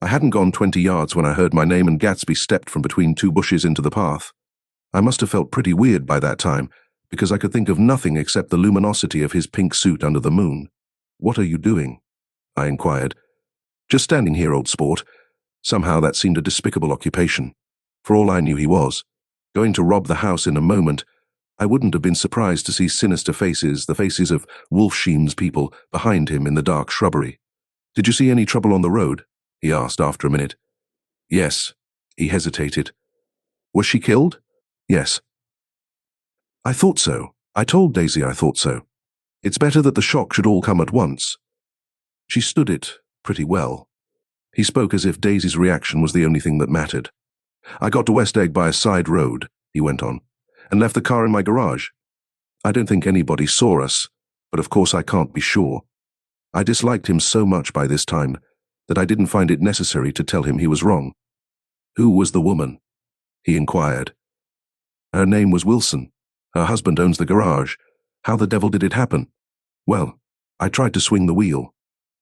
I hadn't gone 20 yards when I heard my name and Gatsby stepped from between 2 bushes into the path. I must have felt pretty weird by that time, because I could think of nothing except the luminosity of his pink suit under the moon. What are you doing? I inquired. Just standing here, old sport. Somehow that seemed a despicable occupation. For all I knew he was. Going to rob the house in a moment, I wouldn't have been surprised to see sinister faces, the faces of Wolfsheim's people, behind him in the dark shrubbery. Did you see any trouble on the road? He asked after a minute. Yes. He hesitated. Was she killed? Yes. I thought so. I told Daisy I thought so. It's better that the shock should all come at once. She stood it pretty well. He spoke as if Daisy's reaction was the only thing that mattered. I got to West Egg by a side road, he went on, and left the car in my garage. I don't think anybody saw us, but of course I can't be sure. I disliked him so much by this time that I didn't find it necessary to tell him he was wrong. Who was the woman? He inquired. Her name was Wilson. Her husband owns the garage. How the devil did it happen? Well, I tried to swing the wheel.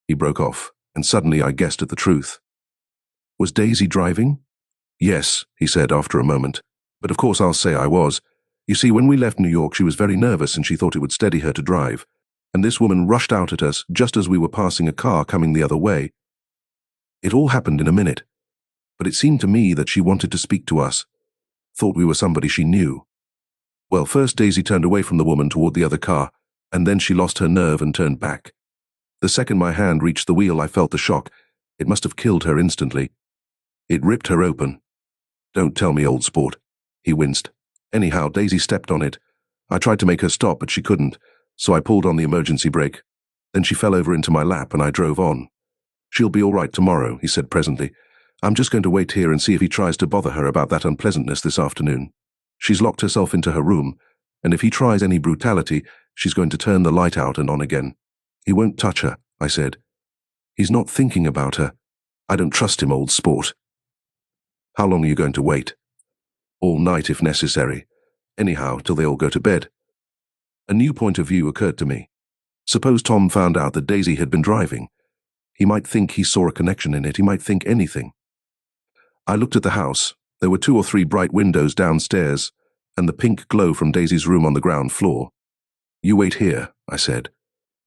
He broke off, and suddenly I guessed at the truth. Was Daisy driving? Yes, he said after a moment. But of course I'll say I was. You see, when we left New York, she was very nervous and she thought it would steady her to drive. And this woman rushed out at us just as we were passing a car coming the other way. It all happened in a minute. But it seemed to me that she wanted to speak to us. Thought we were somebody she knew. Well, first Daisy turned away from the woman toward the other car, and then she lost her nerve and turned back. The second my hand reached the wheel, I felt the shock. It must have killed her instantly. It ripped her open. Don't tell me, old sport. He winced. Anyhow, Daisy stepped on it. I tried to make her stop, but she couldn't, so I pulled on the emergency brake. Then she fell over into my lap and I drove on. She'll be all right tomorrow, he said presently. I'm just going to wait here and see if he tries to bother her about that unpleasantness this afternoon. She's locked herself into her room, and if he tries any brutality, she's going to turn the light out and on again. He won't touch her, I said. He's not thinking about her. I don't trust him, old sport. How long are you going to wait? All night if necessary. Anyhow, till they all go to bed. A new point of view occurred to me. Suppose Tom found out that Daisy had been driving. He might think he saw a connection in it. He might think anything. I looked at the house. There were 2 or 3 bright windows downstairs, and the pink glow from Daisy's room on the ground floor. You wait here, I said.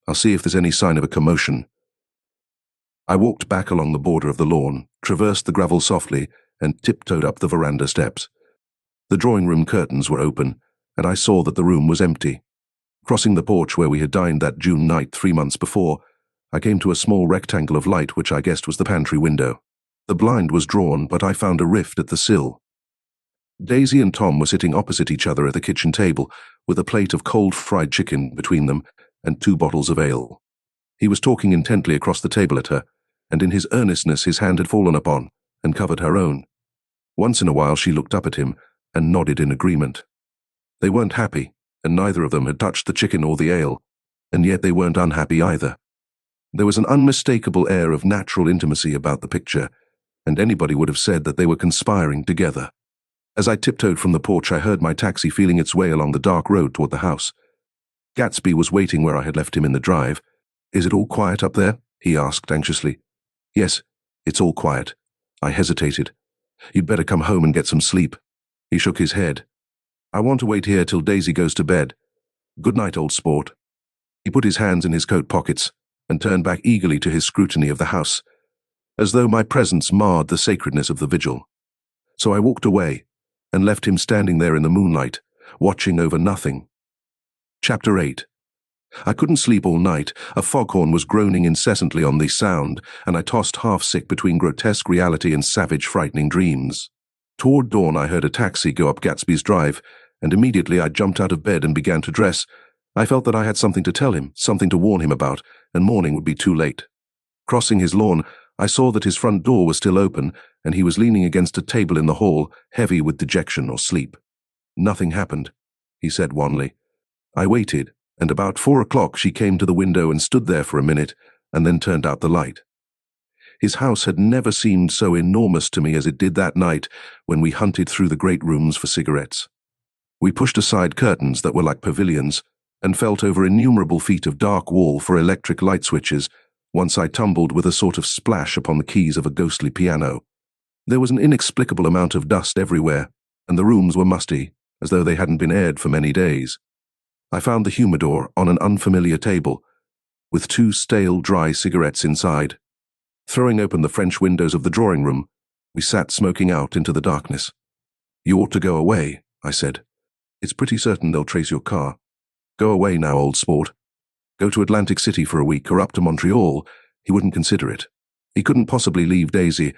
I'll see if there's any sign of a commotion. I walked back along the border of the lawn, traversed the gravel softly, and tiptoed up the veranda steps. The drawing-room curtains were open, and I saw that the room was empty. Crossing the porch where we had dined that June night 3 months before, I came to a small rectangle of light which I guessed was the pantry window. The blind was drawn, but I found a rift at the sill. Daisy and Tom were sitting opposite each other at the kitchen table, with a plate of cold fried chicken between them and 2 bottles of ale. He was talking intently across the table at her, and in his earnestness his hand had fallen upon and covered her own. Once in a while she looked up at him and nodded in agreement. They weren't happy, and neither of them had touched the chicken or the ale, and yet they weren't unhappy either. There was an unmistakable air of natural intimacy about the picture, and anybody would have said that they were conspiring together. As I tiptoed from the porch, I heard my taxi feeling its way along the dark road toward the house. Gatsby was waiting where I had left him in the drive. Is it all quiet up there? He asked anxiously. Yes, it's all quiet. I hesitated. You'd better come home and get some sleep. He shook his head. I want to wait here till Daisy goes to bed. Good night, old sport. He put his hands in his coat pockets and turned back eagerly to his scrutiny of the house, as though my presence marred the sacredness of the vigil. So I walked away and left him standing there in the moonlight, watching over nothing. Chapter 8. I couldn't sleep all night. A foghorn was groaning incessantly on the sound, and I tossed half-sick between grotesque reality and savage, frightening dreams. Toward dawn I heard a taxi go up Gatsby's drive, and immediately I jumped out of bed and began to dress. I felt that I had something to tell him, something to warn him about, and morning would be too late. Crossing his lawn, I saw that his front door was still open, and he was leaning against a table in the hall, heavy with dejection or sleep. Nothing happened, he said wanly. I waited, and about 4 o'clock she came to the window and stood there for a minute, and then turned out the light. His house had never seemed so enormous to me as it did that night when we hunted through the great rooms for cigarettes. We pushed aside curtains that were like pavilions, and felt over innumerable feet of dark wall for electric light switches. Once I tumbled with a sort of splash upon the keys of a ghostly piano. There was an inexplicable amount of dust everywhere, and the rooms were musty, as though they hadn't been aired for many days. I found the humidor on an unfamiliar table, with 2 stale, dry cigarettes inside. Throwing open the French windows of the drawing room, we sat smoking out into the darkness. You ought to go away, I said. It's pretty certain they'll trace your car. Go away now, old sport. Go to Atlantic City for a week or up to Montreal. He wouldn't consider it. He couldn't possibly leave Daisy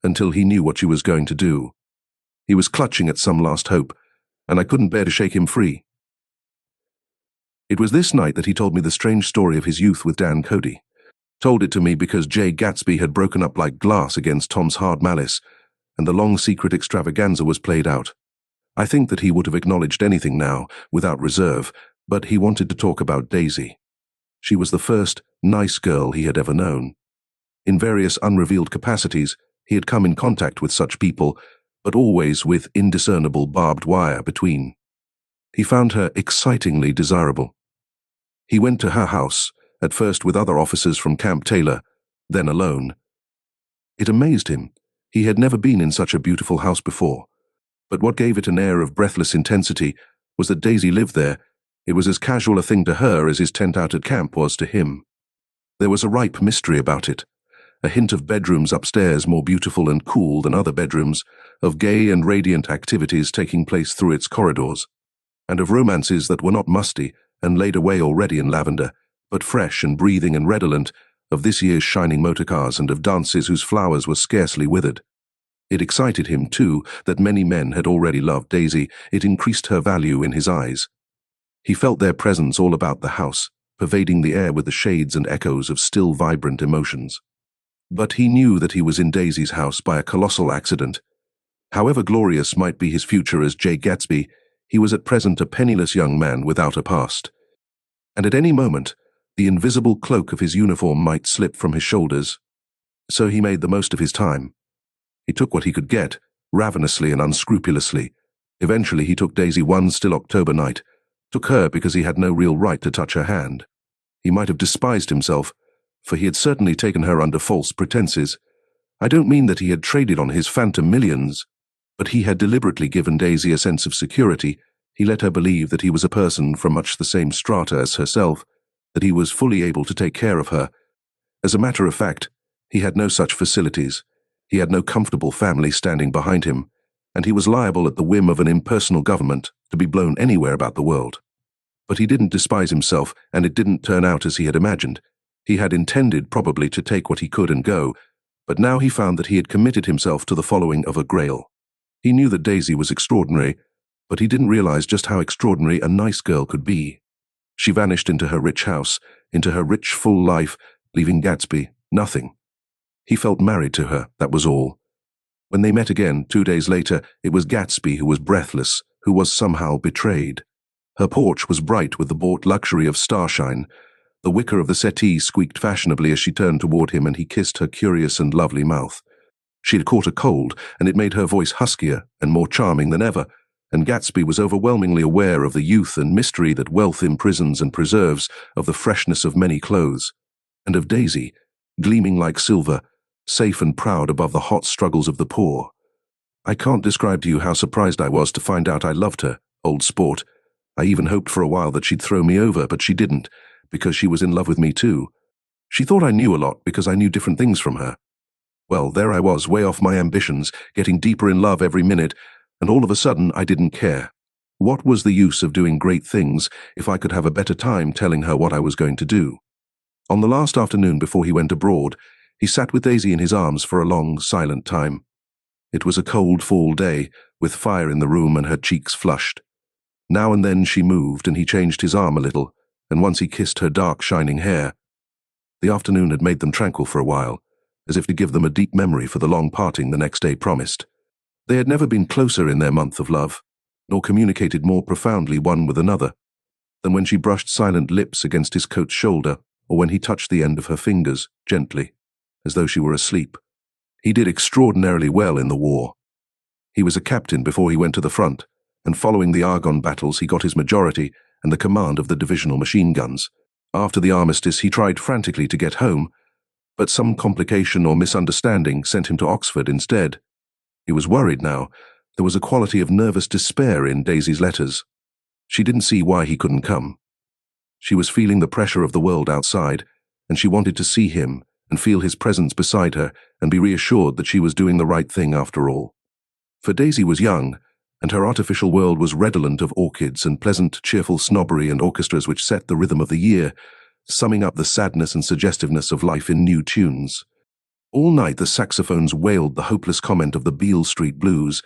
until he knew what she was going to do. He was clutching at some last hope, and I couldn't bear to shake him free. It was this night that he told me the strange story of his youth with Dan Cody. Told it to me because Jay Gatsby had broken up like glass against Tom's hard malice, and the long secret extravaganza was played out. I think that he would have acknowledged anything now, without reserve, but he wanted to talk about Daisy. She was the first nice girl he had ever known. In various unrevealed capacities, he had come in contact with such people, but always with indiscernible barbed wire between. He found her excitingly desirable. He went to her house, at first with other officers from Camp Taylor, then alone. It amazed him. He had never been in such a beautiful house before. But what gave it an air of breathless intensity was that Daisy lived there. It was as casual a thing to her as his tent out at camp was to him. There was a ripe mystery about it, a hint of bedrooms upstairs more beautiful and cool than other bedrooms, of gay and radiant activities taking place through its corridors, and of romances that were not musty and laid away already in lavender, but fresh and breathing and redolent of this year's shining motorcars and of dances whose flowers were scarcely withered. It excited him, too, that many men had already loved Daisy. It increased her value in his eyes. He felt their presence all about the house, pervading the air with the shades and echoes of still vibrant emotions. But he knew that he was in Daisy's house by a colossal accident. However glorious might be his future as Jay Gatsby, he was at present a penniless young man without a past. And at any moment, the invisible cloak of his uniform might slip from his shoulders. So he made the most of his time. He took what he could get, ravenously and unscrupulously. Eventually he took Daisy one still October night, took her because he had no real right to touch her hand. He might have despised himself, for he had certainly taken her under false pretenses. I don't mean that he had traded on his phantom millions, but he had deliberately given Daisy a sense of security. He let her believe that he was a person from much the same strata as herself, that he was fully able to take care of her. As a matter of fact, he had no such facilities. He had no comfortable family standing behind him, and he was liable at the whim of an impersonal government to be blown anywhere about the world. But he didn't despise himself, and it didn't turn out as he had imagined. He had intended probably to take what he could and go, but now he found that he had committed himself to the following of a grail. He knew that Daisy was extraordinary, but he didn't realize just how extraordinary a nice girl could be. She vanished into her rich house, into her rich, full life, leaving Gatsby nothing. He felt married to her, that was all. When they met again, 2 days later, it was Gatsby who was breathless, who was somehow betrayed. Her porch was bright with the bought luxury of starshine. The wicker of the settee squeaked fashionably as she turned toward him, and he kissed her curious and lovely mouth. She had caught a cold, and it made her voice huskier and more charming than ever, and Gatsby was overwhelmingly aware of the youth and mystery that wealth imprisons and preserves, of the freshness of many clothes, and of Daisy, gleaming like silver, safe and proud above the hot struggles of the poor. I can't describe to you how surprised I was to find out I loved her, old sport. I even hoped for a while that she'd throw me over, but she didn't, because she was in love with me too. She thought I knew a lot because I knew different things from her. Well, there I was, way off my ambitions, getting deeper in love every minute, and all of a sudden I didn't care. What was the use of doing great things if I could have a better time telling her what I was going to do? On the last afternoon before he went abroad, he sat with Daisy in his arms for a long, silent time. It was a cold fall day, with fire in the room and her cheeks flushed. Now and then she moved, and he changed his arm a little, and once he kissed her dark, shining hair. The afternoon had made them tranquil for a while, as if to give them a deep memory for the long parting the next day promised. They had never been closer in their month of love, nor communicated more profoundly one with another, than when she brushed silent lips against his coat's shoulder, or when he touched the end of her fingers, gently, as though she were asleep. He did extraordinarily well in the war. He was a captain before he went to the front, and following the Argonne battles he got his majority and the command of the divisional machine guns. After the armistice he tried frantically to get home, but some complication or misunderstanding sent him to Oxford instead. He was worried now. There was a quality of nervous despair in Daisy's letters. She didn't see why he couldn't come. She was feeling the pressure of the world outside, and she wanted to see him and feel his presence beside her and be reassured that she was doing the right thing after all. For Daisy was young, and her artificial world was redolent of orchids and pleasant, cheerful snobbery and orchestras which set the rhythm of the year, summing up the sadness and suggestiveness of life in new tunes. All night the saxophones wailed the hopeless comment of the Beale Street Blues,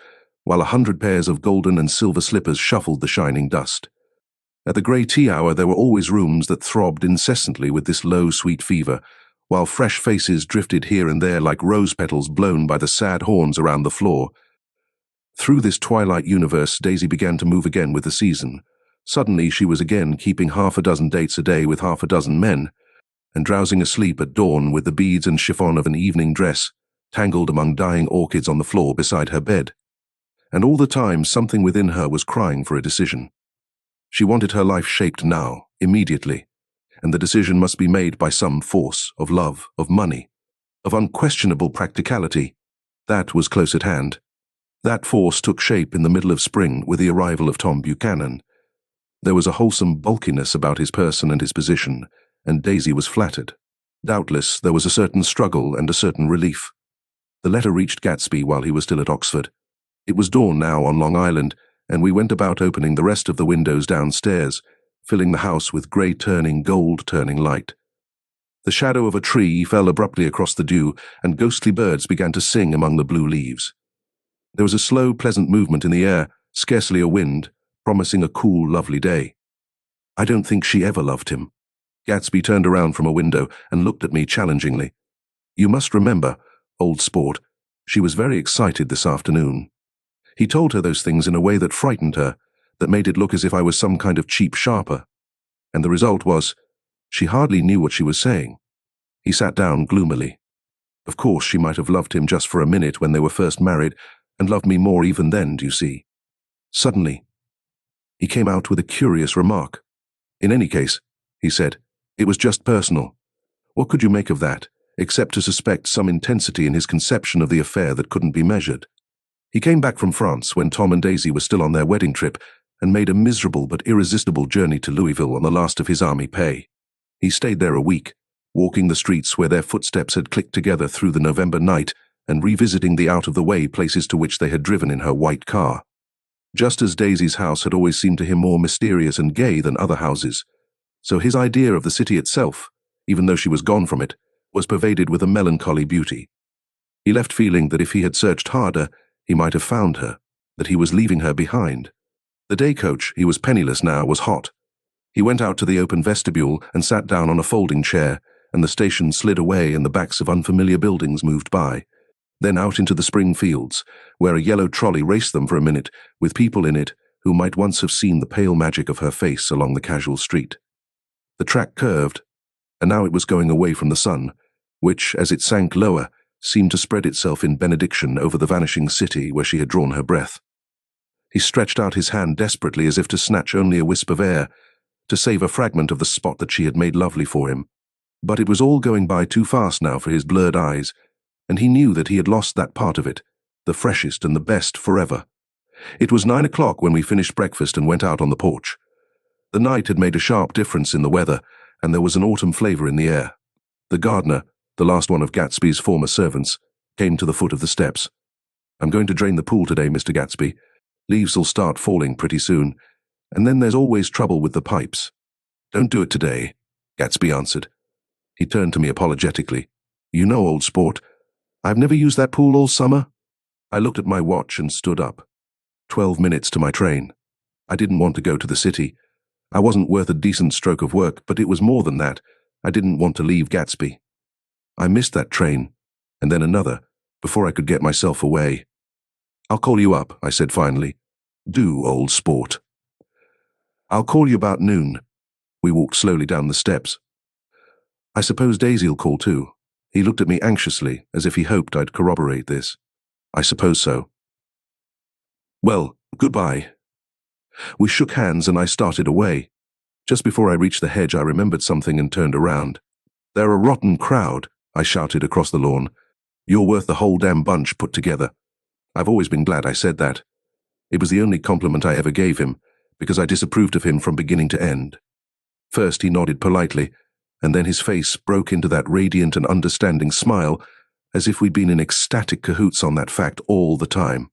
while 100 pairs of golden and silver slippers shuffled the shining dust. At the grey tea hour there were always rooms that throbbed incessantly with this low, sweet fever, while fresh faces drifted here and there like rose petals blown by the sad horns around the floor. Through this twilight universe, Daisy began to move again with the season. Suddenly she was again keeping half a dozen dates a day with half a dozen men, and drowsing asleep at dawn with the beads and chiffon of an evening dress tangled among dying orchids on the floor beside her bed. And all the time something within her was crying for a decision. She wanted her life shaped now, immediately, and the decision must be made by some force of love, of money, of unquestionable practicality. That was close at hand. That force took shape in the middle of spring with the arrival of Tom Buchanan. There was a wholesome bulkiness about his person and his position, and Daisy was flattered. Doubtless there was a certain struggle and a certain relief. The letter reached Gatsby while he was still at Oxford. It was dawn now on Long Island, and we went about opening the rest of the windows downstairs, filling the house with grey-turning, gold-turning light. The shadow of a tree fell abruptly across the dew, and ghostly birds began to sing among the blue leaves. There was a slow, pleasant movement in the air, scarcely a wind, promising a cool, lovely day. I don't think she ever loved him. Gatsby turned around from a window and looked at me challengingly. You must remember, old sport, she was very excited this afternoon. He told her those things in a way that frightened her, that made it look as if I was some kind of cheap sharper. And the result was, she hardly knew what she was saying. He sat down gloomily. Of course, she might have loved him just for a minute when they were first married, and loved me more even then, do you see? Suddenly, he came out with a curious remark. In any case, he said, it was just personal. What could you make of that, except to suspect some intensity in his conception of the affair that couldn't be measured? He came back from France when Tom and Daisy were still on their wedding trip and made a miserable but irresistible journey to Louisville on the last of his army pay. He stayed there a week, walking the streets where their footsteps had clicked together through the November night and revisiting the out-of-the-way places to which they had driven in her white car. Just as Daisy's house had always seemed to him more mysterious and gay than other houses, so his idea of the city itself, even though she was gone from it, was pervaded with a melancholy beauty. He left feeling that if he had searched harder, he might have found her, that he was leaving her behind. The day coach, he was penniless now, was hot. He went out to the open vestibule and sat down on a folding chair, and the station slid away and the backs of unfamiliar buildings moved by. Then out into the spring fields, where a yellow trolley raced them for a minute, with people in it who might once have seen the pale magic of her face along the casual street. The track curved, and now it was going away from the sun, which, as it sank lower, seemed to spread itself in benediction over the vanishing city where she had drawn her breath. He stretched out his hand desperately as if to snatch only a wisp of air, to save a fragment of the spot that she had made lovely for him. But it was all going by too fast now for his blurred eyes, and he knew that he had lost that part of it, the freshest and the best forever. It was 9 o'clock when we finished breakfast and went out on the porch. The night had made a sharp difference in the weather, and there was an autumn flavour in the air. The gardener, the last one of Gatsby's former servants, came to the foot of the steps. I'm going to drain the pool today, Mr. Gatsby. Leaves'll start falling pretty soon, and then there's always trouble with the pipes. Don't do it today, Gatsby answered. He turned to me apologetically. You know, old sport, I've never used that pool all summer. I looked at my watch and stood up. 12 minutes to my train. I didn't want to go to the city. I wasn't worth a decent stroke of work, but it was more than that. I didn't want to leave Gatsby. I missed that train, and then another, before I could get myself away. I'll call you up, I said finally. Do, old sport. I'll call you about noon. We walked slowly down the steps. I suppose Daisy'll call too. He looked at me anxiously, as if he hoped I'd corroborate this. I suppose so. Well, goodbye. We shook hands and I started away. Just before I reached the hedge, I remembered something and turned around. They're a rotten crowd, I shouted across the lawn. You're worth the whole damn bunch put together. I've always been glad I said that. It was the only compliment I ever gave him, because I disapproved of him from beginning to end. First he nodded politely, and then his face broke into that radiant and understanding smile, as if we'd been in ecstatic cahoots on that fact all the time.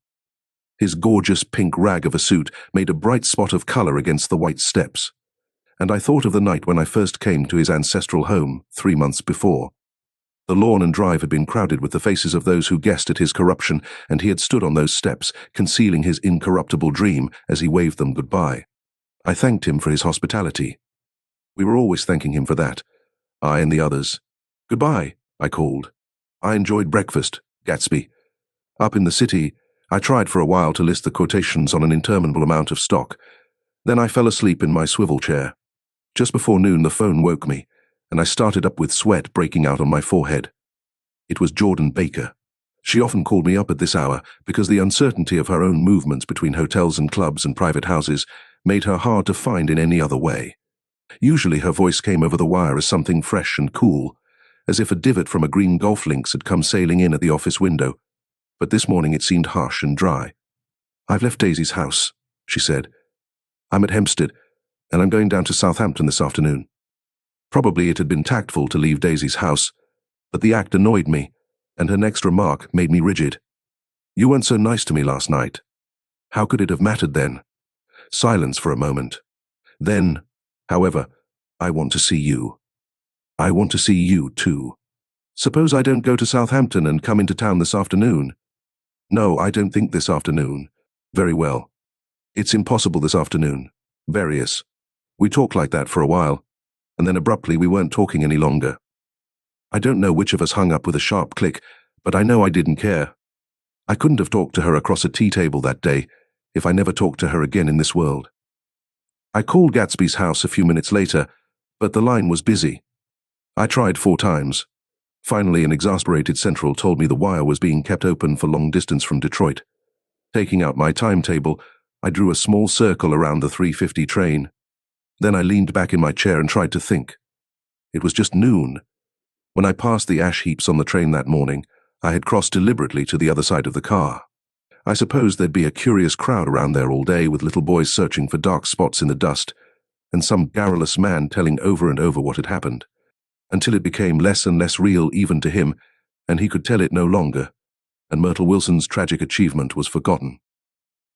His gorgeous pink rag of a suit made a bright spot of colour against the white steps, and I thought of the night when I first came to his ancestral home 3 months before. The lawn and drive had been crowded with the faces of those who guessed at his corruption, and he had stood on those steps, concealing his incorruptible dream as he waved them goodbye. I thanked him for his hospitality. We were always thanking him for that, I and the others. Goodbye, I called. I enjoyed breakfast, Gatsby. Up in the city, I tried for a while to list the quotations on an interminable amount of stock. Then I fell asleep in my swivel chair. Just before noon, the phone woke me, and I started up with sweat breaking out on my forehead. It was Jordan Baker. She often called me up at this hour because the uncertainty of her own movements between hotels and clubs and private houses made her hard to find in any other way. Usually her voice came over the wire as something fresh and cool, as if a divot from a green golf links had come sailing in at the office window, but this morning it seemed harsh and dry. "I've left Daisy's house," she said. "I'm at Hempstead, and I'm going down to Southampton this afternoon." Probably it had been tactful to leave Daisy's house, but the act annoyed me, and her next remark made me rigid. "You weren't so nice to me last night." How could it have mattered then? Silence for a moment. Then, however, "I want to see you. I want to see you too. Suppose I don't go to Southampton and come into town this afternoon?" "No, I don't think this afternoon." "Very well. It's impossible this afternoon." Various. We talked like that for a while, and then abruptly we weren't talking any longer. I don't know which of us hung up with a sharp click, but I know I didn't care. I couldn't have talked to her across a tea table that day if I never talked to her again in this world. I called Gatsby's house a few minutes later, but the line was busy. I tried 4 times. Finally, an exasperated central told me the wire was being kept open for long distance from Detroit. Taking out my timetable, I drew a small circle around the 3:50 train. Then I leaned back in my chair and tried to think. It was just noon. When I passed the ash heaps on the train that morning, I had crossed deliberately to the other side of the car. I supposed there'd be a curious crowd around there all day with little boys searching for dark spots in the dust, and some garrulous man telling over and over what had happened, until it became less and less real even to him, and he could tell it no longer, and Myrtle Wilson's tragic achievement was forgotten.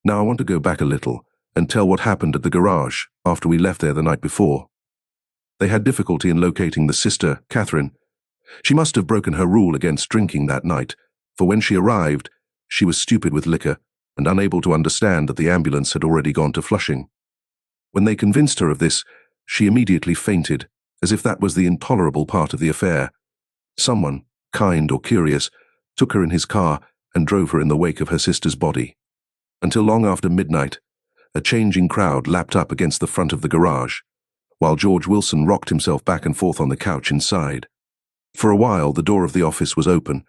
Now I want to go back a little and tell what happened at the garage after we left there the night before. They had difficulty in locating the sister, Catherine. She must have broken her rule against drinking that night, for when she arrived, she was stupid with liquor and unable to understand that the ambulance had already gone to Flushing. When they convinced her of this, she immediately fainted, as if that was the intolerable part of the affair. Someone, kind or curious, took her in his car and drove her in the wake of her sister's body. Until long after midnight, a changing crowd lapped up against the front of the garage, while George Wilson rocked himself back and forth on the couch inside. For a while, the door of the office was open,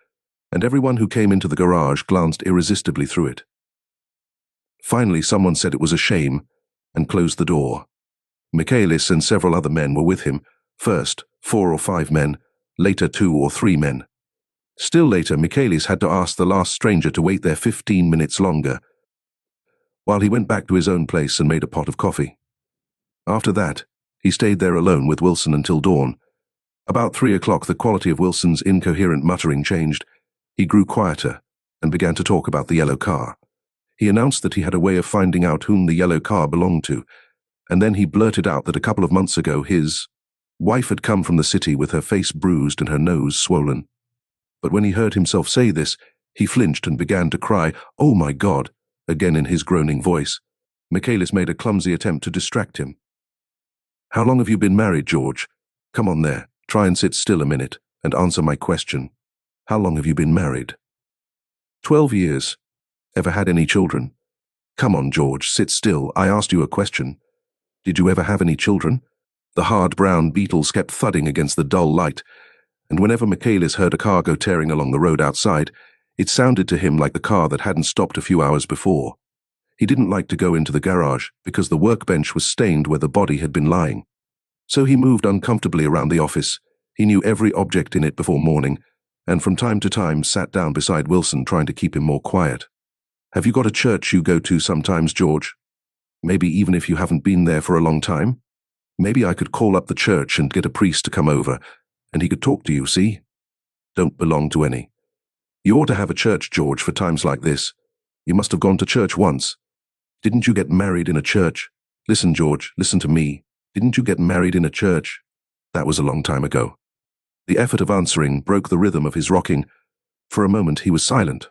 and everyone who came into the garage glanced irresistibly through it. Finally, someone said it was a shame and closed the door. Michaelis and several other men were with him, first 4 or 5 men, later 2 or 3 men. Still later, Michaelis had to ask the last stranger to wait there 15 minutes longer, while he went back to his own place and made a pot of coffee. After that, he stayed there alone with Wilson until dawn. About 3 o'clock, the quality of Wilson's incoherent muttering changed. He grew quieter and began to talk about the yellow car. He announced that he had a way of finding out whom the yellow car belonged to, and then he blurted out that a couple of months ago his wife had come from the city with her face bruised and her nose swollen. But when he heard himself say this, he flinched and began to cry, "Oh my God," again in his groaning voice. Michaelis made a clumsy attempt to distract him. "How long have you been married, George? Come on there, try and sit still a minute and answer my question. How long have you been married?" 12 years. Ever had any children? Come on, George, sit still. I asked you a question. Did you ever have any children? The hard brown beetles kept thudding against the dull light, and whenever Michaelis heard a car go tearing along the road outside, it sounded to him like the car that hadn't stopped a few hours before. He didn't like to go into the garage because the workbench was stained where the body had been lying. So he moved uncomfortably around the office. He knew every object in it before morning, and from time to time sat down beside Wilson trying to keep him more quiet. Have you got a church you go to sometimes, George? Maybe even if you haven't been there for a long time? Maybe I could call up the church and get a priest to come over, and he could talk to you, see? Don't belong to any. You ought to have a church, George, for times like this. You must have gone to church once. Didn't you get married in a church? Listen, George, listen to me. Didn't you get married in a church? That was a long time ago. The effort of answering broke the rhythm of his rocking. For a moment he was silent.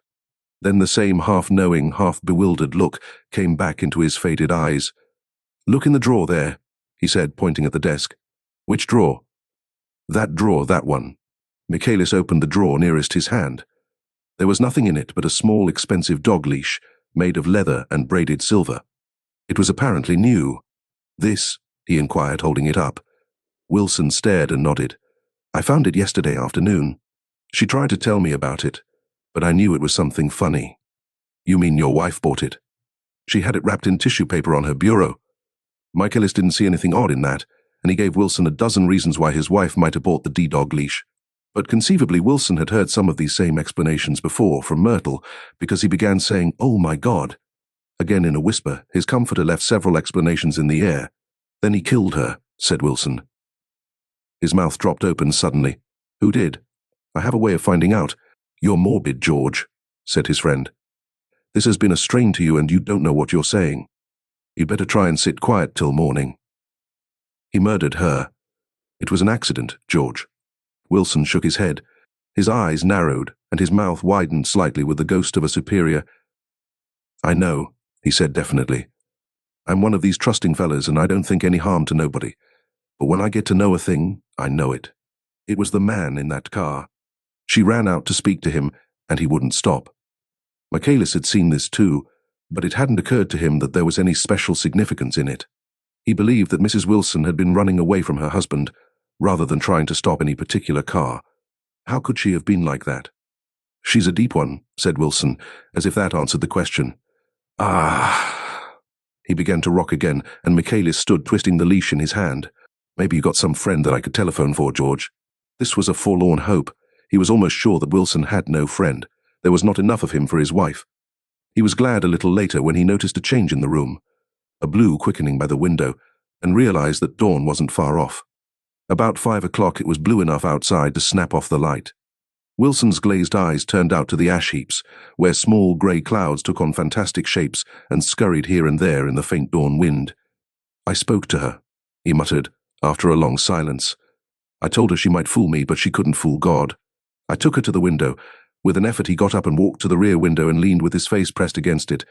Then the same half-knowing, half-bewildered look came back into his faded eyes. "Look in the drawer there," he said, pointing at the desk. "Which drawer?" "That drawer, that one." Michaelis opened the drawer nearest his hand. There was nothing in it but a small, expensive dog leash, made of leather and braided silver. It was apparently new. "This?" he inquired, holding it up. Wilson stared and nodded. "I found it yesterday afternoon. She tried to tell me about it, but I knew it was something funny." "You mean your wife bought it?" "She had it wrapped in tissue paper on her bureau." Michaelis didn't see anything odd in that, and he gave Wilson a dozen reasons why his wife might have bought the D-dog leash. But conceivably Wilson had heard some of these same explanations before from Myrtle, because he began saying, "Oh my God." Again in a whisper, his comforter left several explanations in the air. "Then he killed her," said Wilson. His mouth dropped open suddenly. "Who did?" "I have a way of finding out." "You're morbid, George," said his friend. "This has been a strain to you and you don't know what you're saying. You'd better try and sit quiet till morning." "He murdered her. It was an accident, George." Wilson shook his head. His eyes narrowed and his mouth widened slightly with the ghost of a superior. "I know," he said definitely. "I'm one of these trusting fellas and I don't think any harm to nobody. But when I get to know a thing, I know it. It was the man in that car. She ran out to speak to him, and he wouldn't stop." Michaelis had seen this too, but it hadn't occurred to him that there was any special significance in it. He believed that Mrs. Wilson had been running away from her husband, rather than trying to stop any particular car. How could she have been like that? "She's a deep one," said Wilson, as if that answered the question. "Ah." He began to rock again, and Michaelis stood twisting the leash in his hand. "Maybe you got some friend that I could telephone for, George." This was a forlorn hope. He was almost sure that Wilson had no friend. There was not enough of him for his wife. He was glad a little later when he noticed a change in the room, a blue quickening by the window, and realized that dawn wasn't far off. About 5 o'clock it was blue enough outside to snap off the light. Wilson's glazed eyes turned out to the ash heaps, where small grey clouds took on fantastic shapes and scurried here and there in the faint dawn wind. "I spoke to her," he muttered, after a long silence. "I told her she might fool me, but she couldn't fool God. I took her to the window. With an effort he got up and walked to the rear window and leaned with his face pressed against it.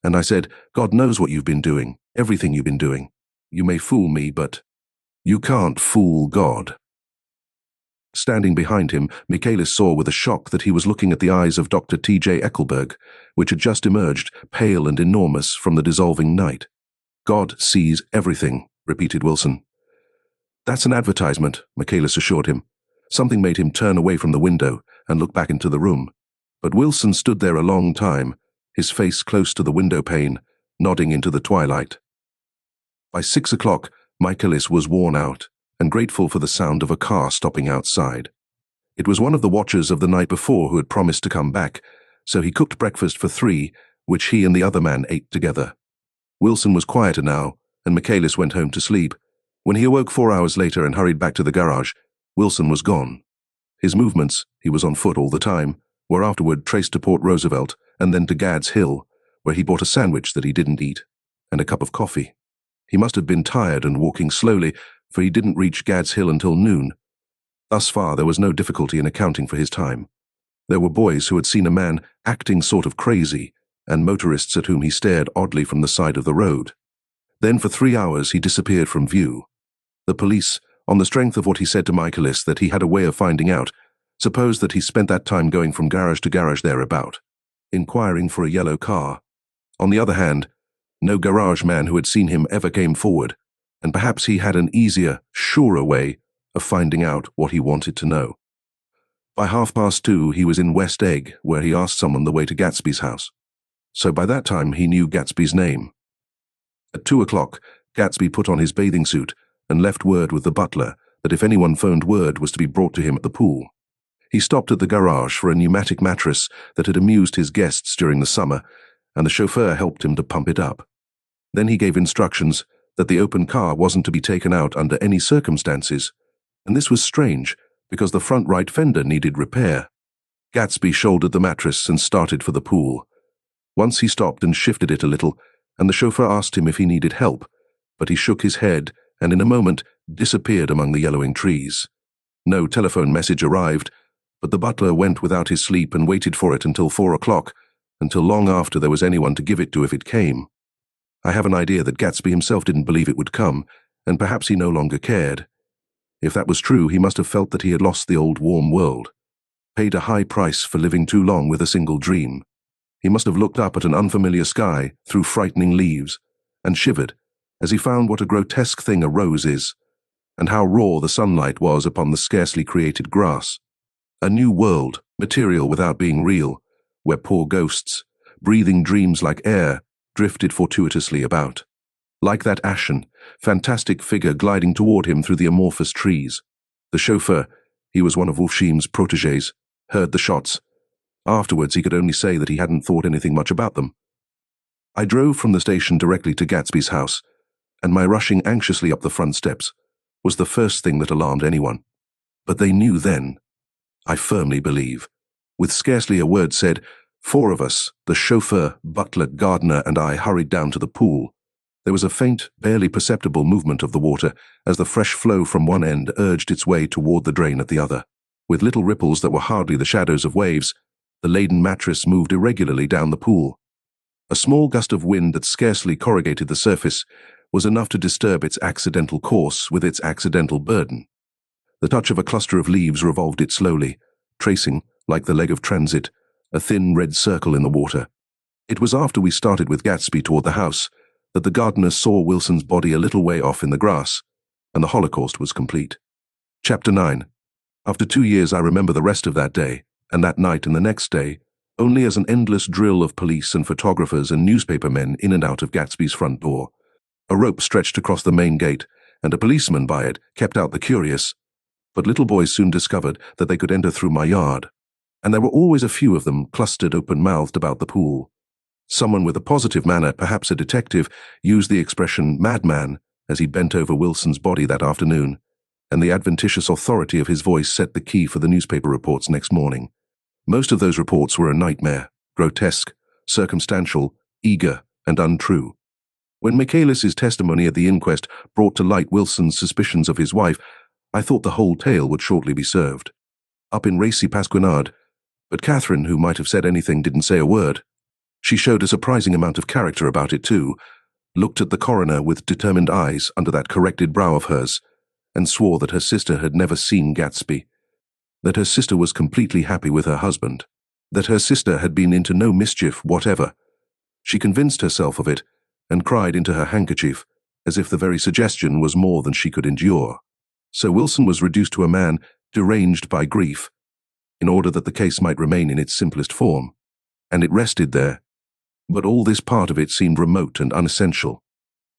And I said, 'God knows what you've been doing, everything you've been doing. You may fool me, but you can't fool God.'" Standing behind him, Michaelis saw with a shock that he was looking at the eyes of Dr. T.J. Eckelberg, which had just emerged, pale and enormous, from the dissolving night. "God sees everything," repeated Wilson. "That's an advertisement," Michaelis assured him. Something made him turn away from the window and look back into the room. But Wilson stood there a long time, his face close to the window pane, nodding into the twilight. By 6 o'clock, Michaelis was worn out and grateful for the sound of a car stopping outside. It was one of the watchers of the night before who had promised to come back, so he cooked breakfast for 3, which he and the other man ate together. Wilson was quieter now, and Michaelis went home to sleep. When he awoke 4 hours later and hurried back to the garage, Wilson was gone. His movements, he was on foot all the time, were afterward traced to Port Roosevelt and then to Gad's Hill, where he bought a sandwich that he didn't eat, and a cup of coffee. He must have been tired and walking slowly, for he didn't reach Gad's Hill until noon. Thus far there was no difficulty in accounting for his time. There were boys who had seen a man acting sort of crazy, and motorists at whom he stared oddly from the side of the road. Then for 3 hours he disappeared from view. The police, on the strength of what he said to Michaelis that he had a way of finding out, supposed that he spent that time going from garage to garage thereabout, inquiring for a yellow car. On the other hand, no garage man who had seen him ever came forward, and perhaps he had an easier, surer way of finding out what he wanted to know. By 2:30 he was in West Egg, where he asked someone the way to Gatsby's house. So by that time he knew Gatsby's name. At 2 o'clock, Gatsby put on his bathing suit and left word with the butler that if anyone phoned word was to be brought to him at the pool. He stopped at the garage for a pneumatic mattress that had amused his guests during the summer, and the chauffeur helped him to pump it up. Then he gave instructions that the open car wasn't to be taken out under any circumstances, and this was strange because the front right fender needed repair. Gatsby shouldered the mattress and started for the pool. Once he stopped and shifted it a little, and the chauffeur asked him if he needed help, but he shook his head and in a moment disappeared among the yellowing trees. No telephone message arrived, but the butler went without his sleep and waited for it until 4 o'clock, until long after there was anyone to give it to if it came. I have an idea that Gatsby himself didn't believe it would come, and perhaps he no longer cared. If that was true, he must have felt that he had lost the old warm world, paid a high price for living too long with a single dream. He must have looked up at an unfamiliar sky through frightening leaves, and shivered as he found what a grotesque thing a rose is, and how raw the sunlight was upon the scarcely created grass. A new world, material without being real, where poor ghosts, breathing dreams like air, drifted fortuitously about. Like that ashen, fantastic figure gliding toward him through the amorphous trees. The chauffeur, he was one of Wolfsheim's protégés, heard the shots. Afterwards he could only say that he hadn't thought anything much about them. I drove from the station directly to Gatsby's house, and my rushing anxiously up the front steps was the first thing that alarmed anyone. But they knew then, I firmly believe. With scarcely a word said, 4 of us, the chauffeur, butler, gardener, and I, hurried down to the pool. There was a faint, barely perceptible movement of the water as the fresh flow from one end urged its way toward the drain at the other. With little ripples that were hardly the shadows of waves, the laden mattress moved irregularly down the pool. A small gust of wind that scarcely corrugated the surface was enough to disturb its accidental course with its accidental burden. The touch of a cluster of leaves revolved it slowly, tracing, like the leg of transit, a thin red circle in the water. It was after we started with Gatsby toward the house that the gardener saw Wilson's body a little way off in the grass, and the Holocaust was complete. Chapter 9. After 2 years I remember the rest of that day, and that night and the next day, only as an endless drill of police and photographers and newspaper men in and out of Gatsby's front door. A rope stretched across the main gate, and a policeman by it kept out the curious. But little boys soon discovered that they could enter through my yard, and there were always a few of them clustered open-mouthed about the pool. Someone with a positive manner, perhaps a detective, used the expression madman as he bent over Wilson's body that afternoon, and the adventitious authority of his voice set the key for the newspaper reports next morning. Most of those reports were a nightmare, grotesque, circumstantial, eager, and untrue. When Michaelis's testimony at the inquest brought to light Wilson's suspicions of his wife, I thought the whole tale would shortly be served. Up in racy Pasquinade, but Catherine, who might have said anything, didn't say a word. She showed a surprising amount of character about it too, looked at the coroner with determined eyes under that corrected brow of hers, and swore that her sister had never seen Gatsby, that her sister was completely happy with her husband, that her sister had been into no mischief whatever. She convinced herself of it, and cried into her handkerchief, as if the very suggestion was more than she could endure. So Wilson was reduced to a man deranged by grief, in order that the case might remain in its simplest form, and it rested there. But all this part of it seemed remote and unessential.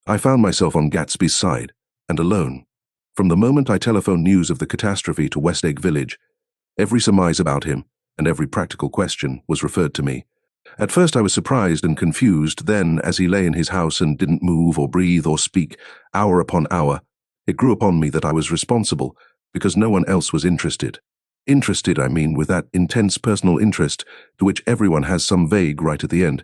I found myself on Gatsby's side, and alone. From the moment I telephoned news of the catastrophe to West Egg Village, every surmise about him, and every practical question, was referred to me. At first I was surprised and confused, then, as he lay in his house and didn't move or breathe or speak, hour upon hour, it grew upon me that I was responsible, because no one else was interested. Interested, I mean, with that intense personal interest to which everyone has some vague right at the end.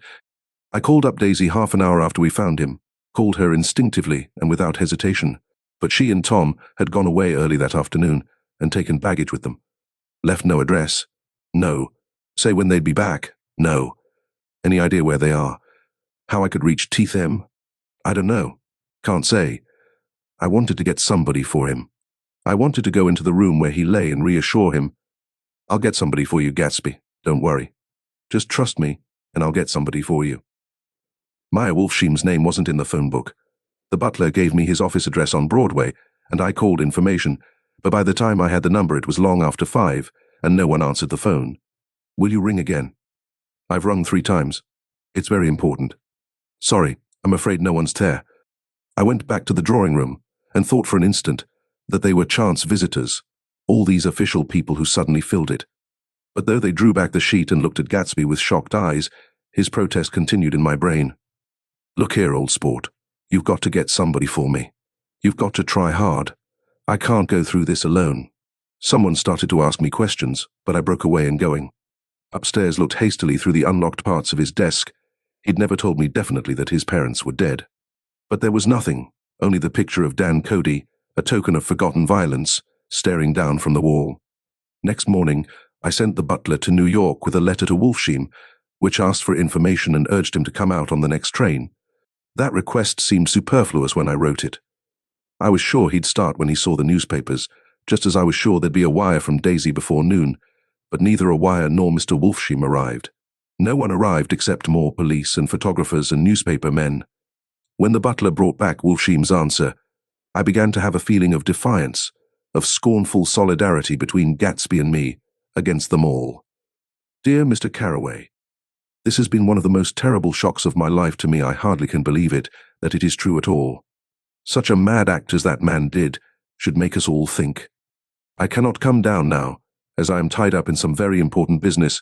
I called up Daisy half an hour after we found him, called her instinctively and without hesitation, but she and Tom had gone away early that afternoon and taken baggage with them. Left no address? No. Say when they'd be back? No. Any idea where they are? How I could reach Teeth M? I don't know. Can't say. I wanted to get somebody for him. I wanted to go into the room where he lay and reassure him. I'll get somebody for you, Gatsby. Don't worry. Just trust me, and I'll get somebody for you. Meyer Wolfsheim's name wasn't in the phone book. The butler gave me his office address on Broadway, and I called information, but by the time I had the number it was long after 5, and no one answered the phone. Will you ring again? I've rung 3 times. It's very important. Sorry, I'm afraid no one's there. I went back to the drawing room and thought for an instant that they were chance visitors, all these official people who suddenly filled it. But though they drew back the sheet and looked at Gatsby with shocked eyes, his protest continued in my brain. Look here, old sport. You've got to get somebody for me. You've got to try hard. I can't go through this alone. Someone started to ask me questions, but I broke away and going. Upstairs looked hastily through the unlocked parts of his desk. He'd never told me definitely that his parents were dead. But there was nothing, only the picture of Dan Cody, a token of forgotten violence, staring down from the wall. Next morning, I sent the butler to New York with a letter to Wolfsheim, which asked for information and urged him to come out on the next train. That request seemed superfluous when I wrote it. I was sure he'd start when he saw the newspapers, just as I was sure there'd be a wire from Daisy before noon, but neither a wire nor Mr. Wolfsheim arrived. No one arrived except more police and photographers and newspaper men. When the butler brought back Wolfsheim's answer, I began to have a feeling of defiance, of scornful solidarity between Gatsby and me, against them all. Dear Mr. Carraway, this has been one of the most terrible shocks of my life to me. I hardly can believe it, that it is true at all. Such a mad act as that man did should make us all think. I cannot come down now, as I am tied up in some very important business,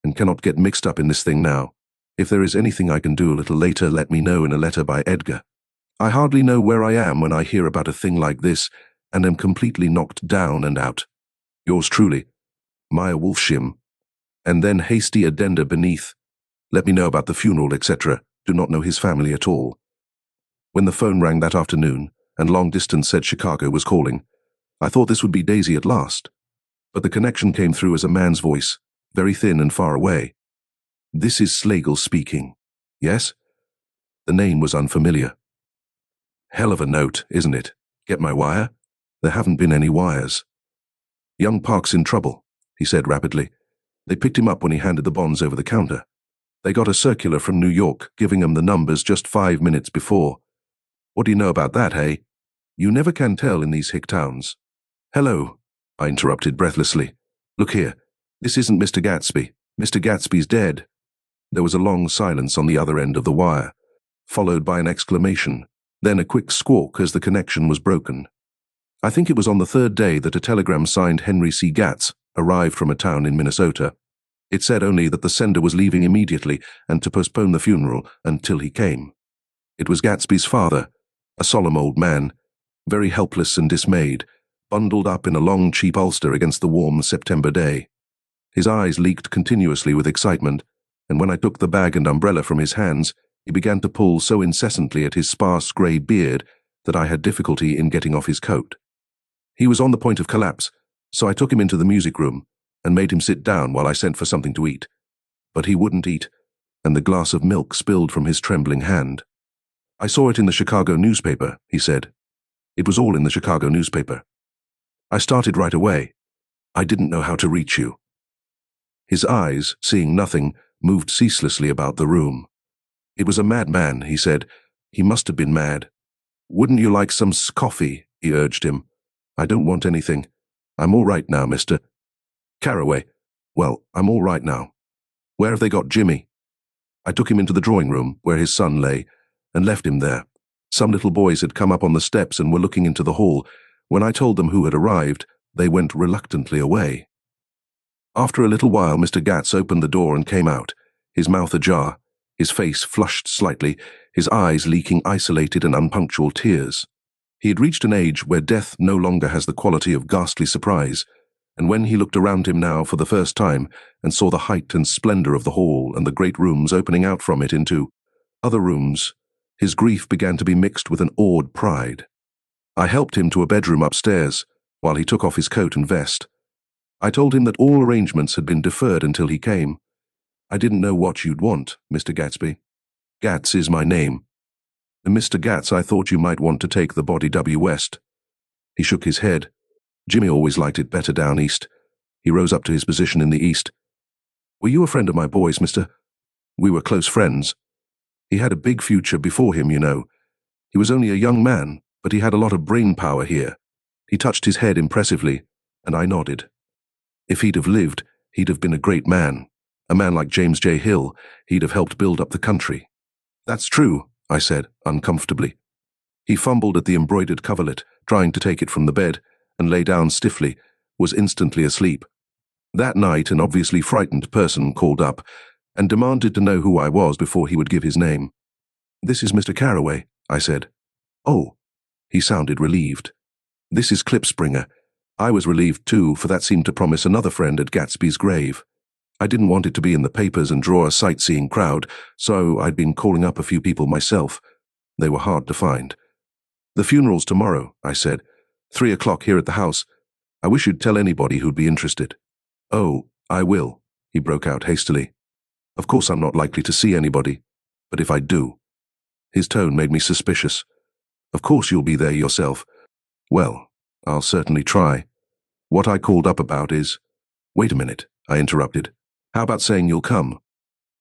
and cannot get mixed up in this thing now. If there is anything I can do a little later, let me know in a letter by Edgar. I hardly know where I am when I hear about a thing like this, and am completely knocked down and out. Yours truly, Maya Wolfsheim. And then hasty addenda beneath. Let me know about the funeral, etc. Do not know his family at all. When the phone rang that afternoon, and long distance said Chicago was calling, I thought this would be Daisy at last. But the connection came through as a man's voice, very thin and far away. This is Slagle speaking. Yes? The name was unfamiliar. Hell of a note, isn't it? Get my wire? There haven't been any wires. Young Park's in trouble, he said rapidly. They picked him up when he handed the bonds over the counter. They got a circular from New York giving him the numbers just 5 minutes before. What do you know about that, hey? You never can tell in these hick towns. Hello, I interrupted breathlessly. Look here, this isn't Mr. Gatsby. Mr. Gatsby's dead. There was a long silence on the other end of the wire, followed by an exclamation, then a quick squawk as the connection was broken. I think it was on the third day that a telegram signed Henry C. Gatz arrived from a town in Minnesota. It said only that the sender was leaving immediately and to postpone the funeral until he came. It was Gatsby's father, a solemn old man, very helpless and dismayed, bundled up in a long cheap ulster against the warm September day. His eyes leaked continuously with excitement, and when I took the bag and umbrella from his hands, he began to pull so incessantly at his sparse grey beard that I had difficulty in getting off his coat. He was on the point of collapse, so I took him into the music room and made him sit down while I sent for something to eat. But he wouldn't eat, and the glass of milk spilled from his trembling hand. I saw it in the Chicago newspaper, he said. It was all in the Chicago newspaper. I started right away. I didn't know how to reach you. His eyes, seeing nothing, moved ceaselessly about the room. It was a madman, he said. He must have been mad. Wouldn't you like some coffee? He urged him. I don't want anything. I'm all right now, Mr. Carraway. Well, I'm all right now. Where have they got Jimmy? I took him into the drawing room, where his son lay, and left him there. Some little boys had come up on the steps and were looking into the hall. When I told them who had arrived, they went reluctantly away. After a little while, Mr. Gatz opened the door and came out, his mouth ajar, his face flushed slightly, his eyes leaking isolated and unpunctual tears. He had reached an age where death no longer has the quality of ghastly surprise, and when he looked around him now for the first time and saw the height and splendor of the hall and the great rooms opening out from it into other rooms, his grief began to be mixed with an awed pride. I helped him to a bedroom upstairs, while he took off his coat and vest. I told him that all arrangements had been deferred until he came. I didn't know what you'd want, Mr. Gatsby. Gatz is my name. And Mr. Gatz, I thought you might want to take the body west. He shook his head. Jimmy always liked it better down east. He rose up to his position in the east. Were you a friend of my boy's, Mr.? We were close friends. He had a big future before him, you know. He was only a young man, but he had a lot of brain power here. He touched his head impressively, and I nodded. If he'd have lived, he'd have been a great man. A man like James J. Hill, he'd have helped build up the country. That's true, I said, uncomfortably. He fumbled at the embroidered coverlet, trying to take it from the bed, and lay down stiffly, was instantly asleep. That night, an obviously frightened person called up and demanded to know who I was before he would give his name. This is Mr. Carraway, I said. Oh, he sounded relieved. This is Klipspringer. I was relieved too, for that seemed to promise another friend at Gatsby's grave. I didn't want it to be in the papers and draw a sightseeing crowd, so I'd been calling up a few people myself. They were hard to find. The funeral's tomorrow, I said. 3 o'clock here at the house. I wish you'd tell anybody who'd be interested. Oh, I will, he broke out hastily. Of course I'm not likely to see anybody, but if I do. His tone made me suspicious. Of course you'll be there yourself. Well, I'll certainly try. What I called up about is— Wait a minute, I interrupted. How about saying you'll come?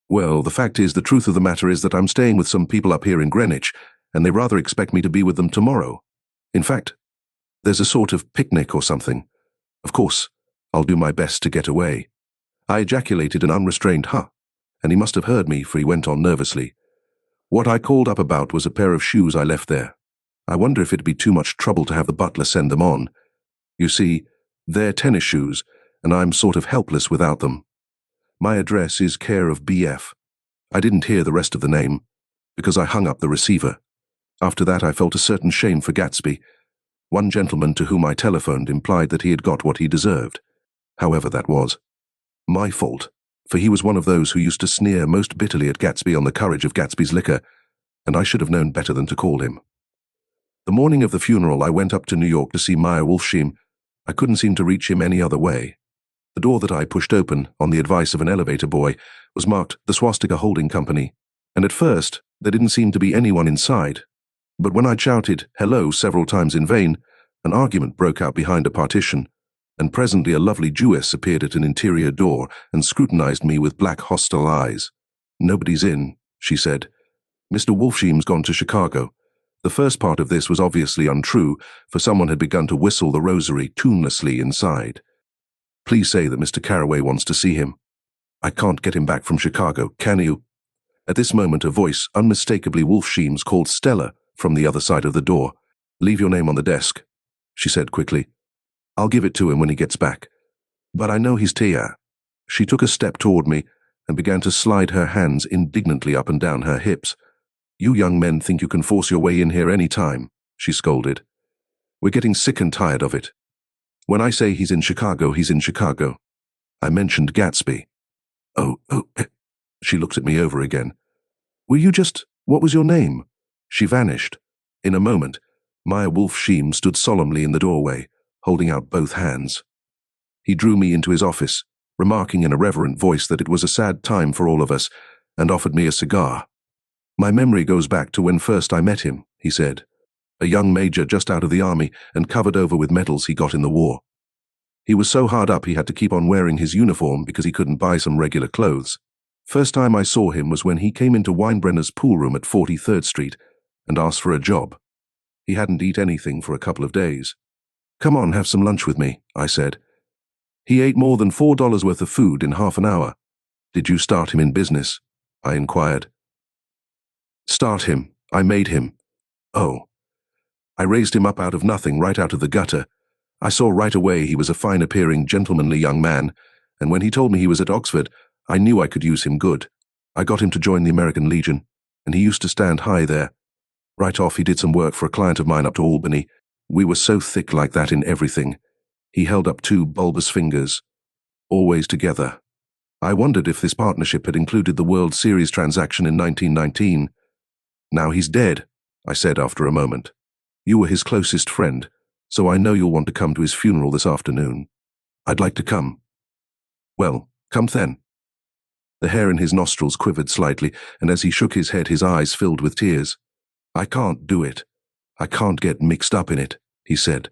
Well, the fact is, the truth of the matter is that I'm staying with some people up here in Greenwich, and they rather expect me to be with them tomorrow. In fact, there's a sort of picnic or something. Of course, I'll do my best to get away. I ejaculated an unrestrained "huh," and he must have heard me, for he went on nervously. What I called up about was a pair of shoes I left there. I wonder if it'd be too much trouble to have the butler send them on. You see, they're tennis shoes, and I'm sort of helpless without them. My address is care of BF. I didn't hear the rest of the name, because I hung up the receiver. After that I felt a certain shame for Gatsby. One gentleman to whom I telephoned implied that he had got what he deserved. However that was. My fault, for he was one of those who used to sneer most bitterly at Gatsby on the courage of Gatsby's liquor, and I should have known better than to call him. The morning of the funeral I went up to New York to see Meyer Wolfsheim. I couldn't seem to reach him any other way. The door that I pushed open, on the advice of an elevator boy, was marked the Swastika Holding Company, and at first there didn't seem to be anyone inside. But when I shouted "hello" several times in vain, an argument broke out behind a partition, and presently a lovely Jewess appeared at an interior door and scrutinized me with black hostile eyes. "Nobody's in," she said. "Mr. Wolfsheim's gone to Chicago." The first part of this was obviously untrue, for someone had begun to whistle the rosary tunelessly inside. "Please say that Mr. Carraway wants to see him." "I can't get him back from Chicago, can you?" At this moment a voice, unmistakably Wolfsheim's, called Stella from the other side of the door. "Leave your name on the desk," she said quickly. "I'll give it to him when he gets back. But I know he's here." She took a step toward me and began to slide her hands indignantly up and down her hips. "You young men think you can force your way in here any time," she scolded. "We're getting sick and tired of it. When I say he's in Chicago, he's in Chicago. I mentioned Gatsby." Oh, she looked at me over again. What was your name?" She vanished. In a moment, Meyer Wolfsheim stood solemnly in the doorway, holding out both hands. He drew me into his office, remarking in a reverent voice that it was a sad time for all of us, and offered me a cigar. "My memory goes back to when first I met him," he said. "A young major just out of the army and covered over with medals he got in the war. He was so hard up he had to keep on wearing his uniform because he couldn't buy some regular clothes. First time I saw him was when he came into Weinbrenner's pool room at 43rd Street and asked for a job. He hadn't eaten anything for a couple of days. 'Come on, have some lunch with me,' I said. He ate more than $4 worth of food in half an hour. 'Did you start him in business?' I inquired. 'Start him. I made him.' 'Oh.' I raised him up out of nothing, right out of the gutter. I saw right away he was a fine-appearing, gentlemanly young man, and when he told me he was at Oxford, I knew I could use him good. I got him to join the American Legion, and he used to stand high there. Right off he did some work for a client of mine up to Albany. We were so thick like that in everything. He held up two bulbous fingers. Always together. I wondered if this partnership had included the World Series transaction in 1919. 'Now he's dead,' I said after a moment. 'You were his closest friend, so I know you'll want to come to his funeral this afternoon.' 'I'd like to come.' 'Well, come then.' The hair in his nostrils quivered slightly, and as he shook his head his eyes filled with tears. 'I can't do it. I can't get mixed up in it,' he said.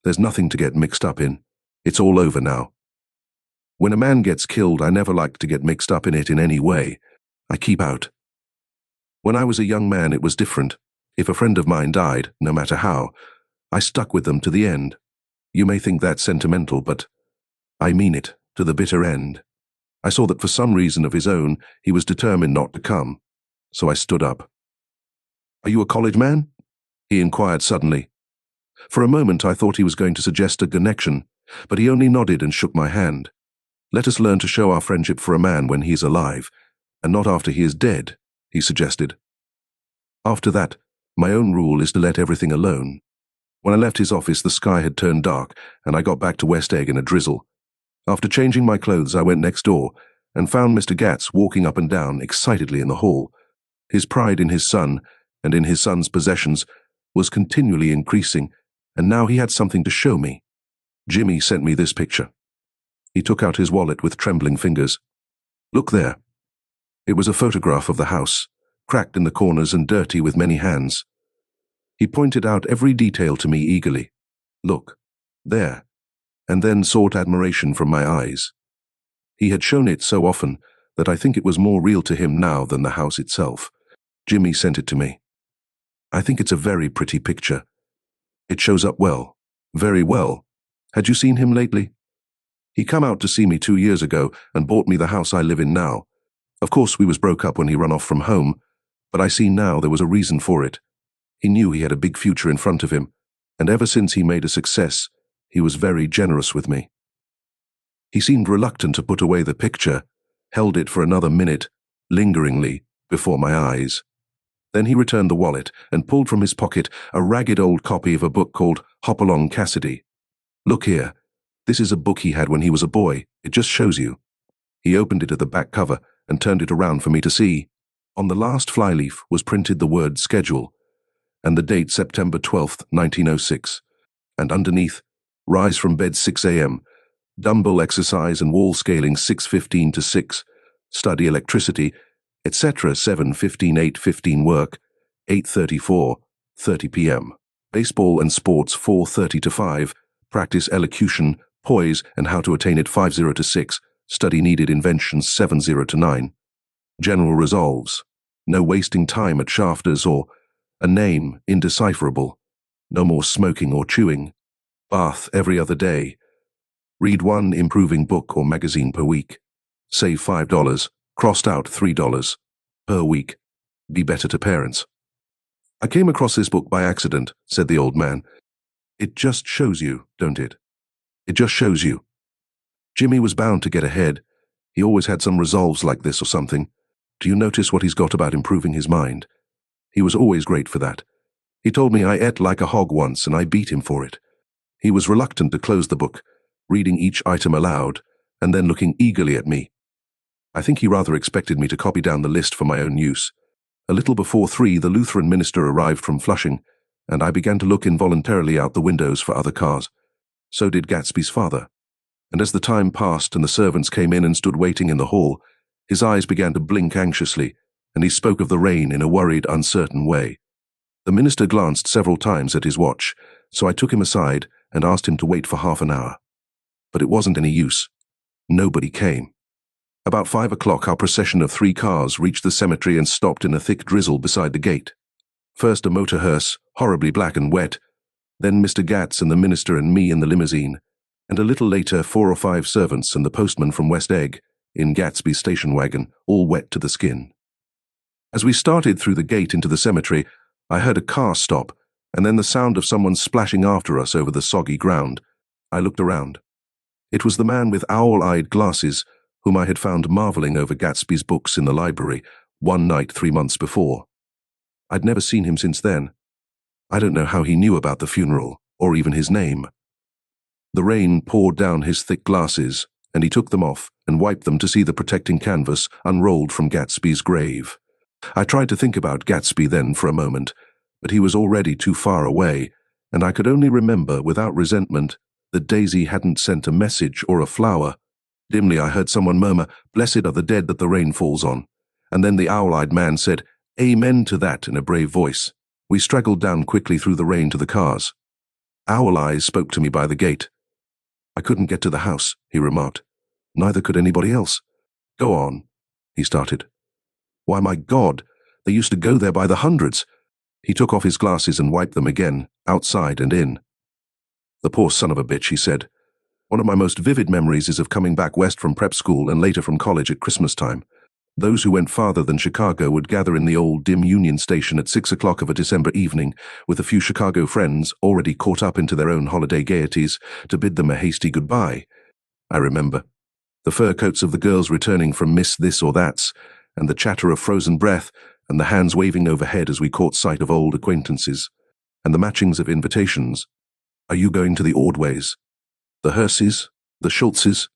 'There's nothing to get mixed up in. It's all over now. When a man gets killed, I never like to get mixed up in it in any way. I keep out. When I was a young man, it was different. If a friend of mine died, no matter how, I stuck with them to the end. You may think that sentimental, but I mean it, to the bitter end. I saw that for some reason of his own, he was determined not to come, so I stood up. 'Are you a college man?' he inquired suddenly. For a moment I thought he was going to suggest a connection, but he only nodded and shook my hand. 'Let us learn to show our friendship for a man when he is alive, and not after he is dead,' he suggested. After that, my own rule is to let everything alone. When I left his office, the sky had turned dark, and I got back to West Egg in a drizzle. After changing my clothes, I went next door and found Mr. Gatz walking up and down excitedly in the hall. His pride in his son and in his son's possessions was continually increasing, and now he had something to show me. Jimmy sent me this picture. He took out his wallet with trembling fingers. Look there. It was a photograph of the house, cracked in the corners and dirty with many hands. He pointed out every detail to me eagerly. Look, there, and then sought admiration from my eyes. He had shown it so often that I think it was more real to him now than the house itself. Jimmy sent it to me. I think it's a very pretty picture. It shows up well, very well. Had you seen him lately? He come out to see me 2 years ago and bought me the house I live in now. Of course, we was broke up when he run off from home, but I see now there was a reason for it. He knew he had a big future in front of him, and ever since he made a success, he was very generous with me. He seemed reluctant to put away the picture, held it for another minute, lingeringly, before my eyes. Then he returned the wallet and pulled from his pocket a ragged old copy of a book called Hopalong Cassidy. Look here, this is a book he had when he was a boy. It just shows you. He opened it at the back cover and turned it around for me to see. On the last flyleaf was printed the word schedule, and the date September 12th, 1906, and underneath, rise from bed 6 a.m., dumbbell exercise and wall scaling 6:15 to 6, study electricity, etc. 7:15, 8:15 work, 8:34, 30 p.m. Baseball and sports 4:30 to 5, practice elocution, poise and how to attain it 5:0 to 6, study needed inventions 7:0 to 9. General resolves, no wasting time at shafters or a name indecipherable, no more smoking or chewing, bath every other day, read one improving book or magazine per week, save $5, crossed out $3 per week, be better to parents. I came across this book by accident, said the old man. It just shows you, don't it? It just shows you. Jimmy was bound to get ahead. He always had some resolves like this or something. Do you notice what he's got about improving his mind? He was always great for that. He told me I ate like a hog once and I beat him for it. He was reluctant to close the book, reading each item aloud, and then looking eagerly at me. I think he rather expected me to copy down the list for my own use. A little before 3, the Lutheran minister arrived from Flushing, and I began to look involuntarily out the windows for other cars. So did Gatsby's father. And as the time passed and the servants came in and stood waiting in the hall, his eyes began to blink anxiously, and he spoke of the rain in a worried, uncertain way. The minister glanced several times at his watch, so I took him aside and asked him to wait for half an hour. But it wasn't any use. Nobody came. About 5 o'clock, our procession of 3 cars reached the cemetery and stopped in a thick drizzle beside the gate. First a motor hearse, horribly black and wet, then Mr. Gats and the minister and me in the limousine, and a little later 4 or 5 servants and the postman from West Egg, in Gatsby's station wagon, all wet to the skin. As we started through the gate into the cemetery, I heard a car stop, and then the sound of someone splashing after us over the soggy ground. I looked around. It was the man with owl-eyed glasses, whom I had found marveling over Gatsby's books in the library one night 3 months before. I'd never seen him since then. I don't know how he knew about the funeral, or even his name. The rain poured down his thick glasses, and he took them off and wiped them to see the protecting canvas unrolled from Gatsby's grave. I tried to think about Gatsby then for a moment, but he was already too far away, and I could only remember, without resentment, that Daisy hadn't sent a message or a flower. Dimly I heard someone murmur, "Blessed are the dead that the rain falls on," and then the owl-eyed man said, "Amen to that," in a brave voice. We straggled down quickly through the rain to the cars. Owl Eyes spoke to me by the gate. "I couldn't get to the house," he remarked. "Neither could anybody else." "Go on," he started. "Why, my God, they used to go there by the hundreds." He took off his glasses and wiped them again, outside and in. "The poor son of a bitch," he said. "One of my most vivid memories is of coming back west from prep school and later from college at Christmas time. Those who went farther than Chicago would gather in the old dim Union Station at 6 o'clock of a December evening with a few Chicago friends already caught up into their own holiday gaieties to bid them a hasty goodbye. I remember the fur coats of the girls returning from Miss This or That's, and the chatter of frozen breath, and the hands waving overhead as we caught sight of old acquaintances, and the matchings of invitations. "Are you going to the Ordways?" The Hearses, the Schultzes,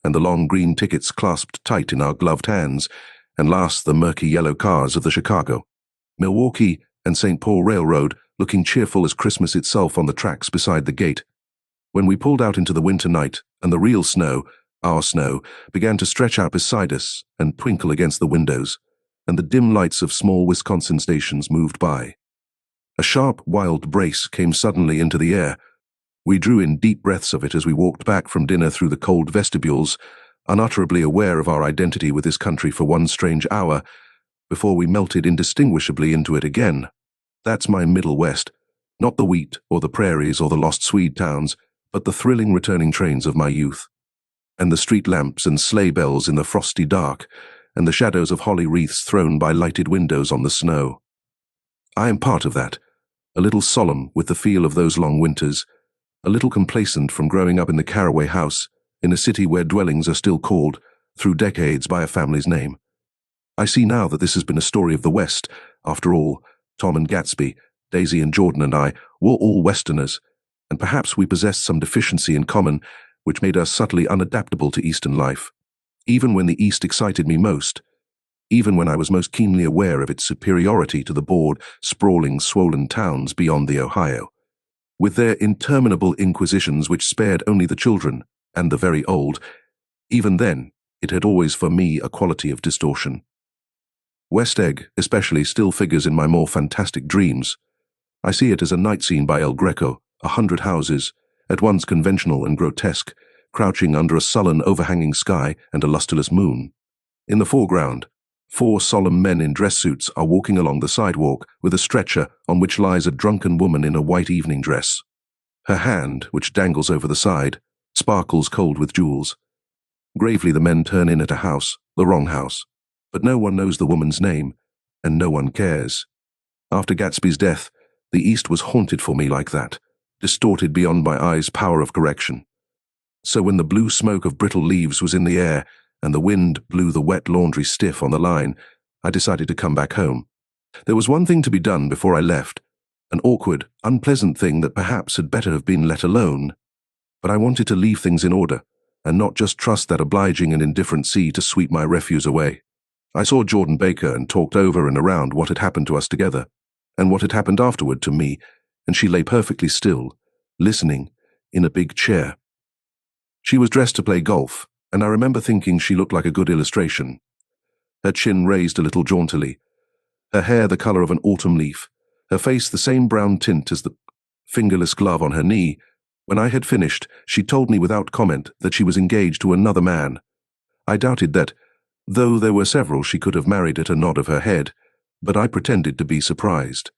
and the long green tickets clasped tight in our gloved hands, and last the murky yellow cars of the Chicago, Milwaukee, and St. Paul Railroad looking cheerful as Christmas itself on the tracks beside the gate. When we pulled out into the winter night and the real snow, our snow, began to stretch out beside us and twinkle against the windows, and the dim lights of small Wisconsin stations moved by. A sharp, wild brace came suddenly into the air. We drew in deep breaths of it as we walked back from dinner through the cold vestibules, unutterably aware of our identity with this country for one strange hour, before we melted indistinguishably into it again. That's my Middle West, not the wheat or the prairies or the lost Swede towns, but the thrilling returning trains of my youth. And the street lamps and sleigh bells in the frosty dark, and the shadows of holly wreaths thrown by lighted windows on the snow. I am part of that, a little solemn with the feel of those long winters, a little complacent from growing up in the Carraway house, in a city where dwellings are still called, through decades, by a family's name. I see now that this has been a story of the West. After all, Tom and Gatsby, Daisy and Jordan and I were all Westerners, and perhaps we possessed some deficiency in common which made us subtly unadaptable to Eastern life. Even when the East excited me most, even when I was most keenly aware of its superiority to the bored, sprawling, swollen towns beyond the Ohio, with their interminable inquisitions which spared only the children and the very old, even then it had always for me a quality of distortion. West Egg, especially, still figures in my more fantastic dreams. I see it as a night scene by El Greco, 100 houses, at once conventional and grotesque, crouching under a sullen, overhanging sky and a lustreless moon. In the foreground, 4 solemn men in dress suits are walking along the sidewalk with a stretcher on which lies a drunken woman in a white evening dress. Her hand, which dangles over the side, sparkles cold with jewels. Gravely the men turn in at a house, the wrong house, but no one knows the woman's name, and no one cares. After Gatsby's death, the East was haunted for me like that, distorted beyond my eyes' power of correction. So when the blue smoke of brittle leaves was in the air, and the wind blew the wet laundry stiff on the line, I decided to come back home. There was one thing to be done before I left, an awkward, unpleasant thing that perhaps had better have been let alone. But I wanted to leave things in order, and not just trust that obliging and indifferent sea to sweep my refuse away. I saw Jordan Baker and talked over and around what had happened to us together, and what had happened afterward to me, and she lay perfectly still, listening, in a big chair. She was dressed to play golf, and I remember thinking she looked like a good illustration. Her chin raised a little jauntily, her hair the color of an autumn leaf, her face the same brown tint as the fingerless glove on her knee. When I had finished, she told me without comment that she was engaged to another man. I doubted that, though there were several she could have married at a nod of her head, but I pretended to be surprised.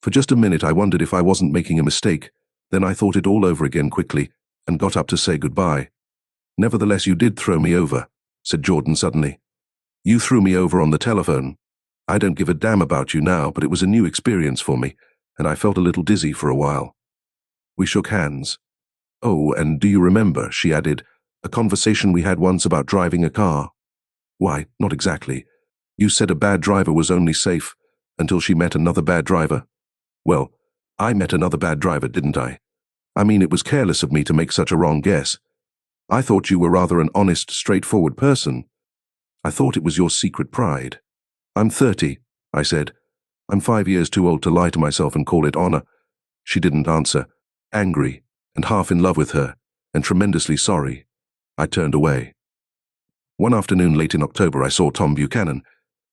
For just a minute I wondered if I wasn't making a mistake, then I thought it all over again quickly and got up to say goodbye. "Nevertheless, you did throw me over," said Jordan suddenly. "You threw me over on the telephone. I don't give a damn about you now, but it was a new experience for me, and I felt a little dizzy for a while." We shook hands. "Oh, and do you remember," she added, "a conversation we had once about driving a car?" "Why, not exactly. You said a bad driver was only safe until she met another bad driver." "Well, I met another bad driver, didn't I? I mean, it was careless of me to make such a wrong guess. I thought you were rather an honest, straightforward person. I thought it was your secret pride." "I'm 30, I said. "I'm 5 years too old to lie to myself and call it honor." She didn't answer, angry and half in love with her, and tremendously sorry. I turned away. One afternoon late in October, I saw Tom Buchanan.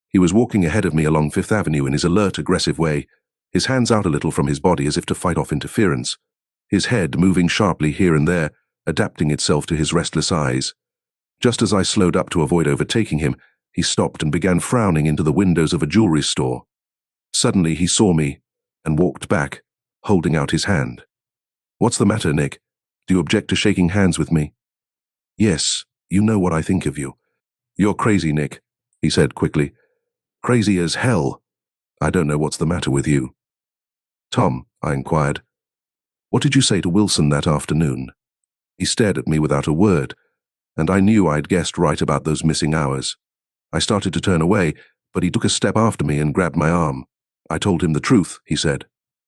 He was walking ahead of me along Fifth Avenue in his alert, aggressive way, his hands out a little from his body as if to fight off interference, his head moving sharply here and there, adapting itself to his restless eyes. Just as I slowed up to avoid overtaking him, he stopped and began frowning into the windows of a jewelry store. Suddenly he saw me and walked back, holding out his hand. "What's the matter, Nick? Do you object to shaking hands with me?" "Yes, you know what I think of you." "You're crazy, Nick," he said quickly. "Crazy as hell. I don't know what's the matter with you." "Tom," I inquired, "what did you say to Wilson that afternoon?" He stared at me without a word, and I knew I'd guessed right about those missing hours. I started to turn away, but he took a step after me and grabbed my arm. "I told him the truth," he said.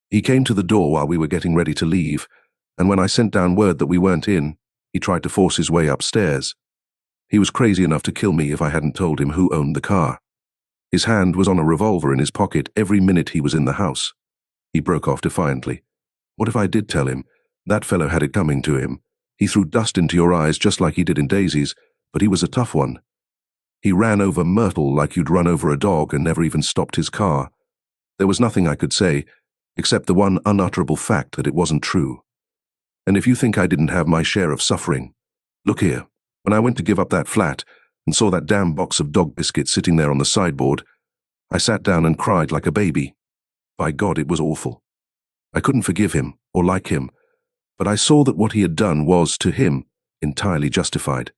"He came to the door while we were getting ready to leave, and when I sent down word that we weren't in, he tried to force his way upstairs. He was crazy enough to kill me if I hadn't told him who owned the car. His hand was on a revolver in his pocket every minute he was in the house." He broke off defiantly. "What if I did tell him? That fellow had it coming to him. He threw dust into your eyes just like he did in Daisy's, but he was a tough one. He ran over Myrtle like you'd run over a dog and never even stopped his car. There was nothing I could say, except the one unutterable fact that it wasn't true. And if you think I didn't have my share of suffering, look here. When I went to give up that flat and saw that damn box of dog biscuits sitting there on the sideboard, I sat down and cried like a baby. By God, it was awful. I couldn't forgive him or like him, but I saw that what he had done was, to him, entirely justified.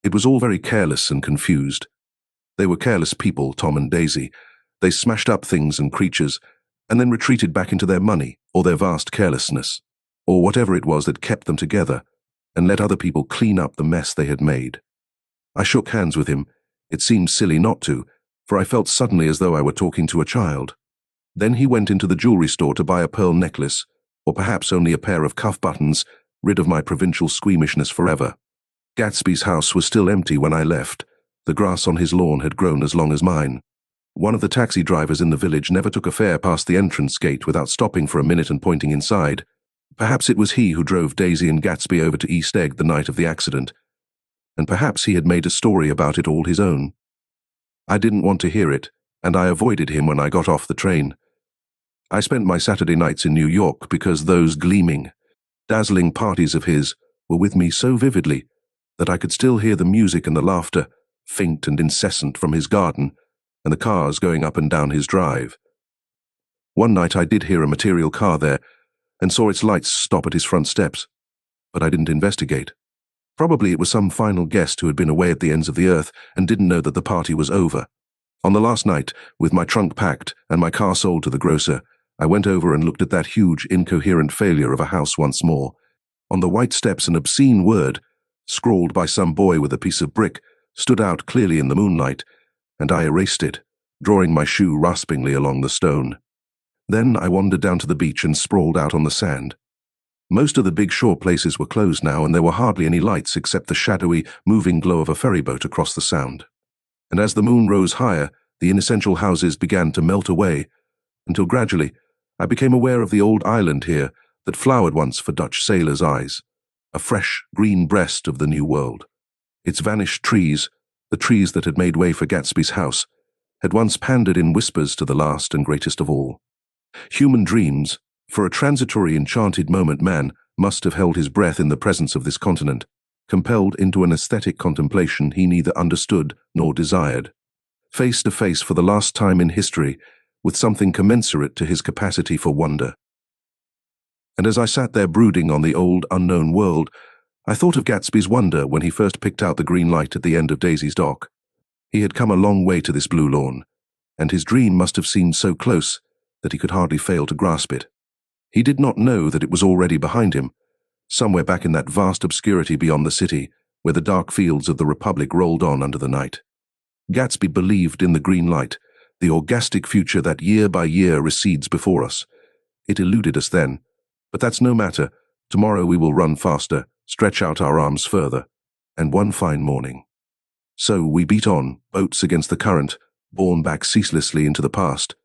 It was all very careless and confused. They were careless people, Tom and Daisy. They smashed up things and creatures, and then retreated back into their money, or their vast carelessness, or whatever it was that kept them together, and let other people clean up the mess they had made. I shook hands with him. It seemed silly not to, for I felt suddenly as though I were talking to a child. Then he went into the jewelry store to buy a pearl necklace, or perhaps only a pair of cuff buttons, rid of my provincial squeamishness forever. Gatsby's house was still empty when I left. The grass on his lawn had grown as long as mine. One of the taxi drivers in the village never took a fare past the entrance gate without stopping for a minute and pointing inside. Perhaps it was he who drove Daisy and Gatsby over to East Egg the night of the accident, and perhaps he had made a story about it all his own. I didn't want to hear it, and I avoided him when I got off the train. I spent my Saturday nights in New York because those gleaming, dazzling parties of his were with me so vividly that I could still hear the music and the laughter, faint and incessant, from his garden and the cars going up and down his drive. One night I did hear a material car there and saw its lights stop at his front steps, but I didn't investigate. Probably it was some final guest who had been away at the ends of the earth and didn't know that the party was over. On the last night, with my trunk packed and my car sold to the grocer, I went over and looked at that huge, incoherent failure of a house once more. On the white steps, an obscene word, scrawled by some boy with a piece of brick, stood out clearly in the moonlight, and I erased it, drawing my shoe raspingly along the stone. Then I wandered down to the beach and sprawled out on the sand. Most of the big shore places were closed now, and there were hardly any lights except the shadowy, moving glow of a ferryboat across the sound. And as the moon rose higher, the inessential houses began to melt away, until gradually I became aware of the old island here that flowered once for Dutch sailors' eyes, a fresh, green breast of the New World. Its vanished trees, the trees that had made way for Gatsby's house, had once pandered in whispers to the last and greatest of all. Human dreams, for a transitory, enchanted moment man must have held his breath in the presence of this continent, compelled into an aesthetic contemplation he neither understood nor desired. Face to face for the last time in history with something commensurate to his capacity for wonder. And as I sat there brooding on the old, unknown world, I thought of Gatsby's wonder when he first picked out the green light at the end of Daisy's dock. He had come a long way to this blue lawn, and his dream must have seemed so close that he could hardly fail to grasp it. He did not know that it was already behind him, somewhere back in that vast obscurity beyond the city, where the dark fields of the Republic rolled on under the night. Gatsby believed in the green light, the orgastic future that year by year recedes before us. It eluded us then, but that's no matter. Tomorrow we will run faster, stretch out our arms further, and one fine morning. So we beat on, boats against the current, borne back ceaselessly into the past,